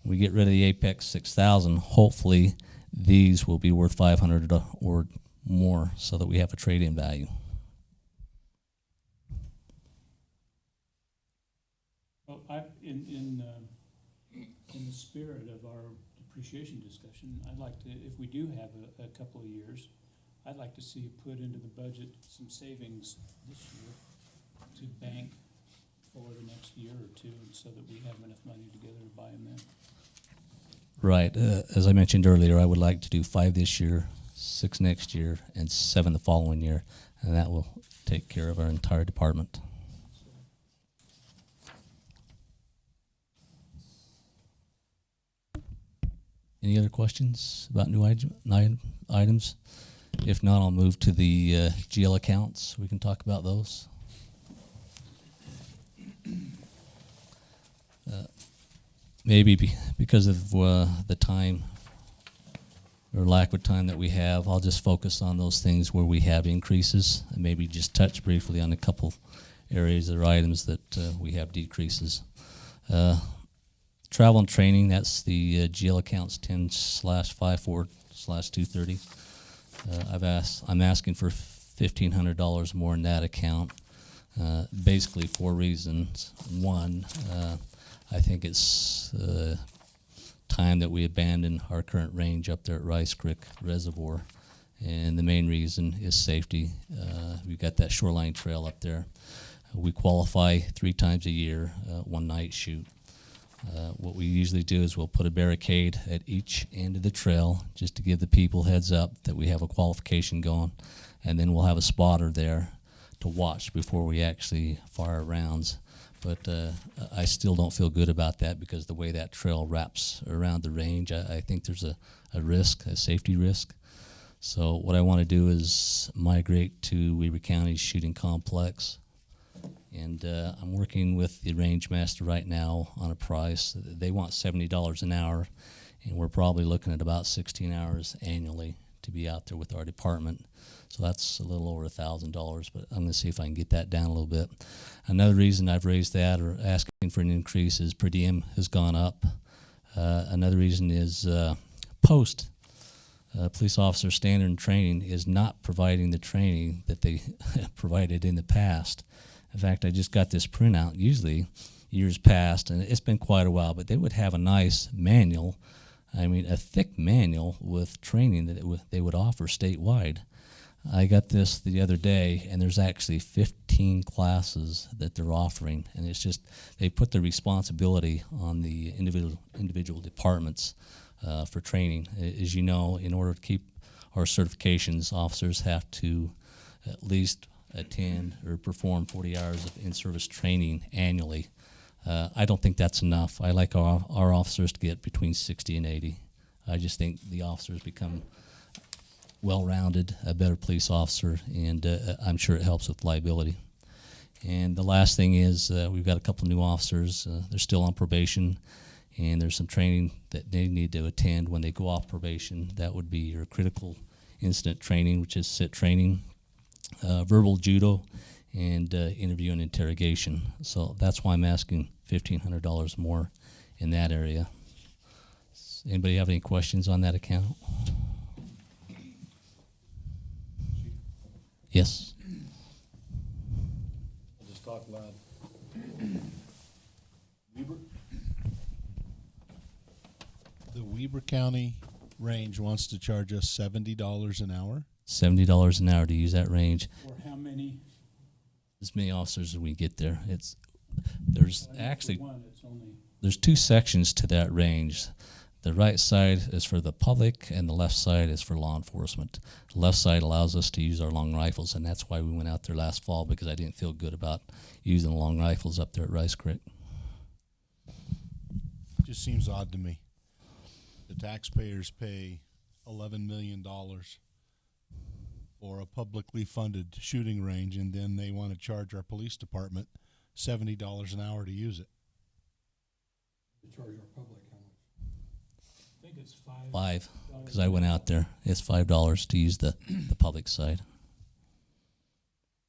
when we get rid of the Apex 6000, hopefully these will be worth $500 or more, so that we have a trade-in value. Well, in the spirit of our depreciation discussion, I'd like to, if we do have a couple of years, I'd like to see put into the budget some savings this year to bank for the next year or two, so that we have enough money together to buy them then. Right. As I mentioned earlier, I would like to do 5 this year, 6 next year, and 7 the following year, and that will take care of our entire department. Any other questions about new items? If not, I'll move to the GL accounts. We can talk about those. Maybe because of the time or lack of time that we have, I'll just focus on those things where we have increases, and maybe just touch briefly on a couple areas or items that we have decreases. Travel and training, that's the GL accounts 10/54/230. I'm asking for $1,500 more in that account. Basically 4 reasons. One, I think it's time that we abandon our current range up there at Rice Creek Reservoir, and the main reason is safety. We've got that shoreline trail up there. We qualify 3 times a year, one night shoot. What we usually do is we'll put a barricade at each end of the trail just to give the people heads up that we have a qualification going, and then we'll have a spotter there to watch before we actually fire rounds. But I still don't feel good about that, because the way that trail wraps around the range, I think there's a risk, a safety risk. So what I want to do is migrate to Weber County's shooting complex. And I'm working with the range master right now on a price. They want $70 an hour, and we're probably looking at about 16 hours annually to be out there with our department. So that's a little over $1,000, but I'm going to see if I can get that down a little bit. Another reason I've raised that or asking for an increase is per diem has gone up. Another reason is post. Police officer standard and training is not providing the training that they provided in the past. In fact, I just got this printout, usually years past, and it's been quite a while, but they would have a nice manual, a thick manual with training that they would offer statewide. I got this the other day, and there's actually 15 classes that they're offering, and it's just, they put the responsibility on the individual departments for training. As you know, in order to keep our certifications, officers have to at least attend or perform 40 hours of in-service training annually. I don't think that's enough. I like our officers to get between 60 and 80. I just think the officers become well-rounded, a better police officer, and I'm sure it helps with liability. And the last thing is we've got a couple new officers. They're still on probation, and there's some training that they need to attend when they go off probation. That would be your critical incident training, which is SIT training, verbal judo, and interview and interrogation. So that's why I'm asking $1,500 more in that area. Anybody have any questions on that account? Yes. I'll just talk loud. The Weber County range wants to charge us $70 an hour. $70 an hour to use that range. Or how many? As many officers as we get there. There's I know for actually one, it's only there's two sections to that range. The right side is for the public, and the left side is for law enforcement. The left side allows us to use our long rifles, and that's why we went out there last fall, because I didn't feel good about using the long rifles up there at Rice Creek. Just seems odd to me. The taxpayers pay $11 million for a publicly funded shooting range, and then they want to charge our police department $70 an hour to use it. To charge our public how much? I think it's $5. $5, because I went out there. It's $5 to use the public side.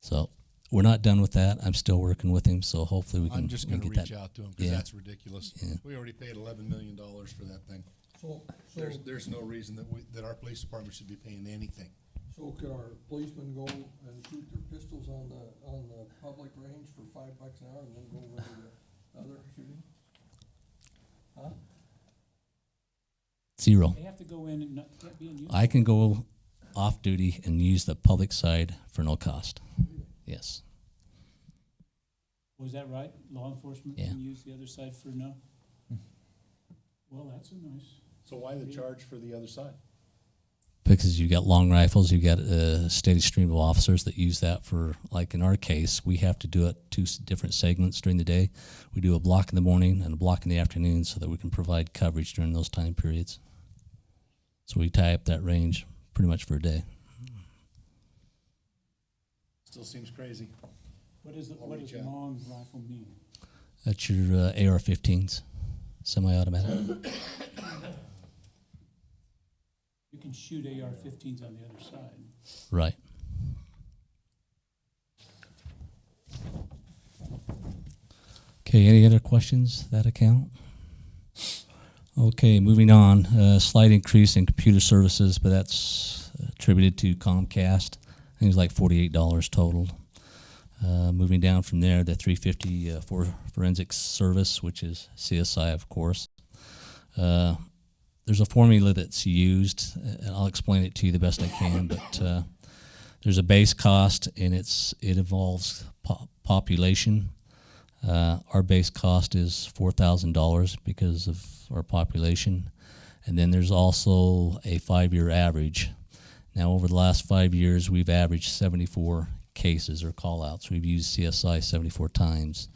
So we're not done with that. I'm still working with him, so hopefully we can. I'm just going to get reach that. out to him, because Yeah. that's ridiculous. Yeah. We already paid $11 million for that thing. So There's no reason that our police department should be paying anything. So could our policemen go and shoot their pistols on the public range for $5 an hour and then go over to the other shooting? Huh? Zero. They have to go in and not, can't be in uniform. I can go off duty and use the public side for no cost. Yes. Was that right? Law enforcement Yeah. can use the other side for no? Well, that's a nice. So why the charge for the other side? Because you got long rifles, you got a steady stream of officers that use that for, like in our case, we have to do it two different segments during the day. We do a block in the morning and a block in the afternoon so that we can provide coverage during those time periods. So we tie up that range pretty much for a day. Still seems crazy. What does I'll what reach does out. long rifle mean? That's your AR-15s, semi-automatic. You can shoot AR-15s on the other side. Right. Okay, any other questions, that account? Okay, moving on. Slight increase in computer services, but that's attributed to Comcast. I think it was like $48 total. Moving down from there, the $350 for forensic service, which is CSI, of course. There's a formula that's used, and I'll explain it to you the best I can, but there's a base cost, and it involves population. Our base cost is $4,000 because of our population. And then there's also a 5-year average. Now, over the last 5 years, we've averaged 74 cases or call-outs. We've used CSI 74 times.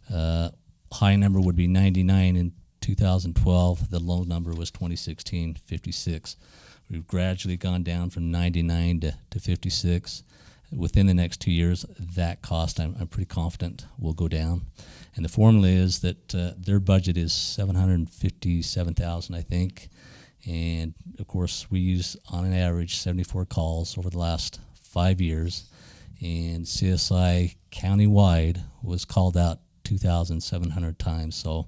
High number would be 99 in 2012. The low number was 2016, 56. We've gradually gone down from 99 to 56. Within the next 2 years, that cost, I'm pretty confident, will go down. And the formula is that their budget is $757,000, I think. And, of course, we use, on an average, 74 calls over the last 5 years. And CSI countywide was called out 2,700 times. So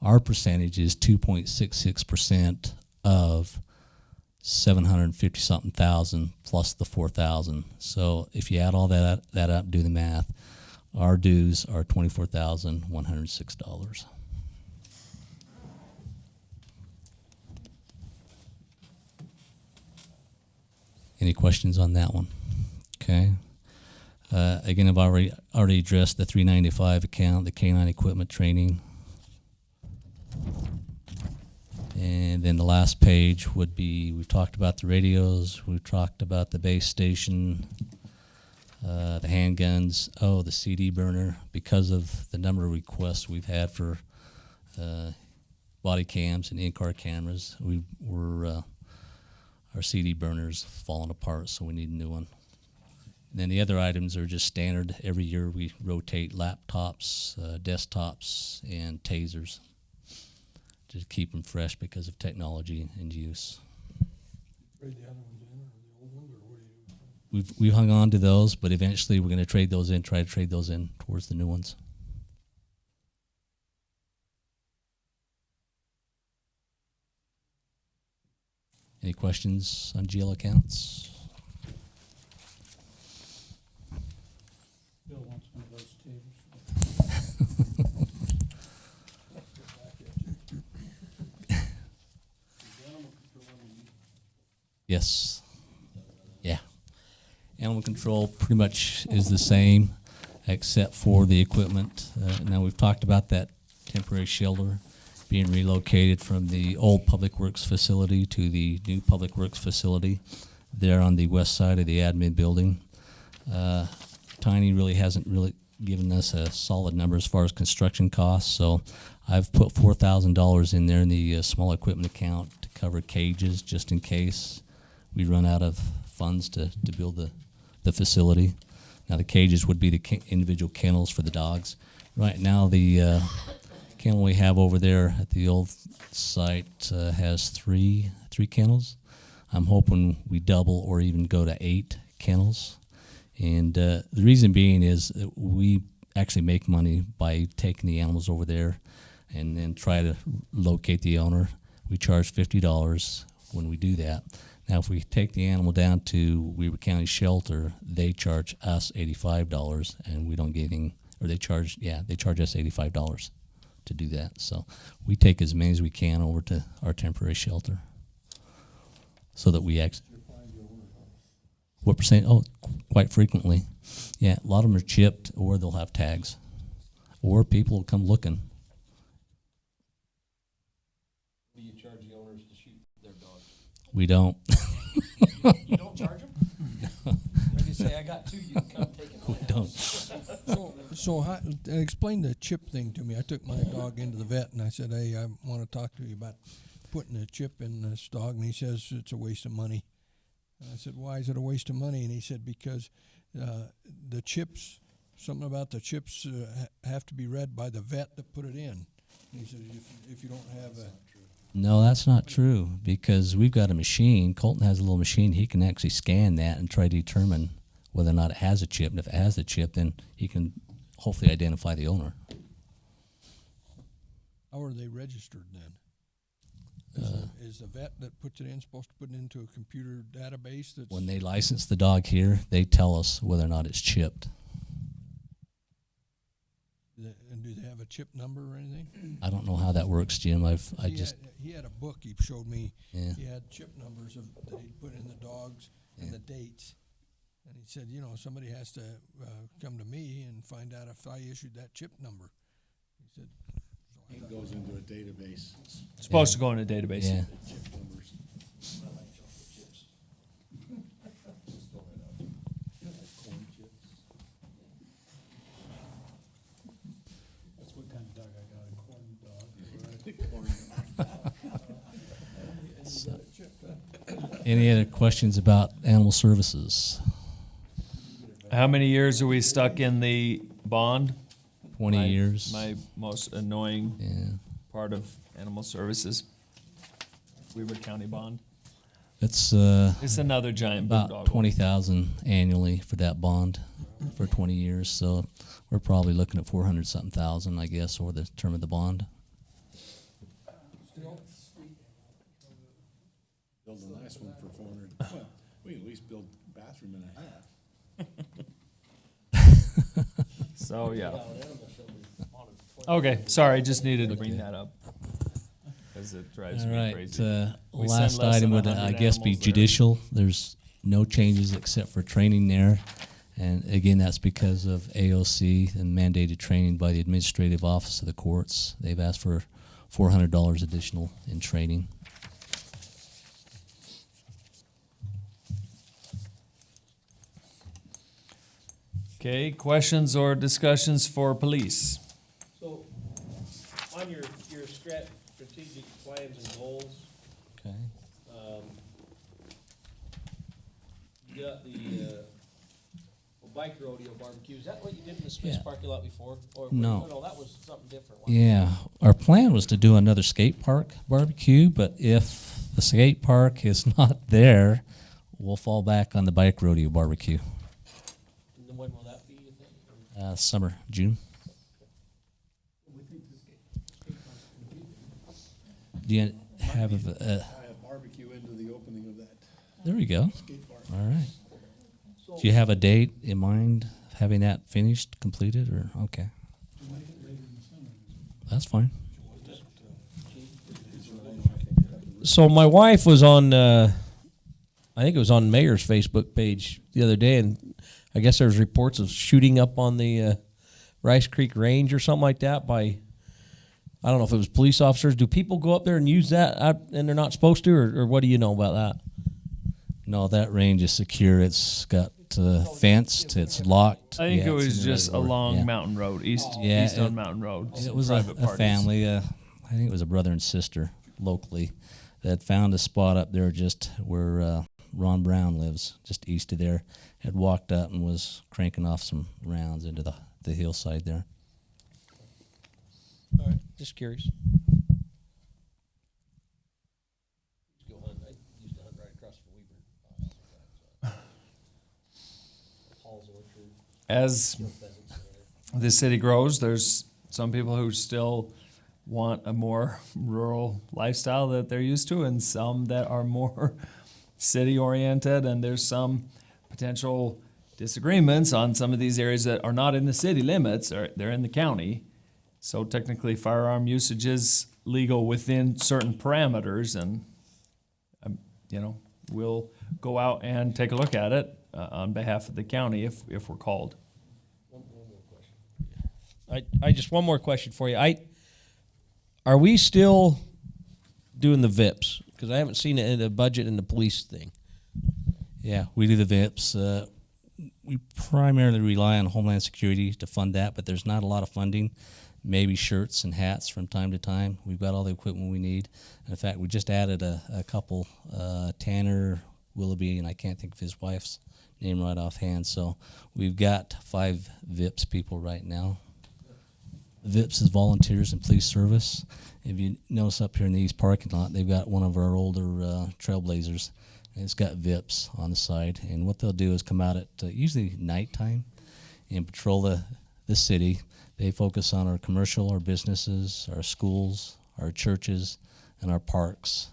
our percentage is 2.66% of 750-something thousand plus the 4,000. So if you add all that up, do the math, our dues are $24,106. Any questions on that one? Okay. Again, I've already addressed the 395 account, the K9 equipment training. And then the last page would be, we've talked about the radios, we've talked about the base station, the handguns, the CD burner. Because of the number of requests we've had for body cams and in-car cameras, our CD burner's falling apart, so we need a new one. And then the other items are just standard. Every year we rotate laptops, desktops, and tasers to keep them fresh because of technology and use. Trade the other ones in, or the old ones, or what do you? We've hung on to those, but eventually we're going to try to trade those in towards the new ones. Any questions on GL accounts? Bill wants one of those tables. Yes. Yeah. Animal control pretty much is the same. except for the equipment. Now, we've talked about that temporary shelter being relocated from the old Public Works facility to the new Public Works facility there on the west side of the admin building. Tiny really hasn't really given us a solid number as far as construction costs, so I've put $4,000 in there in the small equipment account to cover cages just in case we run out of funds to build the facility. Now, the cages would be the individual kennels for the dogs. Right now, the kennel we have over there at the old site has three kennels. I'm hoping we double or even go to 8 kennels. And the reason being is that we actually make money by taking the animals over there and then try to locate the owner. We charge $50 when we do that. Now, if we take the animal down to Weber County Shelter, they charge us $85, and we don't get anything, or they charge us $85 to do that. So we take as many as we can over to our temporary shelter so that we actually. What percent? Oh, quite frequently. Yeah, a lot of them are chipped, or they'll have tags, or people will come looking. Do you charge the owners to shoot their dogs? We don't. You don't charge them? No. If you say, I got 2, you can come take it. We don't. So how, explain the chip thing to me. I took my dog into the vet, and I said, hey, I want to talk to you about putting a chip in this dog, and he says it's a waste of money. And I said, why is it a waste of money? And he said, because the chips, something about the chips have to be read by the vet that put it in. And he said, if you don't have a... No, that's not true, because we've got a machine. Colton has a little machine. He can actually scan that and try to determine whether or not it has a chip. And if it has a chip, then he can hopefully identify the owner. How are they registered then? Is the vet that puts it in supposed to put it into a computer database? That's When they license the dog here, they tell us whether or not it's chipped. And do they have a chip number or anything? I don't know how that works, Jim. He had a book he showed me. Yeah. He had chip numbers that he'd put in the dogs and the dates. And he said, somebody has to come to me and find out if I issued that chip number. He said, It goes into a database. It's supposed to go in a database. Yeah. Chip numbers. I like chocolate chips. Just throw that out. Corn chips. That's what kind of dog I got, a corn dog. Any other questions about animal services? How many years are we stuck in the bond? 20 years. My most annoying part of animal services. Weber County bond. It's another giant about boondoggle. 20,000 annually for that bond for 20 years. So we're probably looking at 400-something thousand, I guess, over the term of the bond. Build a nice one for 400. Well, we at least build a bathroom and a half. So yeah. Okay, sorry, just needed to bring that up because it drives All me right. crazy. We send Last less item than would, 100 I guess, be animals there. judicial. There's no changes except for training there. And again, that's because of AOC and mandated training by the Administrative Office of the Courts. They've asked for $400 additional in training. Okay, questions or discussions for police? So, on your strategic plans and goals, Okay. you got the bike rodeo barbecue. Is that what you did in the Smith's Yeah. parking lot before? Or No. No, that was something different. wasn't it? Yeah, our plan was to do another skate park barbecue, but if the skate park is not there, we'll fall back on the bike rodeo barbecue. And then when will that be, you think? Summer, June. Do you have I have barbecue into the opening of that. There we go. Skate park. All right. Do you have a date in mind, having that finished, completed, or okay? That's fine. So my wife was on I think it was on Mayor's Facebook page the other day, and I guess there's reports of shooting up on the Rice Creek Range or something like that by, I don't know if it was police officers. Do people go up there and use that and they're not supposed to, or what do you know about that? No, that range is secure. It's got fenced. It's locked. I think Yeah, it it's was in the just reservoir. along Yeah. Mountain Road, east Yeah, on Mountain Road. It some was private a parties. family. I think it was a brother and sister locally that found a spot up there just where Ron Brown lives, just east of there. Had walked up and was cranking off some rounds into the hillside there. All right, just curious. As the city grows, there's some people who still want a more rural lifestyle that they're used to, and some that are more city-oriented, and there's some potential disagreements on some of these areas that are not in the city limits, or they're in the county. So technically, firearm usage is legal within certain parameters, and we'll go out and take a look at it on behalf of the county if we're called. I just one more question for you. Are we still doing the VIPs? Because I haven't seen it in the budget in the police thing. Yeah, we do the VIPs. We primarily rely on Homeland Security to fund that, but there's not a lot of funding. Maybe shirts and hats from time to time. We've got all the equipment we need. And in fact, we just added a couple, Tanner Willoughby, and I can't think of his wife's name right offhand. So we've got 5 VIPs people right now. VIPs is volunteers in police service. If you notice up here in the east parking lot, they've got one of our older Trailblazers, and it's got VIPs on the side. And what they'll do is come out at usually nighttime and patrol the city. They focus on our commercial, our businesses, our schools, our churches, and our parks.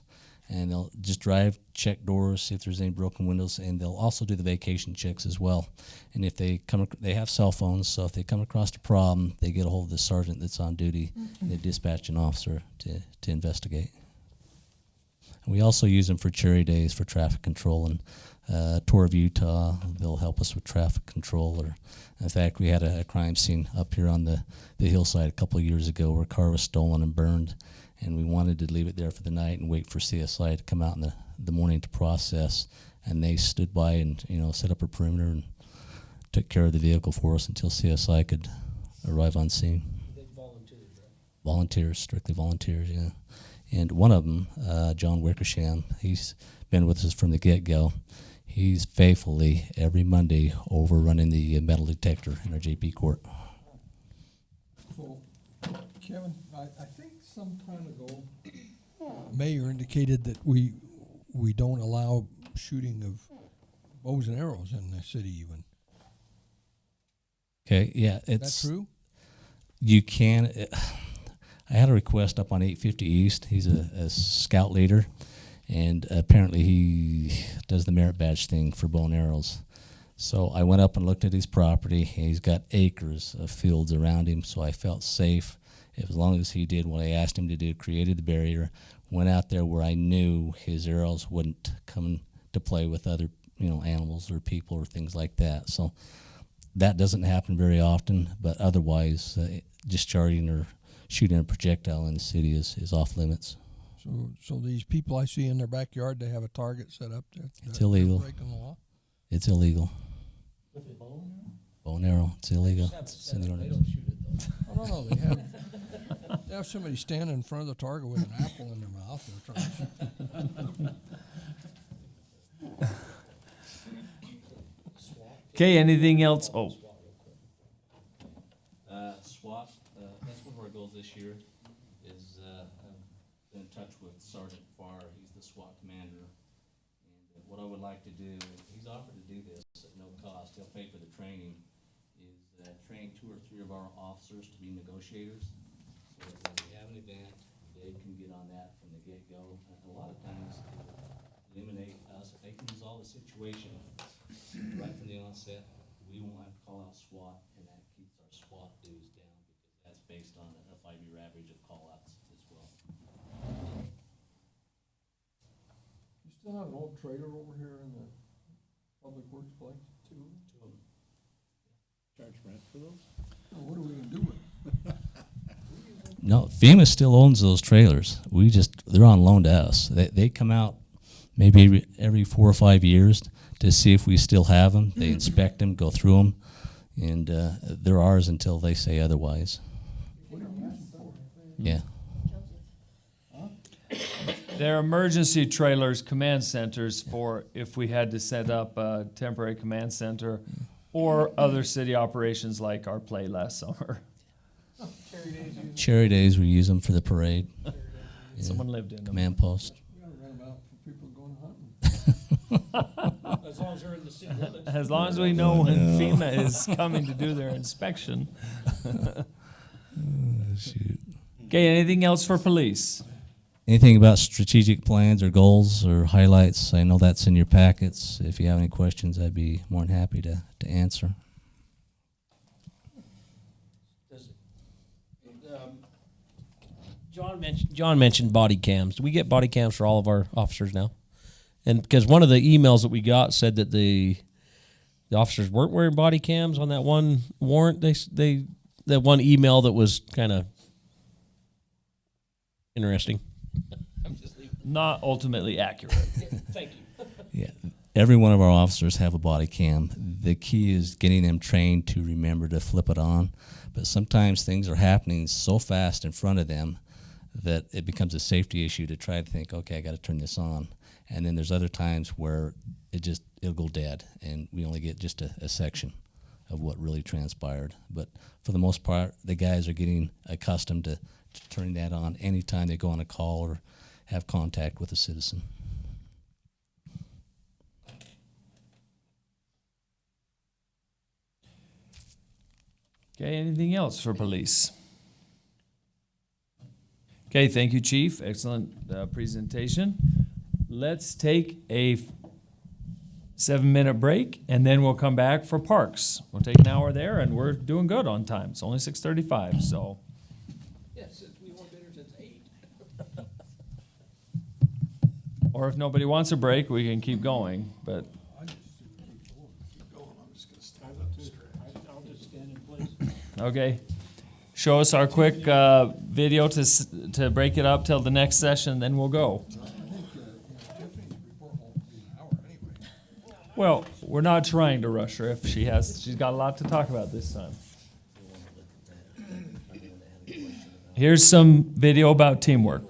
And they'll just drive, check doors, see if there's any broken windows, and they'll also do the vacation checks as well. And if they have cell phones, so if they come across a problem, they get a hold of the sergeant that's on duty, and they dispatch an officer to investigate. And we also use them for cherry days for traffic control, and tour of Utah, they'll help us with traffic control. Or in fact, we had a crime scene up here on the hillside a couple of years ago where a car was stolen and burned. And we wanted to leave it there for the night and wait for CSI to come out in the morning to process. And they stood by and set up a perimeter and took care of the vehicle for us until CSI could arrive on scene. Volunteers, right? Volunteers, strictly volunteers, yeah. And one of them, John Wickersham, he's been with us from the get-go. He's faithfully every Monday over running the metal detector in our JP court. So, Kevin, I think some time ago, Mayor indicated that we don't allow shooting of bows and arrows in the city even. Okay, yeah, That's true? You can. I had a request up on 850 East. He's a scout leader, and apparently he does the merit badge thing for bow and arrows. So I went up and looked at his property. He's got acres of fields around him, so I felt safe as long as he did what I asked him to do, created the barrier, went out there where I knew his arrows wouldn't come to play with other animals or people or things like that. So that doesn't happen very often, but otherwise discharging or shooting a projectile in the city is off limits. So these people I see in their backyard, they have a target set up there. It's illegal. Breaking the law. It's illegal. With a bow and arrow? Bow and arrow, it's illegal. They don't shoot it though. Oh, no, they have somebody standing in front of the target with an apple in their mouth. And trying to shoot. Okay, anything else? Oh, SWAT, that's one of our goals this year, is I've been in touch with Sergeant Farr, he's the SWAT commander, and what I would like to do, he's offered to do this at no cost, he'll pay for the training, is train 2 or 3 of our officers to be negotiators, so that when we have an event, they can get on that from the get-go, and a lot of times eliminate us, if they can resolve the situation right from the onset, we won't have to call out SWAT, and that keeps our SWAT dues down, because that's based on a 5-year average of call-outs as well. You still have an old trailer over here in the public works place? Two of them. Charge rent for those? Well, what are we gonna do with it? No, FEMA still owns those trailers. They're on loan to us. They come out maybe every 4 or 5 years to see if we still have them. They inspect them, go through them, and they're ours until they say otherwise. Yeah. They're emergency trailers, command centers for if we had to set up a temporary command center or other city operations like our play last summer. Cherry Days, we use them for the parade. Yeah. Someone lived in them. Command post. We gotta rent them out for people going hunting. As long as they're in the city limits. As long as we know when FEMA is coming to do their inspection. Shoot. Okay, anything else for police? Anything about strategic plans or goals or highlights? I know that's in your packets. If you have any questions, I'd be more than happy to answer. John mentioned body cams. Do we get body cams for all of our officers now? And because one of the emails that we got said that the officers weren't wearing body cams on that one warrant. That one email that was kind of interesting. Not ultimately accurate. Thank you. Yeah, every one of our officers have a body cam. The key is getting them trained to remember to flip it on. But sometimes things are happening so fast in front of them that it becomes a safety issue to try to think, okay, I got to turn this on. And then there's other times where it'll go dead, and we only get just a section of what really transpired. But for the most part, the guys are getting accustomed to turning that on anytime they go on a call or have contact with a citizen. Okay, anything else for police? Okay, thank you, Chief. Excellent presentation. Let's take a 7-minute break, and then we'll come back for parks. We'll take an hour there, and we're doing good on time. It's only 6:35, so. Yes, we want dinner since 8. Or if nobody wants a break, we can keep going, but. I'll just stand in place. Okay. Show us our quick video to break it up till the next session, then we'll go. Well, we're not trying to rush her if she's got a lot to talk about this time. Here's some video about teamwork.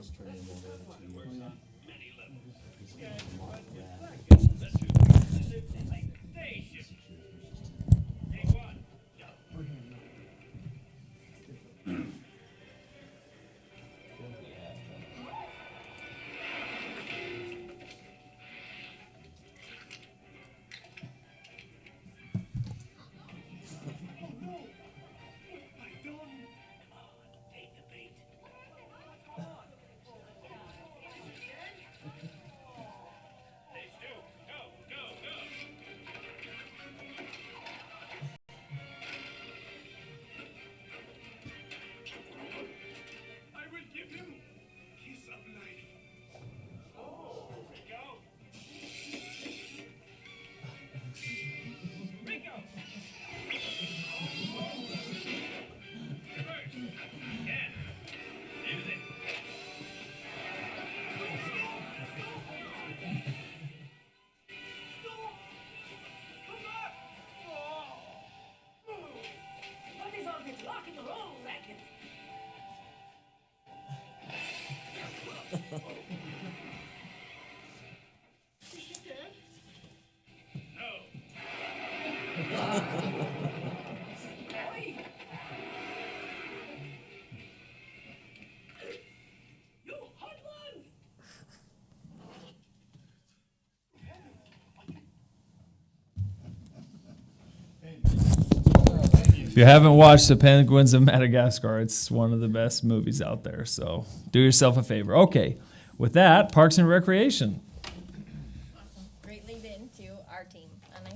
If you haven't watched The Penguins of Madagascar, it's one of the best movies out there, so do yourself a favor. Okay, with that, Parks and Recreation. Awesome. Great lead in to our team, and I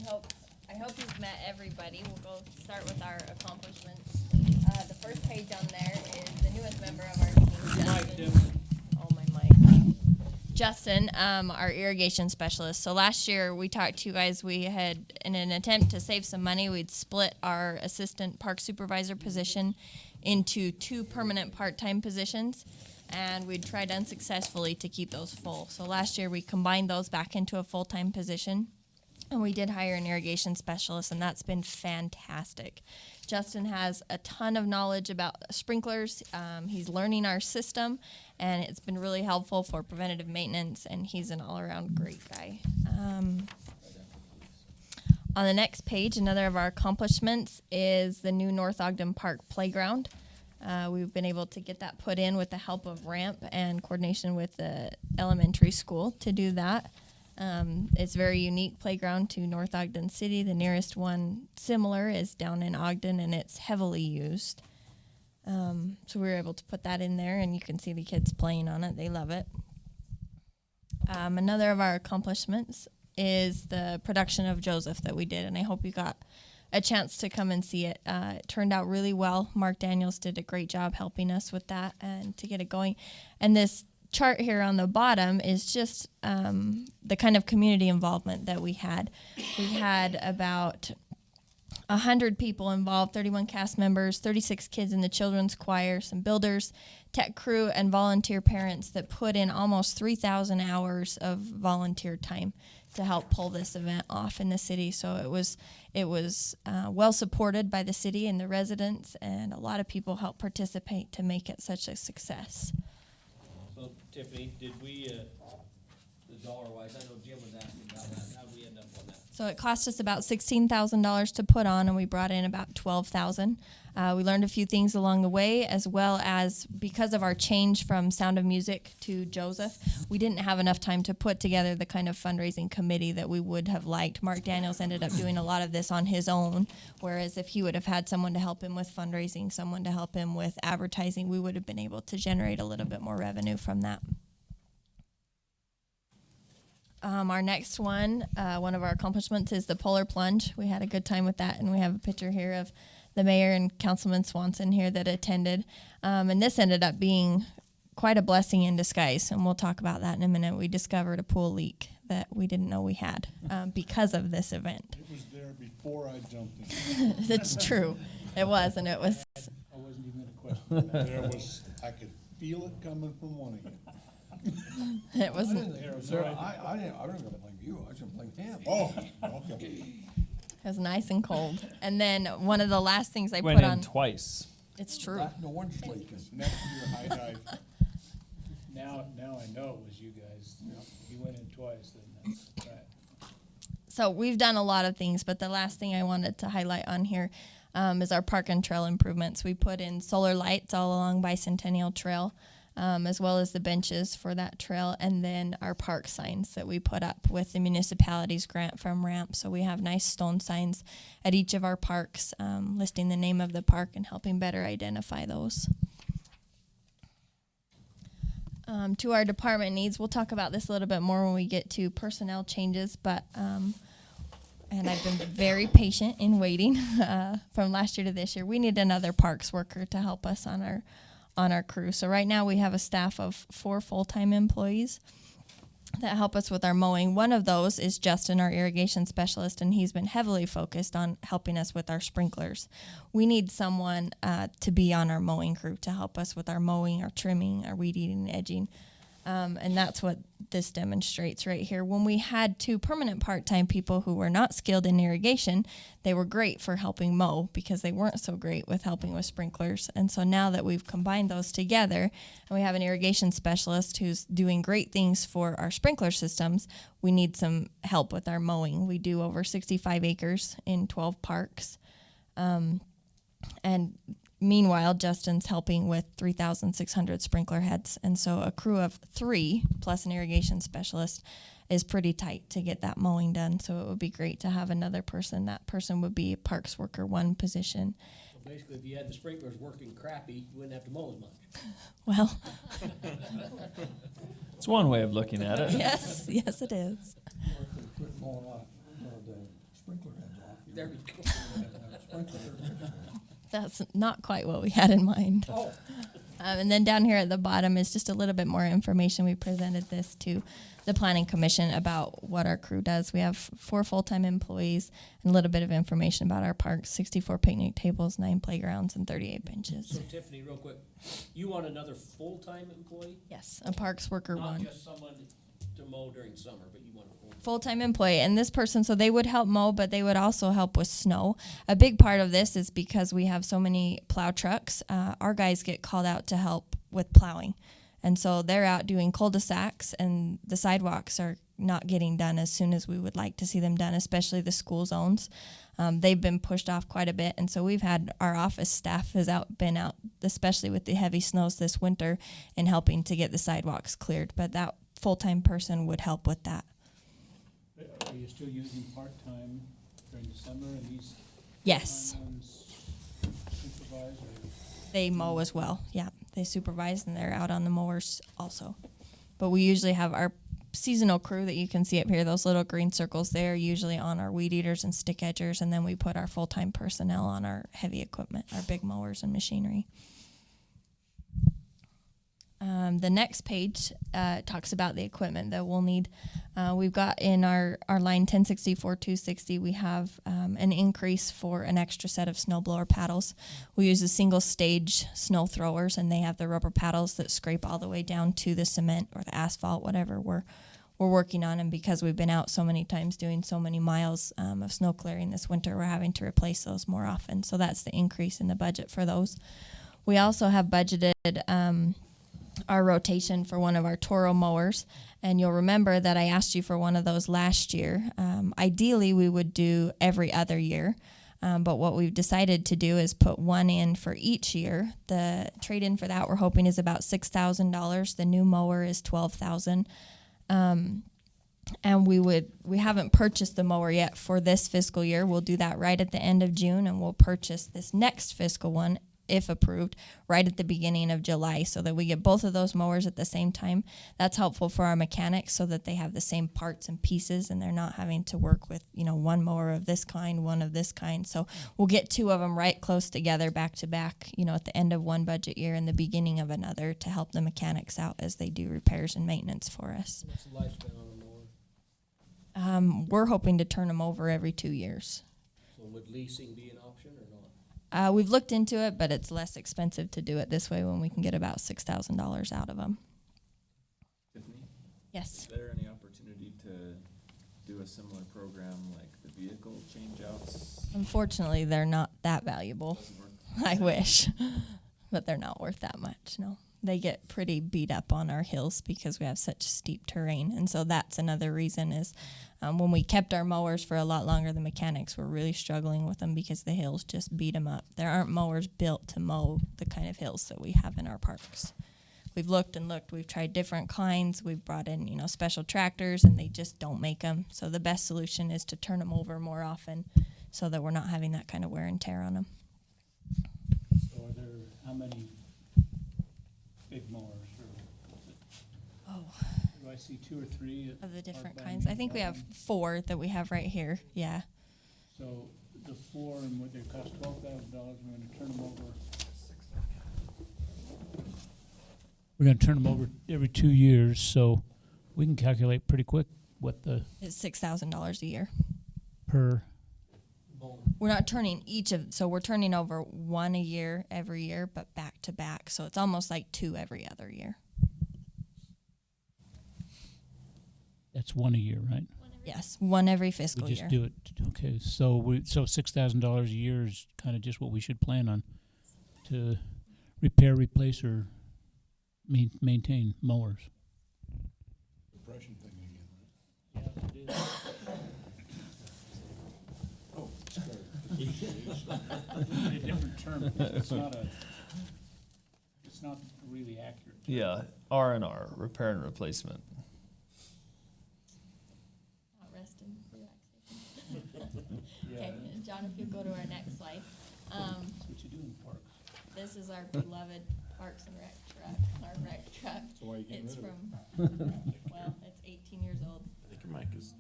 hope you've met everybody. We'll go start with our accomplishments. The first page on there is the newest member of our team, Justin. Oh, my mic. Justin, our irrigation specialist. So last year we talked to you guys, we had, in an attempt to save some money, we'd split our assistant park supervisor position into 2 permanent part-time positions, and we'd tried unsuccessfully to keep those full. So last year we combined those back into a full-time position, and we did hire an irrigation specialist, and that's been fantastic. Justin has a ton of knowledge about sprinklers. He's learning our system, and it's been really helpful for preventative maintenance, and he's an all-around great guy. On the next page, another of our accomplishments is the new North Ogden Park playground. We've been able to get that put in with the help of RAMP and coordination with the elementary school to do that. It's a very unique playground to North Ogden City. The nearest one similar is down in Ogden, and it's heavily used. So we were able to put that in there, and you can see the kids playing on it. They love it. Another of our accomplishments is the production of Joseph that we did, and I hope you got a chance to come and see it. It turned out really well. Mark Daniels did a great job helping us with that and to get it going. And this chart here on the bottom is just the kind of community involvement that we had. We had about 100 people involved, 31 cast members, 36 kids in the children's choir, some builders, tech crew, and volunteer parents that put in almost 3,000 hours of volunteer time to help pull this event off in the city. So it was well supported by the city and the residents, and a lot of people helped participate to make it such a success. So Tiffany, did we, the dollar-wise, I know Jim was asking about that, how did we end up on that? So it cost us about $16,000 to put on, and we brought in about $12,000. We learned a few things along the way, as well as because of our change from Sound of Music to Joseph, we didn't have enough time to put together the kind of fundraising committee that we would have liked. Mark Daniels ended up doing a lot of this on his own, whereas if he would have had someone to help him with fundraising, someone to help him with advertising, we would have been able to generate a little bit more revenue from that. Our next one of our accomplishments is the polar plunge. We had a good time with that, and we have a picture here of the mayor and Councilman Swanson here that attended. And this ended up being quite a blessing in disguise, and we'll talk about that in a minute. We discovered a pool leak that we didn't know we had because of this event. It was there before I jumped in. It's true. It was, and it was. I wasn't even going to question that. There was, I could feel it coming from one of you. It was. I wasn't gonna blame you, I was gonna blame him. Oh, okay. It was nice and cold. And then one of the last things I Went put in on. twice. It's true. No one's leaking. Next year, high dive. Now I know it was you guys. You went in twice, then that's right. So we've done a lot of things, but the last thing I wanted to highlight on here is our park and trail improvements. We put in solar lights all along Bicentennial Trail, as well as the benches for that trail, and then our park signs that we put up with the municipality's grant from RAMP. So we have nice stone signs at each of our parks, listing the name of the park and helping better identify those. To our department needs, we'll talk about this a little bit more when we get to personnel changes, but and I've been very patient in waiting from last year to this year. We need another parks worker to help us on our crew. So right now we have a staff of 4 full-time employees that help us with our mowing. One of those is Justin, our irrigation specialist, and he's been heavily focused on helping us with our sprinklers. We need someone to be on our mowing crew to help us with our mowing, our trimming, our weed eating, edging. And that's what this demonstrates right here. When we had 2 permanent part-time people who were not skilled in irrigation, they were great for helping mow because they weren't so great with helping with sprinklers. And so now that we've combined those together and we have an irrigation specialist who's doing great things for our sprinkler systems, we need some help with our mowing. We do over 65 acres in 12 parks. And meanwhile, Justin's helping with 3,600 sprinkler heads. And so a crew of 3 plus an irrigation specialist is pretty tight to get that mowing done. So it would be great to have another person. That person would be a parks worker 1 position. So basically, if you had the sprinklers working crappy, you wouldn't have to mow as much. Well, It's one way of looking at it. yes, yes it is. Quit mowing off, the sprinkler heads off. There we go. Sprinkler. That's not quite what we had in mind. Oh, And then down here at the bottom is just a little bit more information. We presented this to the Planning Commission about what our crew does. We have 4 full-time employees and a little bit of information about our parks, 64 picnic tables, 9 playgrounds, and 38 benches. So Tiffany, real quick, you want another full-time employee? Yes, a parks worker Not one. just someone to mow during summer, but you want a full-time. Full-time employee, and this person, so they would help mow, but they would also help with snow. A big part of this is because we have so many plow trucks, our guys get called out to help with plowing. And so they're out doing cul-de-sacs, and the sidewalks are not getting done as soon as we would like to see them done, especially the school zones. They've been pushed off quite a bit, and so we've had our office staff been out, especially with the heavy snows this winter, and helping to get the sidewalks cleared. But that full-time person would help with that. Are you still using part-time during the summer, and these Yes. full-time ones supervise, or? They mow as well. Yeah, they supervise, and they're out on the mowers also. But we usually have our seasonal crew that you can see up here, those little green circles, they're usually on our weed eaters and stick edgers, and then we put our full-time personnel on our heavy equipment, our big mowers and machinery. The next page talks about the equipment that we'll need. We've got in our line 1064-260, we have an increase for an extra set of snowblower paddles. We use the single stage snow throwers, and they have the rubber paddles that scrape all the way down to the cement or the asphalt, whatever we're working on. And because we've been out so many times doing so many miles of snow clearing this winter, we're having to replace those more often. So that's the increase in the budget for those. We also have budgeted our rotation for one of our Toro mowers, and you'll remember that I asked you for one of those last year. Ideally, we would do every other year, but what we've decided to do is put one in for each year. The trade-in for that we're hoping is about $6,000. The new mower is $12,000, and we haven't purchased the mower yet for this fiscal year. We'll do that right at the end of June, and we'll purchase this next fiscal one, if approved, right at the beginning of July, so that we get both of those mowers at the same time. That's helpful for our mechanics so that they have the same parts and pieces, and they're not having to work with, one mower of this kind, one of this kind. So we'll get 2 of them right close together, back to back, at the end of one budget year and the beginning of another, to help the mechanics out as they do repairs and maintenance for us. What's the lifespan on a mower? We're hoping to turn them over every 2 years. So would leasing be an option or not? We've looked into it, but it's less expensive to do it this way when we can get about $6,000 out of them. Tiffany? Yes. Is there any opportunity to do a similar program like the vehicle change-outs? Unfortunately, they're not that valuable. I wish, but they're not worth that much, no. They get pretty beat up on our hills because we have such steep terrain, and so that's another reason is when we kept our mowers for a lot longer, the mechanics were really struggling with them because the hills just beat them up. There aren't mowers built to mow the kind of hills that we have in our parks. We've looked and looked. We've tried different kinds. We've brought in, special tractors, and they just don't make them. So the best solution is to turn them over more often so that we're not having that kind of wear and tear on them. So are there, how many big mowers, or do I see 2 or 3 of the different kinds? I think we have 4 that we have right here. Yeah. So the 4, and what they cost $12,000, we're going to turn them over. We're going to turn them over every 2 years, so we can calculate pretty quick what the It's $6,000 a year. per. We're not turning so we're turning over 1 a year every year, but back to back. So it's almost like 2 every other year. That's 1 a year, right? Yes, 1 every fiscal We just year. do it. Okay, so $6,000 a year is kind of just what we should plan on to repair, replace, or maintain mowers. Depression thing again, Yeah, it is. right? Oh, sorry. A different term. It's not really accurate. Yeah, R&R, repair and replacement. Not rest and relaxation. Okay, John, if you go to our next slide. That's what you do in parks. This is our beloved Parks and Rec truck, our rec truck. So why are you getting It's rid of from, well, it's 18 years old. I think your mic is.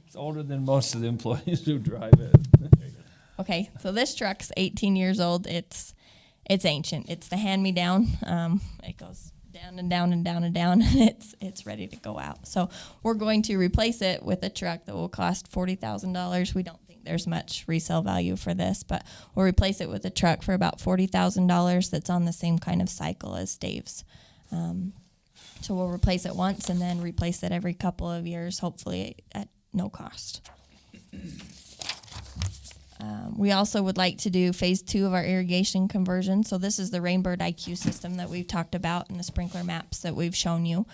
It's older than most of the employees who drive it. Okay, so this truck's 18 years old. It's It's ancient. It's the hand-me-down. It goes down and down and down and down, and it's ready to go out. So we're going to replace it with a truck that will cost $40,000. We don't think there's much resale value for this, but we'll replace it with a truck for about $40,000 that's on the same kind of cycle as Dave's. So we'll replace it once and then replace it every couple of years, hopefully at no cost. We also would like to do phase 2 of our irrigation conversion. So this is the Rainbird IQ system that we've talked about and the sprinkler maps that we've shown you.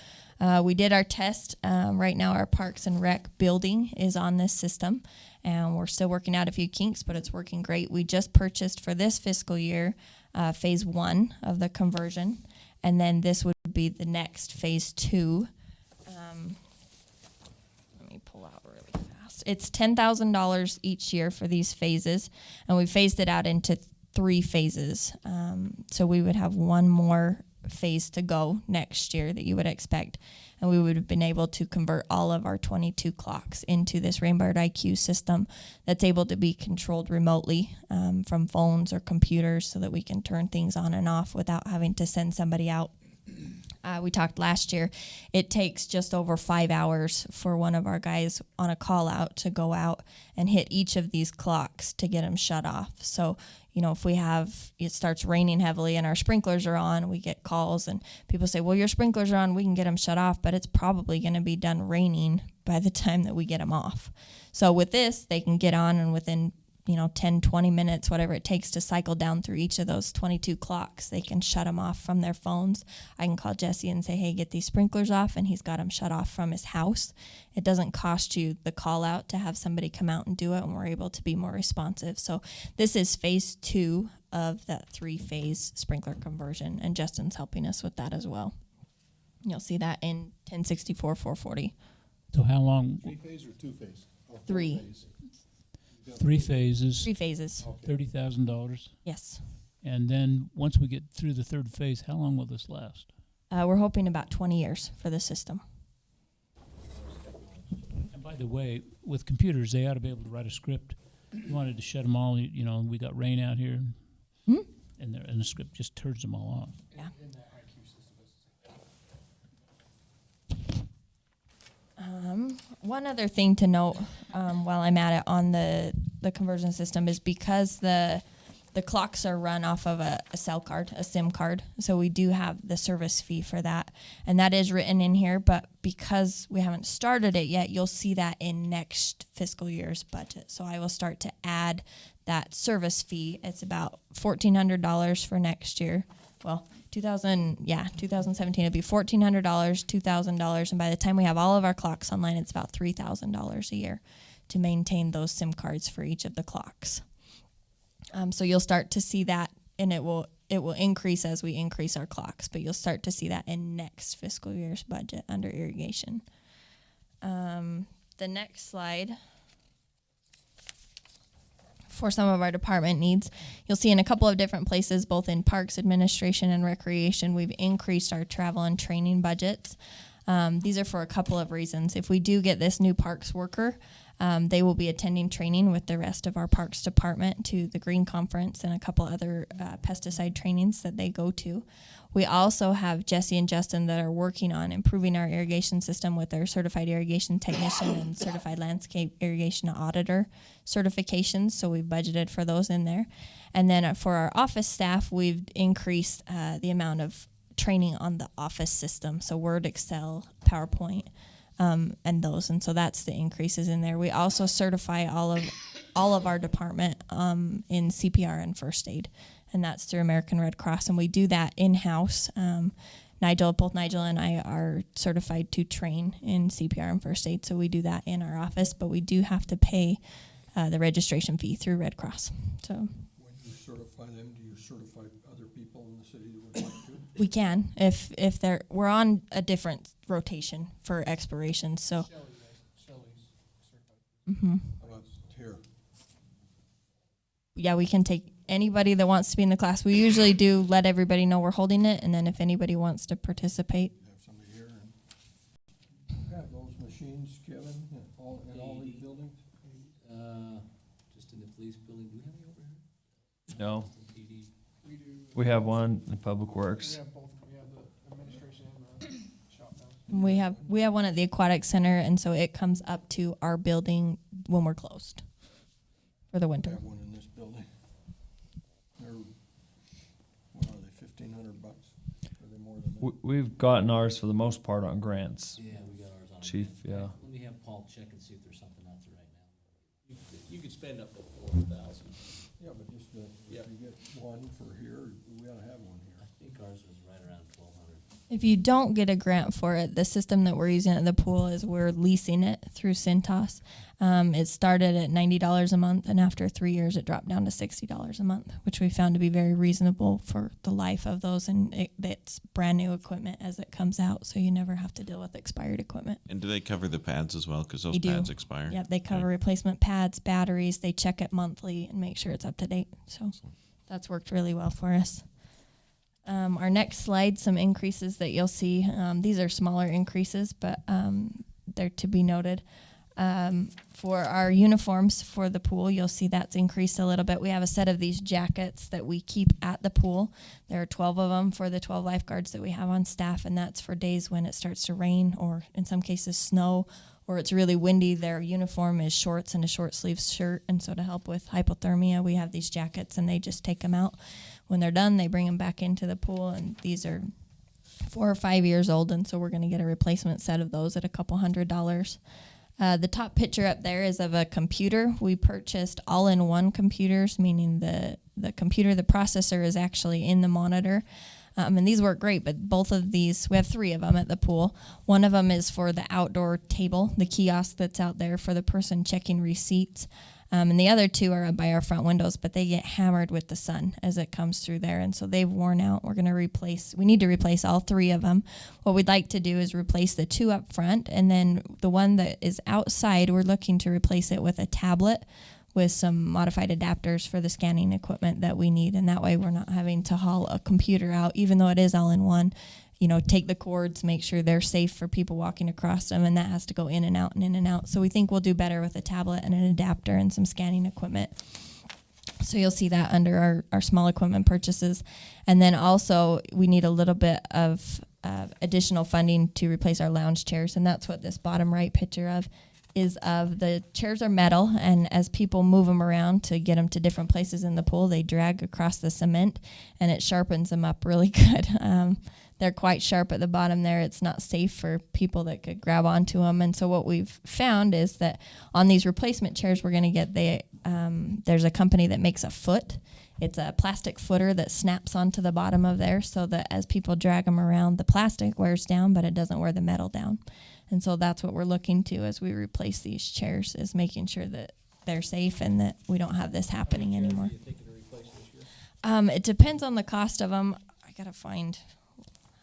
We did our test. Right now our Parks and Rec building is on this system, and we're still working out a few kinks, but it's working great. We just purchased for this fiscal year phase 1 of the conversion, and then this would be the next phase 2. Let me pull out really fast. It's $10,000 each year for these phases, and we phased it out into 3 phases. So we would have one more phase to go next year that you would expect, and we would have been able to convert all of our 22 clocks into this Rainbird IQ system that's able to be controlled remotely from phones or computers, so that we can turn things on and off without having to send somebody out. We talked last year, it takes just over 5 hours for one of our guys on a call out to go out and hit each of these clocks to get them shut off. So, you know, if it starts raining heavily and our sprinklers are on, we get calls and people say, well, your sprinklers are on, we can get them shut off, but it's probably going to be done raining by the time that we get them off. So with this, they can get on, and within 10, 20 minutes, whatever it takes to cycle down through each of those 22 clocks, they can shut them off from their phones. I can call Jesse and say, hey, get these sprinklers off, and he's got them shut off from his house. It doesn't cost you the call out to have somebody come out and do it, and we're able to be more responsive. So this is phase 2 of that 3-phase sprinkler conversion, and Justin's helping us with that as well. You'll see that in 1064-440. So how long? 3-phase or 2-phase? Or 3. 4-phase? 3 phases. 3 phases. Okay. $30,000. Yes. And then once we get through the 3rd phase, how long will this last? We're hoping about 20 years for the system. And by the way, with computers, they ought to be able to write a script. You wanted to shut them all, we got rain out here, and the script just turns them all off. Yeah. One other thing to note while I'm at it on the conversion system is because the clocks are run off of a cell card, a SIM card, so we do have the service fee for that, and that is written in here, but because we haven't started it yet, you'll see that in next fiscal year's budget. So I will start to add that service fee. It's about $1,400 for next year. Well, 2017 it'd be $1,400, $2,000, and by the time we have all of our clocks online, it's about $3,000 a year to maintain those SIM cards for each of the clocks. So you'll start to see that, and it will increase as we increase our clocks, but you'll start to see that in next fiscal year's budget under irrigation. The next slide, for some of our department needs, you'll see in a couple of different places, both in Parks Administration and Recreation, we've increased our travel and training budgets. These are for a couple of reasons. If we do get this new parks worker, they will be attending training with the rest of our parks department to the Green Conference and a couple other pesticide trainings that they go to. We also have Jesse and Justin that are working on improving our irrigation system with their certified irrigation technician and certified landscape irrigation auditor certifications, so we've budgeted for those in there. And then for our office staff, we've increased the amount of training on the office system, so Word, Excel, PowerPoint, and those, and so that's the increases in there. We also certify all of our department in CPR and first aid, and that's through American Red Cross, and we do that in-house. Both Nigel and I are certified to train in CPR and first aid, so we do that in our office, but we do have to pay the registration fee through Red Cross. So when you certify them, do you certify other people in the city that would like to? we can, if we're on a different rotation for expirations, so. Mm-hmm. How about here? Yeah, we can take anybody that wants to be in the class. We usually do let everybody know we're holding it, and then if anybody wants to participate. Have somebody here. Have those machines, Kevin, in all these buildings? Just in the police building. Do we have any over here? No. We have one in Public Works. We have both. We have the administration and the shop now. We have one at the Aquatic Center, and so it comes up to our building when we're closed for the We winter. have one in this building. They're, what are they, $1,500? Are they more than that? We've gotten ours for the most part on grants. Yeah, we got ours on. Chief, yeah. Let me have Paul check and see if there's something out there right now. You could spend up to 4,000. Yeah, but just, if you get one for here, we ought to have one here. I think ours was right around 1,200. If you don't get a grant for it, the system that we're using at the pool is we're leasing it through Cintas. It started at $90 a month, and after 3 years, it dropped down to $60 a month, which we found to be very reasonable for the life of those. And it's brand new equipment as it comes out, so you never have to deal with expired equipment. And do they cover the pads as well? Because those They do. pads expire. Yep, they cover replacement pads, batteries. They check it monthly and make sure it's up to date. So that's worked really well for us. Our next slide, some increases that you'll see. These are smaller increases, but they're to be noted. For our uniforms for the pool, you'll see that's increased a little bit. We have a set of these jackets that we keep at the pool. There are 12 of them for the 12 lifeguards that we have on staff, and that's for days when it starts to rain or in some cases snow or it's really windy. Their uniform is shorts and a short sleeve shirt, and so to help with hypothermia, we have these jackets, and they just take them out. When they're done, they bring them back into the pool, and these are 4 or 5 years old, and so we're going to get a replacement set of those at a couple $100. The top picture up there is of a computer. We purchased all-in-one computers, meaning the computer, the processor is actually in the monitor. And these work great, but both of these, we have 3 of them at the pool. One of them is for the outdoor table, the kiosk that's out there for the person checking receipts. And the other 2 are by our front windows, but they get hammered with the sun as it comes through there. And so they've worn out. We need to replace all 3 of them. What we'd like to do is replace the 2 up front, and then the one that is outside, we're looking to replace it with a tablet with some modified adapters for the scanning equipment that we need. And that way we're not having to haul a computer out, even though it is all in one. Take the cords, make sure they're safe for people walking across them, and that has to go in and out and in and out. So we think we'll do better with a tablet and an adapter and some scanning equipment. So you'll see that under our small equipment purchases. And then also we need a little bit of additional funding to replace our lounge chairs, and that's what this bottom right picture is of. The chairs are metal, and as people move them around to get them to different places in the pool, they drag across the cement, and it sharpens them up really good. They're quite sharp at the bottom there. It's not safe for people that could grab onto them. And so what we've found is that on these replacement chairs we're going to get, there's a company that makes a foot. It's a plastic footer that snaps onto the bottom of there so that as people drag them around, the plastic wears down, but it doesn't wear the metal down. And so that's what we're looking to as we replace these chairs, is making sure that they're safe and that we don't have this happening anymore. It depends on the cost of them. I got to find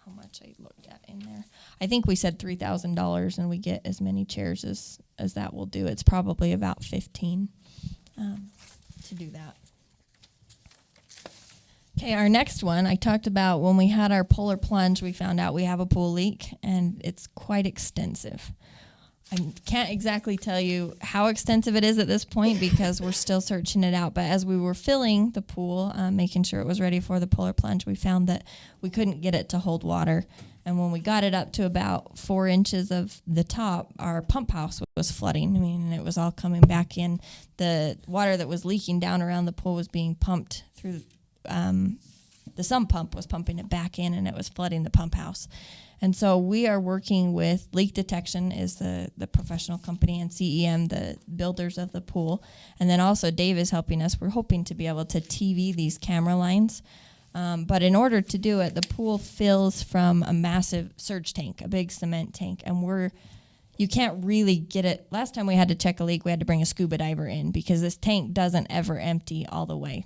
how much I looked at in there. I think we said $3,000, and we get as many chairs as that will do. It's probably about 15 to do that. Okay, our next one, I talked about when we had our polar plunge, we found out we have a pool leak, and it's quite extensive. I can't exactly tell you how extensive it is at this point because we're still searching it out. But as we were filling the pool, making sure it was ready for the polar plunge, we found that we couldn't get it to hold water. And when we got it up to about 4 inches of the top, our pump house was flooding. I mean, it was all coming back in. The water that was leaking down around the pool was being pumped through. The sump pump was pumping it back in, and it was flooding the pump house. And so we are working with Leak Detection is the professional company, and CEM, the builders of the pool. And then also Dave is helping us. We're hoping to be able to TV these camera lines. But in order to do it, the pool fills from a massive surge tank, a big cement tank. And you can't really get it. Last time we had to check a leak, we had to bring a scuba diver in because this tank doesn't ever empty all the way.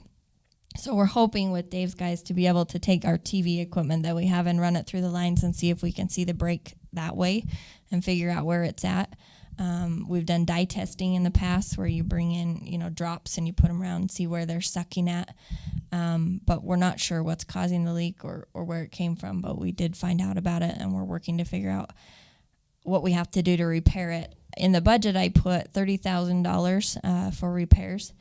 So we're hoping with Dave's guys to be able to take our TV equipment that we have and run it through the lines and see if we can see the break that way and figure out where it's at. We've done dye testing in the past where you bring in, drops and you put them around and see where they're sucking at. But we're not sure what's causing the leak or where it came from, but we did find out about it, and we're working to figure out what we have to do to repair it. In the budget, I put $30,000 for repairs.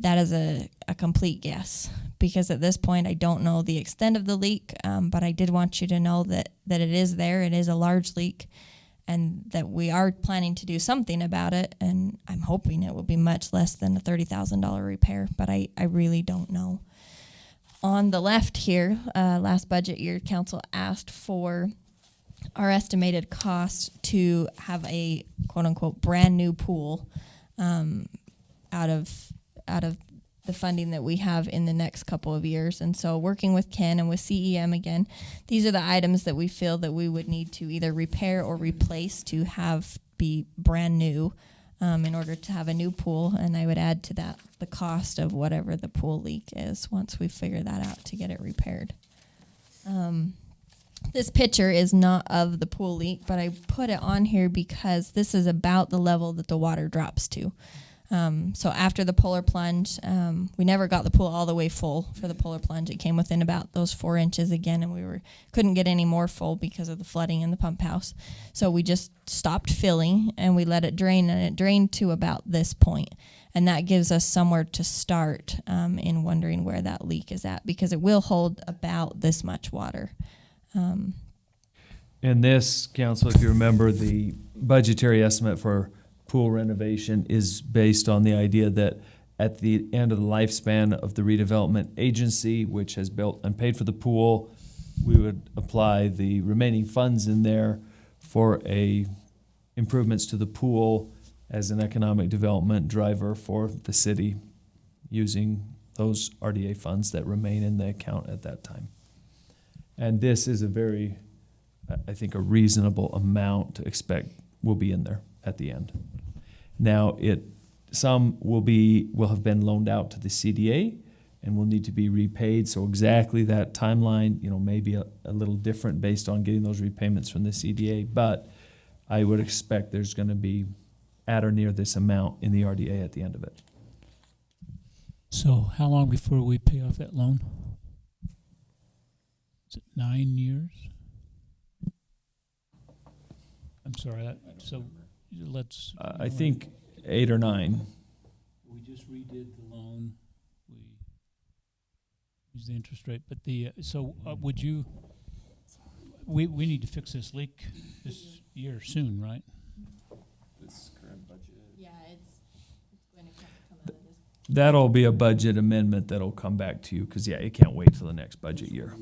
That is a complete guess because at this point I don't know the extent of the leak, but I did want you to know that it is there. It is a large leak, and that we are planning to do something about it, and I'm hoping it will be much less than a $30,000 repair, but I really don't know. On the left here, last budget year, council asked for our estimated cost to have a quote-unquote brand new pool out of the funding that we have in the next couple of years. And so working with Ken and with CEM again, these are the items that we feel that we would need to either repair or replace to have be brand new in order to have a new pool. And I would add to that the cost of whatever the pool leak is once we figure that out to get it repaired. This picture is not of the pool leak, but I put it on here because this is about the level that the water drops to. So after the polar plunge, we never got the pool all the way full for the polar plunge. It came within about those 4 inches again, and we couldn't get any more full because of the flooding in the pump house. So we just stopped filling and we let it drain, and it drained to about this point. And that gives us somewhere to start in wondering where that leak is at, because it will hold about this much water. And this, council, if you remember, the budgetary estimate for pool renovation is based on the idea that at the end of the lifespan of the redevelopment agency, which has built and paid for the pool, we would apply the remaining funds in there for improvements to the pool as an economic development driver for the city, using those RDA funds that remain in the account at that time. And this is a very, I think, a reasonable amount to expect will be in there at the end. Now, some will have been loaned out to the CDA and will need to be repaid. So exactly that timeline, may be a little different based on getting those repayments from the CDA. But I would expect there's going to be at or near this amount in the RDA at the end of it. So how long before we pay off that loan? Is it 9 years? I'm sorry. So let's. I think 8 or 9. We just redid the loan. We used the interest rate, but would you? We need to fix this leak this year soon, right? This current budget. Yeah, it's going to have to come out of this. That'll be a budget amendment that'll come back to you because, it can't wait till the next budget year.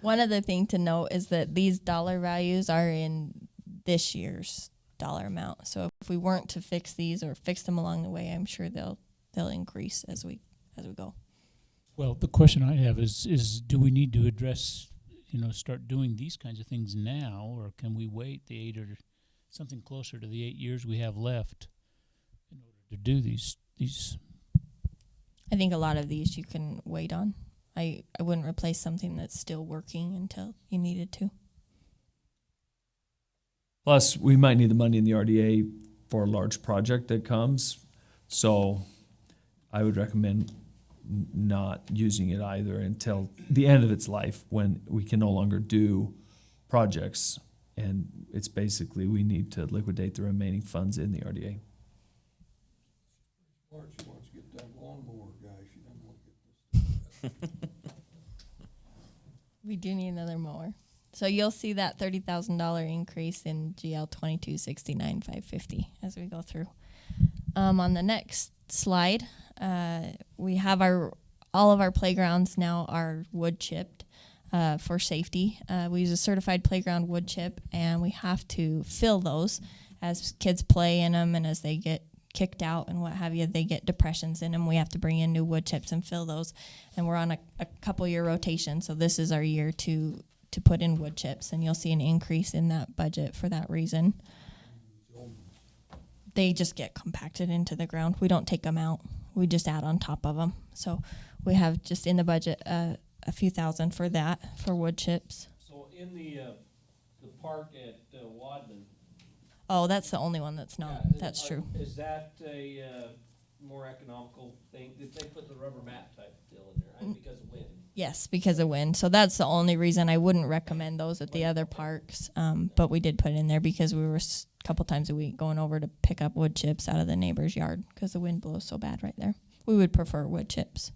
One other thing to note is that these dollar values are in this year's dollar amount. So if we weren't to fix these or fix them along the way, I'm sure they'll increase as we go. Well, the question I have is do we need to address, start doing these kinds of things now, or can we wait the 8 or something closer to the 8 years we have left in order to do these? I think a lot of these you can wait on. I wouldn't replace something that's still working until you needed to. Plus, we might need the money in the RDA for a large project that comes. So I would recommend not using it either until the end of its life, when we can no longer do projects. And it's basically we need to liquidate the remaining funds in the RDA. Smart, she wants to get that lawnmower guy. She doesn't want to get this. We do need another mower. So you'll see that $30,000 increase in GL 2269,550 as we go through. On the next slide, we have all of our playgrounds now are wood chipped for safety. We use a certified playground wood chip, and we have to fill those as kids play in them, and as they get kicked out and what have you, they get depressions in them. We have to bring in new wood chips and fill those, and we're on a couple year rotation. So this is our year to put in wood chips, and you'll see an increase in that budget for that reason. They just get compacted into the ground. We don't take them out. We just add on top of them. So we have just in the budget a few thousand for that, for wood chips. So in the park at Ogden. Oh, that's the only one that's not. Yeah, that's true. Is that a more economical thing? Did they put the rubber mat type deal in there? Because of wind. Yes, because of wind. So that's the only reason I wouldn't recommend those at the other parks. But we did put it in there because we were a couple times a week going over to pick up wood chips out of the neighbor's yard because the wind blows so bad right there. we would prefer wood chips.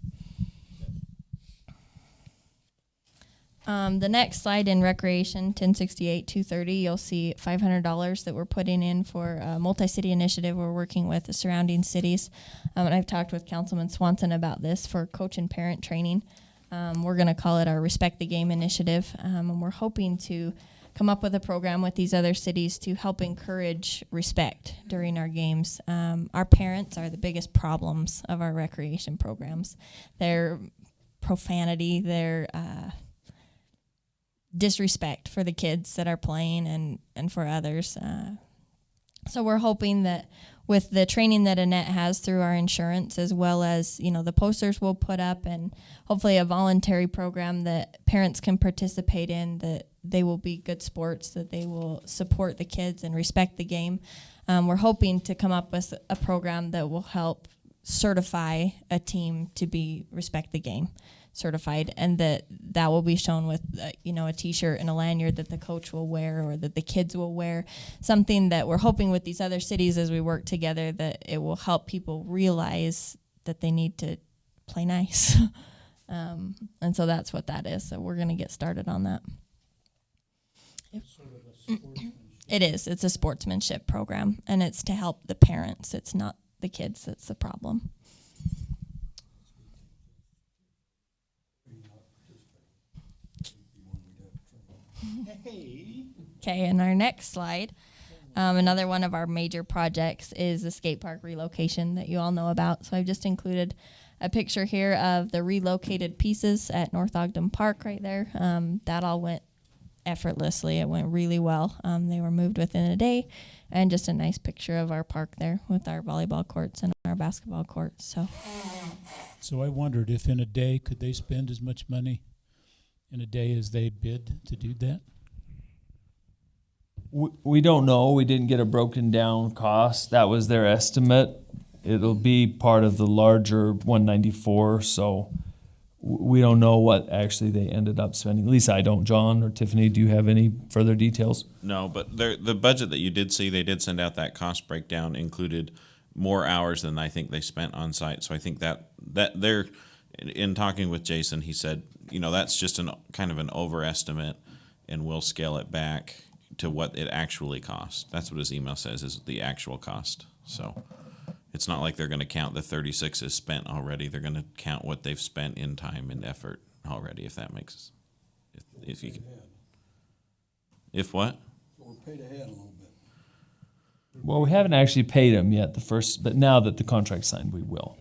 The next slide in recreation, 1068-230, you'll see $500 that we're putting in for a multi-city initiative. We're working with the surrounding cities. And I've talked with Councilman Swanson about this for coach and parent training. We're going to call it our Respect the Game initiative. And we're hoping to come up with a program with these other cities to help encourage respect during our games. Our parents are the biggest problems of our recreation programs. Their profanity, their disrespect for the kids that are playing and for others. So we're hoping that with the training that Annette has through our insurance, as well as, the posters we'll put up and hopefully a voluntary program that parents can participate in, that they will be good sports, that they will support the kids and respect the game. We're hoping to come up with a program that will help certify a team to be Respect the Game certified, and that will be shown with a t-shirt and a lanyard that the coach will wear or that the kids will wear, something that we're hoping with these other cities as we work together, that it will help people realize that they need to play nice. And so that's what that is. So we're going to get started on that. It is. It's a sportsmanship program, and it's to help the parents. It's not the kids that's the problem. Okay, and our next slide, another one of our major projects is the skate park relocation that you all know about. So I've just included a picture here of the relocated pieces at North Ogden Park right there. That all went effortlessly. It went really well. They were moved within a day, and just a nice picture of our park there with our volleyball courts and our basketball courts. So I wondered if in a day, could they spend as much money in a day as they bid to do that? We don't know. We didn't get a broken down cost. That was their estimate. It'll be part of the larger 194, so we don't know what actually they ended up spending. At least I don't. John or Tiffany, do you have any further details? No, but the budget that you did see, they did send out that cost breakdown, included more hours than I think they spent on site. So I think that they're, in talking with Jason, he said, that's just kind of an overestimate, and we'll scale it back to what it actually costs. That's what his email says, is the actual cost. So it's not like they're going to count the 36 is spent already. They're going to count what they've spent in time and effort already, if that makes, if you can. If what? We're paid ahead a little bit. Well, we haven't actually paid them yet, but now that the contract's signed, we will.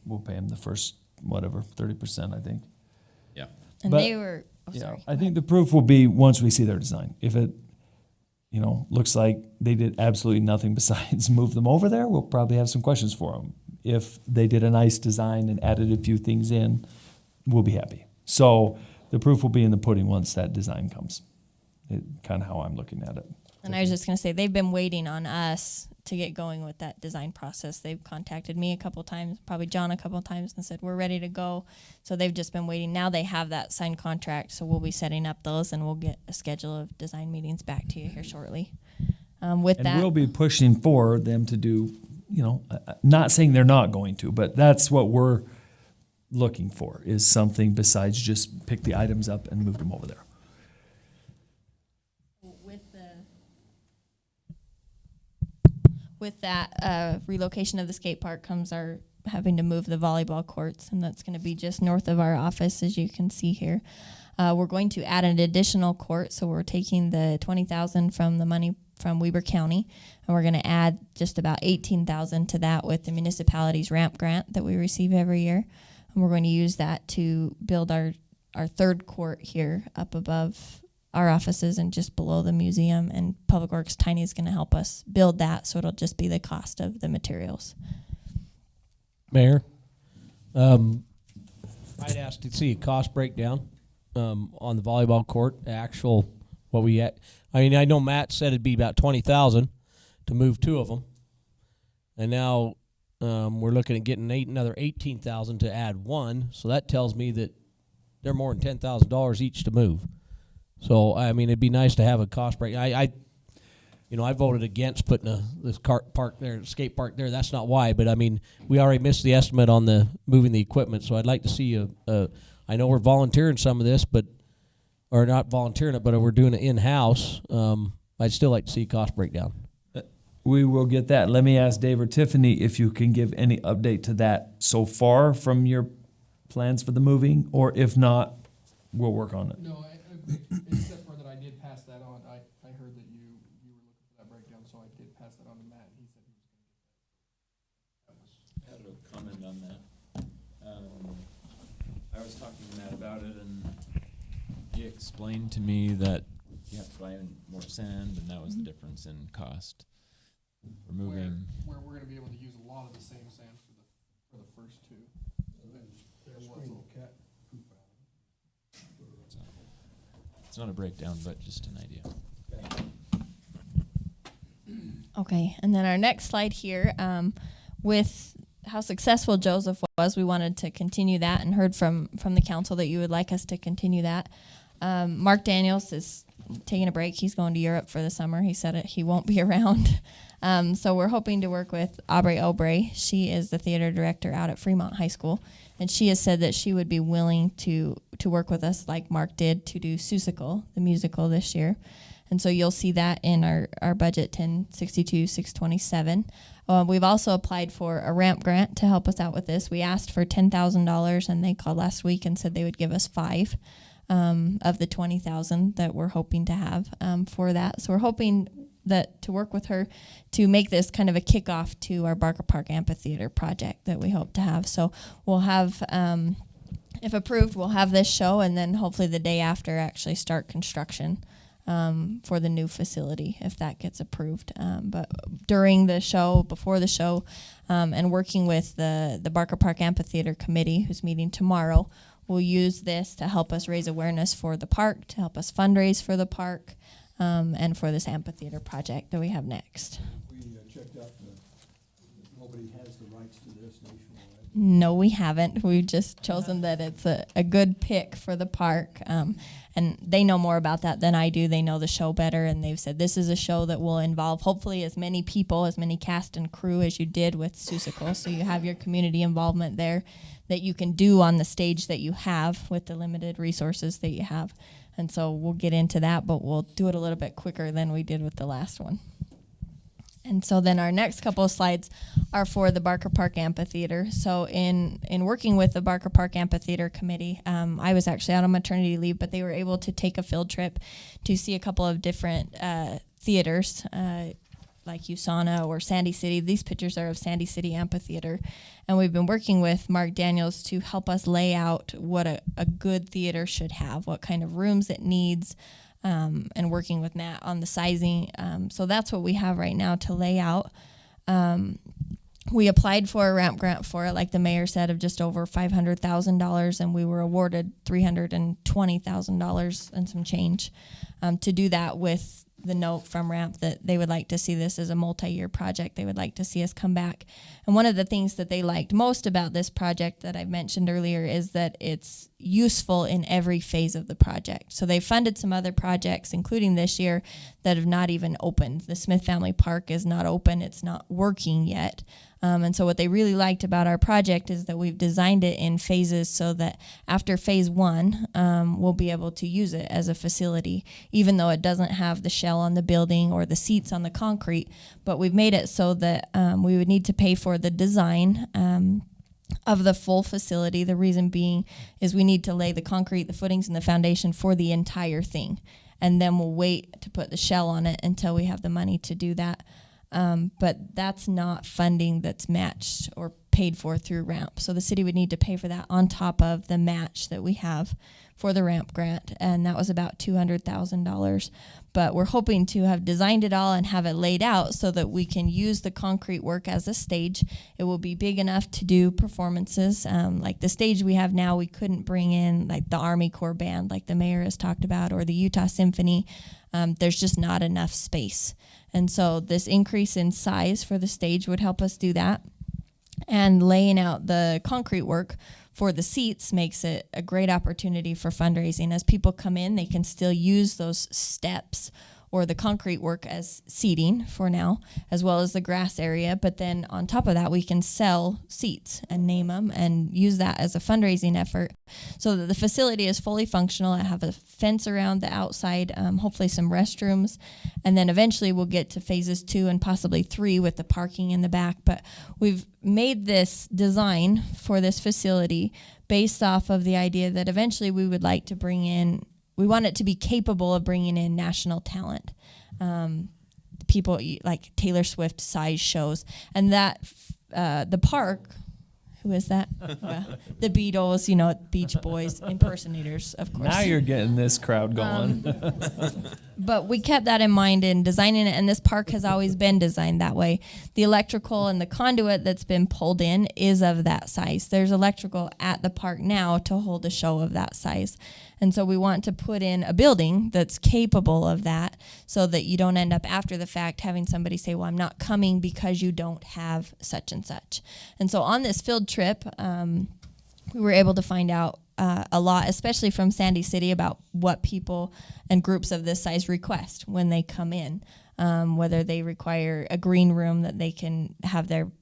We'll pay them the first, 30%, I think. Yeah. And but, they were, sorry. I think the proof will be once we see their design. If it, looks like they did absolutely nothing besides move them over there, we'll probably have some questions for them. If they did a nice design and added a few things in, we'll be happy. So the proof will be in the pudding once that design comes. Kind of how I'm looking at it. And I was just going to say, they've been waiting on us to get going with that design process. They've contacted me a couple times, probably John a couple times, and said, we're ready to go. So they've just been waiting. Now they have that signed contract, so we'll be setting up those, and we'll get a schedule of design meetings back to you here shortly. We'll be pushing for them to do, not saying they're not going to, but that's what we're looking for, is something besides just pick the items up and move them over there. With that relocation of the skate park comes our having to move the volleyball courts, and that's going to be just north of our office, as you can see here. We're going to add an additional court, so we're taking the $20,000 from the money from Weber County, and we're going to add just about $18,000 to that with the municipality's ramp grant that we receive every year, and we're going to use that to build our third court here up above our offices and just below the museum, and Public Works Tiny is going to help us build that, so it'll just be the cost of the materials. Mayor, I'd ask to see a cost breakdown on the volleyball court, actual what we had. I mean, I know Matt said it'd be about $20,000 to move two of them, and now we're looking at getting another $18,000 to add one. So that tells me that they're more than $10,000 each to move. So I mean, it'd be nice to have a cost break. You know, I voted against putting this park there, skate park there. That's not why, but I mean, we already missed the estimate on the moving the equipment. So I'd like to see I know we're volunteering some of this, or not volunteering it, but we're doing it in-house. I'd still like to see a cost breakdown. We will get that. Let me ask Dave or Tiffany if you can give any update to that so far from your plans for the moving, or if not, we'll work on it. No, except for that I did pass that on. I heard that you were looking for that breakdown, so I did pass that on to Matt. He said he was I had a comment on that. I was talking to Matt about it, and he explained to me that you have to buy more sand, and that was the difference in cost. Removing. Where we're going to be able to use a lot of the same sand for the first two. It's not a breakdown, but just an idea. Okay, and then our next slide here, with how successful Joseph was, we wanted to continue that and heard from the council that you would like us to continue that. Mark Daniels is taking a break. He's going to Europe for the summer. He said he won't be around. So we're hoping to work with Aubrey Obrey. She is the theater director out at Fremont High School, and she has said that she would be willing to work with us like Mark did to do Seussical, the musical, this year. And so you'll see that in our budget 1062-627. We've also applied for a ramp grant to help us out with this. We asked for $10,000, and they called last week and said they would give us $5,000 of the $20,000 that we're hoping to have for that. So we're hoping that to work with her to make this kind of a kickoff to our Barker Park Amphitheater project that we hope to have. So we'll have, if approved, we'll have this show, and then hopefully the day after actually start construction for the new facility if that gets approved. But during the show, before the show, and working with the Barker Park Amphitheater Committee, who's meeting tomorrow, we'll use this to help us raise awareness for the park, to help us fundraise for the park, and for this amphitheater project that we have next. We checked out nobody has the rights to this nationwide. No, we haven't. We've just chosen that it's a good pick for the park. And they know more about that than I do. They know the show better, and they've said this is a show that will involve hopefully as many people, as many cast and crew as you did with Seussical. So you have your community involvement there that you can do on the stage that you have with the limited resources that you have. And so we'll get into that, but we'll do it a little bit quicker than we did with the last one. And so then our next couple of slides are for the Barker Park Amphitheater. So in working with the Barker Park Amphitheater Committee, I was actually out on maternity leave, but they were able to take a field trip to see a couple of different theaters, like USANA or Sandy City. These pictures are of Sandy City Amphitheater. And we've been working with Mark Daniels to help us lay out what a good theater should have, what kind of rooms it needs, and working with Matt on the sizing. So that's what we have right now to lay out. We applied for a ramp grant for it, like the mayor said, of just over $500,000, and we were awarded $320,000 and some change to do that, with the note from RAMP that they would like to see this as a multi-year project. They would like to see us come back. And one of the things that they liked most about this project that I mentioned earlier is that it's useful in every phase of the project. So they funded some other projects, including this year, that have not even opened. The Smith Family Park is not open. It's not working yet. And so what they really liked about our project is that we've designed it in phases so that after phase one, we'll be able to use it as a facility, even though it doesn't have the shell on the building or the seats on the concrete. But we've made it so that we would need to pay for the design of the full facility. The reason being is we need to lay the concrete, the footings, and the foundation for the entire thing. And then we'll wait to put the shell on it until we have the money to do that. But that's not funding that's matched or paid for through RAMP. So the city would need to pay for that on top of the match that we have for the RAMP grant, and that was about $200,000. But we're hoping to have designed it all and have it laid out so that we can use the concrete work as a stage. It will be big enough to do performances. Like the stage we have now, we couldn't bring in like the Army Corps Band like the mayor has talked about, or the Utah Symphony. There's just not enough space. And so this increase in size for the stage would help us do that. And laying out the concrete work for the seats makes it a great opportunity for fundraising. As people come in, they can still use those steps or the concrete work as seating for now, as well as the grass area. But then on top of that, we can sell seats and name them and use that as a fundraising effort so that the facility is fully functional. I have a fence around the outside, hopefully some restrooms. And then eventually we'll get to phases 2 and possibly 3 with the parking in the back. But we've made this design for this facility based off of the idea that eventually we would like to bring in, we want it to be capable of bringing in national talent. People like Taylor Swift size shows. And that, the park, who is that? The Beatles, Beach Boys impersonators, of course. Now you're getting this crowd going. But we kept that in mind in designing it, and this park has always been designed that way. The electrical and the conduit that's been pulled in is of that size. There's electrical at the park now to hold a show of that size. And so we want to put in a building that's capable of that so that you don't end up after the fact having somebody say, well, I'm not coming because you don't have such and such. And so on this field trip, we were able to find out a lot, especially from Sandy City, about what people and groups of this size request when they come in, whether they require a green room that they can have their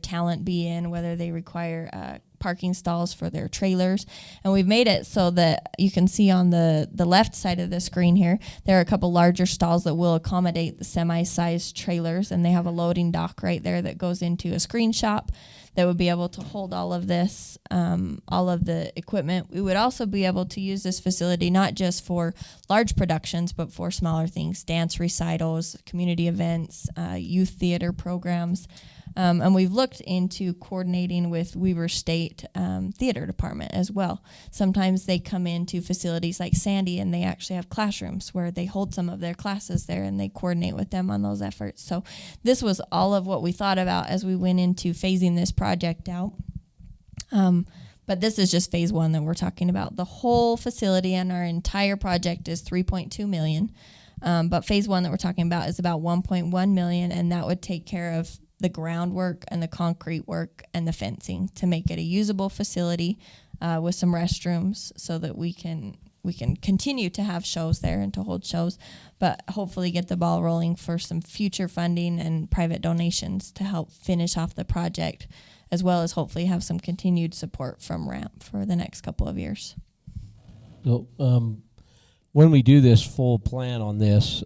talent be in, whether they require parking stalls for their trailers. And we've made it so that you can see on the left side of the screen here, there are a couple larger stalls that will accommodate the semi-sized trailers, and they have a loading dock right there that goes into a screen shop that would be able to hold all of this, all of the equipment. We would also be able to use this facility not just for large productions, but for smaller things, dance recitals, community events, youth theater programs. And we've looked into coordinating with Weber State Theater Department as well. Sometimes they come into facilities like Sandy and they actually have classrooms where they hold some of their classes there and they coordinate with them on those efforts. So this was all of what we thought about as we went into phasing this project out. But this is just phase 1 that we're talking about. The whole facility and our entire project is $3.2 million. But phase 1 that we're talking about is about $1.1 million, and that would take care of the groundwork and the concrete work and the fencing to make it a usable facility with some restrooms so that we can continue to have shows there and to hold shows, but hopefully get the ball rolling for some future funding and private donations to help finish off the project, as well as hopefully have some continued support from RAMP for the next couple of years. So when we do this full plan on this,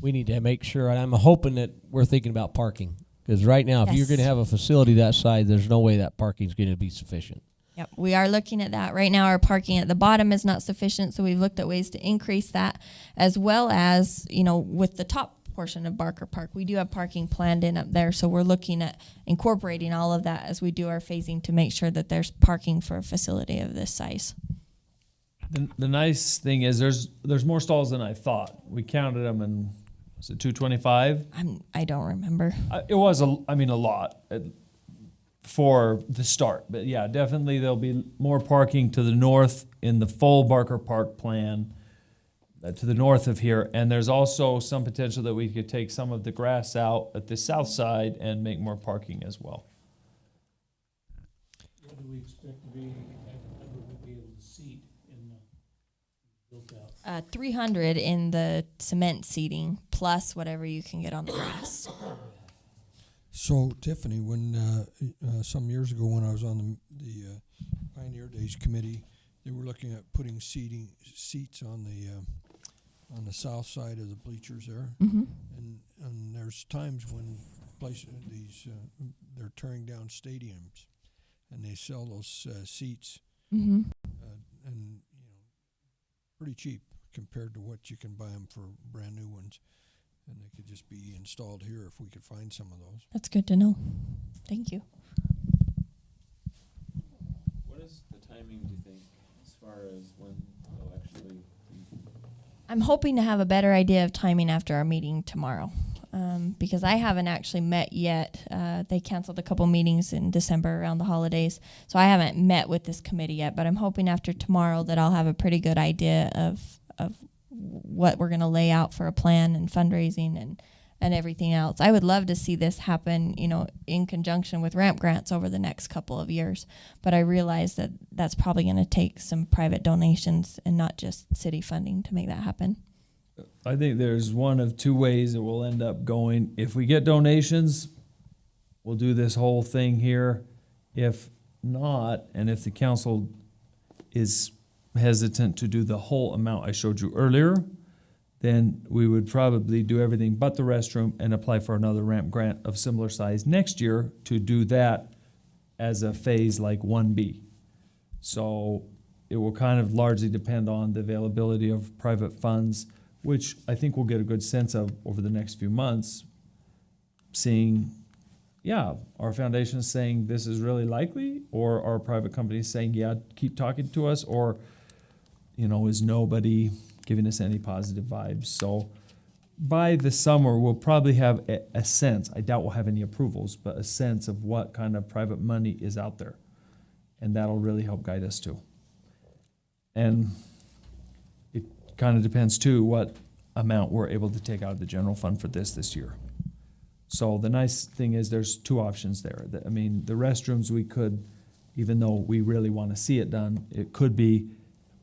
we need to make sure, and I'm hoping that we're thinking about parking. Because right now, if you're going to have a facility that size, there's no way that parking is going to be sufficient. Yep, we are looking at that. Right now, our parking at the bottom is not sufficient, so we've looked at ways to increase that, as well as, with the top portion of Barker Park. We do have parking planned in up there, so we're looking at incorporating all of that as we do our phasing to make sure that there's parking for a facility of this size. The nice thing is there's more stalls than I thought. We counted them, and was it 225? I don't remember. It was a lot for the start, but yeah, definitely there'll be more parking to the north in the full Barker Park plan, to the north of here, and there's also some potential that we could take some of the grass out at the south side and make more parking as well. What do we expect to be, number we'll be able to seat in the built out? 300 in the cement seating, plus whatever you can get on the grass. So, Tiffany, when some years ago when I was on the Pioneer Days committee, they were looking at putting seats on the south side of the bleachers there, and there's times when they're tearing down stadiums, and they sell those seats, and pretty cheap compared to what you can buy them for brand new ones. And they could just be installed here if we could find some of those. That's good to know. Thank you. What is the timing, do you think, as far as when they'll actually be? I'm hoping to have a better idea of timing after our meeting tomorrow, because I haven't actually met yet. They canceled a couple meetings in December around the holidays, so I haven't met with this committee yet, but I'm hoping after tomorrow that I'll have a pretty good idea of what we're going to lay out for a plan and fundraising and everything else. I would love to see this happen, in conjunction with ramp grants over the next couple of years. But I realize that that's probably going to take some private donations and not just city funding to make that happen. I think there's one of two ways it will end up going. If we get donations, we'll do this whole thing here. If not, and if the council is hesitant to do the whole amount I showed you earlier, then we would probably do everything but the restroom and apply for another ramp grant of similar size next year to do that as a phase like 1B. So it will kind of largely depend on the availability of private funds, which I think we'll get a good sense of over the next few months, seeing, our foundation is saying this is really likely, or our private companies saying, keep talking to us, or, is nobody giving us any positive vibes. So by the summer, we'll probably have a sense, I doubt we'll have any approvals, but a sense of what kind of private money is out there. And that'll really help guide us too. And it kind of depends too what amount we're able to take out of the general fund for this year. So the nice thing is there's two options there. The restrooms we could, even though we really want to see it done, it could be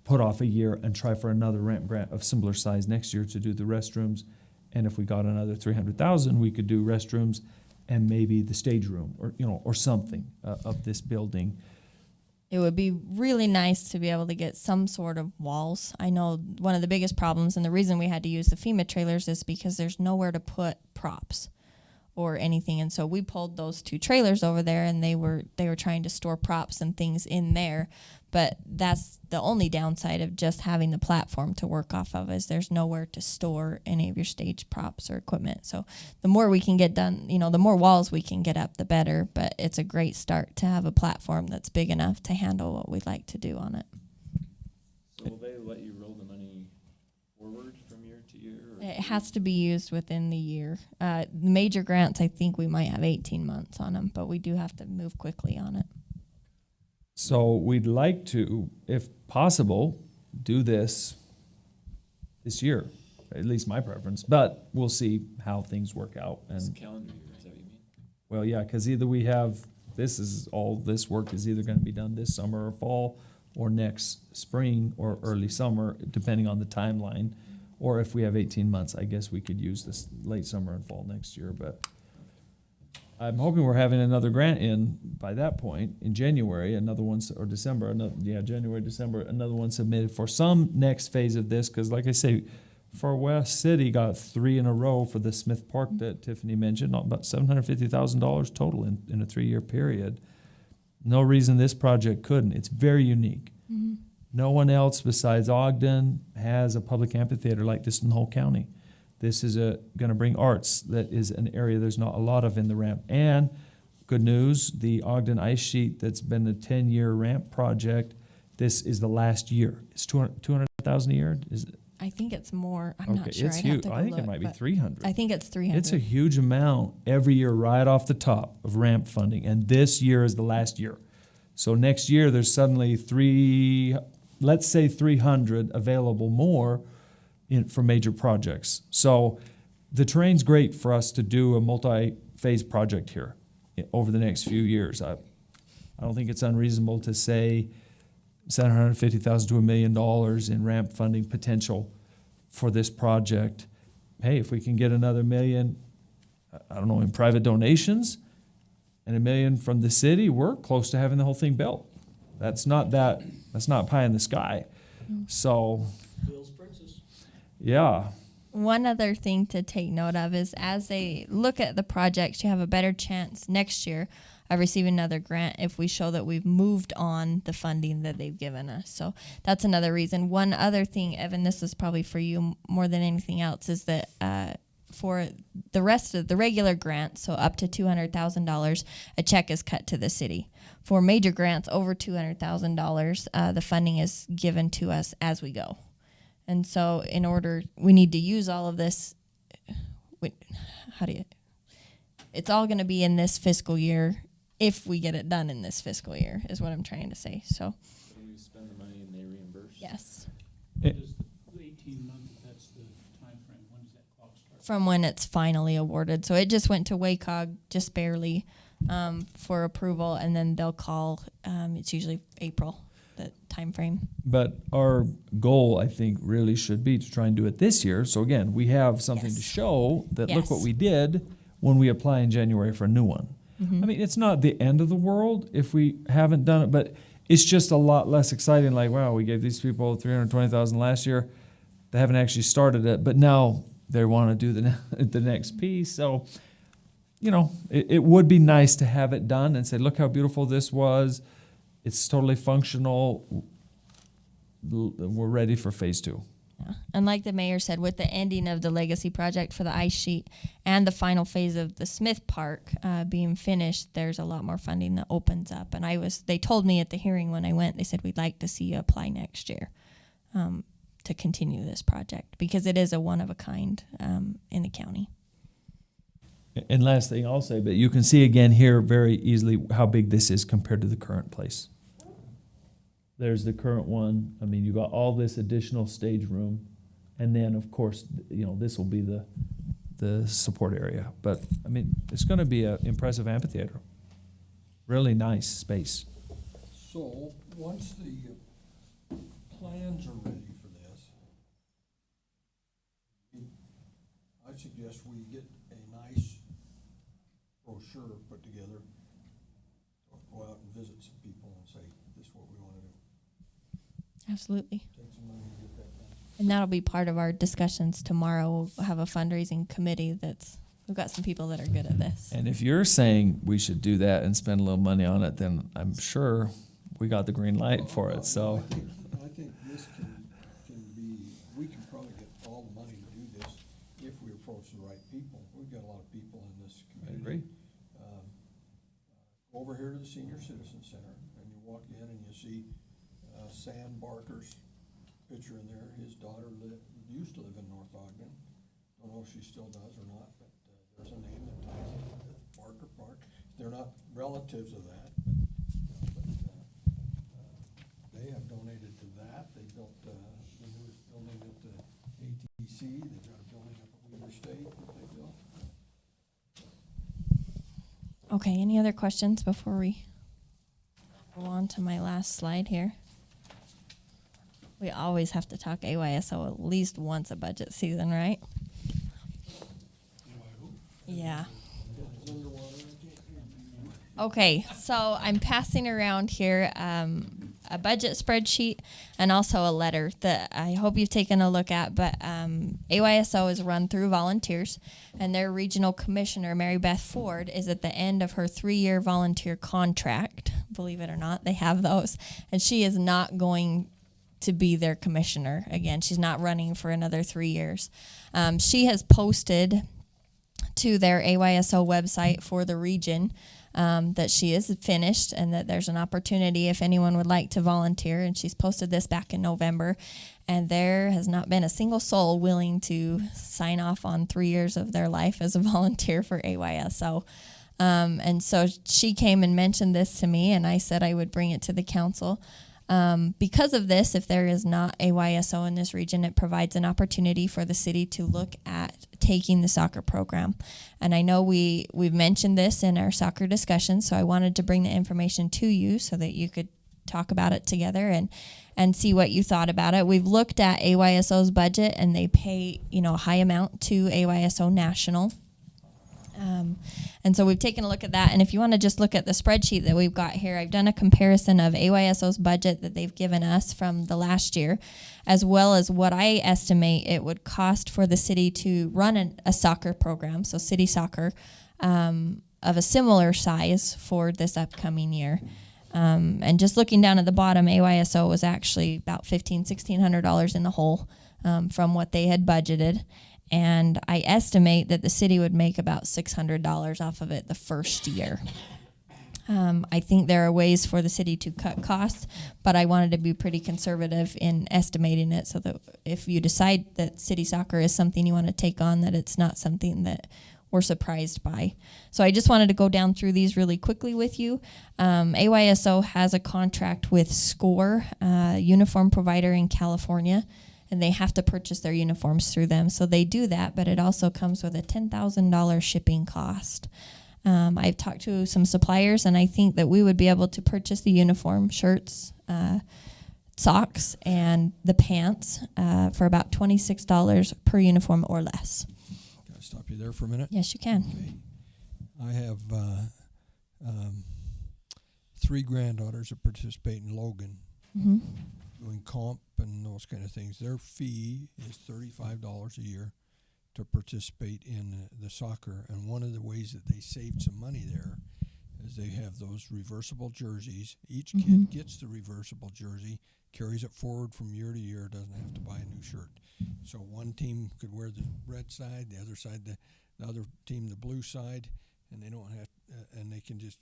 put off a year and try for another ramp grant of similar size next year to do the restrooms. And if we got another 300,000, we could do restrooms and maybe the stage room or something of this building. It would be really nice to be able to get some sort of walls. I know one of the biggest problems, and the reason we had to use the FEMA trailers is because there's nowhere to put props or anything. And so we pulled those 2 trailers over there, and they were trying to store props and things in there. But that's the only downside of just having the platform to work off of, is there's nowhere to store any of your stage props or equipment. So the more we can get done, the more walls we can get up, the better. But it's a great start to have a platform that's big enough to handle what we'd like to do on it. So will they let you roll the money forward from year to year? It has to be used within the year. Major grants, I think we might have 18 months on them, but we do have to move quickly on it. So we'd like to, if possible, do this year, at least my preference, but we'll see how things work out. It's And calendar year, is that what you mean? well, yeah, because either we have, this work is either going to be done this summer or fall, or next spring or early summer, depending on the timeline. Or if we have 18 months, I guess we could use this late summer and fall next year. But I'm hoping we're having another grant in by that point in January, another one, or December, January, December, another one submitted for some next phase of this. Because like I say, Far West City got 3 in a row for the Smith Park that Tiffany mentioned, about $750,000 total in a 3-year period. No reason this project couldn't. It's very unique. Mm-hmm. No one else besides Ogden has a public amphitheater like this in the whole county. This is going to bring arts. That is an area there's not a lot of in the ramp. And good news, the Ogden ice sheet that's been a 10-year ramp project, this is the last year. It's 200,000 a year. Is it? I think it's more. I'm not sure. It's I'd huge. have to go I think look, it might be but 300. I think it's 300. It's a huge amount every year right off the top of ramp funding. And this year is the last year. So next year there's suddenly 300 available more for major projects. So the terrain's great for us to do a multi-phase project here over the next few years. I don't think it's unreasonable to say $750,000 to $1 million in ramp funding potential for this project. Hey, if we can get another $1 million, I don't know, in private donations and $1 million from the city, we're close to having the whole thing built. That's not pie in the sky. So, yeah. One other thing to take note of is as they look at the projects, you have a better chance next year of receiving another grant if we show that we've moved on the funding that they've given us. So that's another reason. One other thing, Evan, this is probably for you more than anything else, is that for the rest of the regular grants, so up to $200,000, a check is cut to the city. For major grants over $200,000, the funding is given to us as we go. And so we need to use all of this. It's all going to be in this fiscal year if we get it done in this fiscal year, is what I'm trying to say. So we spend the money and they reimburse? Yes. Does the 18 months, that's the time frame, when does that clock start? from when it's finally awarded. So it just went to WACOG just barely for approval, and then they'll call. It's usually April, the time frame. But our goal, I think, really should be to try and do it this year. So again, we have something to show that look what Yes. we did when we apply in January for a new one. Mhm. I mean, it's not the end of the world if we haven't done it, but it's just a lot less exciting. Like, wow, we gave these people $320,000 last year. They haven't actually started it, but now they want to do the next piece. So, you know, it would be nice to have it done and say, look how beautiful this was. It's totally functional. We're ready for phase 2. Yeah. And like the mayor said, with the ending of the legacy project for the ice sheet and the final phase of the Smith Park being finished, there's a lot more funding that opens up. And they told me at the hearing when I went, they said, we'd like to see you apply next year to continue this project because it is a one of a kind in the county. And last thing I'll say, but you can see again here very easily how big this is compared to the current place. There's the current one. I mean, you got all this additional stage room. And then, of course, you know, this will be the support area. But, I mean, it's going to be an impressive amphitheater. Really nice space. So, once the plans are ready for this, I suggest we get a nice brochure put together, go out and visit some people and say, this is what we want to do. Absolutely. Take some money to get that done. And that'll be part of our discussions tomorrow. We'll have a fundraising committee we've got some people that are good at this. And if you're saying we should do that and spend a little money on it, then I'm sure we got the green light for it. So I think this can be, we can probably get all the money to do this if we approach the right people. We've got a lot of people in this I community. agree. Go over here to the Senior Citizen Center, and you walk in and you see Sam Barker's picture in there. His daughter used to live in North Ogden. Don't know if she still does or not, but there's a name that ties it with Barker Park. They're not relatives of that, but they have donated to that. They built the newest building at the ATC. They've got a building up at Weaver State that they built. Okay, any other questions before we go on to my last slide here? We always have to talk AYSO at least once a budget season, right? Yeah. Okay, so I'm passing around here a budget spreadsheet and also a letter that I hope you've taken a look at. But AYSO is run through volunteers, and their regional commissioner, Mary Beth Ford, is at the end of her 3-year volunteer contract. Believe it or not, they have those. And she is not going to be their commissioner again. She's not running for another 3 years. She has posted to their AYSO website for the region that she is finished and that there's an opportunity if anyone would like to volunteer. And she's posted this back in November, and there has not been a single soul willing to sign off on 3 years of their life as a volunteer for AYSO. And so she came and mentioned this to me, and I said I would bring it to the council. Because of this, if there is not AYSO in this region, it provides an opportunity for the city to look at taking the soccer program. And I know we've mentioned this in our soccer discussion, so I wanted to bring the information to you so that you could talk about it together and see what you thought about it. We've looked at AYSO's budget, and they pay, a high amount to AYSO National. And so we've taken a look at that. And if you want to just look at the spreadsheet that we've got here, I've done a comparison of AYSO's budget that they've given us from the last year, as well as what I estimate it would cost for the city to run a soccer program, so city soccer, of a similar size for this upcoming year. And just looking down at the bottom, AYSO was actually about $1,600 in the hole from what they had budgeted. And I estimate that the city would make about $600 off of it the first year. I think there are ways for the city to cut costs, but I wanted to be pretty conservative in estimating it so that if you decide that city soccer is something you want to take on, that it's not something that we're surprised by. So I just wanted to go down through these really quickly with you. AYSO has a contract with SCORE, uniform provider in California. and they have to purchase their uniforms through them. So they do that, but it also comes with a $10,000 shipping cost. I've talked to some suppliers, and I think that we would be able to purchase the uniform, shirts, socks, and the pants for about $26 per uniform or less. Can I stop you there for a minute? Yes, you can. Okay. I have 3 granddaughters that participate in Logan, Mm-hmm. doing comp and those kind of things. Their fee is $35 a year to participate in the soccer. And one of the ways that they saved some money there is they have those reversible jerseys. Each kid gets the reversible jersey, carries it forward from year to year, doesn't have to buy a new shirt. So one team could wear the red side, the other side, the other team the blue side, and they don't have, and they can just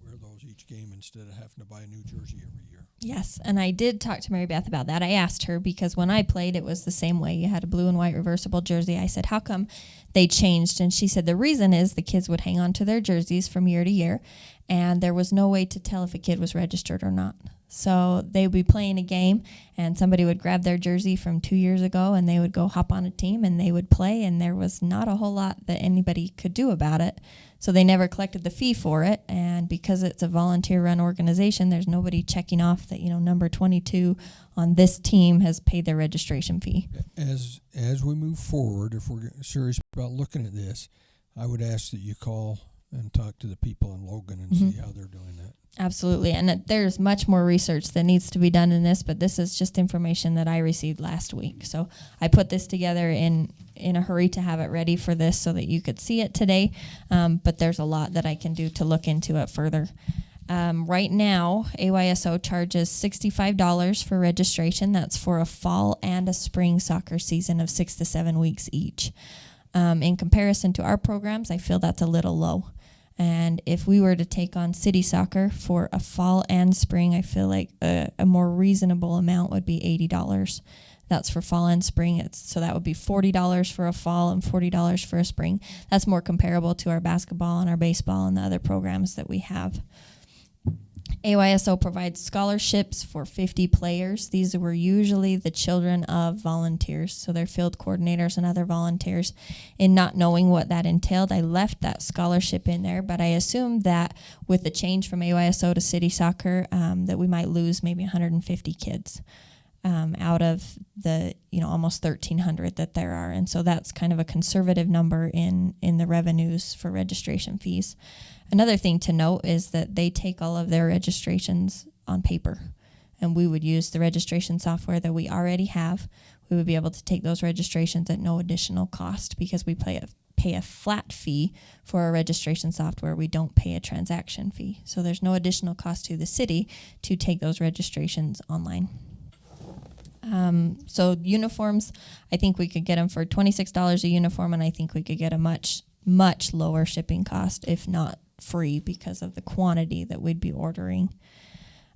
wear those each game instead of having to buy a new jersey every year. Yes, and I did talk to Mary Beth about that. I asked her because when I played, it was the same way. You had a blue and white reversible jersey. I said, how come they changed? And she said the reason is the kids would hang on to their jerseys from year to year, and there was no way to tell if a kid was registered or not. So they would be playing a game, and somebody would grab their jersey from 2 years ago, and they would go hop on a team, and they would play, and there was not a whole lot that anybody could do about it. So they never collected the fee for it, and because it's a volunteer-run organization, there's nobody checking off that, number 22 on this team has paid their registration fee. As we move forward, if we're serious about looking at this, I would ask that you call and talk to the people in Logan and see how they're doing that. Absolutely, and there's much more research that needs to be done in this, but this is just information that I received last week. So I put this together in a hurry to have it ready for this so that you could see it today, but there's a lot that I can do to look into it further. Right now, AYSO charges $65 for registration. That's for a fall and a spring soccer season of 6 to 7 weeks each. In comparison to our programs, I feel that's a little low. And if we were to take on city soccer for a fall and spring, I feel like a more reasonable amount would be $80. That's for fall and spring. So that would be $40 for a fall and $40 for a spring. That's more comparable to our basketball and our baseball and the other programs that we have. AYSO provides scholarships for 50 players. These were usually the children of volunteers, so they're field coordinators and other volunteers. In not knowing what that entailed, I left that scholarship in there, but I assumed that with the change from AYSO to city soccer, that we might lose maybe 150 kids out of the almost 1,300 that there are, and so that's kind of a conservative number in the revenues for registration fees. Another thing to note is that they take all of their registrations on paper, and we would use the registration software that we already have. We would be able to take those registrations at no additional cost because we pay a flat fee for our registration software. We don't pay a transaction fee. So there's no additional cost to the city to take those registrations online. So uniforms, I think we could get them for $26 a uniform, and I think we could get a much, much lower shipping cost, if not free, because of the quantity that we'd be ordering.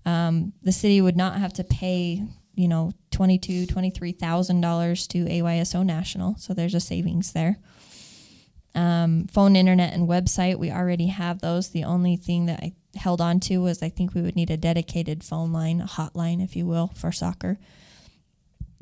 The city would not have to pay, $22,000, $23,000 to AYSO National, so there's a savings there. Phone, internet, and website, we already have those. The only thing that I held on to was I think we would need a dedicated phone line, a hotline, if you will, for soccer.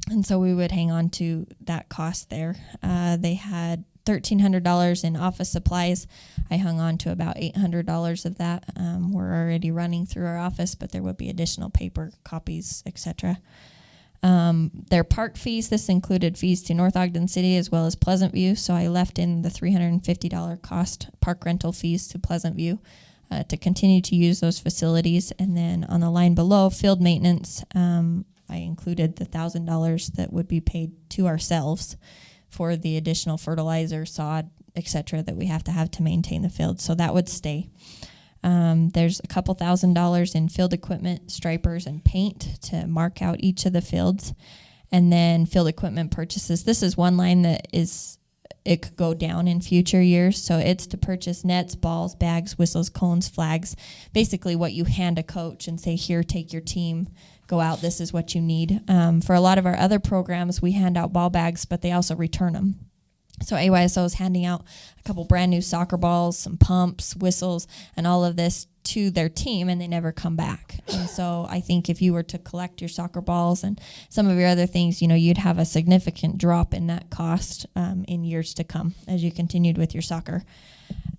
And so we would hang on to that cost there. They had $1,300 in office supplies. I hung on to about $800 of that. We're already running through our office, but there would be additional paper copies, etc. Their park fees, this included fees to North Ogden City as well as Pleasant View, so I left in the $350 cost park rental fees to Pleasant View to continue to use those facilities. And then on the line below, field maintenance, I included the $1,000 that would be paid to ourselves for the additional fertilizer, sod, etc. that we have to maintain the field. So that would stay. There's a couple $1,000s in field equipment, stripers, and paint to mark out each of the fields. And then field equipment purchases. This is one line that it could go down in future years. So it's to purchase nets, balls, bags, whistles, cones, flags, basically what you hand a coach and say, here, take your team. Go out, this is what you need. For a lot of our other programs, we hand out ball bags, but they also return them. So AYSO is handing out a couple brand new soccer balls, some pumps, whistles, and all of this to their team, and they never come back. And so I think if you were to collect your soccer balls and some of your other things, you'd have a significant drop in that cost in years to come as you continued with your soccer.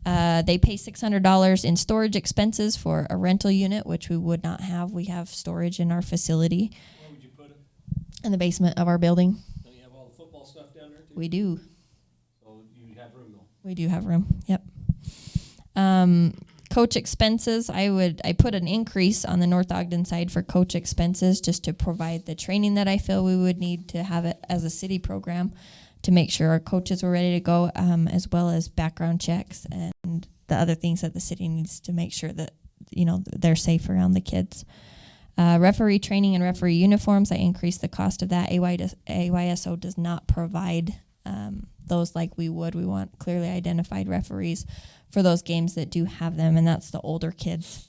They pay $600 in storage expenses for a rental unit, which we would not have. We have storage in our facility. Where would you put it? In the basement of our building. Don't you have all the football stuff down there too? We do. So you have room though. We do have room. Yep. Coach expenses. I put an increase on the North Ogden side for coach expenses just to provide the training that I feel we would need to have it as a city program to make sure our coaches were ready to go, as well as background checks and the other things that the city needs to make sure that they're safe around the kids. Referee training and referee uniforms. I increased the cost of that. AYSO does not provide those like we would. We want clearly identified referees for those games that do have them, and that's the older kids.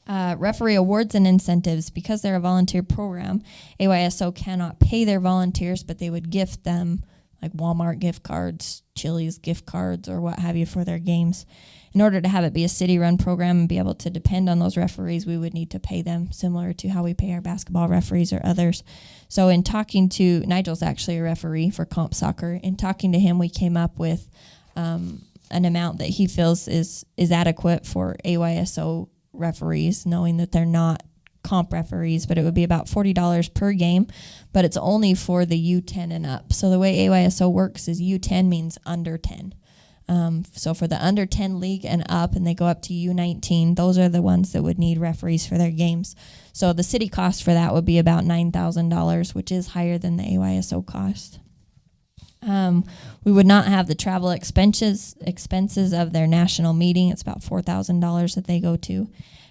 Referee awards and incentives. Because they're a volunteer program, AYSO cannot pay their volunteers, but they would gift them like Walmart gift cards, Chili's gift cards, or what have you for their games. In order to have it be a city-run program and be able to depend on those referees, we would need to pay them similar to how we pay our basketball referees or others. So in talking to, Nigel's actually a referee for comp soccer. In talking to him, we came up with an amount that he feels is adequate for AYSO referees, knowing that they're not comp referees, but it would be about $40 per game, but it's only for the U10 and up. So the way AYSO works is U10 means under 10. So for the under 10 league and up, and they go up to U19, those are the ones that would need referees for their games. So the city cost for that would be about $9,000, which is higher than the AYSO cost. We would not have the travel expenses of their national meeting. It's about $4,000 that they go to.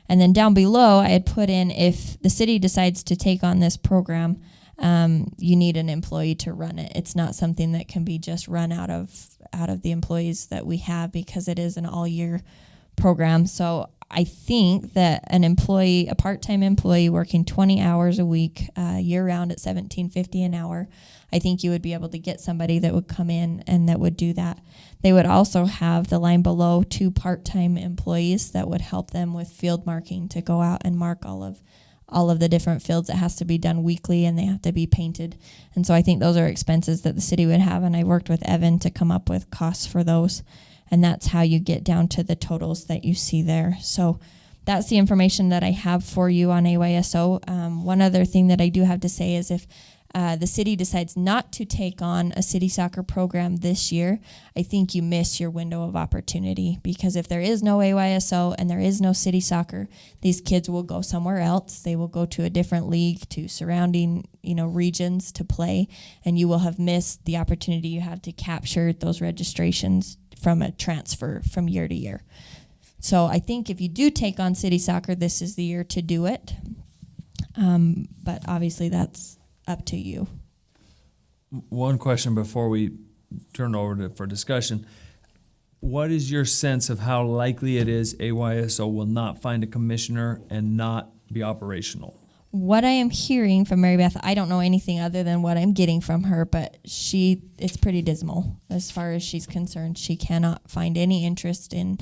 And then down below, I had put in, if the city decides to take on this program, you need an employee to run it. It's not something that can be just run out of the employees that we have, because it is an all-year program. So I think that a part-time employee working 20 hours a week, year-round at $17.50 an hour, I think you would be able to get somebody that would come in and that would do that. They would also have the line below 2 part-time employees that would help them with field marking to go out and mark all of the different fields. It has to be done weekly and they have to be painted. And so I think those are expenses that the city would have. And I worked with Evan to come up with costs for those. And that's how you get down to the totals that you see there. So that's the information that I have for you on AYSO. One other thing that I do have to say is if the city decides not to take on a city soccer program this year, I think you miss your window of opportunity, because if there is no AYSO and there is no city soccer, these kids will go somewhere else. They will go to a different league, to surrounding regions to play, and you will have missed the opportunity you have to capture those registrations from a transfer from year to year. So I think if you do take on city soccer, this is the year to do it. But obviously that's up to you. One question before we turn over for discussion. What is your sense of how likely it is AYSO will not find a commissioner and not be operational? What I am hearing from Mary Beth, I don't know anything other than what I'm getting from her, but it's pretty dismal as far as she's concerned. She cannot find any interest in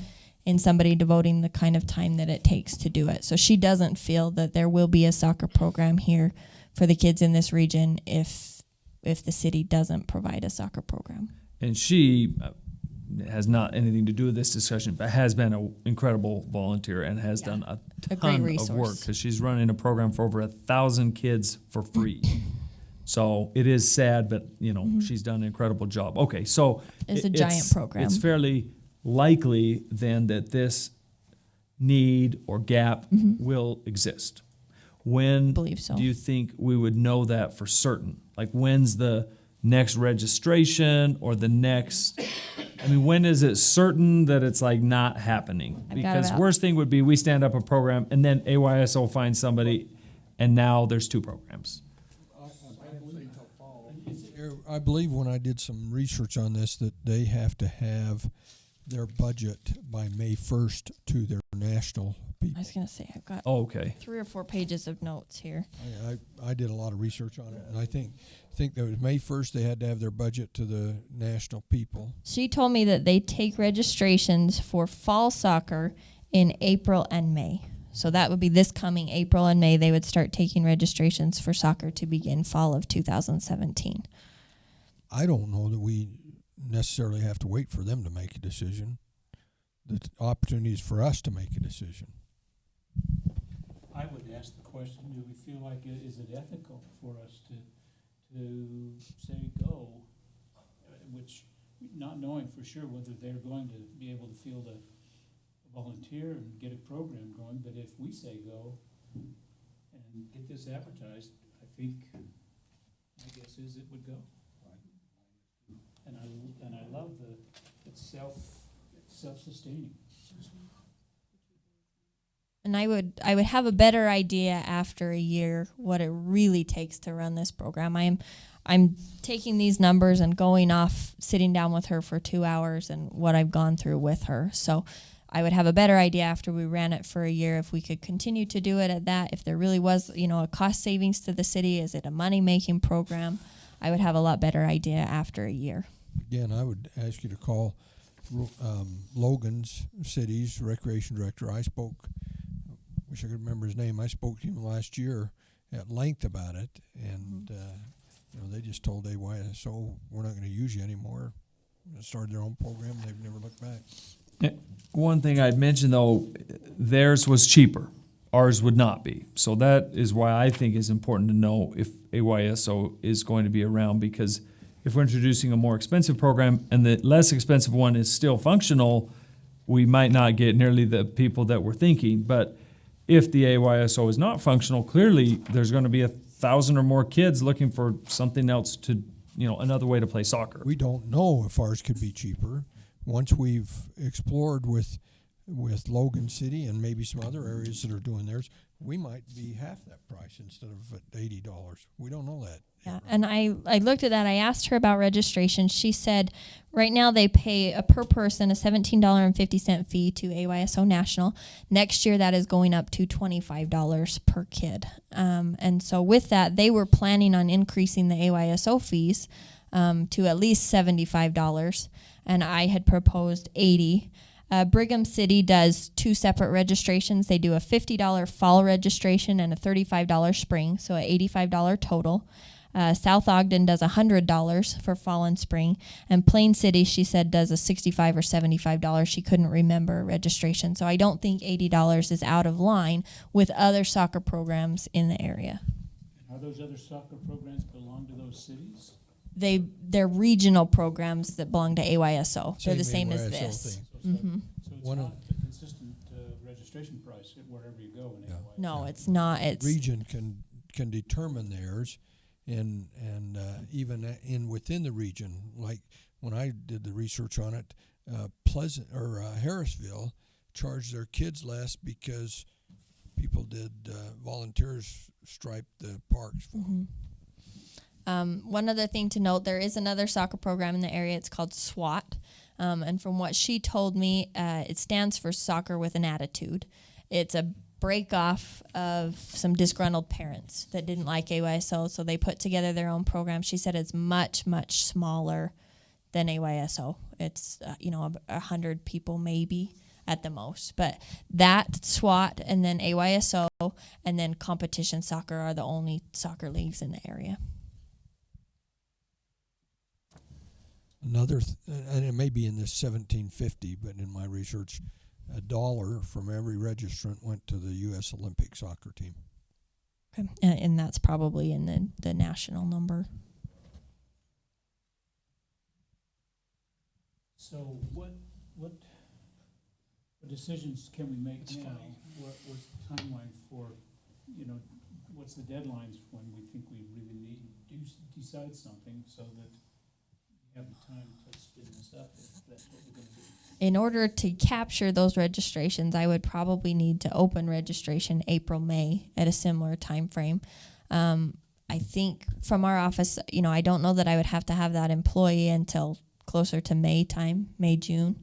somebody devoting the kind of time that it takes to do it. So she doesn't feel that there will be a soccer program here for the kids in this region if the city doesn't provide a soccer program. And she has not anything to do with this discussion, but has been an incredible volunteer and has done a ton of work, because she's running a program for over 1,000 kids for free. So it is sad, but she's done an incredible job. Okay, so it's a giant program. It's fairly likely then that this need or gap will exist. When do you think we would know that for certain? Like, when's the next registration or the next? I mean, when is it certain that it's like not happening? Because worst thing would be we stand up a program and then AYSO finds somebody, and now there's 2 programs. I believe when I did some research on this that they have to have their budget by May 1st to their national people. I was gonna say I've got Oh, okay. 3 or 4 pages of notes here. I did a lot of research on it, and I think that it was May 1st they had to have their budget to the national people. She told me that they take registrations for fall soccer in April and May. So that would be this coming April and May. They would start taking registrations for soccer to begin fall of 2017. I don't know that we necessarily have to wait for them to make a decision. The opportunity is for us to make a decision. I would ask the question, do we feel like is it ethical for us to say go, which not knowing for sure whether they're going to be able to field a volunteer and get a program going, but if we say go and get this advertised, I think my guess is it would go. And I love it's self-sustaining. And I would have a better idea after a year what it really takes to run this program. I'm taking these numbers and going off, sitting down with her for 2 hours and what I've gone through with her. So I would have a better idea after we ran it for a year if we could continue to do it at that. If there really was, a cost savings to the city, is it a money-making program? I would have a lot better idea after a year. Again, I would ask you to call Logan's City's recreation director. I wish I could remember his name. I spoke to him last year at length about it, and they just told AYSO, we're not going to use you anymore. They started their own program. They've never looked back. One thing I'd mention, though, theirs was cheaper. Ours would not be. So that is why I think it's important to know if AYSO is going to be around, because if we're introducing a more expensive program and the less expensive one is still functional, we might not get nearly the people that we're thinking. But if the AYSO is not functional, clearly there's going to be 1,000 or more kids looking for something else to, another way to play soccer. We don't know if ours could be cheaper. Once we've explored with Logan City and maybe some other areas that are doing theirs, we might be half that price instead of at $80. We don't know that. Yeah, and I looked at that. I asked her about registration. She said right now they pay a per person a $17.50 fee to AYSO National. Next year that is going up to $25 per kid. And so with that, they were planning on increasing the AYSO fees to at least $75, and I had proposed $80. Brigham City does 2 separate registrations. They do a $50 fall registration and a $35 spring, so an $85 total. South Ogden does $100 for fall and spring, and Plain City, she said, does a $65 or $75. She couldn't remember registration, so I don't think $80 is out of line with other soccer programs in the area. Are those other soccer programs belong to those cities? They're regional programs that belong to AYSO. They're the same as AYSO this. thing. So it's not a consistent registration price wherever you go in AYSO. No, it's not. It's region can determine theirs, and even within the region. Like when I did the research on it, Harrisville charged their kids less because people did volunteers stripe the parks for them. One other thing to note, there is another soccer program in the area. It's called SWAT. And from what she told me, it stands for Soccer with an Attitude. It's a break off of some disgruntled parents that didn't like AYSO, so they put together their own program. She said it's much, much smaller than AYSO. It's, 100 people maybe at the most. But that, SWAT, and then AYSO, and then competition soccer are the only soccer leagues in the area. And it may be in this 1750, but in my research, $1 from every registrant went to the U.S. Olympic soccer team. Okay. And that's probably in the national number. So what decisions can we make now? What's the timeline for, what's the deadlines when we think we really need to decide something so that we have the time to spin this up if that's what we're going to do? In order to capture those registrations, I would probably need to open registration April, May at a similar time frame. I think from our office, I don't know that I would have to have that employee until closer to May time, May, June.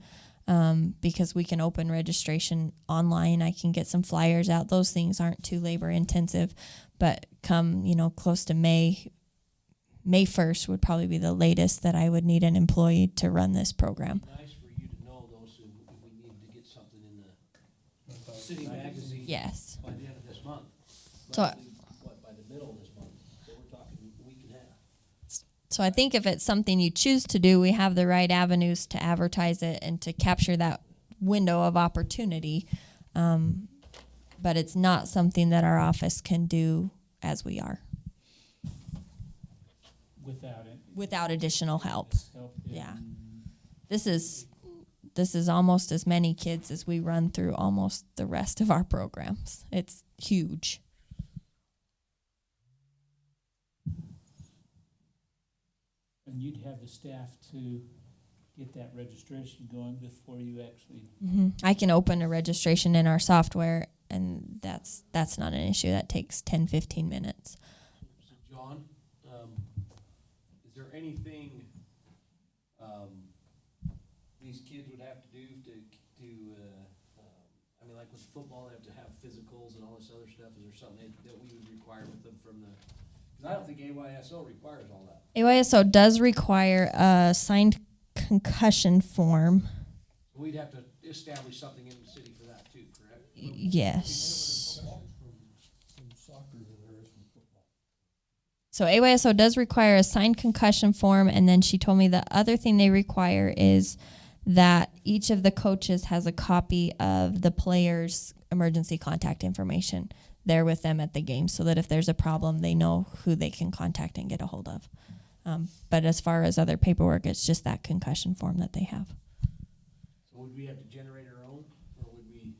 because we can open registration online. I can get some flyers out. Those things aren't too labor intensive, but come, close to May 1st would probably be the latest that I would need an employee to run this program. Nice for you to know those if we needed to get something in the city magazine. Yes. By the end of this month. So, By the middle of this month. So we're talking a week and a half. So I think if it's something you choose to do, we have the right avenues to advertise it and to capture that window of opportunity. But it's not something that our office can do as we are. Without additional help. Yeah. This is almost as many kids as we run through almost the rest of our programs. It's huge. And you'd have the staff to get that registration going before you actually. I can open a registration in our software, and that's not an issue. That takes 10, 15 minutes. So John, is there anything these kids would have to do I mean, like with football, they have to have physicals and all this other stuff. Is there something that we would require with them from the? Because I don't think AYSO requires all that. AYSO does require a signed concussion form. We'd have to establish something in the city for that too, correct? Yes. From soccer than there is from football. So AYSO does require a signed concussion form, and then she told me the other thing they require is that each of the coaches has a copy of the player's emergency contact information there with them at the game, so that if there's a problem, they know who they can contact and get a hold of. But as far as other paperwork, it's just that concussion form that they have. So would we have to generate our own, or would we?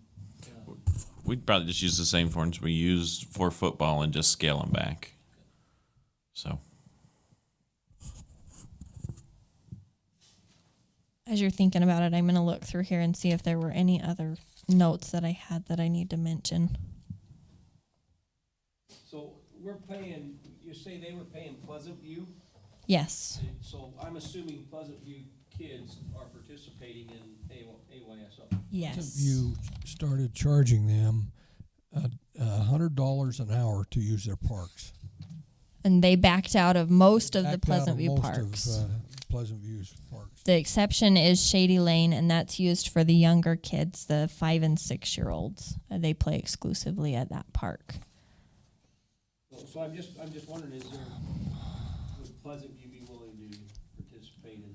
We'd probably just use the same forms we use for football and just scale them back. So. As you're thinking about it, I'm going to look through here and see if there were any other notes that I had that I need to mention. So we're paying, you say they were paying Pleasant View? Yes. So I'm assuming Pleasant View kids are participating in AYSO. Yes. You started charging them $100 an hour to use their parks. And they backed out of most of the Backed out Pleasant of View most parks. of, Pleasant View's parks. The exception is Shady Lane, and that's used for the younger kids, the 5 and 6 year olds. They play exclusively at that park. So I'm just wondering, would Pleasant View be willing to participate in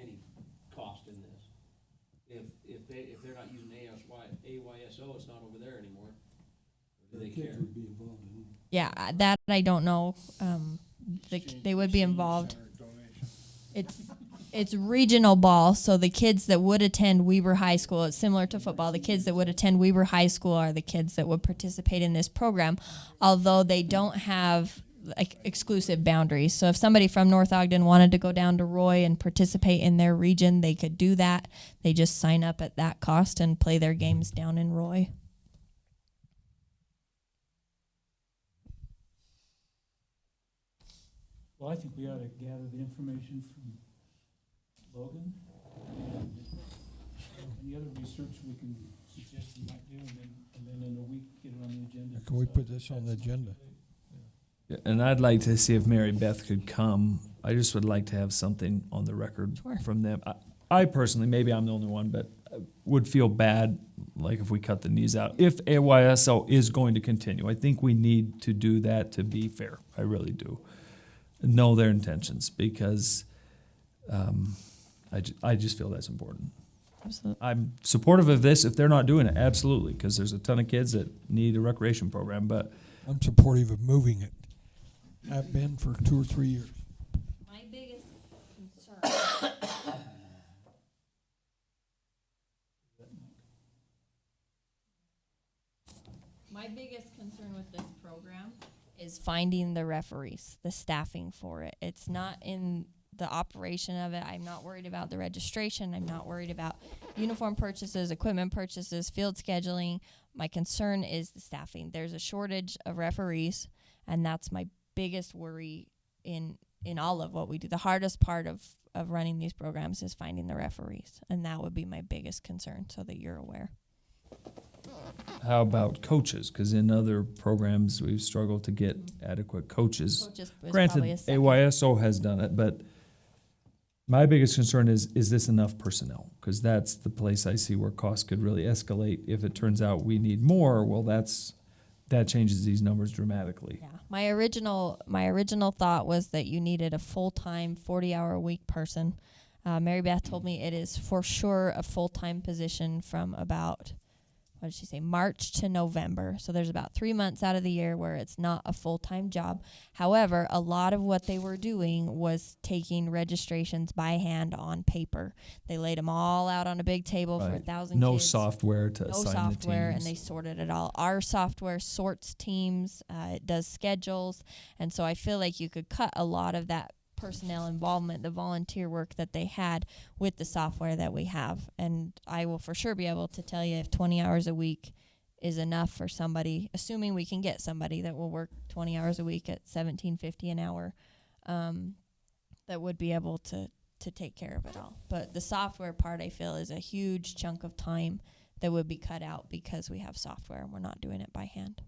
any cost in this? If they're not using AYSO, it's not over there anymore. Or do they care? Yeah, that I don't know. They would be involved. It's regional ball, so the kids that would attend Weber High School, it's similar to football. The kids that would attend Weber High School are the kids that would participate in this program, although they don't have exclusive boundaries. So if somebody from North Ogden wanted to go down to Roy and participate in their region, they could do that. They just sign up at that cost and play their games down in Roy. Well, I think we ought to gather the information from Logan and any other research we can suggest we might do, and then in a week get it on the agenda. Can we put this on the agenda? Yeah, and I'd like to see if Mary Beth could come. I just would like to have something on the record from them. I personally, maybe I'm the only one, but would feel bad like if we cut the knees out. If AYSO is going to continue, I think we need to do that to be fair. I really do. Know their intentions, because I just feel that's important. Absolutely. I'm supportive of this if they're not doing it, absolutely, because there's a ton of kids that need a recreation program, but I'm supportive of moving it. I've been for 2 or 3 years. My biggest concern. My biggest concern with this program is finding the referees, the staffing for it. It's not in the operation of it. I'm not worried about the registration. I'm not worried about uniform purchases, equipment purchases, field scheduling. My concern is the staffing. There's a shortage of referees, and that's my biggest worry in all of what we do. The hardest part of of running these programs is finding the referees, and that would be my biggest concern, so that you're aware. How about coaches? Because in other programs, we've struggled to get adequate coaches. Coaches is Granted, probably a second. AYSO has done it, but my biggest concern is this enough personnel? Because that's the place I see where costs could really escalate. If it turns out we need more, well, that changes these numbers dramatically. Yeah, my original thought was that you needed a full-time 40-hour-a-week person. Mary Beth told me it is for sure a full-time position from about, what did she say, March to November. So there's about 3 months out of the year where it's not a full-time job. However, a lot of what they were doing was taking registrations by hand on paper. They laid them all out on a big table for 1,000 No kids. software to No assign software, the and they teams. sorted it all. Our software sorts teams, it does schedules, and so I feel like you could cut a lot of that personnel involvement, the volunteer work that they had with the software that we have. And I will for sure be able to tell you if 20 hours a week is enough for somebody, assuming we can get somebody that will work 20 hours a week at $17.50 an hour, that would be able to take care of it all. But the software part, I feel, is a huge chunk of time that would be cut out because we have software and we're not doing it by hand.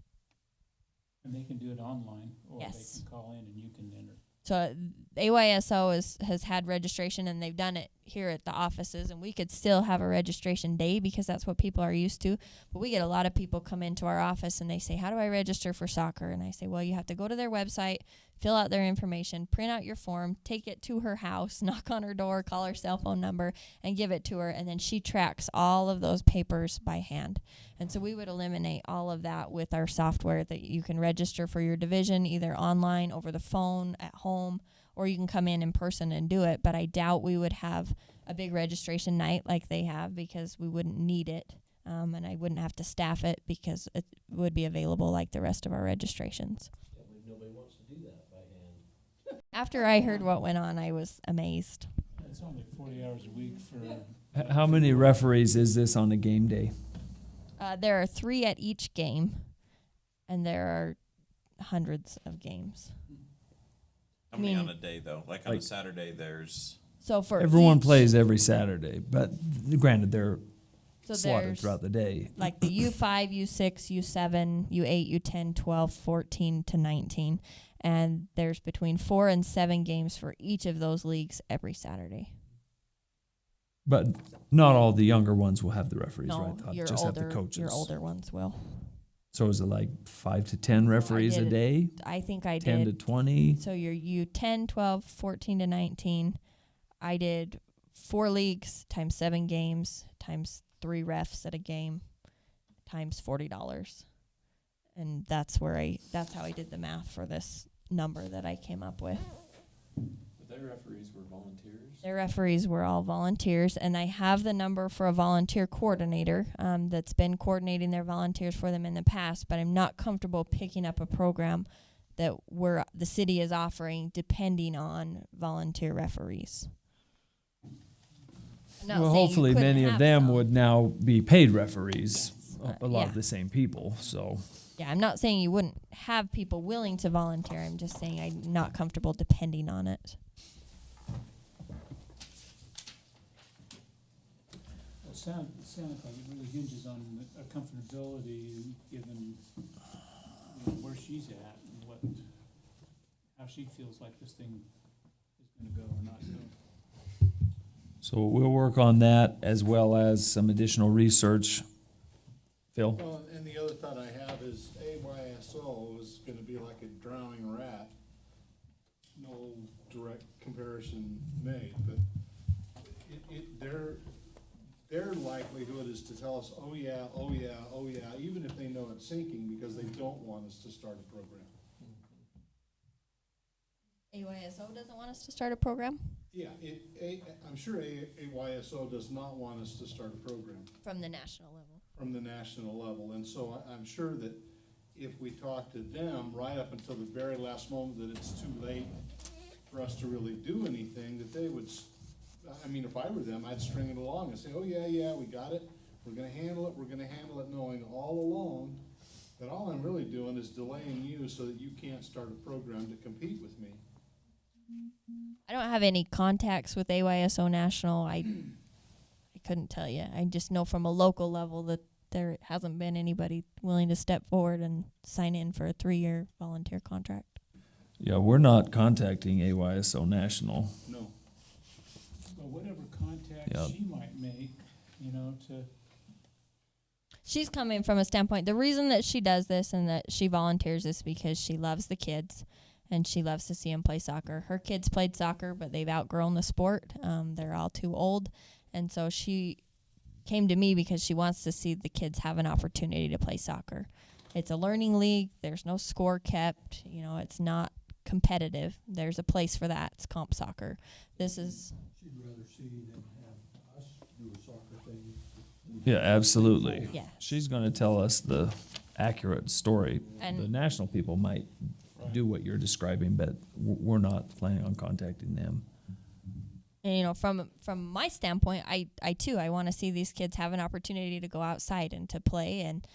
And they can do it online, or Yes. they can call in and you can enter. So AYSO has had registration, and they've done it here at the offices, and we could still have a registration day because that's what people are used to. But we get a lot of people come into our office and they say, how do I register for soccer? And I say, well, you have to go to their website, fill out their information, print out your form, take it to her house, knock on her door, call her cell phone number, and give it to her. And then she tracks all of those papers by hand. And so we would eliminate all of that with our software, that you can register for your division either online, over the phone, at home, or you can come in person and do it. But I doubt we would have a big registration night like they have, because we wouldn't need it. And I wouldn't have to staff it because it would be available like the rest of our registrations. Nobody wants to do that by hand. After I heard what went on, I was amazed. It's only 40 hours a week for. How many referees is this on a game day? There are 3 at each game, and there are hundreds of games. How many on a day, though? Like on a Saturday, there's... So for Everyone each- plays every Saturday, but granted, they're So slotted there's throughout the day. like the U5, U6, U7, U8, U10, 12, 14 to 19. And there's between 4 and 7 games for each of those leagues every Saturday. But not all the younger ones will have the referees, No, right? They'll your just older, have the coaches. your older ones will. So is it like 5 to 10 referees a did- day? I think I 10 did. to 20? So your U10, 12, 14 to 19. I did 4 leagues times 7 games times 3 refs at a game times $40. And that's how I did the math for this number that I came up with. But their referees were volunteers? Their referees were all volunteers, and I have the number for a volunteer coordinator that's been coordinating their volunteers for them in the past, but I'm not comfortable picking up a program that the city is offering depending on volunteer referees. I'm not Well, saying you hopefully couldn't many of have them some. would now be paid referees, a lot yeah. of the same people, so. Yeah, I'm not saying you wouldn't have people willing to volunteer. I'm just saying I'm not comfortable depending on it. It sounds like it really hinges on a comfortability, given where she's at and how she feels like this thing is going to go or not go. So we'll work on that as well as some additional research. Phil? Well, and the other thought I have is AYSO is gonna be like a drowning rat. No direct comparison made, but their likelihood is to tell us, oh yeah, even if they know it's sinking, because they don't want us to start a program. AYSO doesn't want us to start a program? Yeah, I'm sure AYSO does not want us to start a program. From the national level. From the national level, and so I'm sure that if we talk to them right up until the very last moment that it's too late for us to really do anything, that they would, I mean, if I were them, I'd string it along and say, oh yeah, we got it, we're gonna handle it, knowing all along that all I'm really doing is delaying you so that you can't start a program to compete with me. I don't have any contacts with AYSO National. I couldn't tell you. I just know from a local level that there hasn't been anybody willing to step forward and sign in for a 3-year volunteer contract. Yeah, we're not contacting AYSO National. No. But whatever contacts Yeah. she might make, to She's coming from a standpoint, the reason that she does this and that she volunteers is because she loves the kids and she loves to see them play soccer. Her kids played soccer, but they've outgrown the sport. They're all too old. And so she came to me because she wants to see the kids have an opportunity to play soccer. It's a learning league. There's no score kept. It's not competitive. There's a place for that. It's comp soccer. This is... She'd rather see them have us do a soccer thing. Yeah, absolutely. Yeah. She's going to tell us the accurate story. And- the national people might do what you're describing, but we're not planning on contacting them. And, from my standpoint, I want to see these kids have an opportunity to go outside and to play, and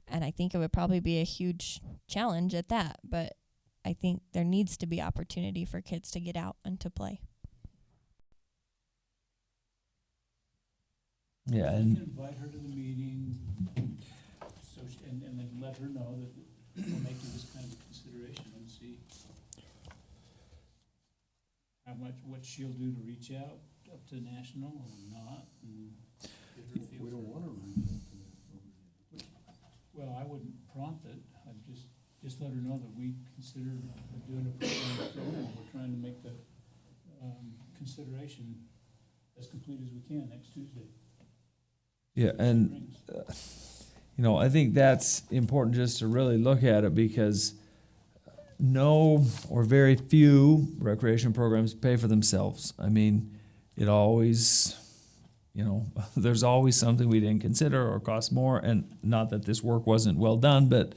I think it would probably be a huge challenge at that, but I think there needs to be opportunity for kids to get out and to play. Yeah, you and can invite her to the meeting, so and then let her know that we're making this kind of consideration and see what she'll do to reach out up to national or not, and get her feel. We don't want to reach out to them. Well, I wouldn't prompt it. I'd just let her know that we consider doing a program. We're trying to make the consideration as complete as we can next Tuesday. yeah, and I think that's important just to really look at it, because no or very few recreation programs pay for themselves. I mean, it always, there's always something we didn't consider or cost more, and not that this work wasn't well done, but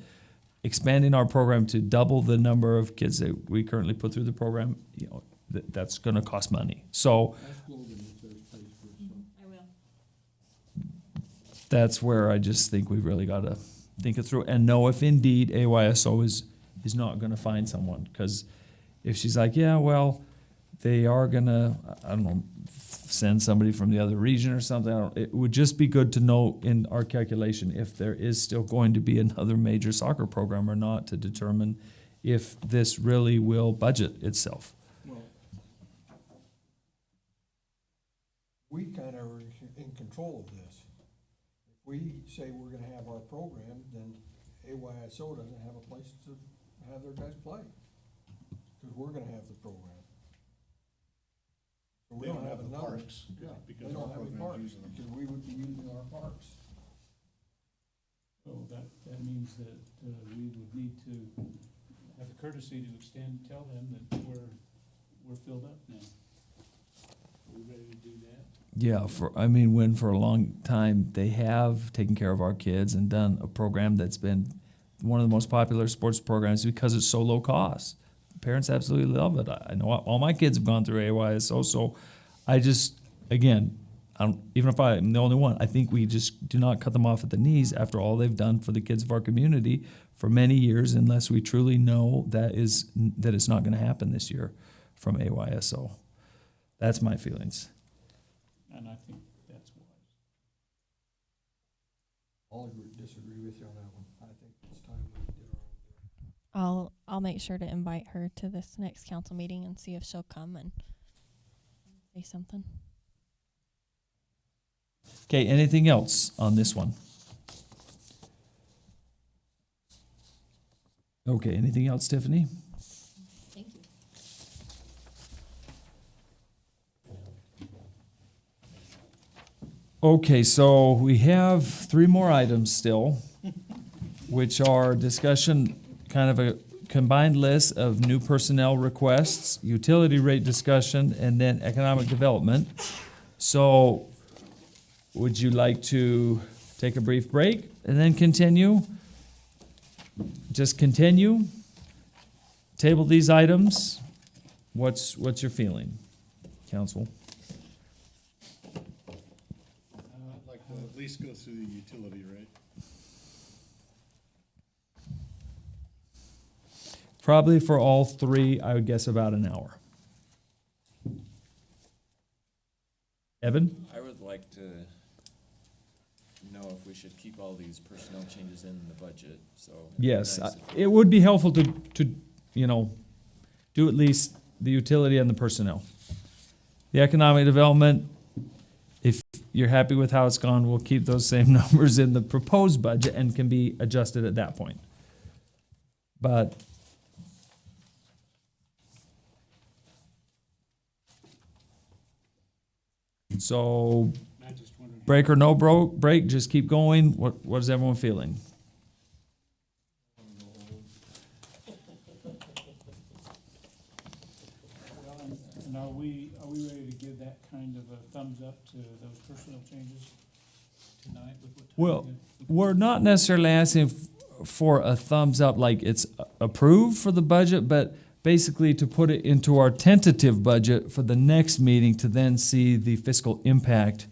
expanding our program to double the number of kids that we currently put through the program, that's going to cost money. So Ask Logan if there's place for some. I will. that's where I just think we've really got to think it through and know if indeed AYSO is not going to find someone. Because if she's like, yeah, well, they are going to, I don't know, send somebody from the other region or something, it would just be good to know in our calculation if there is still going to be another major soccer program or not, to determine if this really will budget itself. Well, we kind of are in control of this. If we say we're gonna have our program, then AYSO doesn't have a place to have their guys play. Because we're gonna have the program. So we They don't have the another. parks, Yeah, because they our don't have any program's parks, using them. because we would be using our parks. So that means that we would need to have the courtesy to tell them that we're filled up now. Are we ready to do that? Yeah, when for a long time they have taken care of our kids and done a program that's been one of the most popular sports programs because it's so low cost. Parents absolutely love it. I know all my kids have gone through AYSO, so I just, again, even if I'm the only one, I think we just do not cut them off at the knees after all they've done for the kids of our community for many years, unless we truly know that it's not going to happen this year from AYSO. That's my feelings. And I think that's wise. I'll disagree with you on that one. I think it's time we did our own deal. I'll make sure to invite her to this next council meeting and see if she'll come and say something. Okay, anything else on this one? Okay, anything else, Tiffany? Thank you. Okay, so we have 3 more items still, which are discussion, kind of a combined list of new personnel requests, utility rate discussion, and then economic development. So would you like to take a brief break and then continue? Just continue? Table these items? What's your feeling, council? I'd like to at least go through the utility rate. Probably for all 3, I would guess about an hour. Evan? I would like to know if we should keep all these personnel changes in the budget, so. it'd be Yes, nice if- it would be helpful to, you know, do at least the utility and the personnel. The economic development, if you're happy with how it's gone, we'll keep those same numbers in the proposed budget and can be adjusted at that point. But so, I just wondered. break or no break, just keep going. What is everyone feeling? Well, and are we ready to give that kind of a thumbs up to those personnel changes tonight with what? Well, we're not necessarily asking for a thumbs up, like it's approved for the budget, but basically to put it into our tentative budget for the next meeting to then see the fiscal impact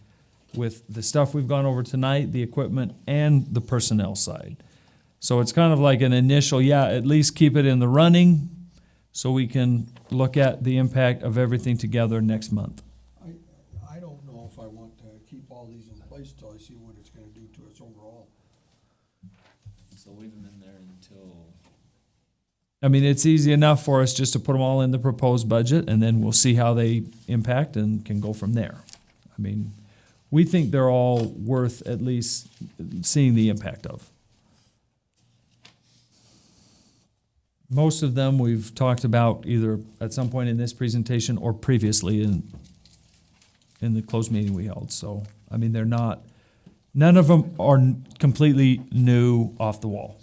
with the stuff we've gone over tonight, the equipment, and the personnel side. So it's kind of like an initial, at least keep it in the running so we can look at the impact of everything together next month. I don't know if I want to keep all these in place till I see what it's gonna do to us overall. So leave them in there until, I mean, it's easy enough for us just to put them all in the proposed budget, and then we'll see how they impact and can go from there. I mean, we think they're all worth at least seeing the impact of. Most of them we've talked about either at some point in this presentation or previously in the closed meeting we held. So, I mean, none of them are completely new off the wall.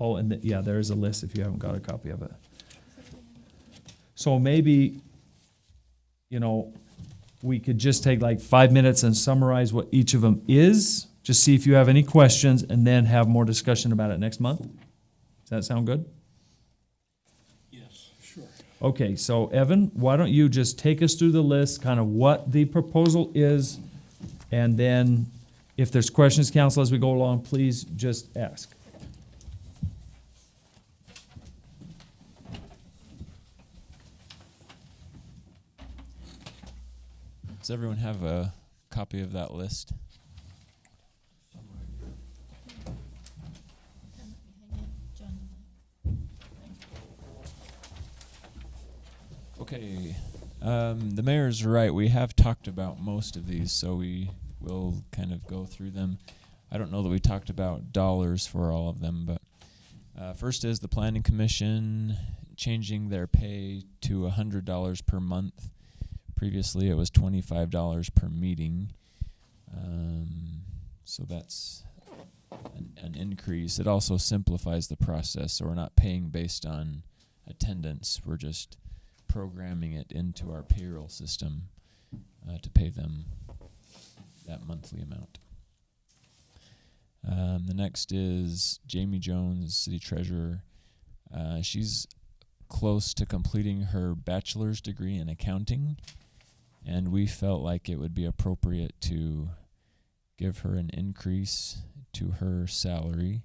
Oh, and there is a list if you haven't got a copy of it. So maybe, we could just take like 5 minutes and summarize what each of them is, just see if you have any questions, and then have more discussion about it next month. Does that sound good? Yes, sure. Okay, so Evan, why don't you just take us through the list, kind of what the proposal is, and then if there's questions, council, as we go along, please just ask. does everyone have a copy of that list? Okay, the mayor's right. We have talked about most of these, so we will kind of go through them. I don't know that we talked about dollars for all of them, but first is the Planning Commission changing their pay to $100 per month. Previously, it was $25 per meeting, so that's an increase. It also simplifies the process, so we're not paying based on attendance. We're just programming it into our payroll system to pay them that monthly amount. The next is Jamie Jones, City Treasurer. She's close to completing her bachelor's degree in accounting, and we felt like it would be appropriate to give her an increase to her salary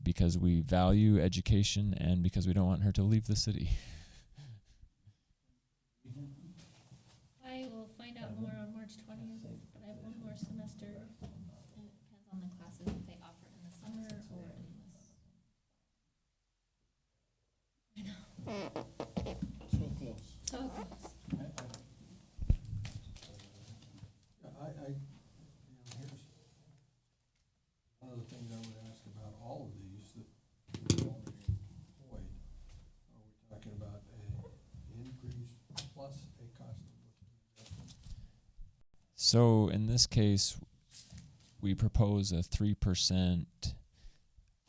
because we value education and because we don't want her to leave the city. I will find out more on March 20th, but I have one more semester, and it depends on the classes if they offer it in the summer or in the. I know. So close. So close. Here's one of the things I would ask about all of these that we're already employed. Are we talking about an increase plus a cost of living adjustment? So in this case, we propose a 3%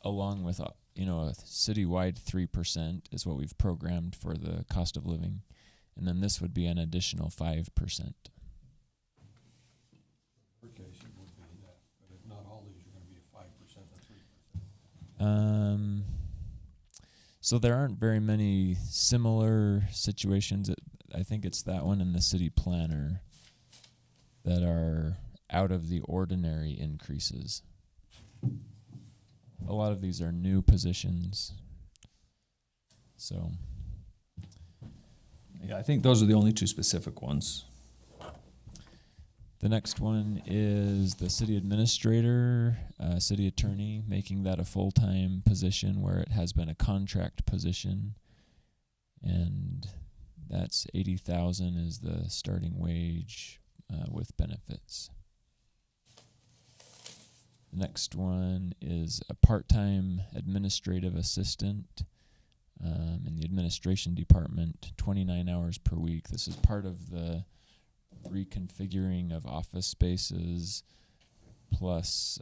along with a citywide 3% is what we've programmed for the cost of living. And then this would be an additional 5%. In our case, it would be that, but if not all these are gonna be a 5% or 3%. So there aren't very many similar situations. I think it's that one and the city planner that are out of the ordinary increases. A lot of these are new positions. So Yeah, I think those are the only two specific ones. The next one is the city administrator, city attorney, making that a full-time position where it has been a contract position. And that's 80,000 is the starting wage with benefits. The next one is a part-time administrative assistant in the administration department, 29 hours per week. This is part of the reconfiguring of office spaces, plus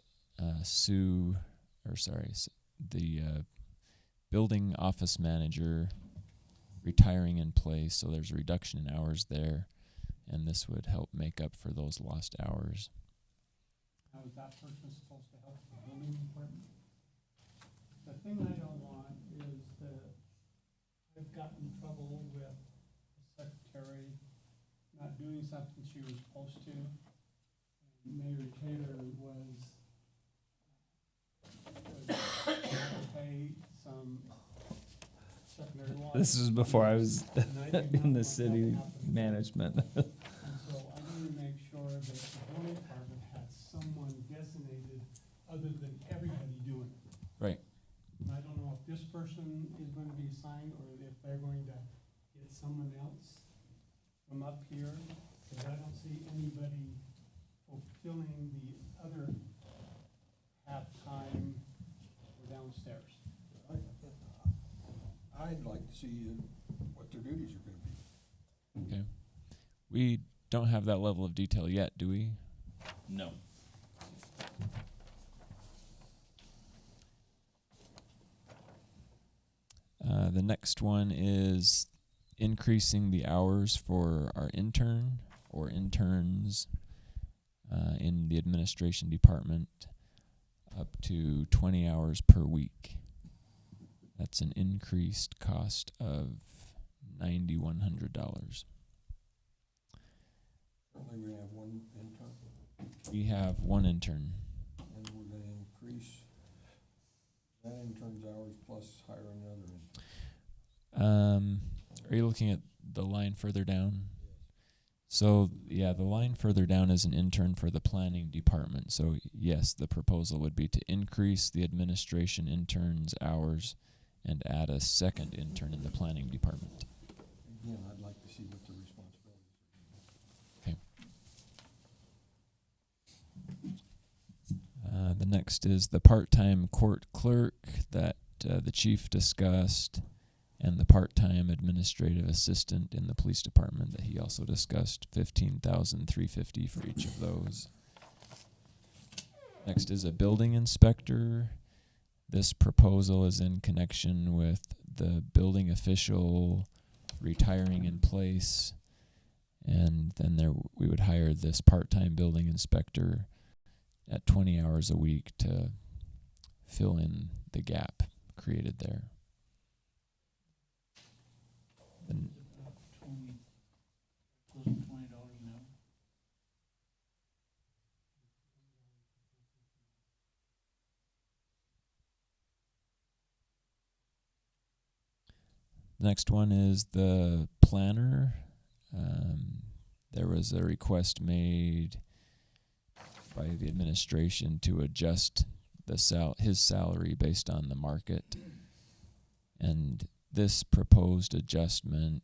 the building office manager retiring in place, so there's a reduction in hours there, and this would help make up for those lost hours. How is that person supposed to help the building department? The thing I don't want is that I've gotten in trouble with the secretary not doing something she was supposed to. And Mayor Taylor was to pay some secondary law. This is before I was in the city management. And so I need to make sure that the building department has someone designated other than everybody doing it. Right. And I don't know if this person is going to be assigned or if they're going to get someone else from up here, because I don't see anybody fulfilling the other half-time or downstairs. I'd like to see what their duties are going to be. Okay. We don't have that level of detail yet, do we? No. The next one is increasing the hours for our intern or interns in the administration department up to 20 hours per week. That's an increased cost of $9,100. Currently, we have one intern, We have one intern. and we're going to increase that intern's hours plus hire another intern. Are you looking at the line further down? So, yeah, the line further down is an intern for the planning department. So, yes, the proposal would be to increase the administration intern's hours and add a second intern in the planning department. Again, I'd like to see what the responsibilities are. Okay. The next is the part-time court clerk that the chief discussed, and the part-time administrative assistant in the police department that he also discussed, $15,350 for each of those. Next is a building inspector. This proposal is in connection with the building official retiring in place, and then we would hire this part-time building inspector at 20 hours a week to fill in the gap created there. Close to $20 an hour. The next one is the planner. There was a request made by the administration to adjust his salary based on the market. And this proposed adjustment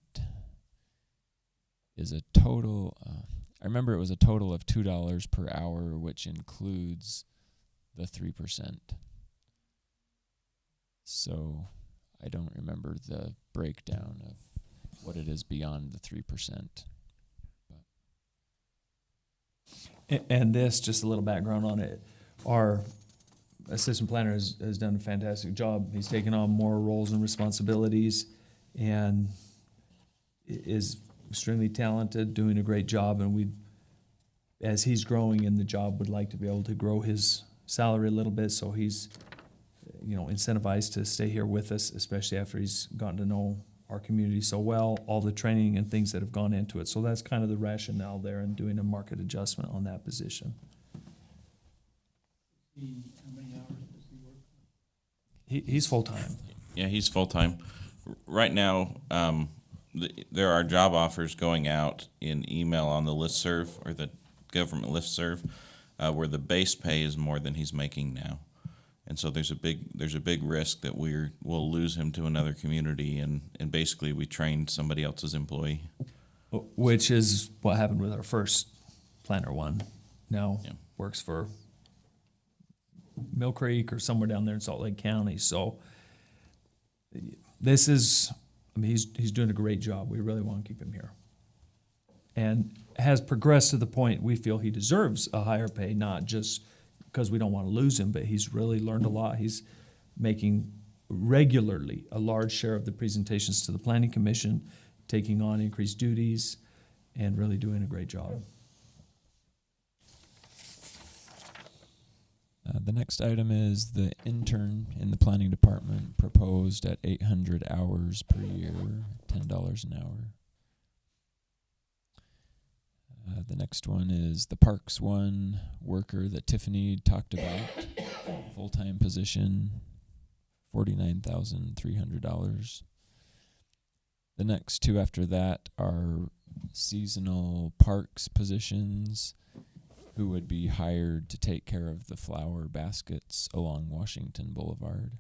is a total, I remember it was a total of $2 per hour, which includes the 3%. So I don't remember the breakdown of what it is beyond the 3%. And this, just a little background on it, our assistant planner has done a fantastic job. He's taken on more roles and responsibilities and is extremely talented, doing a great job. And we, as he's growing in the job, would like to be able to grow his salary a little bit, so he's, incentivized to stay here with us, especially after he's gotten to know our community so well, all the training and things that have gone into it. So that's kind of the rationale there in doing a market adjustment on that position. How many hours does he work? He's full-time. Yeah, he's full-time. Right now, there are job offers going out in email on the listserv or the government listserv, where the base pay is more than he's making now. And so there's a big risk that we'll lose him to another community, and basically we trained somebody else's employee. Which is what happened with our first planner one. Now works for Mill Creek or somewhere down there in Salt Lake County. So this is, I mean, he's doing a great job. We really want to keep him here. And has progressed to the point we feel he deserves a higher pay, not just because we don't want to lose him, but he's really learned a lot. He's making regularly a large share of the presentations to the Planning Commission, taking on increased duties, and really doing a great job. The next item is the intern in the planning department, proposed at 800 hours per year, $10 an hour. The next one is the Parks One worker that Tiffany talked about, full-time position, $49,300. The next two after that are seasonal parks positions who would be hired to take care of the flower baskets along Washington Boulevard.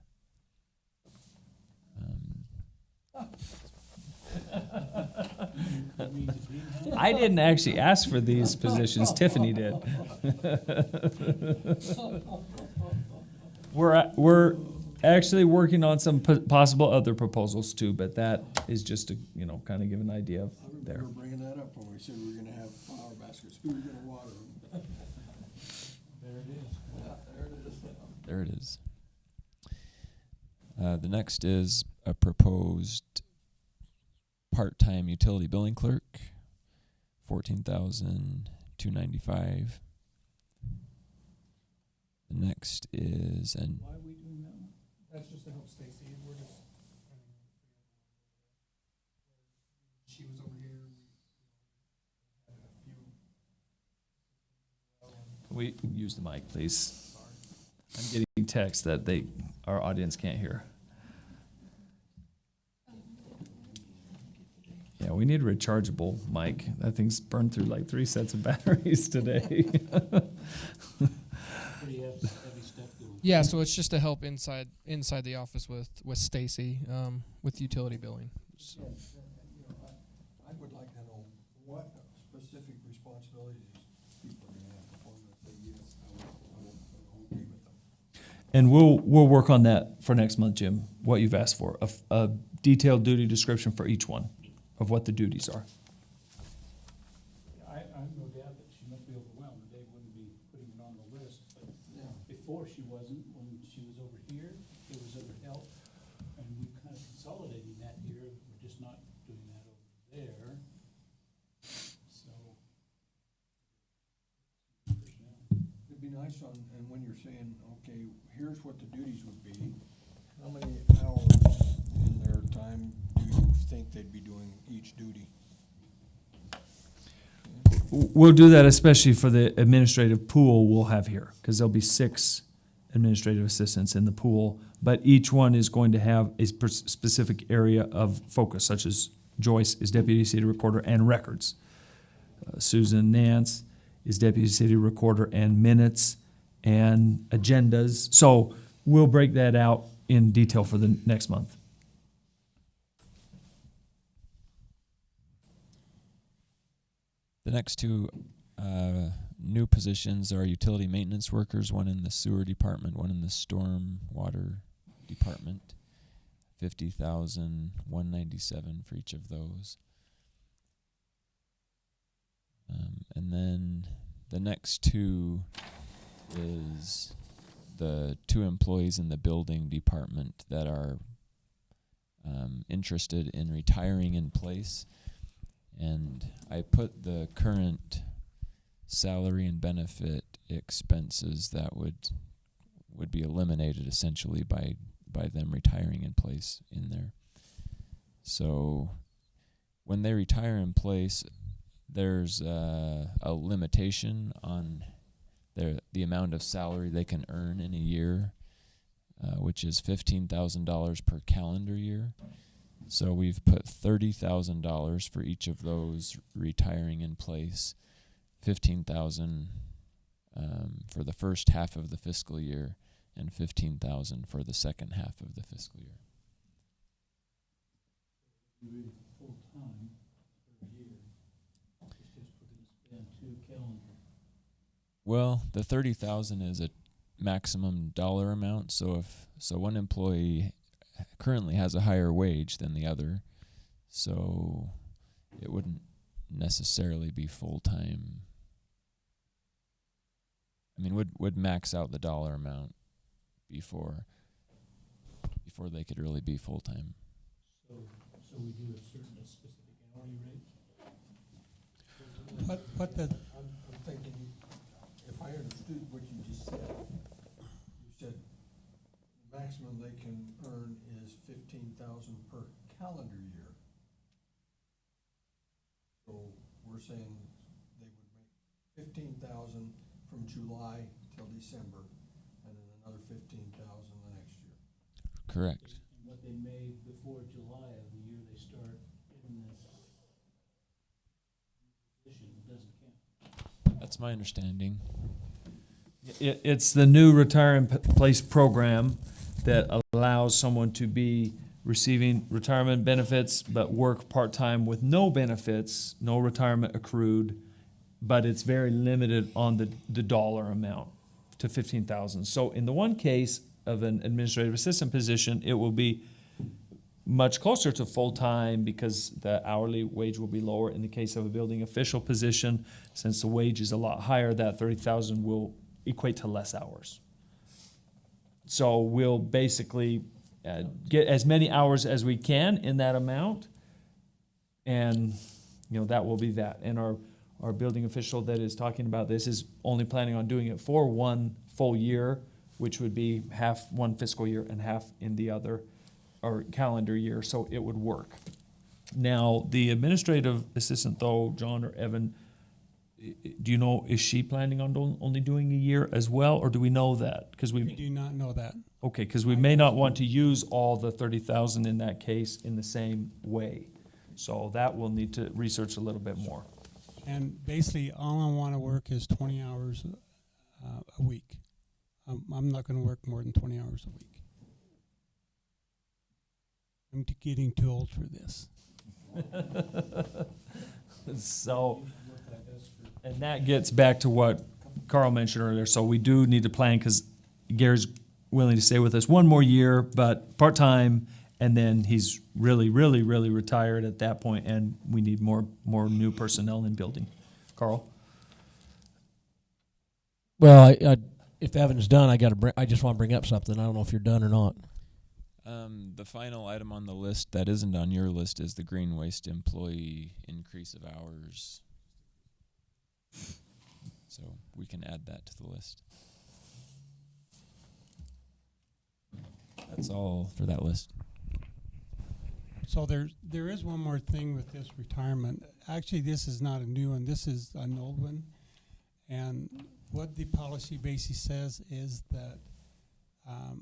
I didn't actually ask for these positions. Tiffany did. We're actually working on some possible other proposals too, but that is just to kind of give an idea of there. We were bringing that up when we said we were going to have flower baskets. Who were going to water them? There it is. Yeah, there it is. There it is. The next is a proposed part-time utility billing clerk, $14,295. The next is Why are we doing that one? That's just to help Stacy. We're just. She was over here. Can we use the mic, please? I'm getting text that our audience can't hear. Yeah, we need a rechargeable mic. That thing's burned through like 3 sets of batteries today. Pretty heavy stuff going. Yeah, so it's just to help inside the office with Stacy, with utility billing. So. I would like to know what specific responsibilities people are going to have to perform. If they yes, I'm okay with them. And we'll work on that for next month, Jim, what you've asked for, a detailed duty description for each one of what the duties are. I have no doubt that she must be overwhelmed. Dave wouldn't be putting it on the list, but before she wasn't. When she was over here, there was other help, and we kind of consolidating that here. We're just not doing that over there. So. It'd be nice and when you're saying, okay, here's what the duties would be, how many hours in their time do you think they'd be doing each duty? We'll do that especially for the administrative pool we'll have here, because there'll be 6 administrative assistants in the pool, but each one is going to have a specific area of focus, such as Joyce is Deputy City Recorder and Records. Susan Nance is Deputy City Recorder and Minutes and Agendas. So we'll break that out in detail for the next month. the next two new positions are utility maintenance workers, one in the sewer department, one in the storm water department. 50,197 for each of those. And then the next two is the two employees in the building department that are interested in retiring in place. And I put the current salary and benefit expenses that would be eliminated essentially by them retiring in place in there. So when they retire in place, there's a limitation on the amount of salary they can earn in a year, which is $15,000 per calendar year. So we've put $30,000 for each of those retiring in place, $15,000 for the first half of the fiscal year, and $15,000 for the second half of the fiscal year. Full-time per year. It's just we're going to spend 2 calendar. Well, the 30,000 is a maximum dollar amount. So one employee currently has a higher wage than the other, so it wouldn't necessarily be full-time. I mean, would max out the dollar amount before they could really be full-time. So we do a specific hourly rate? I'm thinking, if I understood what you just said, you said the maximum they can earn is 15,000 per calendar year. So we're saying they would make 15,000 from July till December, and then another 15,000 the next year. Correct. And what they made before July of the year they start in this position doesn't count. That's my understanding. It's the new retire in place program that allows someone to be receiving retirement benefits but work part-time with no benefits, no retirement accrued, but it's very limited on the dollar amount to 15,000. So in the one case of an administrative assistant position, it will be much closer to full-time because the hourly wage will be lower. In the case of a building official position, since the wage is a lot higher, that 30,000 will equate to less hours. So we'll basically get as many hours as we can in that amount, and that will be that. And our building official that is talking about this is only planning on doing it for 1 full year, which would be half one fiscal year and half in the other, or calendar year, so it would work. Now, the administrative assistant, though, John or Evan, do you know, is she planning on only doing a year as well, or do we know that? Because We do not know that. okay, because we may not want to use all the 30,000 in that case in the same way. So that we'll need to research a little bit more. And basically, all I want to work is 20 hours a week. I'm not going to work more than 20 hours a week. I'm getting too old for this. So, and that gets back to what Carl mentioned earlier. So we do need to plan because Gary's willing to stay with us 1 more year, but part-time, and then he's really, really, really retired at that point, and we need more new personnel in building. Carl? Well, if Evan's done, I just want to bring up something. I don't know if you're done or not. The final item on the list that isn't on your list is the green waste employee increase of hours. So we can add that to the list. That's all for that list. So there is one more thing with this retirement. Actually, this is not a new one. This is an old one. And what the policy basically says is that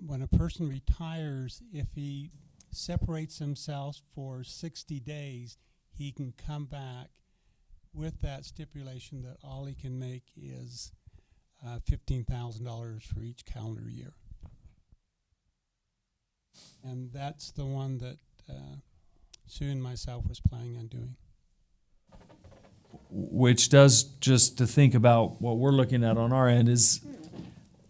when a person retires, if he separates himself for 60 days, he can come back with that stipulation that all he can make is $15,000 for each calendar year. And that's the one that Sue and myself was planning on doing. Which does, just to think about what we're looking at on our end, is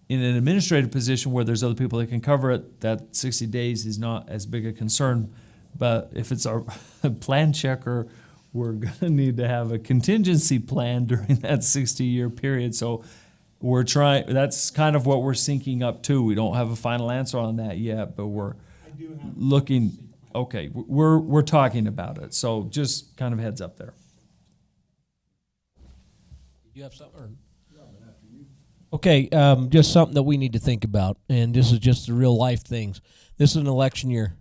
in an administrative position where there's other people that can cover it, that 60 days is not as big a concern. But if it's our plan checker, we're going to need to have a contingency plan during that 60-year period. So we're trying, that's kind of what we're syncing up to. We don't have a final answer on that yet, but we're looking, okay, we're talking about it. So just kind of heads up there. You have something? Or? Okay, just something that we need to think about, and this is just the real life things. This is an election year.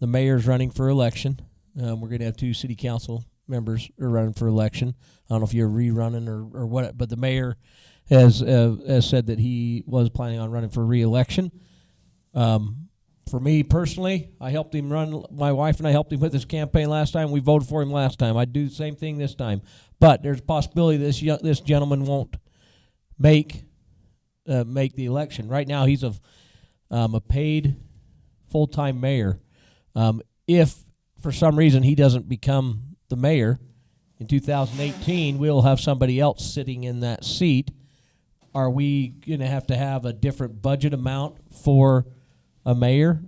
The mayor's running for election. We're going to have 2 city council members are running for election. I don't know if you're rerunning or what, but the mayor has said that he was planning on running for re-election. For for me personally, I helped him run. My wife and I helped him with his campaign last time. We voted for him last time. I'd do the same thing this time. But there's a possibility this gentleman won't make the election. Right now, he's a paid full-time mayor. If for some reason he doesn't become the mayor in 2018, we'll have somebody else sitting in that seat. Are we going to have a different budget amount for a mayor,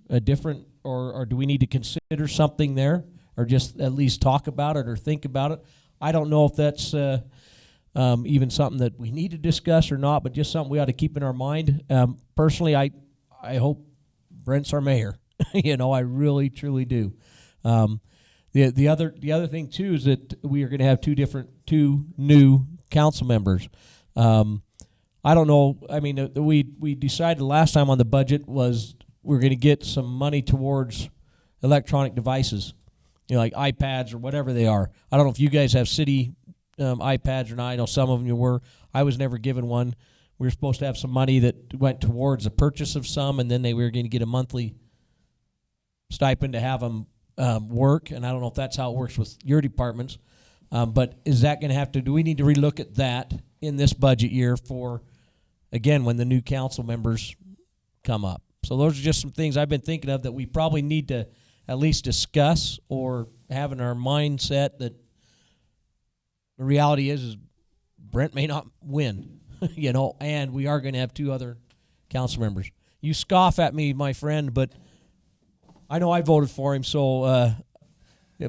or do we need to consider something there, or just at least talk about it or think about it? I don't know if that's even something that we need to discuss or not, but just something we ought to keep in our mind. Personally, I hope Brent's our mayor. I really truly do. The other thing too is that we are going to have two new council members. I don't know. I mean, we decided last time on the budget was we're going to get some money towards electronic devices, like iPads or whatever they are. I don't know if you guys have city iPads or not. I know some of them you were. I was never given one. We were supposed to have some money that went towards the purchase of some, and then we were going to get a monthly stipend to have them work. And I don't know if that's how it works with your departments. But is that going to do we need to relook at that in this budget year for, again, when the new council members come up? So those are just some things I've been thinking of that we probably need to at least discuss or have in our mindset that the reality is Brent may not win, and we are going to have two other council members. You scoff at me, my friend, but I know I voted for him, so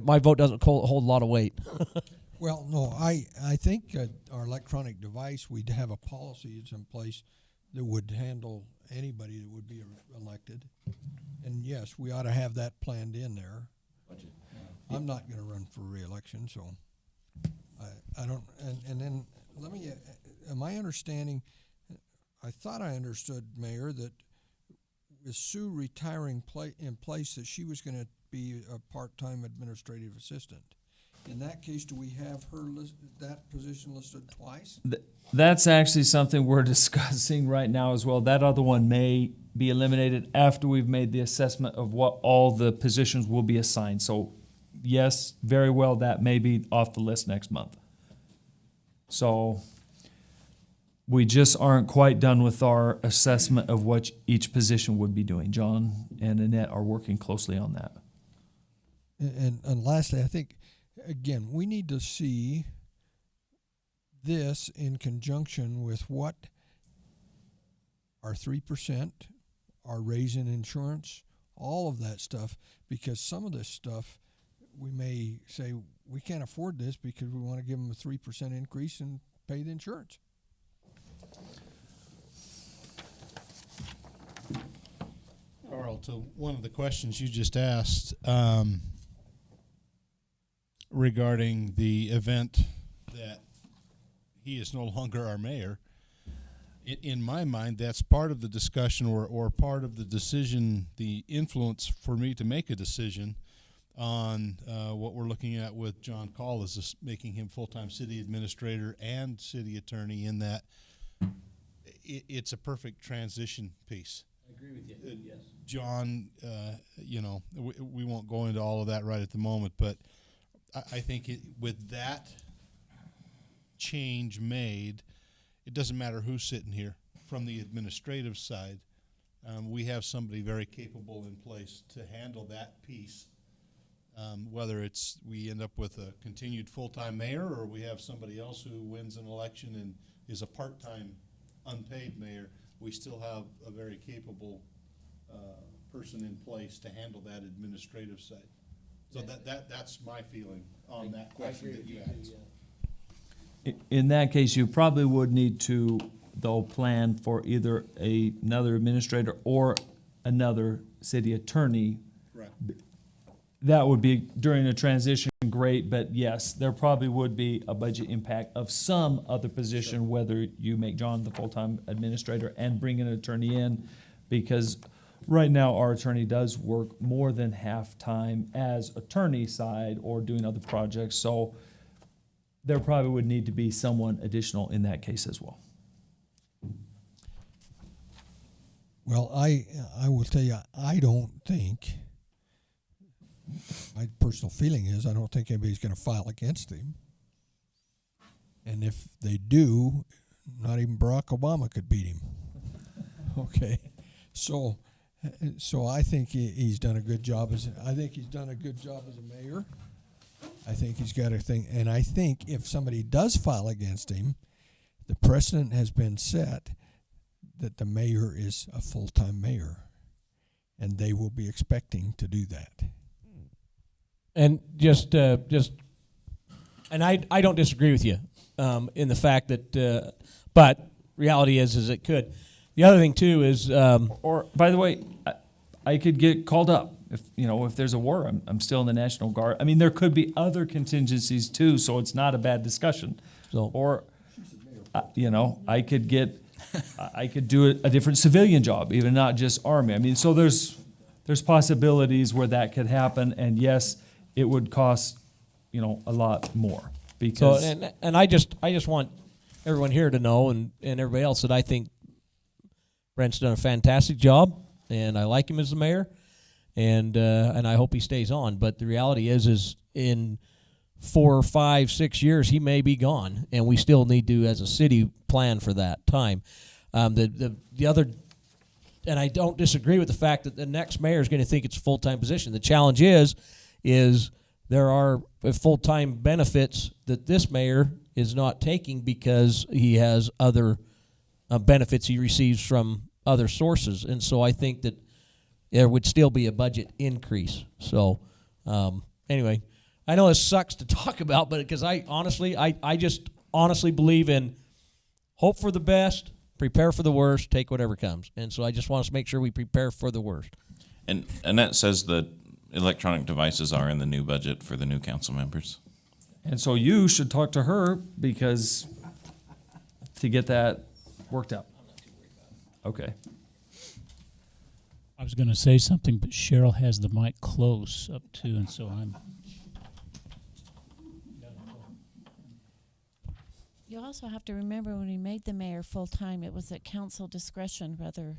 my vote doesn't hold a lot of weight. Well, no, I think our electronic device, we'd have a policy that's in place that would handle anybody that would be elected. And yes, we ought to have that planned in there. I'm not going to run for re-election, so I don't. And then let me. My understanding, I thought I understood, Mayor, that with Sue retiring in place, that she was going to be a part-time administrative assistant. In that case, do we have that position listed twice? That's actually something we're discussing right now as well. That other one may be eliminated after we've made the assessment of what all the positions will be assigned. So yes, very well, that may be off the list next month. So we just aren't quite done with our assessment of what each position would be doing. John and Annette are working closely on that. And lastly, I think, again, we need to see this in conjunction with what our 3%, our raise in insurance, all of that stuff, because some of this stuff we may say we can't afford this because we want to give them a 3% increase and pay the insurance. Carl, to one of the questions you just asked, regarding the event that he is no longer our mayor, in my mind, that's part of the discussion or part of the decision, the influence for me to make a decision on what we're looking at with John Call is making him full-time city administrator and city attorney, in that it's a perfect transition piece. I agree with you, yes. John, we won't go into all of that right at the moment, but I think with that change made, it doesn't matter who's sitting here. From the administrative side, we have somebody very capable in place to handle that piece. Whether it's we end up with a continued full-time mayor, or we have somebody else who wins an election and is a part-time unpaid mayor, we still have a very capable person in place to handle that administrative side. So that's my feeling on that question that you asked. In that case, you probably would need to, though, plan for either another administrator or another city attorney. Right. That would be during a transition, great, but yes, there probably would be a budget impact of some other position, whether you make John the full-time administrator and bring an attorney in, because right now our attorney does work more than half-time as attorney side or doing other projects, so there probably would need to be someone additional in that case as well. Well, I will tell you, I don't think, my personal feeling is, I don't think anybody's going to file against him. And if they do, not even Barack Obama could beat him. Okay, so I think he's done a good job as a mayor. I think he's got a thing, and I think if somebody does file against him, the precedent has been set that the mayor is a full-time mayor, and they will be expecting to do that. And and I don't disagree with you in the fact that, but reality is it could. The other thing too is, Or, by the way, I could get called up if there's a war. I'm still in the National Guard. I mean, there could be other contingencies too, so it's not a bad discussion. So, or, I could do a different civilian job, even not just Army. I mean, so there's possibilities where that could happen, and yes, it would cost, a lot more because. So, and I just want everyone here to know, and everybody else, that I think Brent's done a fantastic job, and I like him as the mayor, and I hope he stays on. But the reality is in 4, 5, 6 years he may be gone, and we still need to, as a city, plan for that time. The other, and I don't disagree with the fact that the next mayor is going to think it's a full-time position. The challenge is there are full-time benefits that this mayor is not taking because he has other benefits he receives from other sources, and so I think that there would still be a budget increase. So anyway, I know this sucks to talk about, but because I just honestly believe in hope for the best, prepare for the worst, take whatever comes, and so I just want us to make sure we prepare for the worst. And Annette says that electronic devices are in the new budget for the new council members. And so you should talk to her because to get that worked out. Okay. I was going to say something, but Cheryl has the mic close up too, and so I'm. You also have to remember when we made the mayor full-time, it was at council discretion whether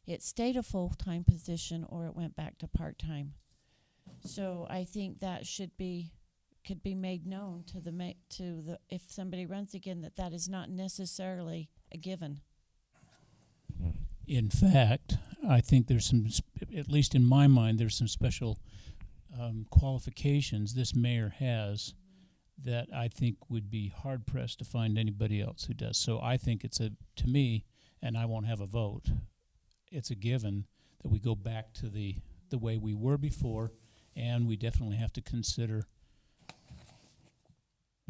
it stayed a full-time position or it went back to part-time. So I think that could be made known to the if somebody runs again, that is not necessarily a given. In fact, I think there's some, at least in my mind, there's some special qualifications this mayor has that I think would be hard-pressed to find anybody else who does. So I think to me, and I won't have a vote, it's a given that we go back to the way we were before, and we definitely have to consider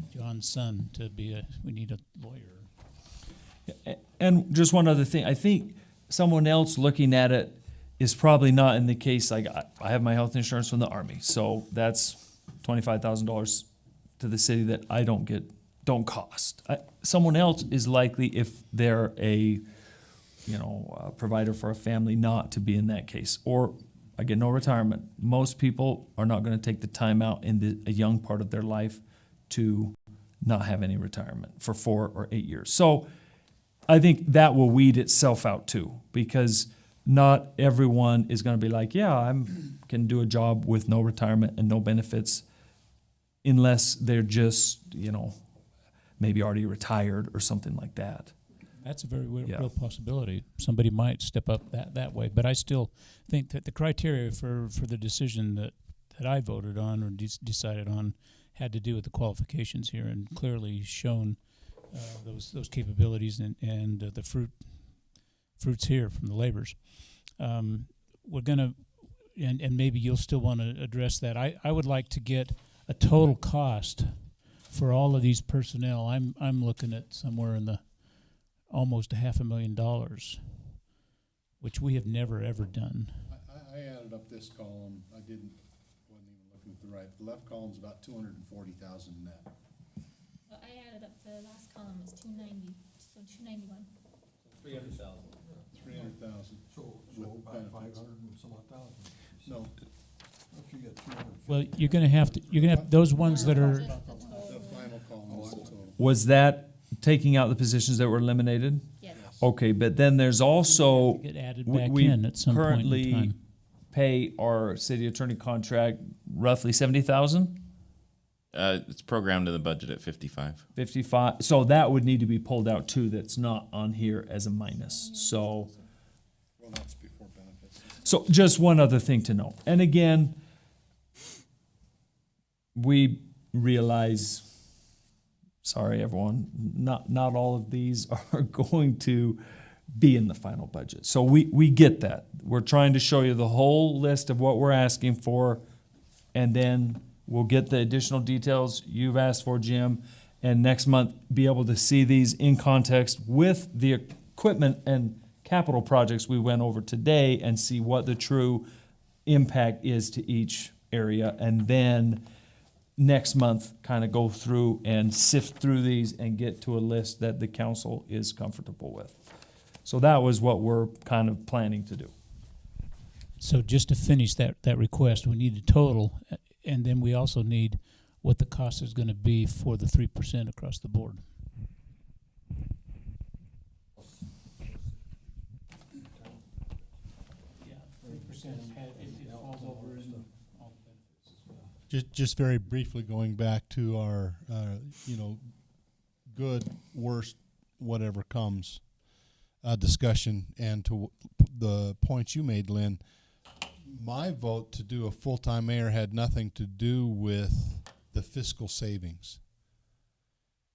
John's son to be we need a lawyer. And just one other thing, I think someone else looking at it is probably not in the case. Like I have my health insurance from the Army, so that's $25,000 to the city that I don't cost. Someone else is likely, if they're a provider for a family, not to be in that case. Or I get no retirement. Most people are not going to take the time out in a young part of their life to not have any retirement for 4 or 8 years. So I think that will weed itself out too, because not everyone is going to be like, yeah, I can do a job with no retirement and no benefits, unless they're just, maybe already retired or something like that. That's a very real possibility. Somebody might step up that way, but I still think that the criteria for the decision that I voted on or decided on had to do with the qualifications here, and clearly shown those capabilities and the fruits here from the labors. We're gonna, and maybe you'll still want to address that. I would like to get a total cost for all of these personnel. I'm looking at somewhere in the almost $500,000, which we have never ever done. I added up this column. Wasn't even looking at the right. The left column's about 240,000 net. Well, I added up the last column was 290, so 291. 300,000. 300,000. So about 500 and some odd thousand. No. If you get 300. Well, you're gonna have those ones that are. The final column is the total. Was that taking out the positions that were eliminated? Yes. Okay, but then there's also Get added we- back we in at some point in currently time. pay our city attorney contract roughly 70,000, It's programmed in the budget at 55. 55. So that would need to be pulled out too. That's not on here as a minus. So. Well, that's before benefits. So just one other thing to know. And again, we realize, sorry everyone, not all of these are going to be in the final budget. So we get that. We're trying to show you the whole list of what we're asking for, and then we'll get the additional details you've asked for, Jim, and next month be able to see these in context with the equipment and capital projects we went over today and see what the true impact is to each area. And then next month, kind of go through and sift through these and get to a list that the council is comfortable with. So that was what we're kind of planning to do. So just to finish that request, we need a total, and then we also need what the cost is going to be for the 3% across the board. Yeah, 3%, it falls over in all the benefits as well. Just very briefly going back to our, good, worst, whatever comes, discussion, and to the points you made, Lynn, my vote to do a full-time mayor had nothing to do with the fiscal savings.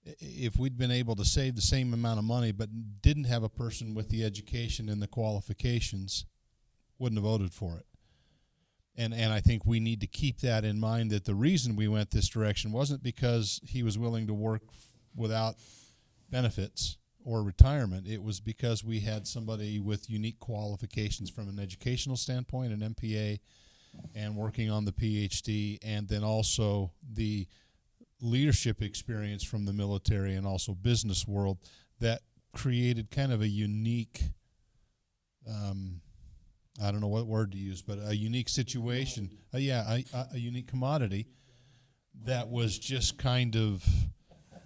If we'd been able to save the same amount of money but didn't have a person with the education and the qualifications, wouldn't have voted for it. And I think we need to keep that in mind, that the reason we went this direction wasn't because he was willing to work without benefits or retirement. It was because we had somebody with unique qualifications from an educational standpoint, an MPA, and working on the PhD, and then also the leadership experience from the military and also business world that created kind of a unique, I don't know what word to use, but a unique situation, a unique commodity that was just kind of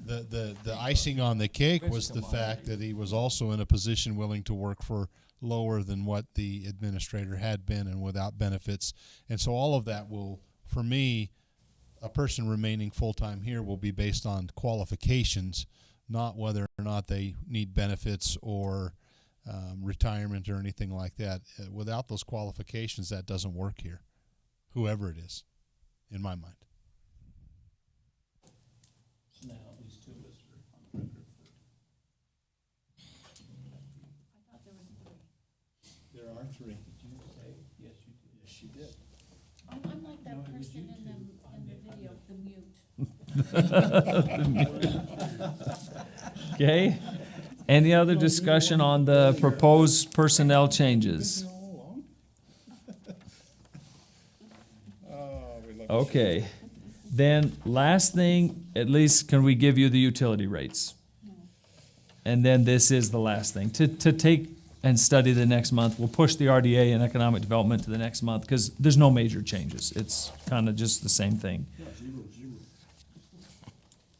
the icing on the cake was the fact that he was also in a position willing to work for lower than what the administrator had been and without benefits. And so all of that will, for me, a person remaining full-time here will be based on qualifications, not whether or not they need benefits or retirement or anything like that. Without those qualifications, that doesn't work here, whoever it is, in my mind. So now at least two of us are on record for. I thought there was three. There are three. Did you say? Yes, you did. Yes, you did. I'm like that No, it was person you in two. the video, the mute. Okay? Any other discussion on the proposed personnel changes? Okay. Then last thing, at least can we give you the utility rates? And then this is the last thing. To take and study the next month, we'll push the RDA and economic development to the next month because there's no major changes. It's kind of just the same thing.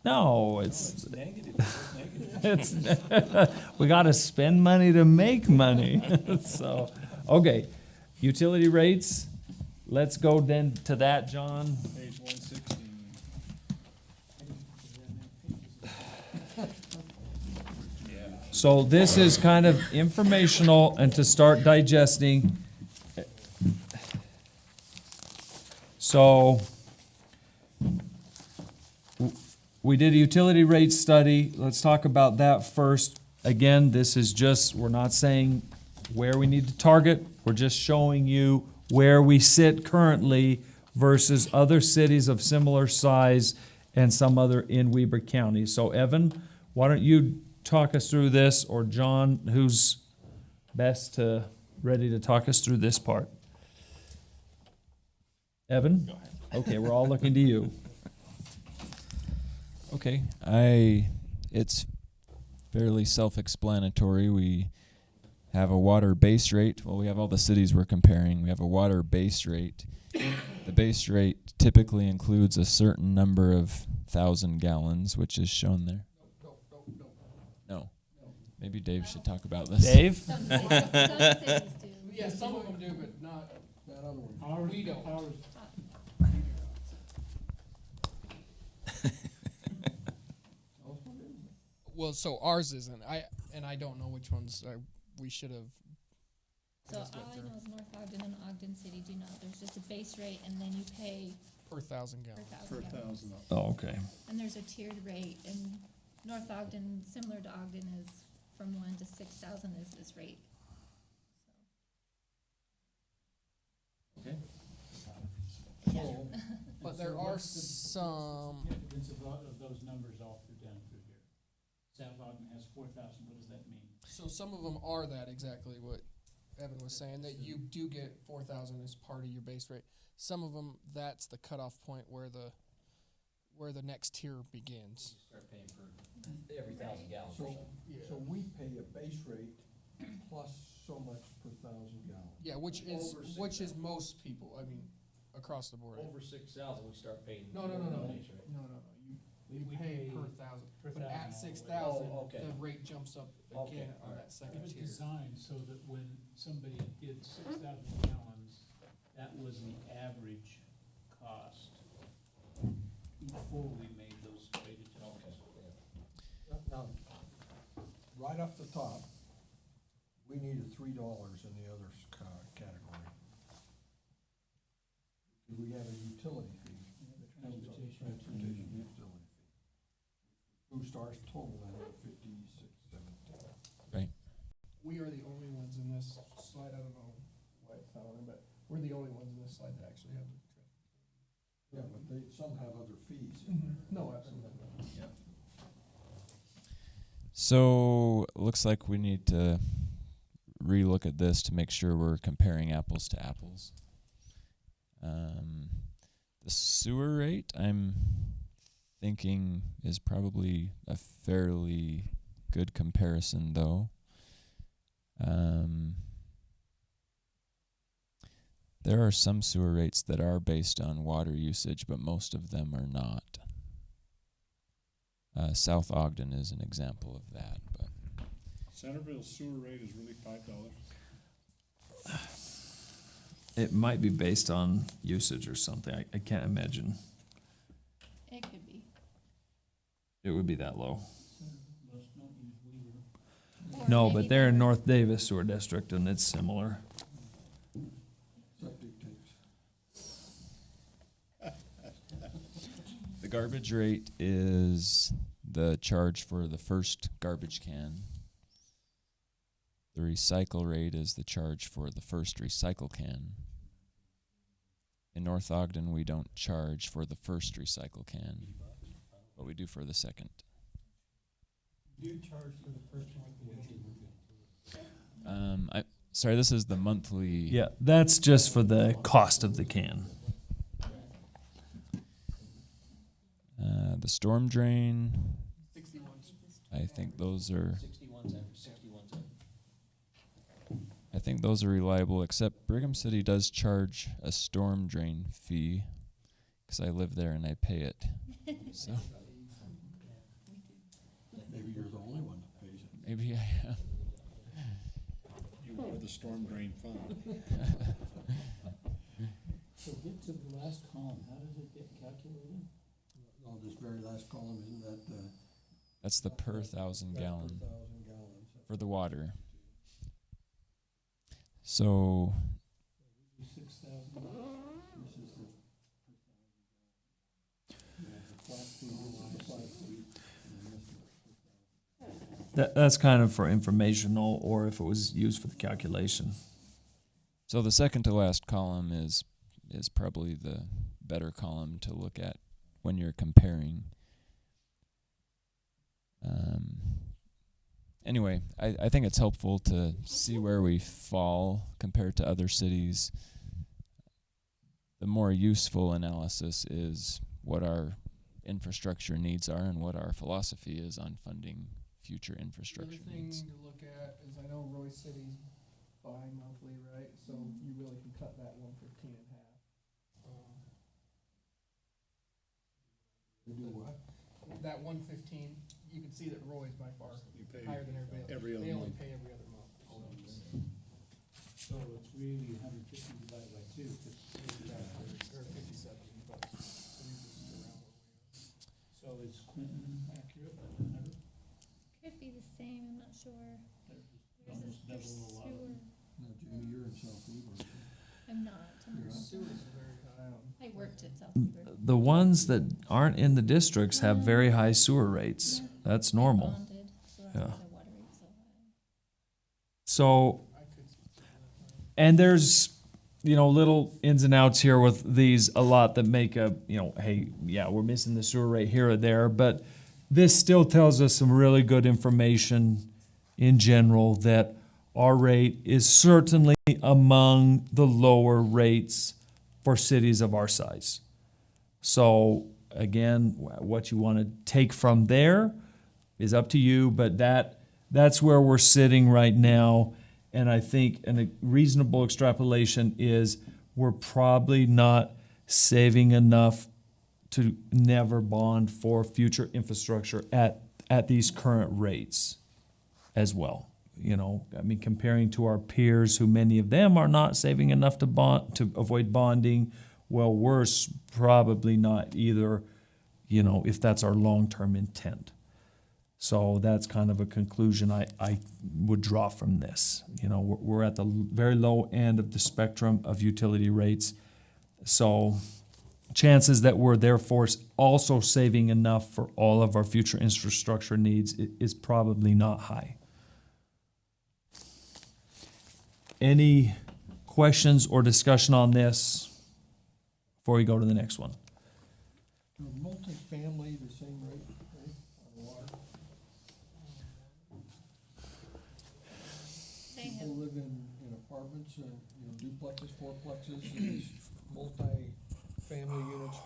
No, it's it's we got to spend money to make money. So, okay, utility rates. Let's go then to that, John. Page 116. So this is kind of informational and to start digesting. So we did a utility rate study. Let's talk about that first. Again, this is just, we're not saying where we need to target. We're just showing you where we sit currently versus other cities of similar size and some other in Weber County. So Evan, why don't you talk us through this, or John, who's ready to talk us through this part? Evan? Go ahead. Okay, we're all looking to you. Okay, it's fairly self-explanatory. We have a water base rate. Well, we have all the cities we're comparing. We have a water base rate. The base rate typically includes a certain number of 1,000 gallons, which is shown there. No. Maybe Dave should talk about this. Dave? Yeah, some of them do, but not that other one. Ours, We don't. ours, Well, so ours isn't. I don't know which ones we should have. So all I know is North Ogden and Ogden City do not. There's just a base rate, and then you pay Per 1,000 gallons. Per thousand. Oh, okay. And there's a tiered rate, and North Ogden, similar to Ogden, is from 1 to 6,000 is this rate. Okay. So, but there are some. significance of those numbers all through down through here. South Ogden has 4,000, what does that mean? So some of them are that exactly what Evan was saying, that you do get 4,000 as part of your base rate. Some of them, that's the cutoff point where the next tier begins. Start paying for every 1,000 gallons. So, so we pay a base rate plus so much per 1,000 gallons. Yeah, which is most people. I mean, across the board. Over 6,000, we start paying. No. base rate. No. You We pay pay per 1,000. per But at 1,000 6,000, Oh, okay. the rate jumps up Okay, again on alright. that It second was tier. designed so that when somebody did 6,000 gallons, that was the average cost before we made those rate adjustments. Now, right off the top, we needed $3 in the other category. Do we have a utility fee? Transportation utility fee. Blue Star's total at 56, 17. Right. We are the only ones in this slide. I don't know why it's not on there, but we're the only ones in this slide that actually have the. Yeah, but some have other fees. No, absolutely not. Yeah. So looks like we need to relook at this to make sure we're comparing apples to apples. The sewer rate, I'm thinking, is probably a fairly good comparison, though. There are some sewer rates that are based on water usage, but most of them are not. South Ogden is an example of that. But Centerville's sewer rate is really $5. It might be based on usage or something. I can't imagine It could be. it would be that low. Most don't use Weaver. Or No, maybe but they're in better. North Davis Sewer District, and it's similar. Septic tanks. the garbage rate is the charge for the first garbage can. The recycle rate is the charge for the first recycle can. In North Ogden, we don't charge for the first recycle can, but we do for the second. Do you charge for the first one? Sorry, this is the monthly. Yeah, that's just for the cost of the can. The storm drain, 61. I think those are. 61 cents. I think those are reliable, except Brigham City does charge a storm drain fee, because I live there and I pay it. So Maybe you're the only one that pays it. maybe I am. You are the storm drain fund. So get to the last column, how does it get calculated? No, this very last column, isn't that, That's the per 1,000 per gallon 1,000 gallons? for the water. So 6,000. This is the flat fee, this is the flat fee, and then this is That's kind of for informational, or if it was used for the calculation. So the second to last column is probably the better column to look at when you're comparing. Anyway, I think it's helpful to see where we fall compared to other cities. The more useful analysis is what our infrastructure needs are and what our philosophy is on funding future The infrastructure other thing needs. to look at is I know Roy City's bi-monthly, right? So you really can cut that 115 in half. You do what? That 115, you can see that Roy's by far. You pay higher than everybody. every other They only month. pay every other month. So it's really 150 divided by 2. Or 57, but so this is around where we are. So is Clinton accurate? 100? Could be the same, I'm not sure. Almost double a lot of them. No, Jamie, you're in South Weaver. I'm not. Sewers is very high. I worked at South Weaver. The ones that aren't in the districts have very high sewer rates. That's normal. Bonded, so that's Yeah. why their water rate's so high. So, and there's, little ins and outs here with these a lot that make hey, yeah, we're missing the sewer rate here or there, but this still tells us some really good information in general that our rate is certainly among the lower rates for cities of our size. So again, what you want to take from there is up to you, but that's where we're sitting right now. And I think a reasonable extrapolation is we're probably not saving enough to never bond for future infrastructure at these current rates as well. Comparing to our peers, who many of them are not saving enough to avoid bonding, well, we're probably not either, if that's our long-term intent. So that's kind of a conclusion I would draw from this. We're at the very low end of the spectrum of utility rates. So chances that we're therefore also saving enough for all of our future infrastructure needs is probably not high. Any questions or discussion on this before we go to the next one? Are multifamily the same rate, right, on water? People live in apartments, duplexes, fourplexes, these multi-family units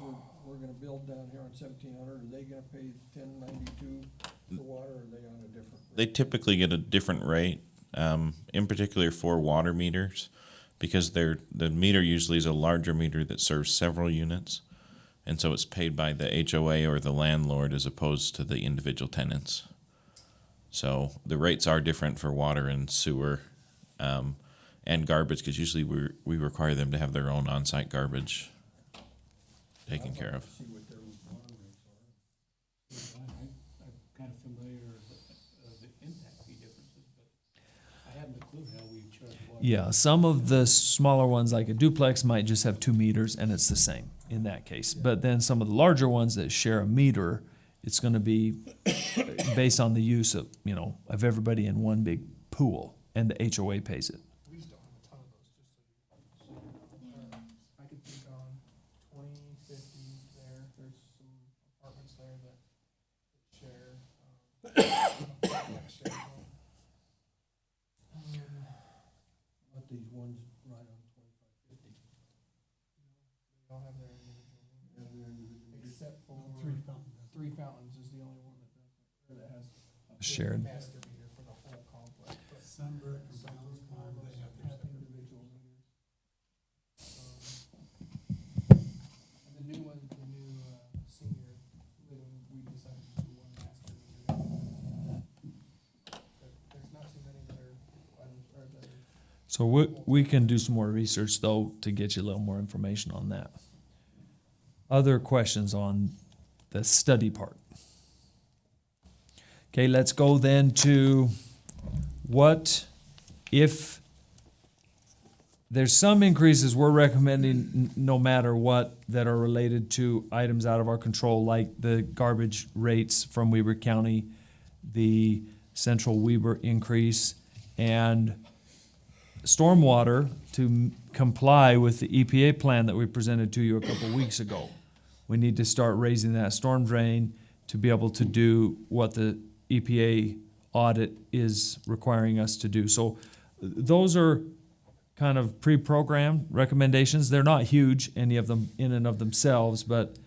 we're gonna build down here on 1700, are they gonna pay 1092 for water, or are they on a different rate? They typically get a different rate, in particular for water meters, because the meter usually is a larger meter that serves several units, and so it's paid by the HOA or the landlord as opposed to the individual tenants. So the rates are different for water and sewer, and garbage, because usually we require them to have their own on-site garbage taken care of. See what their water rates are. I'm kind of familiar with the impact fee differences, but I haven't a clue how we charge water. Yeah, some of the smaller ones, like a duplex, might just have 2 meters and it's the same in that case. But then some of the larger ones that share a meter, it's going to be based on the use of everybody in one big pool, and the HOA pays it. We just don't have a ton of those, just so I could think on 20, 50 there. There's some apartments there that share. Share one. But these ones right on 2550. They all have their individual meters. Have their individual meters. Except for Three Fountains is the only one that does, or that has a big Shared. master meter for the whole complex. But Sunbrook and some Browns farm, Farm, they they have have their individual meters. And the new one, the new senior living, we decided to do one master meter. There's not too many that are, or that are. So we can do some more research, though, to get you a little more information on that. Other questions on the study part? Okay, let's go then to what if there's some increases we're recommending no matter what that are related to items out of our control, like the garbage rates from Weber County, the Central Weber increase, and stormwater to comply with the EPA plan that we presented to you a couple weeks ago. We need to start raising that storm drain to be able to do what the EPA audit is requiring us to do. So those are kind of pre-programmed recommendations. They're not huge, any of them in and of themselves, but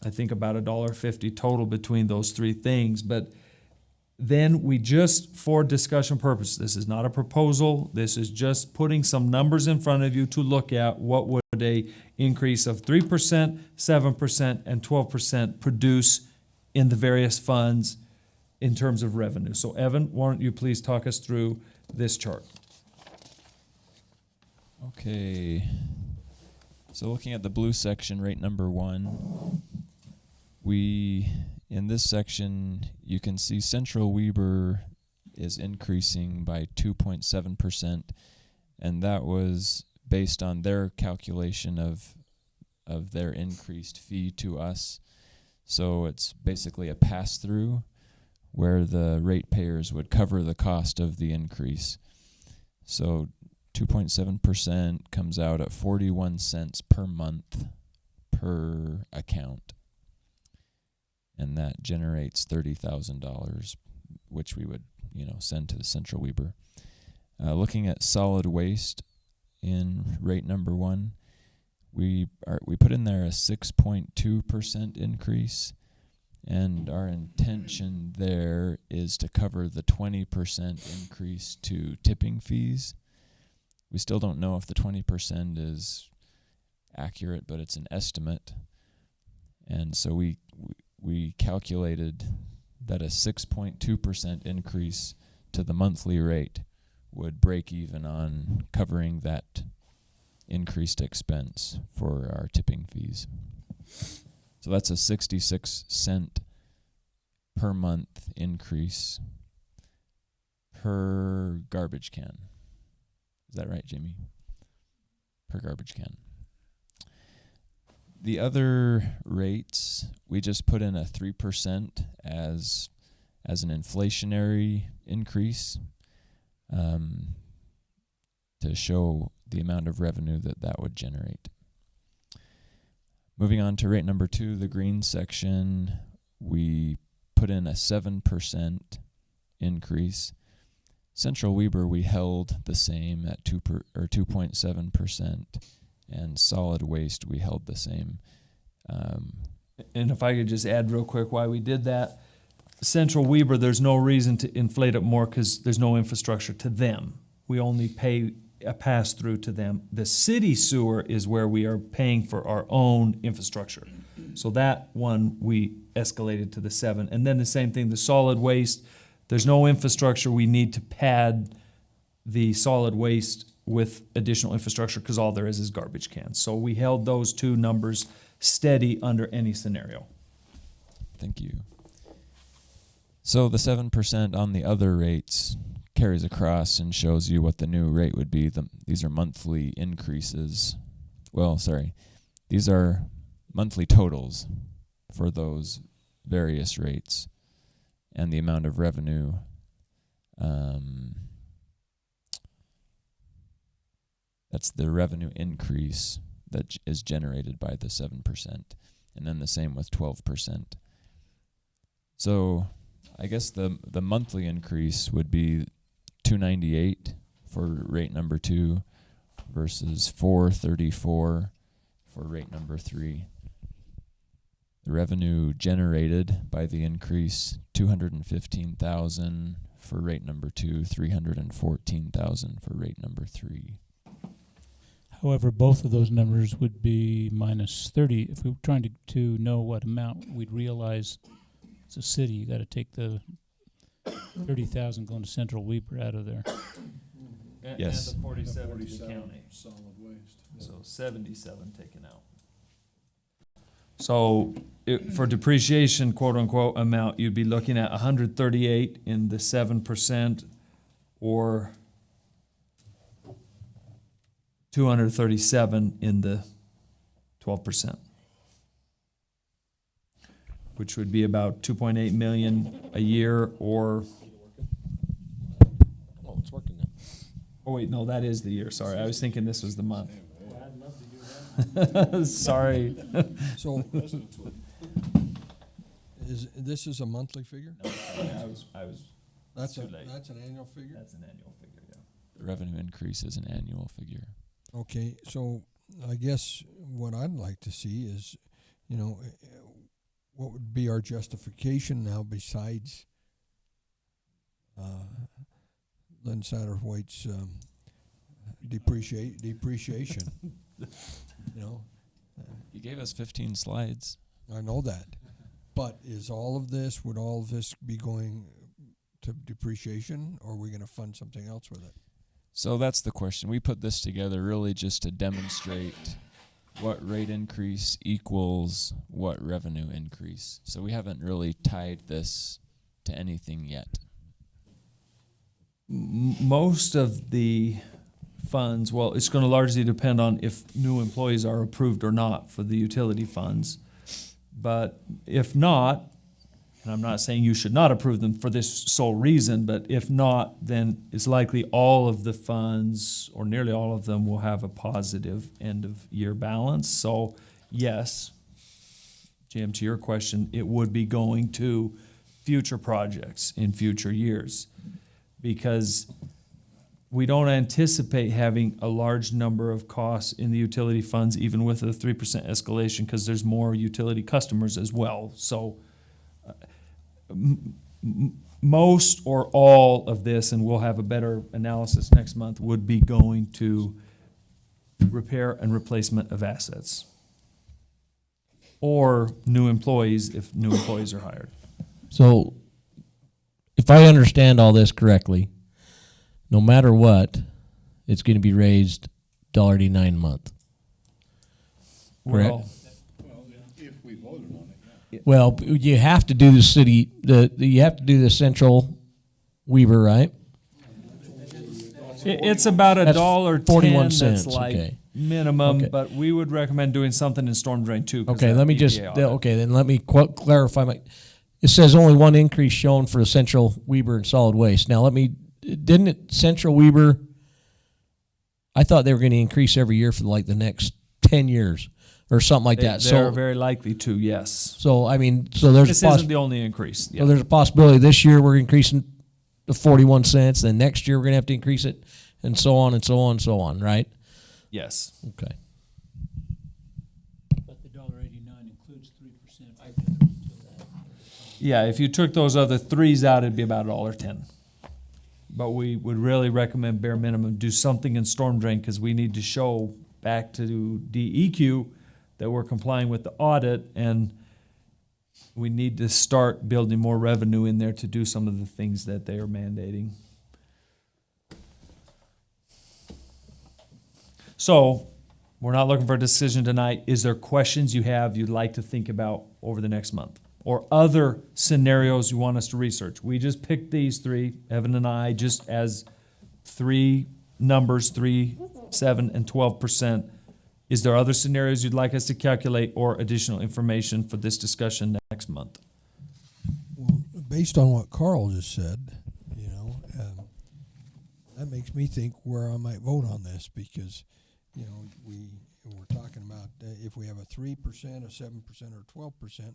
I think about $1.50 total between those three things. But then we just, for discussion purposes, this is not a proposal, this is just putting some numbers in front of you to look at what would a increase of 3%, 7%, and 12% produce in the various funds in terms of revenue. So Evan, why don't you please talk us through this chart? Okay. So looking at the blue section, rate number 1, in this section, you can see Central Weber is increasing by 2.7%, and that was based on their calculation of their increased fee to us. So it's basically a pass-through where the ratepayers would cover the cost of the increase. So 2.7% comes out at 41 cents per month per account. And that generates $30,000, which we would, send to the Central Weber. Looking at solid waste in rate number 1, we put in there a 6.2% increase, and our intention there is to cover the 20% increase to tipping fees. We still don't know if the 20% is accurate, but it's an estimate. And so we calculated that a 6.2% increase to the monthly rate would break even on covering that increased expense for our tipping fees. So that's a 66-cent per month increase per garbage can. Is that right, Jamie? Per garbage can. The other rates, we just put in a 3% as an inflationary increase to show the amount of revenue that would generate. Moving on to rate number 2, the green section, we put in a 7% increase. Central Weber we held the same at 2.7%, and solid waste we held the same. And if I could just add real quick why we did that. Central Weber, there's no reason to inflate it more because there's no infrastructure to them. We only pay a pass-through to them. The city sewer is where we are paying for our own infrastructure. So that one we escalated to the 7. And then the same thing, the solid waste, there's no infrastructure. We need to pad the solid waste with additional infrastructure because all there is garbage cans. So we held those two numbers steady under any scenario. Thank you. So the 7% on the other rates carries across and shows you what the new rate would be. These are monthly increases. Well, sorry. These are monthly totals for those various rates and the amount of revenue. That's the revenue increase that is generated by the 7%. And then the same with 12%. So I guess the monthly increase would be $298 for rate number 2 versus $434 for rate number 3. The revenue generated by the increase, $215,000 for rate number 2, $314,000 for rate number 3. However, both of those numbers would be minus 30. If we were trying to know what amount we'd realize as a city, you got to take the 30,000 going to Central Weber out of there. Yes. And the 47 to the county. Solid waste. So 77 taken out. So for depreciation, quote unquote, amount, you'd be looking at 138 in the 7% or 237 in the 12%, which would be about 2.8 million a year, or Oh, it's working now. oh wait, no, that is the year. Sorry, I was thinking this was the month. I'd love to do that. Sorry. So, this is a monthly figure? No, sorry, I was That's too late. That's an annual figure? That's an annual figure, yeah. The revenue increase is an annual figure. Okay, so I guess what I'd like to see is, what would be our justification now besides Lynn Satterwhite's depreciation? You gave us 15 slides. I know that. But would all of this be going to depreciation, or are we gonna fund something else with it? So that's the question. We put this together really just to demonstrate what rate increase equals what revenue increase. So we haven't really tied this to anything yet. Most of the funds, well, it's going to largely depend on if new employees are approved or not for the utility funds. But if not, and I'm not saying you should not approve them for this sole reason, but if not, then it's likely all of the funds, or nearly all of them, will have a positive end of year balance. So yes, Jim, to your question, it would be going to future projects in future years, because we don't anticipate having a large number of costs in the utility funds, even with a 3% escalation, because there's more utility customers as well. So most or all of this, and we'll have a better analysis next month, would be going to repair and replacement of assets, or new employees if new employees are hired. So, if I understand all this correctly, no matter what, it's going to be raised $1.89 a month. Correct? Well, If we voted on it, yeah. Well, you have to do the city, you have to do the central Weber, right? It's about That's $1.10. 41 cents, That's like okay. minimum, Okay. but we would recommend doing something in storm drain too. 'cause Okay, that let me just, EPA audit. okay, then let me clarify my, it says only one increase shown for the central Weber and solid waste. Now, didn't it, central Weber, I thought they were going to increase every year for like the next 10 years or something like that. They're So, very likely to, yes. so I mean, so there's This a isn't the only increase. Yeah. so there's a possibility this year we're increasing to 41 cents, then next year we're going to have to increase it, and so on and so on and so on, right? Yes. Okay. But the $1.89 includes 3%. Yeah, if you took those other threes out, it'd be about $1.10. But we would really recommend bare minimum, do something in storm drain, because we need to show back to DEQ that we're complying with the audit, and we need to start building more revenue in there to do some of the things that they are mandating. So, we're not looking for a decision tonight. Is there questions you have you'd like to think about over the next month? Or other scenarios you want us to research? We just picked these three, Evan and I, just as three numbers, 3, 7, and 12%. Is there other scenarios you'd like us to calculate or additional information for this discussion next month? Well, based on what Carl just said, that makes me think where I might vote on this, because, we're talking about if we have a 3%, a 7%, or 12%,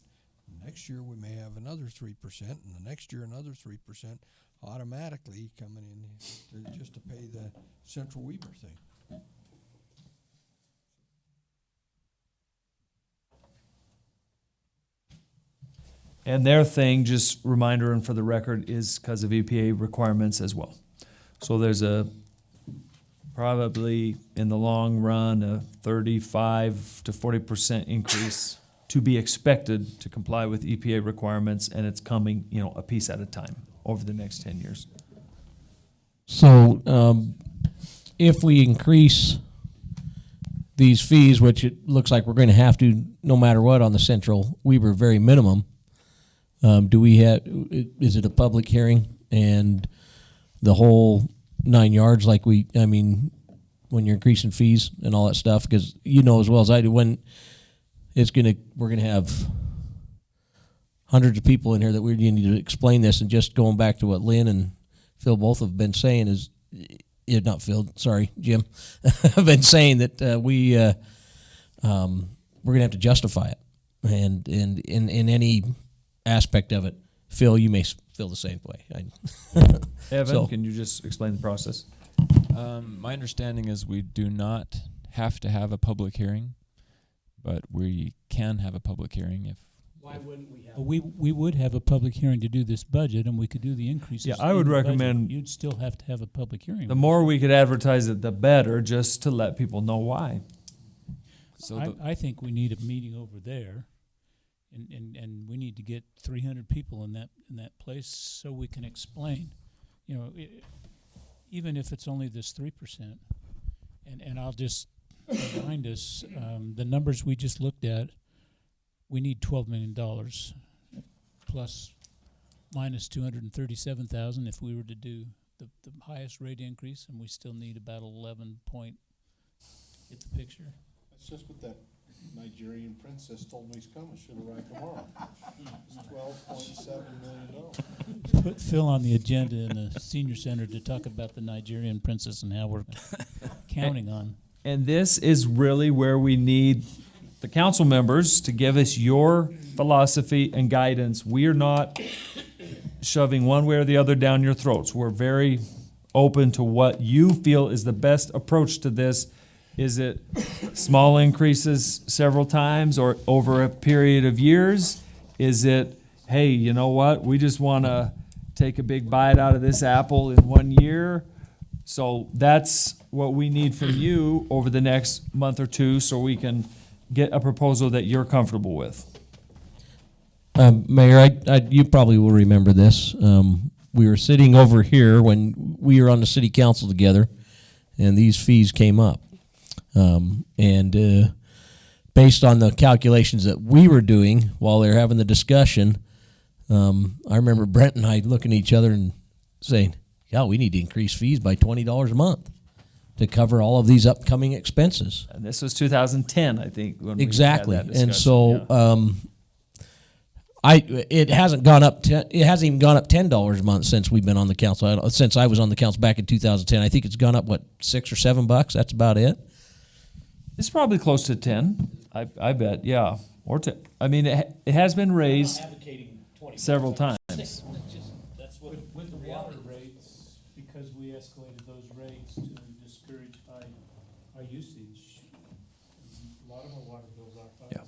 next year we may have another 3%, and the next year another 3% automatically coming in just to pay the Central Weaver thing. And their thing, just reminder and for the record, is because of EPA requirements as well. So there's probably in the long run, a 35 to 40% increase to be expected to comply with EPA requirements, and it's coming, a piece at a time over the next 10 years. So, if we increase these fees, which it looks like we're going to have to, no matter what, on the central Weber very minimum, is it a public hearing and the whole 9 yards, when you're increasing fees and all that stuff? Because as well as I do, when we're gonna have hundreds of people in here that we need to explain this, and just going back to what Lynn and Phil both have been saying is, not Phil, sorry, Jim, have been saying that we're gonna have to justify it, and in any aspect of it. Phil, you may feel the same way. Evan, can you just explain the process? My understanding is we do not have to have a public hearing, but we can have a public hearing if. Why wouldn't we have? We would have a public hearing to do this budget, and we could do the increases. Yeah, I would in the budget. recommend- You'd still have to have a public hearing. The more we could advertise it, the better, just to let people know why. So I think we need a meeting over there and we need to get 300 people in that place so we can explain, you know, even if it's only this 3%. And I'll just remind us, the numbers we just looked at, we need $12 million plus minus 237,000 if we were to do the highest rate increase, and we still need about 11 point. Get the picture. That's just what that Nigerian princess told me is coming. Should arrive tomorrow. It's $12.7 million. Put Phil on the agenda in the senior center to talk about the Nigerian princess and how we're counting on. And this is really where we need the council members to give us your philosophy and guidance. We are not shoving one way or the other down your throats. We're very open to what you feel is the best approach to this. Is it small increases several times or over a period of years? Is it, hey, you know what, we just want to take a big bite out of this apple in 1 year? So that's what we need from you over the next month or two so we can get a proposal that you're comfortable with. Mayor, you probably will remember this. We were sitting over here when we were on the city council together, and these fees came up. Based on the calculations that we were doing while they were having the discussion, I remember Brent and I looking at each other and saying, yeah, we need to increase fees by $20 a month to cover all of these upcoming expenses. And this was 2010, I think, when Exactly. we had that discussion. And so, yeah. It hasn't gone up. It hasn't even gone up $10 a month since we've been on the council. Since I was on the council back in 2010, I think it's gone up $6 or $7. That's about it. It's probably close to 10. I bet, yeah, or 10. I mean, it has been raised several times. That's what With the water rates, because we escalated those rates to discourage high usage, a lot of our water bills are high. Yeah.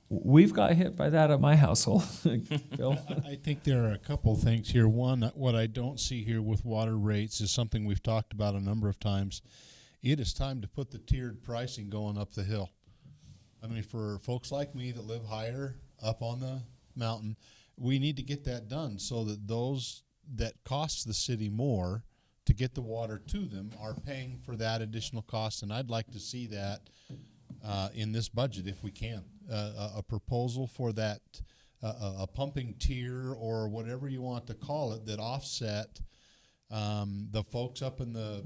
We've got hit by that at my household. Phil? I think there are a couple things here. One, what I don't see here with water rates is something we've talked about a number of times. It is time to put the tiered pricing going up the hill. I mean, for folks like me that live higher up on the mountain, we need to get that done so that those that cost the city more to get the water to them are paying for that additional cost. And I'd like to see that in this budget if we can. A proposal for that, a pumping tier or whatever you want to call it that offset the folks up in the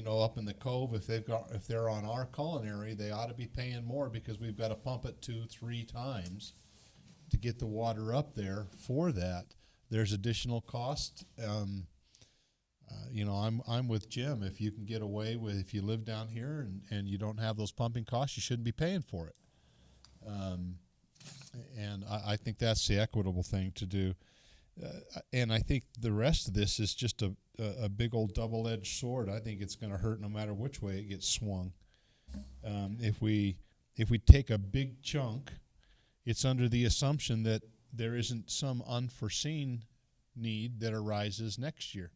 up in the cove. If they're on our culinary, they ought to be paying more because we've got to pump it 2-3 times to get the water up there. For that, there's additional cost. I'm with Jim. If you can get away with, if you live down here and you don't have those pumping costs, you shouldn't be paying for it. And I think that's the equitable thing to do. And I think the rest of this is just a big old double-edged sword. I think it's going to hurt no matter which way it gets swung. If we take a big chunk, it's under the assumption that there isn't some unforeseen need that arises next year.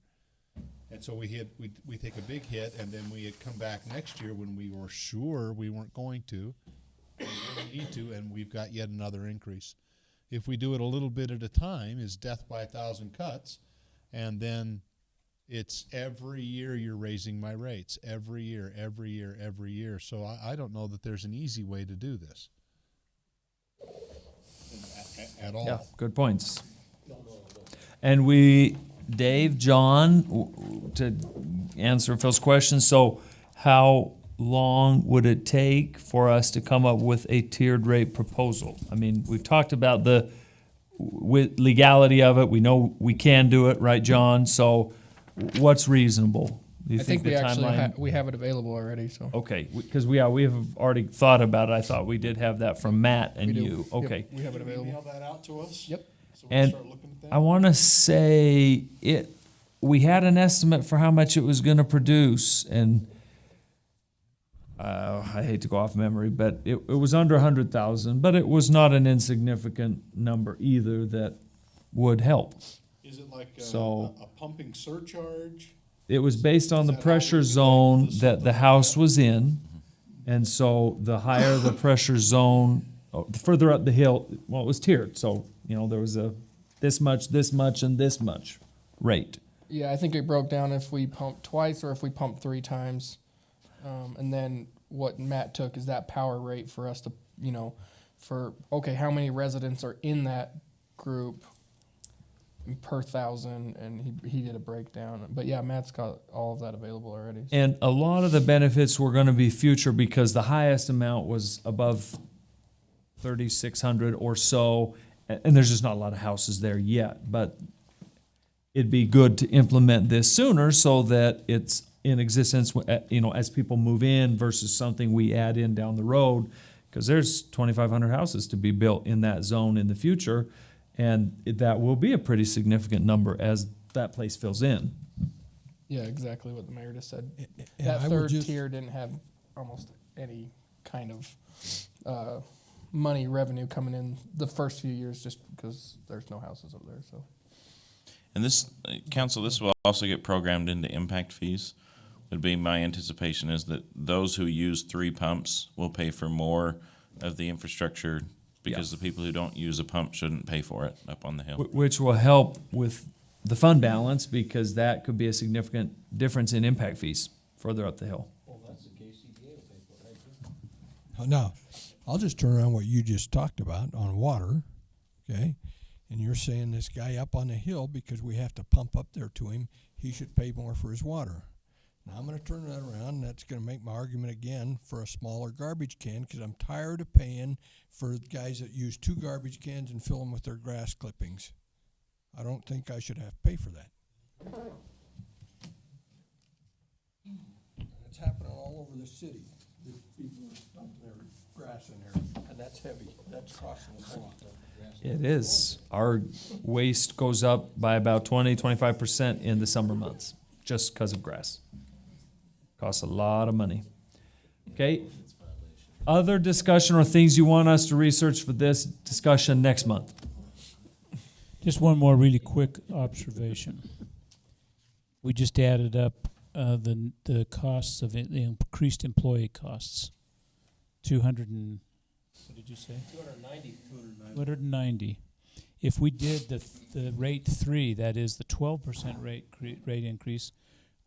And so we take a big hit, and then we come back next year when we were sure we weren't going to, we really need to, and we've got yet another increase. If we do it a little bit at a time, is death by 1,000 cuts, and then it's every year you're raising my rates, every year, every year, every year. So I don't know that there's an easy way to do this at all. Yeah, good points. And Dave, John, to answer Phil's question, so how long would it take for us to come up with a tiered rate proposal? I mean, we've talked about the legality of it. We know we can do it, right, John? So what's reasonable? Do you I think the we actually timeline? we have it available already. So Okay, because we have already thought about it. I thought we did have that from Matt and We do. you. Yep, Okay. we have it available. Email that out to us. Yep. So we can And start looking at that. I want to say we had an estimate for how much it was going to produce, and I hate to go off memory, but it was under 100,000, but it was not an insignificant number either that would help. Is it like So- a pumping surcharge? It was based on the Is that how pressure we zone do this? that the house was in, and so the higher the pressure zone the further up the hill, well, it was tiered. So, there was a this much, and this much rate. Yeah, I think it broke down if we pumped twice or if we pumped 3 times. And then what Matt took is that power rate for us to, how many residents are in that group per thousand, and he did a breakdown. But yeah, Matt's got all of that available already. So. And a lot of the benefits were going to be future because the highest amount was above 3,600 or so, and there's just not a lot of houses there yet. But it'd be good to implement this sooner so that it's in existence, as people move in versus something we add in down the road, because there's 2,500 houses to be built in that zone in the future, and that will be a pretty significant number as that place fills in. Yeah, exactly what the mayor just said. And That I would third just- tier didn't have almost any kind of money revenue coming in the first few years just because there's no houses up there. So. And this, council, this will also get programmed into impact fees. Would be my anticipation is that those who use 3 pumps will pay for more of the infrastructure because the people who don't use a pump shouldn't pay for it up on the hill. Which will help with the fund balance because that could be a significant difference in impact fees further up the hill. Well, that's the case CPA will pay for it, right? Now, I'll just turn around what you just talked about on water, okay? And you're saying this guy up on the hill, because we have to pump up there to him, he should pay more for his water. Now, I'm going to turn that around, and that's going to make my argument again for a smaller garbage can, because I'm tired of paying for guys that use 2 garbage cans and fill them with their grass clippings. I don't think I should have to pay for that. And it's happening all over the city. The people are dumping their grass in there, and that's heavy. That's costing us a lot. It is. Our waste goes up by about 20-25% in the summer months just because of grass. Costs a lot of money. Okay. Other discussion or things you want us to research for this discussion next month? Just one more really quick observation. We just added up the costs of it, the increased employee costs. 200 and, what did you say? 290. 290. If we did the rate 3, that is the 12% rate increase,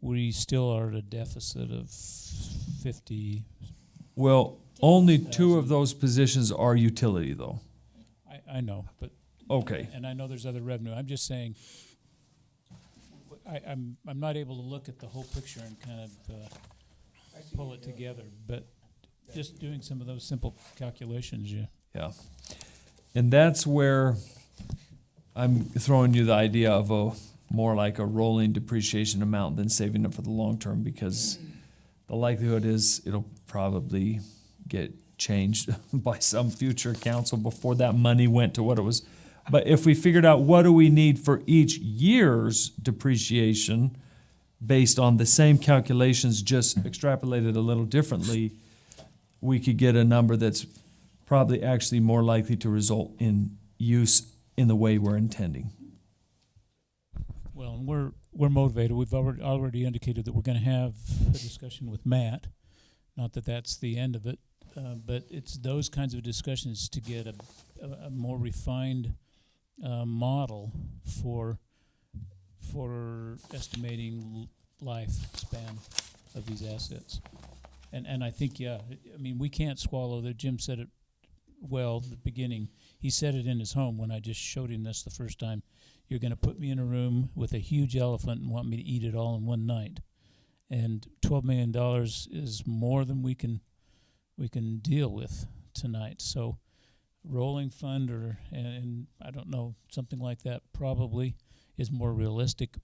we still are at a deficit of 50. Well, only 2 of those positions are utility, though. I know, but okay. And I know there's other revenue. I'm just saying, I'm not able to look at the whole picture and kind of pull it together. But just doing some of those simple calculations, yeah. And that's where I'm throwing you the idea of a more like a rolling depreciation amount than saving it for the long term, because the likelihood is it'll probably get changed by some future council before that money went to what it was. But if we figured out what do we need for each year's depreciation based on the same calculations, just extrapolated a little differently, we could get a number that's probably actually more likely to result in use in the way we're intending. Well, and we're motivated. We've already indicated that we're going to have a discussion with Matt. Not that that's the end of it, but it's those kinds of discussions to get a more refined model for estimating lifespan of these assets. And I think, we can't swallow that. Jim said it well at the beginning. He said it in his home when I just showed him this the first time. You're going to put me in a room with a huge elephant and want me to eat it all in one night. And $12 million is more than we can deal with tonight. So rolling fund and I don't know, something like that probably is more realistic.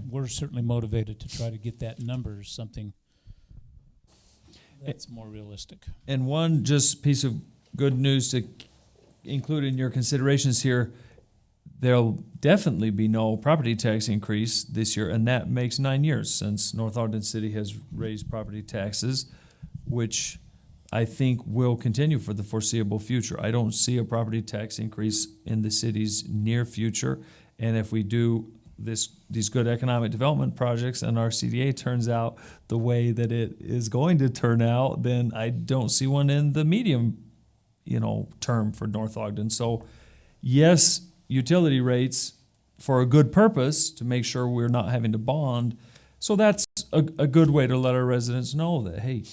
We're certainly motivated to try to get that number something that's more realistic. And one just piece of good news to include in your considerations here, there'll definitely be no property tax increase this year, and that makes 9 years since North Ogden City has raised property taxes, which I think will continue for the foreseeable future. I don't see a property tax increase in the city's near future, and if we do these good economic development projects and our CDA turns out the way that it is going to turn out, then I don't see one in the medium term for North Ogden. So, yes, utility rates for a good purpose to make sure we're not having to bond. So that's a good way to let our residents know that, hey,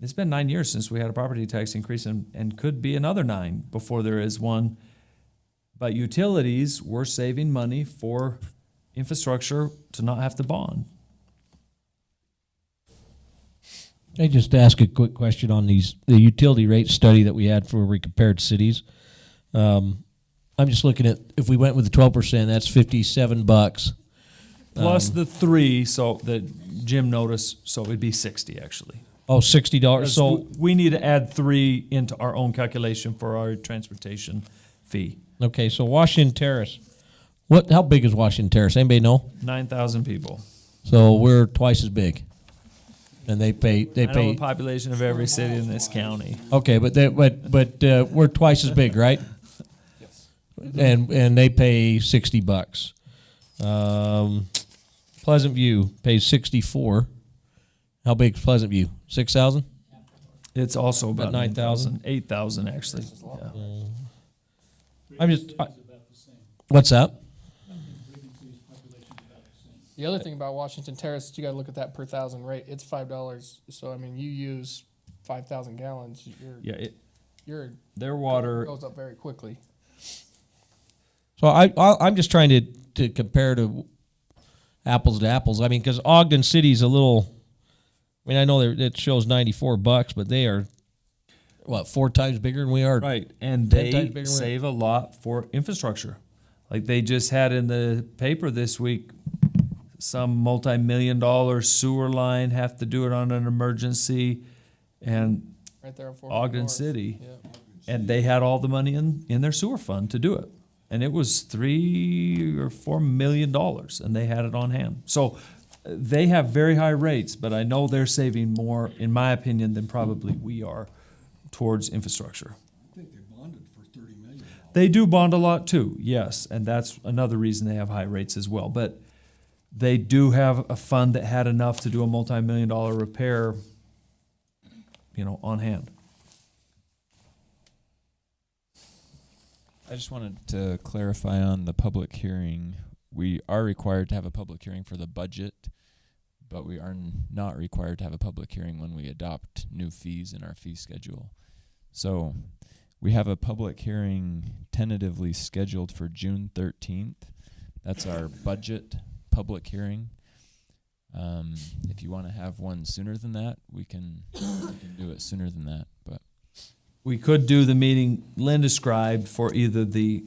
it's been 9 years since we had a property tax increase and could be another 9 before there is one. But utilities, we're saving money for infrastructure to not have to bond. I just ask a quick question on the utility rate study that we had for where we compared cities. I'm just looking at, if we went with the 12%, that's $57. Plus the 3, so that Jim noticed, so it'd be 60 actually. Oh, $60. So we need to add 3 into our own calculation for our transportation fee. Okay, so Washington Terrace. How big is Washington Terrace? Anybody know? 9,000 people. So we're twice as big. And they pay I know the population of every city in this county. Okay, but we're twice as big, right? Yes. And they pay $60. Pleasant View pays 64. How big is Pleasant View? 6,000? It's also about 9,000? 8,000 actually. Yeah. I'm just. What's that? The other thing about Washington Terrace, you got to look at that per thousand rate. It's $5. So I mean, you use 5,000 gallons. Their water goes up very quickly. So I'm just trying to compare to apples to apples. I mean, because Ogden City's a little. I mean, I know it shows $94, but they are, 4 times bigger than we are? Right, and 10 times they bigger save a lot for infrastructure. Like they just had in the paper this week, some multi-million-dollar sewer line, have to do it on an emergency, and right there on Ogden North. City, Yeah. and they had all the money in their sewer fund to do it. And it was $3 or $4 million, and they had it on hand. So they have very high rates, but I know they're saving more, in my opinion, than probably we are towards infrastructure. I think they bonded for $30 million. They do bond a lot too, yes, and that's another reason they have high rates as well. But they do have a fund that had enough to do a multi-million-dollar repair, on hand. I just wanted to clarify on the public hearing. We are required to have a public hearing for the budget, but we are not required to have a public hearing when we adopt new fees in our fee schedule. So we have a public hearing tentatively scheduled for June 13th. That's our budget public hearing. If you want to have one sooner than that, we can do it sooner than that. But We could do the meeting Lynn described for either the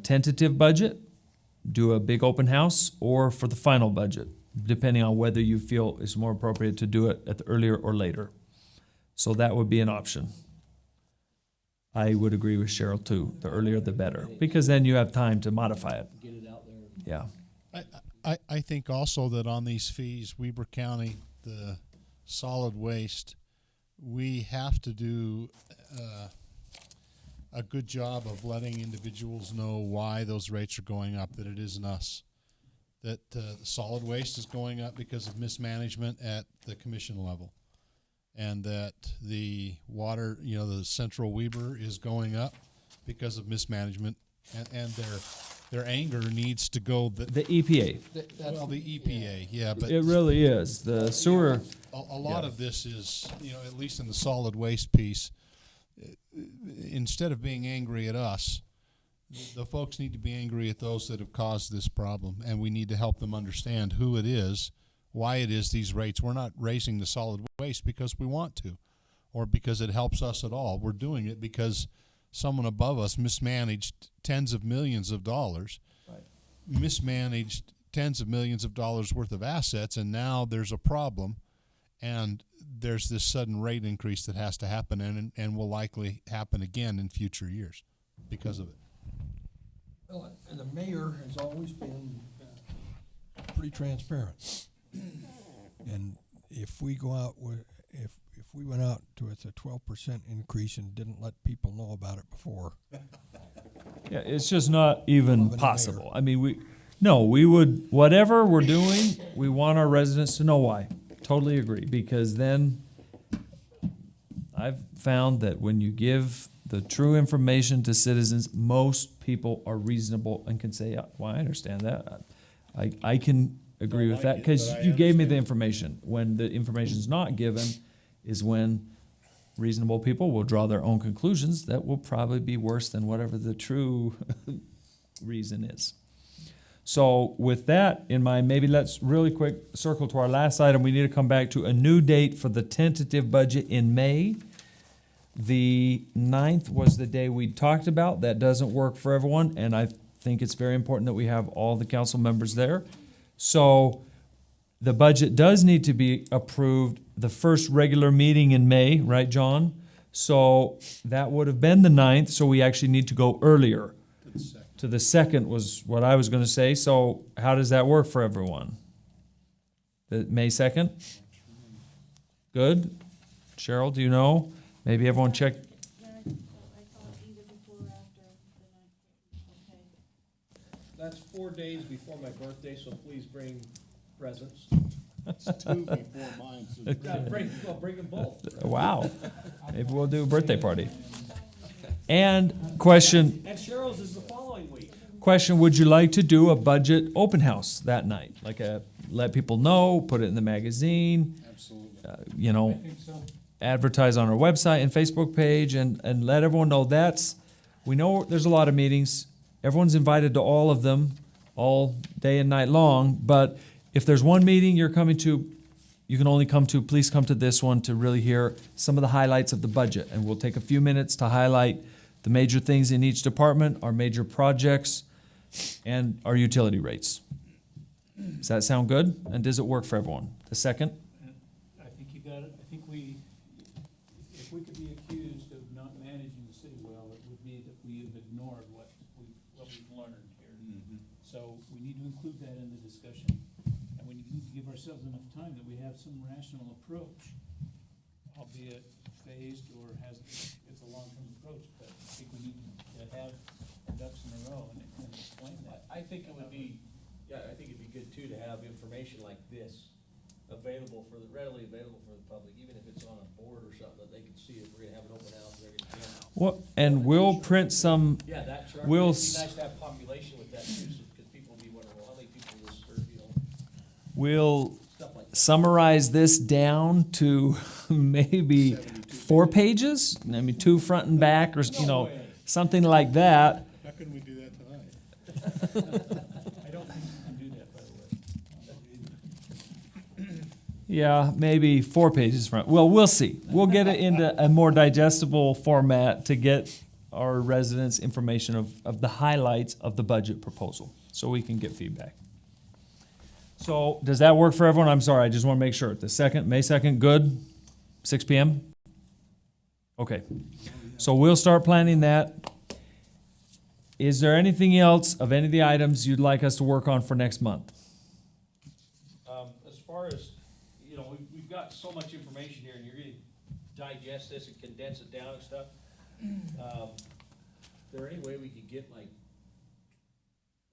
tentative budget, do a big open house, or for the final budget, depending on whether you feel it's more appropriate to do it at the earlier or later. So that would be an option. I would agree with Cheryl too. The earlier the better, because then you have time to modify it. Get it out there. Yeah. I think also that on these fees, Weber County, the solid waste, we have to do a good job of letting individuals know why those rates are going up, that it isn't us. That solid waste is going up because of mismanagement at the commission level. And that the water, the Central Weber is going up because of mismanagement, and their anger needs to go. The EPA. Well, the EPA, yeah, but It really is. The sewer. A lot of this is, at least in the solid waste piece, instead of being angry at us, the folks need to be angry at those that have caused this problem, and we need to help them understand who it is, why it is these rates. We're not raising the solid waste because we want to, or because it helps us at all. We're doing it because someone above us mismanaged tens of millions of dollars, mismanaged tens of millions of dollars worth of assets, and now there's a problem, and there's this sudden rate increase that has to happen, and will likely happen again in future years because of it. Well, and the mayor has always been pretty transparent. And if we go out with, if we went out to a 12% increase and didn't let people know about it before. Yeah, it's just not even possible. I mean, we would, whatever we're doing, we want our residents to know why. Totally agree, because then I've found that when you give the true information to citizens. Most people are reasonable and can say, well, I understand that. I can agree with that because you gave me the information. When the information is not given is when reasonable people will draw their own conclusions that will probably be worse than whatever the true reason is. So with that in mind, maybe let's really quick circle to our last item. We need to come back to a new date for the tentative budget in May. The 9th was the day we talked about. That doesn't work for everyone, and I think it's very important that we have all the council members there. So the budget does need to be approved the first regular meeting in May, right, John? So that would have been the 9th, so we actually need to go earlier. To the 2nd was what I was going to say. So how does that work for everyone? The May 2nd? Good? Cheryl, do you know? Maybe everyone check. That's 4 days before my birthday, so please bring presents. It's 2 before mine. So Yeah, bring them both. Wow. Maybe we'll do a birthday party. And question, And Cheryl's is the following week. would you like to do a budget open house that night? Let people know, put it in the magazine, absolutely. Advertise on our website and Facebook page and let everyone know we know there's a lot of meetings. Everyone's invited to all of them, all day and night long, but if there's one meeting you're coming to, you can only come to, please come to this one to really hear some of the highlights of the budget. And we'll take a few minutes to highlight the major things in each department, our major projects, and our utility rates. Does that sound good? And does it work for everyone? The 2nd? I think you got it. I think if we could be accused of not managing the city well, it would be that we have ignored what we've learned here. So we need to include that in the discussion. And we need to give ourselves enough time that we have some rational approach, albeit phased or it's a long-term approach, but I think we need to have our ducks in a row and explain that. I think it would be, I think it'd be good too to have information like this readily available for the public, even if it's on a board or something that they can see if we're gonna have an open house, they're gonna. And we'll print some. Yeah, that chart. We'll. It'd be nice to have population with that too, because people will be wondering, well, how many people will serve, We'll stuff like that. summarize this down to maybe 4 pages. 2 front and back, or something like that. How can we do that tonight? I don't think you can do that, by the way. Yeah, maybe 4 pages front. Well, we'll see. We'll get it into a more digestible format to get our residents information of the highlights of the budget proposal, so we can get feedback. So does that work for everyone? I'm sorry, I just want to make sure. The 2nd, May 2nd, good? 6 p.m.? Okay. So we'll start planning that. Is there anything else of any of the items you'd like us to work on for next month? As far as, we've got so much information here and you're gonna digest this and condense it down and stuff. Is there any way we could get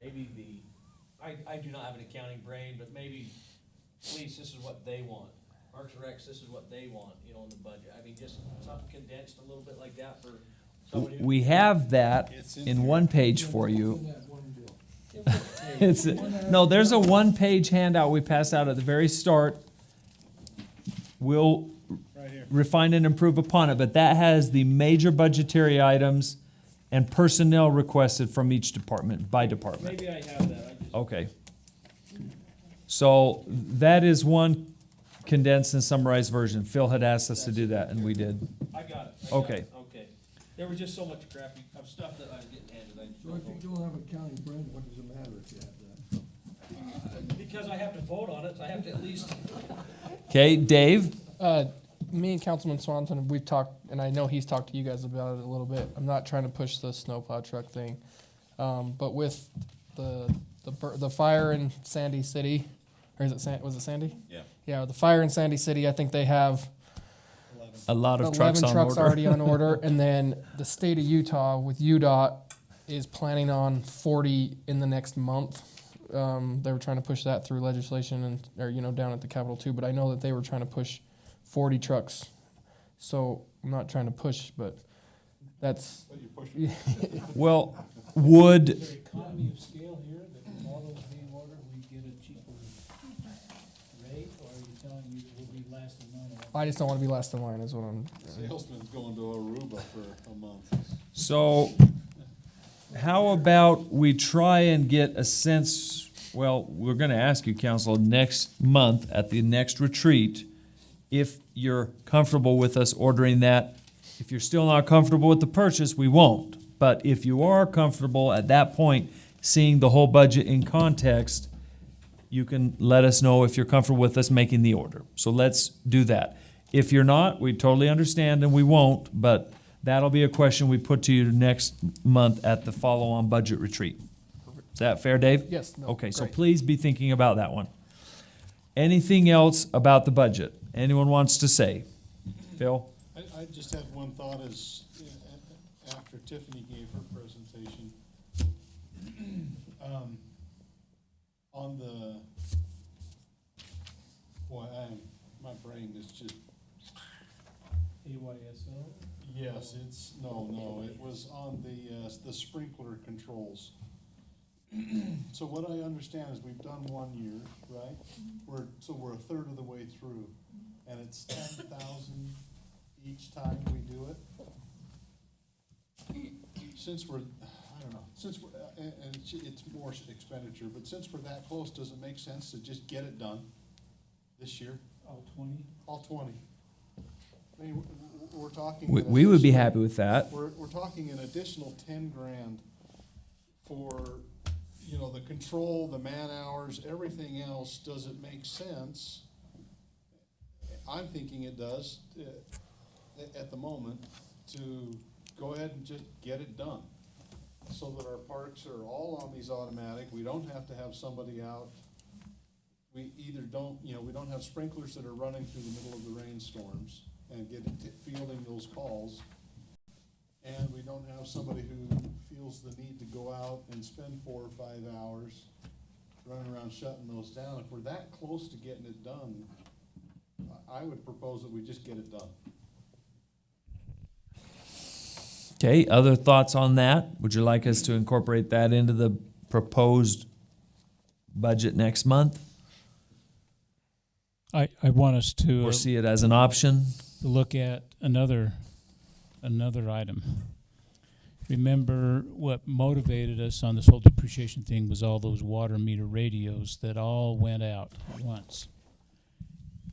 maybe I do not have an accounting brain, but maybe police, this is what they want. Parks and Recs, this is what they want, in the budget. I mean, just something condensed a little bit like that for somebody. We have that in one page for you. There's a 1-page handout we passed out at the very start. We'll refine and improve upon it, but that has the major budgetary items and personnel requested from each department, by department. Maybe I have that. Okay. So that is one condensed and summarized version. Phil had asked us to do that, and we did. I got it. Okay. Okay. There was just so much crappy stuff that I was getting handed. So if you don't have a county brand, what does it matter if you have that? Because I have to vote on it, so I have to at least. Okay, Dave? Me and Councilman Swanton, we've talked, and I know he's talked to you guys about it a little bit. I'm not trying to push the snowplow truck thing, but with the fire in Sandy City, or was it Sandy? Yeah. Yeah, the fire in Sandy City. I think they have a lot of 11 trucks on order. already on order, and then the state of Utah with UDOT is planning on 40 in the next month. They were trying to push that through legislation or down at the Capitol too, but I know that they were trying to push 40 trucks. So I'm not trying to push, but That's What you're pushing. Well, would, Is there economy of scale here that with all those being ordered, we get a cheaper rate, or are you telling me we'll be last in line? I just don't want to be last in line. Is what I'm. Salesman's going to Aruba for a month. so how about we try and get a sense, well, we're gonna ask you, council, next month at the next retreat, if you're comfortable with us ordering that. If you're still not comfortable with the purchase, we won't. But if you are comfortable at that point, seeing the whole budget in context, you can let us know if you're comfortable with us making the order. So let's do that. If you're not, we totally understand and we won't, but that'll be a question we put to you next month at the follow-on budget retreat. Is that fair, Dave? Yes. No, Okay, so great. please be thinking about that one. Anything else about the budget? Anyone wants to say? Phil? I just had one thought as, after Tiffany gave her presentation, on the, boy, my brain is just, AYSO? yes, it was on the sprinkler controls. So what I understand is we've done 1 year, right? We're a third of the way through, and it's 10,000 each time we do it. Since we're, I don't know, since we're, and it's more expenditure, but since we're that close, does it make sense to just get it done this year? All 20? All 20. I mean, we're talking. We would be happy with that. We're talking an additional 10 grand for, the control, the man hours, everything else. Does it make sense? I'm thinking it does, at the moment, to go ahead and just get it done. So that our parks are all on these automatic, we don't have to have somebody out. We either don't, we don't have sprinklers that are running through the middle of the rainstorms and fielding those calls. And we don't have somebody who feels the need to go out and spend 4 or 5 hours running around shutting those down. If we're that close to getting it done, I would propose that we just get it done. Okay, other thoughts on that? Would you like us to incorporate that into the proposed budget next month? I want us to. Or see it as an option? Look at another item. Remember what motivated us on this whole depreciation thing was all those water meter radios that all went out at once.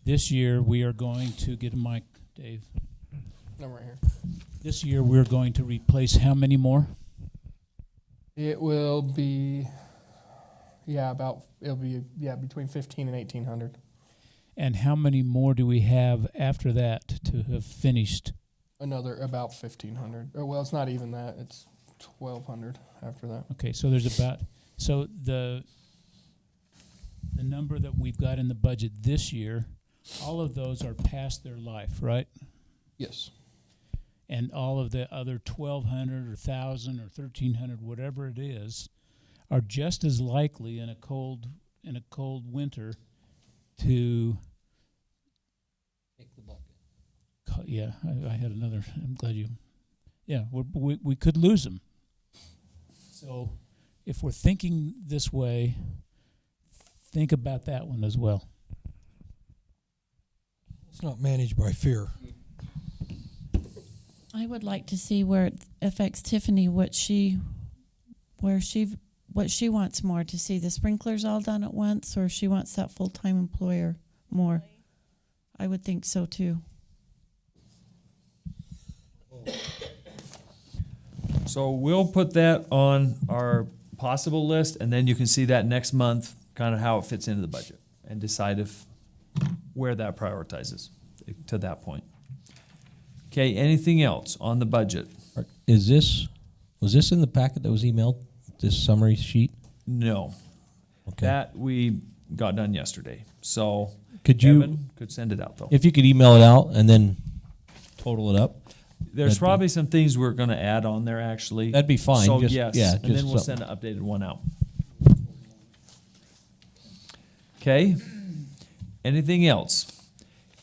This year, we are going to get a mic, Dave. I'm right here. This year, we're going to replace how many more? It will be, it'll be between 15 and 1,800. And how many more do we have after that to have finished? Another about 1,500. Or well, it's not even that. It's 1,200 after that. Okay, so there's about, so the number that we've got in the budget this year, all of those are past their life, right? Yes. And all of the other 1,200 or 1,000 or 1,300, whatever it is, are just as likely in a cold winter to. Kick the bucket. Yeah, I had another. I'm glad you. Yeah, we could lose them. So, if we're thinking this way, think about that one as well. It's not managed by fear. I would like to see where it affects Tiffany, what she wants more, to see the sprinklers all done at once, or she wants that full-time employer more. I would think so too. So we'll put that on our possible list, and then you can see that next month, kind of how it fits into the budget, and decide where that prioritizes to that point. Okay, anything else on the budget? Was this in the packet that was emailed, this summary sheet? No. Okay. That we got done yesterday. So Could you Evan could send it out though. If you could email it out and then total it up. There's probably some things we're going to add on there actually. That'd be fine. So Just- yes, yeah, and just then we'll something. send an updated one out. Okay. Anything else?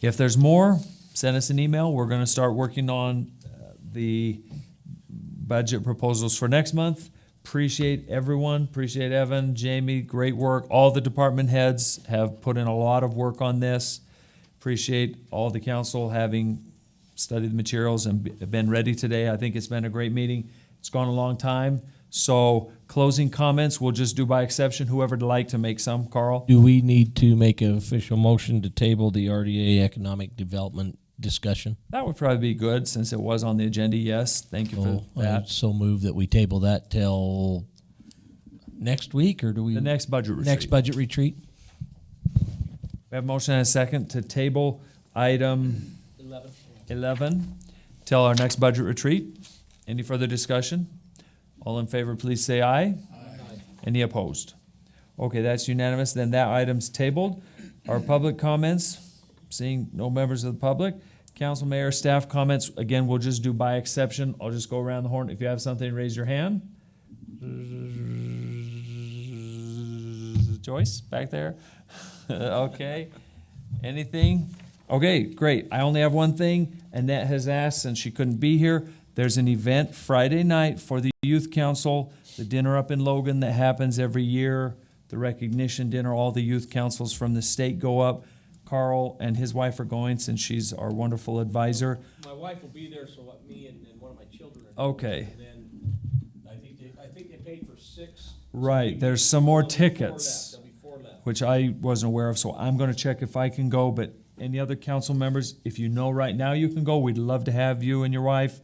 If there's more, send us an email. We're going to start working on the budget proposals for next month. Appreciate everyone, appreciate Evan, Jamie, great work. All the department heads have put in a lot of work on this. Appreciate all the council having studied the materials and been ready today. I think it's been a great meeting. It's gone a long time. So closing comments, we'll just do by exception, whoever'd like to make some. Carl? Do we need to make an official motion to table the RDA economic development discussion? That would probably be good since it was on the agenda, yes. Thank you for I that. so move that we table that till next week, or do we? The next budget retreat. Next budget retreat? We have a motion and a second to table item 11 till our next budget retreat. Any further discussion? All in favor, please say aye. Aye. Any opposed? Okay, that's unanimous. Then that item's tabled. Our public comments, seeing no members of the public. Council, mayor, staff comments, again, we'll just do by exception. I'll just go around the horn. If you have something, raise your hand. Joyce, back there? Okay. Anything? Okay, great. I only have one thing. Annette has asked, and she couldn't be here. There's an event Friday night for the youth council, the dinner up in Logan that happens every year, the recognition dinner. All the youth councils from the state go up. Carl and his wife are going since she's our wonderful advisor. My wife will be there, so me and one of my children are going. Okay. And then I think they paid for 6. Right, there's some more There'll be 4 tickets, left. There'll be 4 left. which I wasn't aware of, so I'm gonna check if I can go, but any other council members, if you know right now you can go, we'd love to have you and your wife.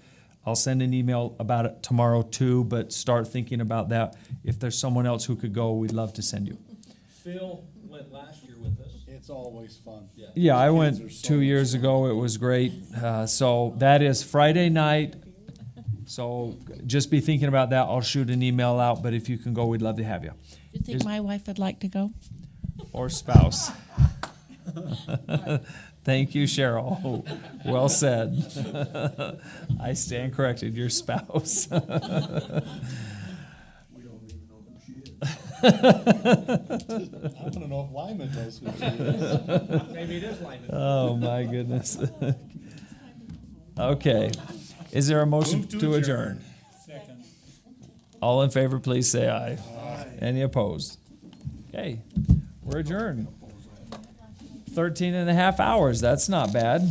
I'll send an email about it tomorrow too, but start thinking about that. If there's someone else who could go, we'd love to send you. Phil went last year with us. It's always fun. Yeah, I Those kids are went so 2 much years fun. ago, it was great. So that is Friday night, so just be thinking about that. I'll shoot an email out, but if you can go, we'd love to have you. You think my wife would like to go? Or spouse. Thank you, Cheryl. Well said. I stand corrected, your spouse. We don't even know who she is. I want to know if Lyman knows who she is. Maybe it is Lyman. Oh, my goodness. Okay. Is there a motion Move to adjourn? Second. All in favor, please say aye. Any opposed? Okay, we're adjourned. 13 and a half hours, that's not bad.